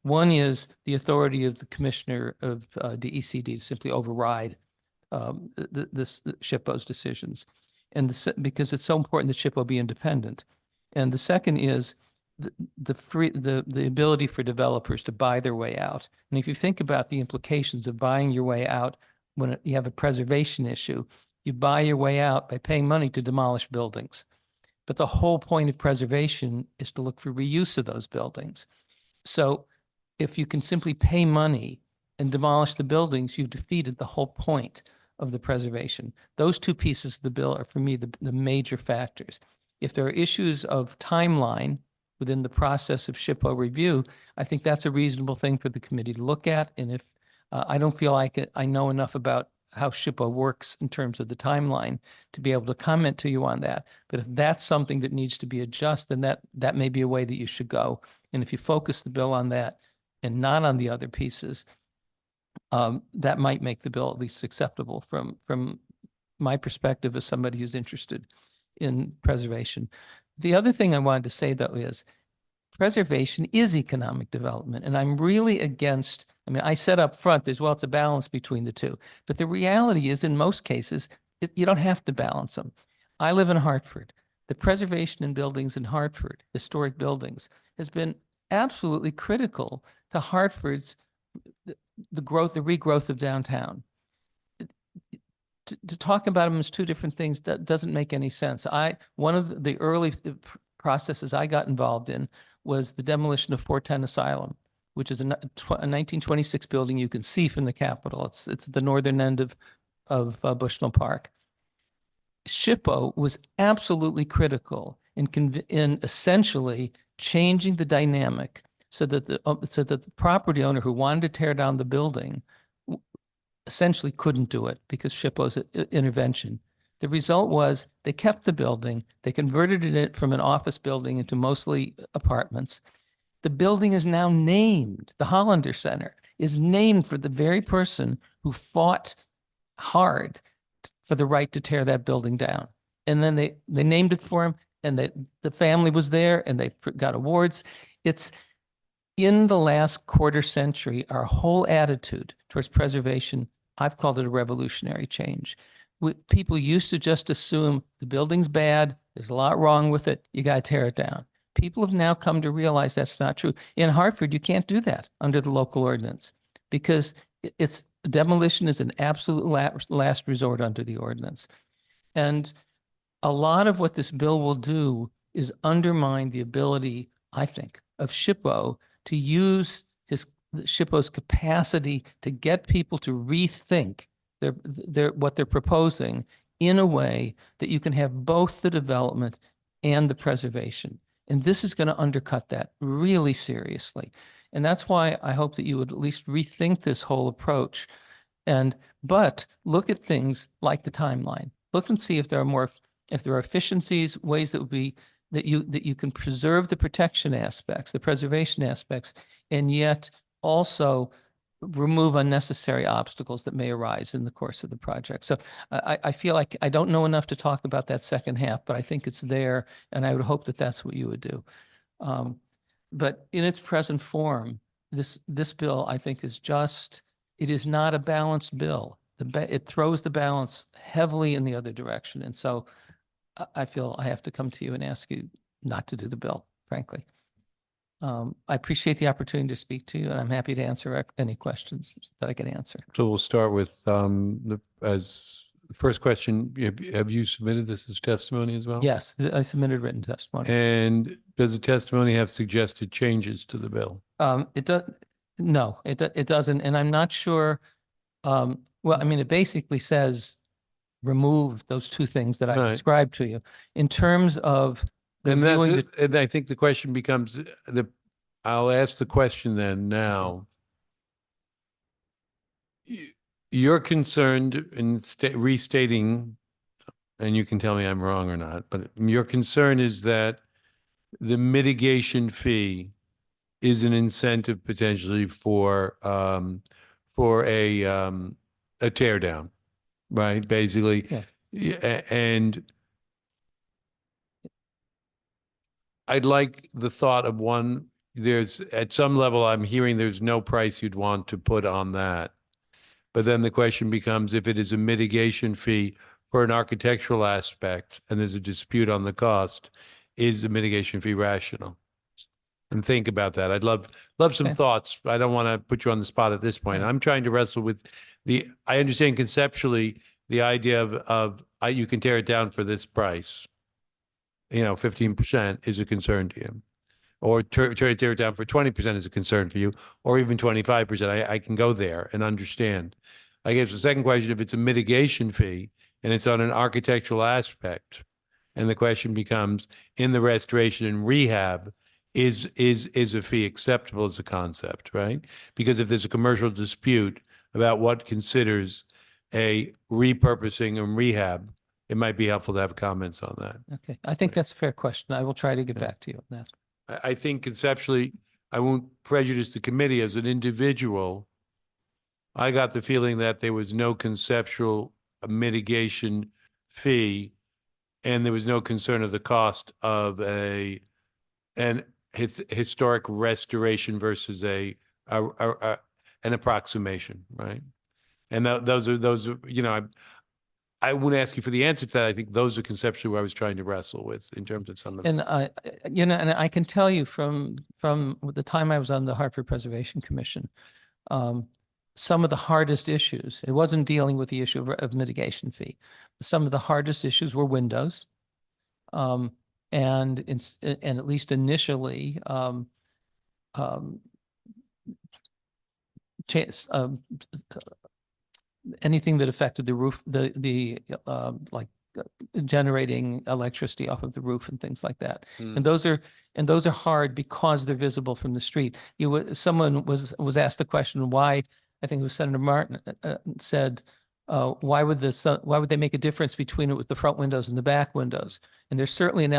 One is the authority of the commissioner of the ECD to simply override the SHPO's decisions. And because it's so important that SHPO be independent. And the second is the ability for developers to buy their way out. And if you think about the implications of buying your way out when you have a preservation issue, You buy your way out by paying money to demolish buildings. But the whole point of preservation is to look for reuse of those buildings. So if you can simply pay money and demolish the buildings, you've defeated the whole point of the preservation. Those two pieces of the bill are, for me, the major factors. If there are issues of timeline within the process of SHPO review, I think that's a reasonable thing for the committee to look at. And if I don't feel like I know enough about how SHPO works in terms of the timeline to be able to comment to you on that. But if that's something that needs to be adjusted, then that may be a way that you should go. And if you focus the bill on that and not on the other pieces, that might make the bill at least acceptable from my perspective as somebody who's interested in preservation. The other thing I wanted to say, though, is preservation is economic development. And I'm really against, I mean, I said up front, there's, well, it's a balance between the two. But the reality is, in most cases, you don't have to balance them. I live in Hartford. The preservation in buildings in Hartford, historic buildings, has been absolutely critical to Hartford's the regrowth of downtown. To talk about them as two different things, that doesn't make any sense. One of the early processes I got involved in was the demolition of 410 Asylum, which is a 1926 building you can see from the Capitol. It's at the northern end of Bushnell Park. SHPO was absolutely critical in essentially changing the dynamic so that the property owner who wanted to tear down the building essentially couldn't do it because SHPO's intervention. The result was they kept the building. They converted it from an office building into mostly apartments. The building is now named, the Hollander Center is named for the very person who fought hard for the right to tear that building down. And then they named it for him, and the family was there, and they got awards. It's in the last quarter century, our whole attitude towards preservation, I've called it a revolutionary change. People used to just assume the building's bad, there's a lot wrong with it, you got to tear it down. People have now come to realize that's not true. In Hartford, you can't do that under the local ordinance because demolition is an absolute last resort under the ordinance. And a lot of what this bill will do is undermine the ability, I think, of SHPO to use SHPO's capacity to get people to rethink what they're proposing in a way that you can have both the development and the preservation. And this is going to undercut that really seriously. And that's why I hope that you would at least rethink this whole approach. But look at things like the timeline. Look and see if there are efficiencies, ways that you can preserve the protection aspects, the preservation aspects, and yet also remove unnecessary obstacles that may arise in the course of the project. So I feel like I don't know enough to talk about that second half, but I think it's there, and I would hope that that's what you would do. But in its present form, this bill, I think, it is not a balanced bill. It throws the balance heavily in the other direction. And so I feel I have to come to you and ask you not to do the bill, frankly. I appreciate the opportunity to speak to you, and I'm happy to answer any questions that I can answer. So we'll start with the first question. Have you submitted this as testimony as well? Yes, I submitted written testimony. And does the testimony have suggested changes to the bill? No, it doesn't. And I'm not sure. Well, I mean, it basically says remove those two things that I described to you. In terms of and I think the question becomes I'll ask the question then now. You're concerned in restating, and you can tell me I'm wrong or not, but your concern is that the mitigation fee is an incentive potentially for a tear down, right? Basically, yeah. And I'd like the thought of one. There's at some level I'm hearing there's no price you'd want to put on that, but then the question becomes if it is a mitigation fee for an architectural aspect and there's a dispute on the cost, is the mitigation fee rational? And think about that. I'd love some thoughts. I don't want to put you on the spot at this point. I'm trying to wrestle with I understand conceptually the idea of you can tear it down for this price, 15% is a concern to you. Or tear it down for 20% is a concern for you, or even 25%. I can go there and understand. I guess the second question, if it's a mitigation fee and it's on an architectural aspect, and the question becomes, in the restoration and rehab, is a fee acceptable as a concept, right? Because if there's a commercial dispute about what considers a repurposing and rehab, it might be helpful to have comments on that. Okay, I think that's a fair question. I will try to get back to you on that. I think conceptually, I won't prejudice the committee. As an individual, I got the feeling that there was no conceptual mitigation fee, and there was no concern of the cost of an historic restoration versus an approximation, right? And those are, I wouldn't ask you for the answer to that. I think those are conceptually what I was trying to wrestle with in terms of some of And and I can tell you from the time I was on the Hartford Preservation Commission, some of the hardest issues, it wasn't dealing with the issue of mitigation fee. Some of the hardest issues were windows. And at least initially, anything that affected the roof, generating electricity off of the roof and things like that. And those are hard because they're visible from the street. Someone was asked the question why, I think it was Senator Martin said, why would they make a difference between it with the front windows and the back windows? And there's certainly an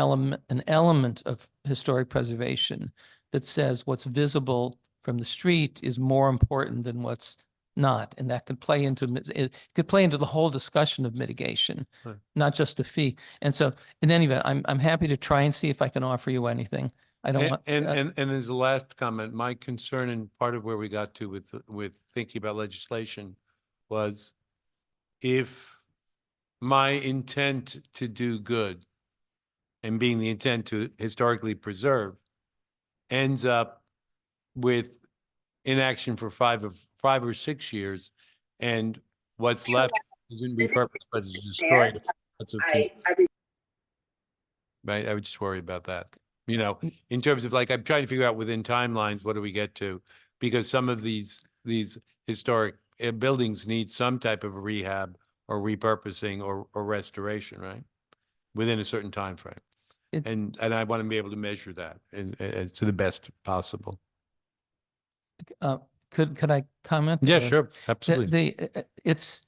element of historic preservation that says what's visible from the street is more important than what's not, and that could play into the whole discussion of mitigation, Right. Not just the fee. And so, in any event, I'm happy to try and see if I can offer you anything. I don't want. And as a last comment, my concern and part of where we got to with thinking about legislation was if my intent to do good and being the intent to historically preserve ends up with inaction for 5 or 6 years, and what's left isn't repurposed but is destroyed. That's right. I would just worry about that. In terms of I'm trying to figure out within timelines, what do we get to? Because some of these historic buildings need some type of rehab or repurposing or restoration, right? Within a certain time frame. And I want to be able to measure that to the best possible. Could I comment? Yeah, sure. Absolutely. It's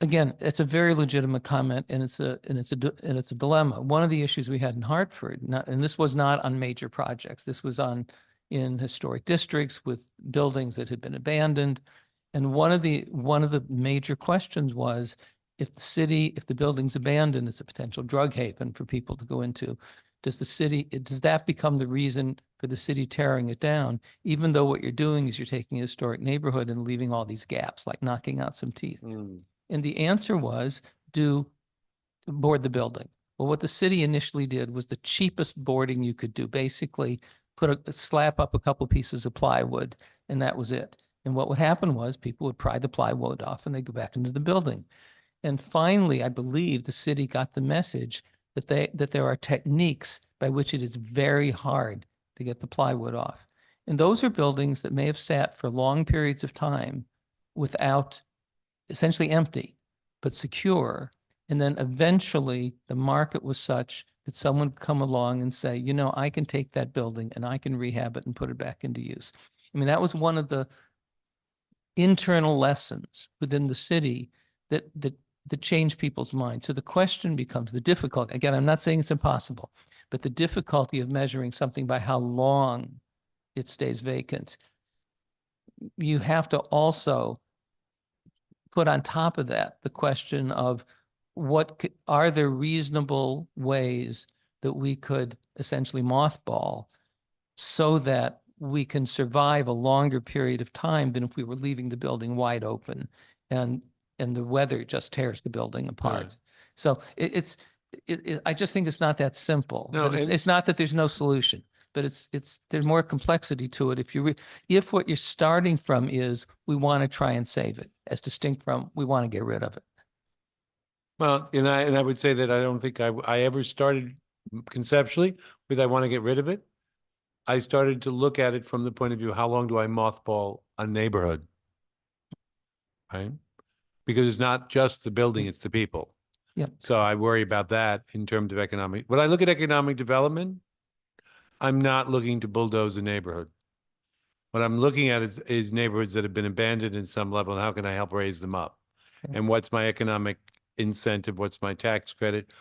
a very legitimate comment, and it's a dilemma. One of the issues we had in Hartford, and this was not on major projects. This was in historic districts with buildings that had been abandoned. And one of the major questions was, if the building's abandoned, it's a potential drug haven for people to go into. Does that become the reason for the city tearing it down, even though what you're doing is you're taking a historic neighborhood and leaving all these gaps, like knocking out some teeth? And the answer was, board the building. Well, what the city initially did was the cheapest boarding you could do. Basically, slap up a couple pieces of plywood, and that was it. And what would happen was people would pry the plywood off and they'd go back into the building. And finally, I believe the city got the message that there are techniques by which it is very hard to get the plywood off. And those are buildings that may have sat for long periods of time without, essentially empty, but secure. And then eventually the market was such that someone would come along and say, I can take that building and I can rehab it and put it back into use. I mean, that was one of the internal lessons within the city that change people's minds. So the question becomes the difficulty. Again, I'm not saying it's impossible, but the difficulty of measuring something by how long it stays vacant. You have to also put on top of that the question of are there reasonable ways that we could essentially mothball so that we can survive a longer period of time than if we were leaving the building wide open and the weather just tears the building apart. Right. So I just think it's not that simple. No, But it's not that there's no solution, but there's more complexity to it. If what you're starting from is we want to try and save it, as distinct from we want to get rid of it. Well, and I would say that I don't think I ever started conceptually with I want to get rid of it. I started to look at it from the point of view, how long do I mothball a neighborhood? Right? Because it's not just the building, it's the people. Yeah. So I worry about that in terms of economic. When I look at economic development, I'm not looking to bulldoze a neighborhood. What I'm looking at is neighborhoods that have been abandoned in some level, and how can I help raise them up? Okay. And what's my economic incentive? What's my tax credit?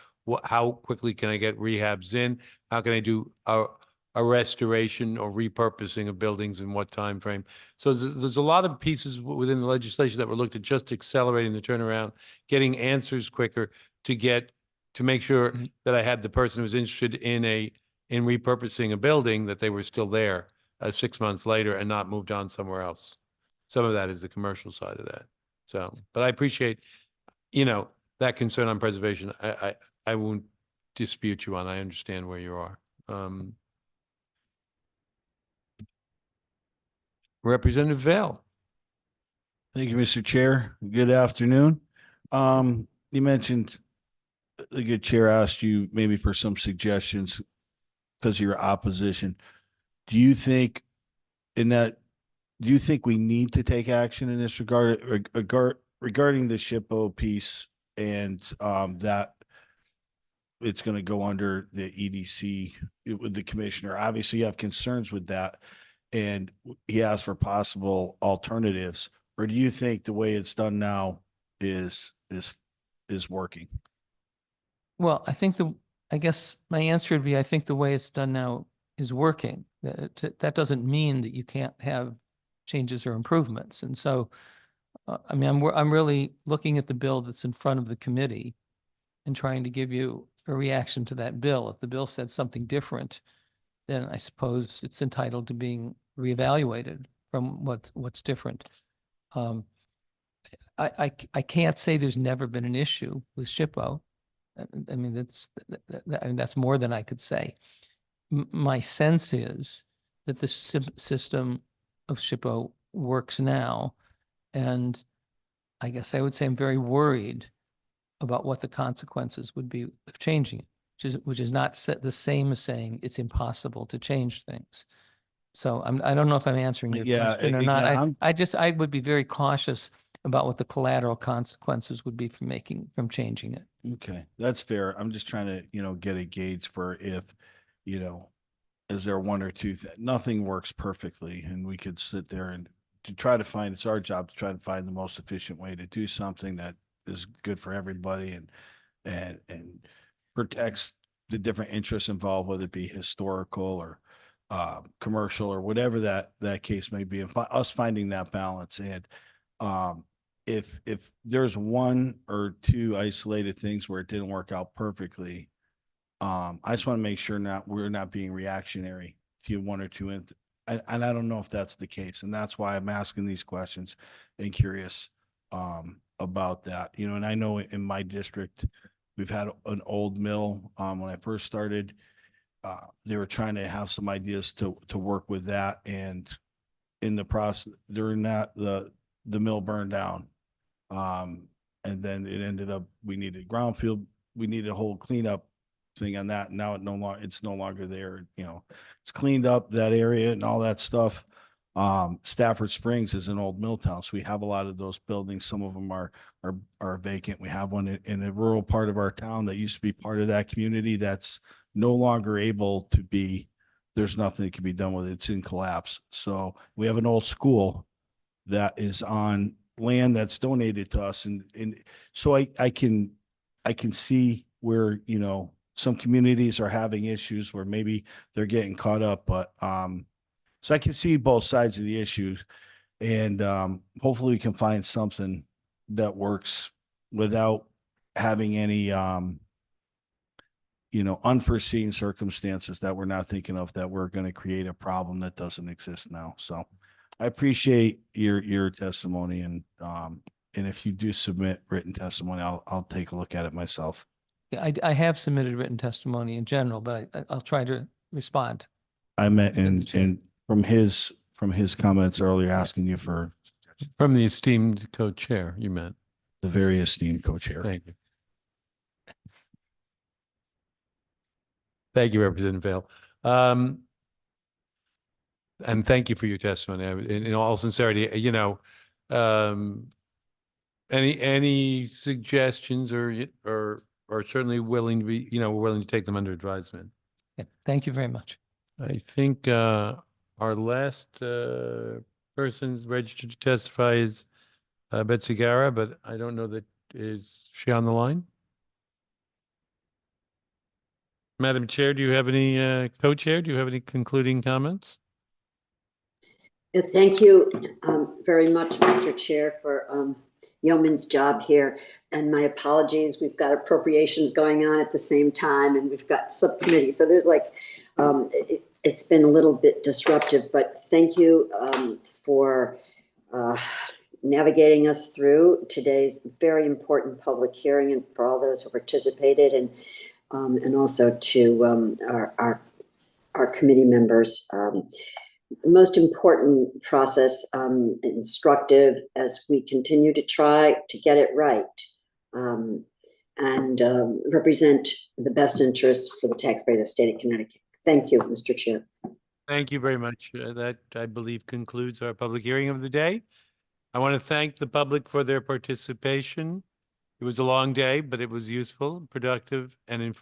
How quickly can I get rehabs in? How can I do a restoration or repurposing of buildings in what time frame? So there's a lot of pieces within the legislation that were looked at just accelerating the turnaround, getting answers quicker to make sure that I had the person who's interested in repurposing a building, that they were still there 6 months later and not moved on somewhere else. Some of that is the commercial side of that. So, but I appreciate, that concern on preservation. I won't dispute you on. I understand where you are. Representative Vale. Thank you, Mr. Chair. Good afternoon. You mentioned the good chair asked you maybe for some suggestions because of your opposition. Do you think we need to take action in this regard, regarding the SHPO piece and that it's going to go under the EDC with the commissioner? Obviously, you have concerns with that, and he asked for possible alternatives. Or do you think the way it's done now is working? Well, I guess my answer would be, I think the way it's done now is working. That doesn't mean that you can't have changes or improvements. And so, I'm really looking at the bill that's in front of the committee and trying to give you a reaction to that bill. If the bill said something different, then I suppose it's entitled to being reevaluated from what's different. I can't say there's never been an issue with SHPO. That's more than I could say. My sense is that the system of SHPO works now, and I guess I would say I'm very worried about what the consequences would be of changing it, which is not the same as saying it's impossible to change things. So I don't know if I'm answering your question or not. I would be very cautious about what the collateral consequences would be from changing it. Okay, that's fair. I'm just trying to, get a gauge for if, is there one or two nothing works perfectly, and we could sit there and to try to find, it's our job to try to find the most efficient way to do something that is good for everybody and protects the different interests involved, whether it be historical or commercial or whatever that case may be, and us finding that balance. And if there's one or two isolated things where it didn't work out perfectly, I just want to make sure we're not being reactionary to one or two. And I don't know if that's the case. And that's why I'm asking these questions and curious about that. And I know in my district, we've had an old mill. When I first started, they were trying to have some ideas to work with that. And in the process, during that, the mill burned down. And then it ended up, we needed groundfield, we needed a whole cleanup thing on that. Now it's no longer there. It's cleaned up that area and all that stuff. Stafford Springs is an old mill town, so we have a lot of those buildings. Some of them are vacant. We have one in a rural part of our town that used to be part of that community that's no longer able to be. There's nothing that can be done with it. It's in collapse. So we have an old school that is on land that's donated to us, and so I can see where some communities are having issues where maybe they're getting caught up, but so I can see both sides of the issues, and hopefully we can find something that works without having any unforeseen circumstances that we're not thinking of, that we're going to create a problem that doesn't exist now. So I appreciate your testimony, and if you do submit written testimony, I'll take a look at it myself. Yeah, I have submitted written testimony in general, but I'll try to respond. I meant from his comments earlier, asking you for From the esteemed co-chair, you meant. the very esteemed co-chair. Thank you. Thank you, Representative Vale. And thank you for your testimony. In all sincerity, any suggestions or certainly willing to be, willing to take them under advisement. Yeah, thank you very much. I think our last person registered to testify is Betsy Gara, but I don't know that, is she on the line? Madam Chair, do you have any, co-chair, do you have any concluding comments? Thank you very much, Mr. Chair, for yeoman's job here. And my apologies, we've got appropriations going on at the same time, and we've got subcommittee. So there's like, it's been a little bit disruptive, but thank you for navigating us through today's very important public hearing, and for all those who participated, and also to our committee members. Most important process, instructive as we continue to try to get it right and represent the best interests for the taxpayers of the state of Connecticut. Thank you, Mr. Chair. Thank you very much. That, I believe, concludes our public hearing of the day. I want to thank the public for their participation. It was a long day, but it was useful, productive, and informative.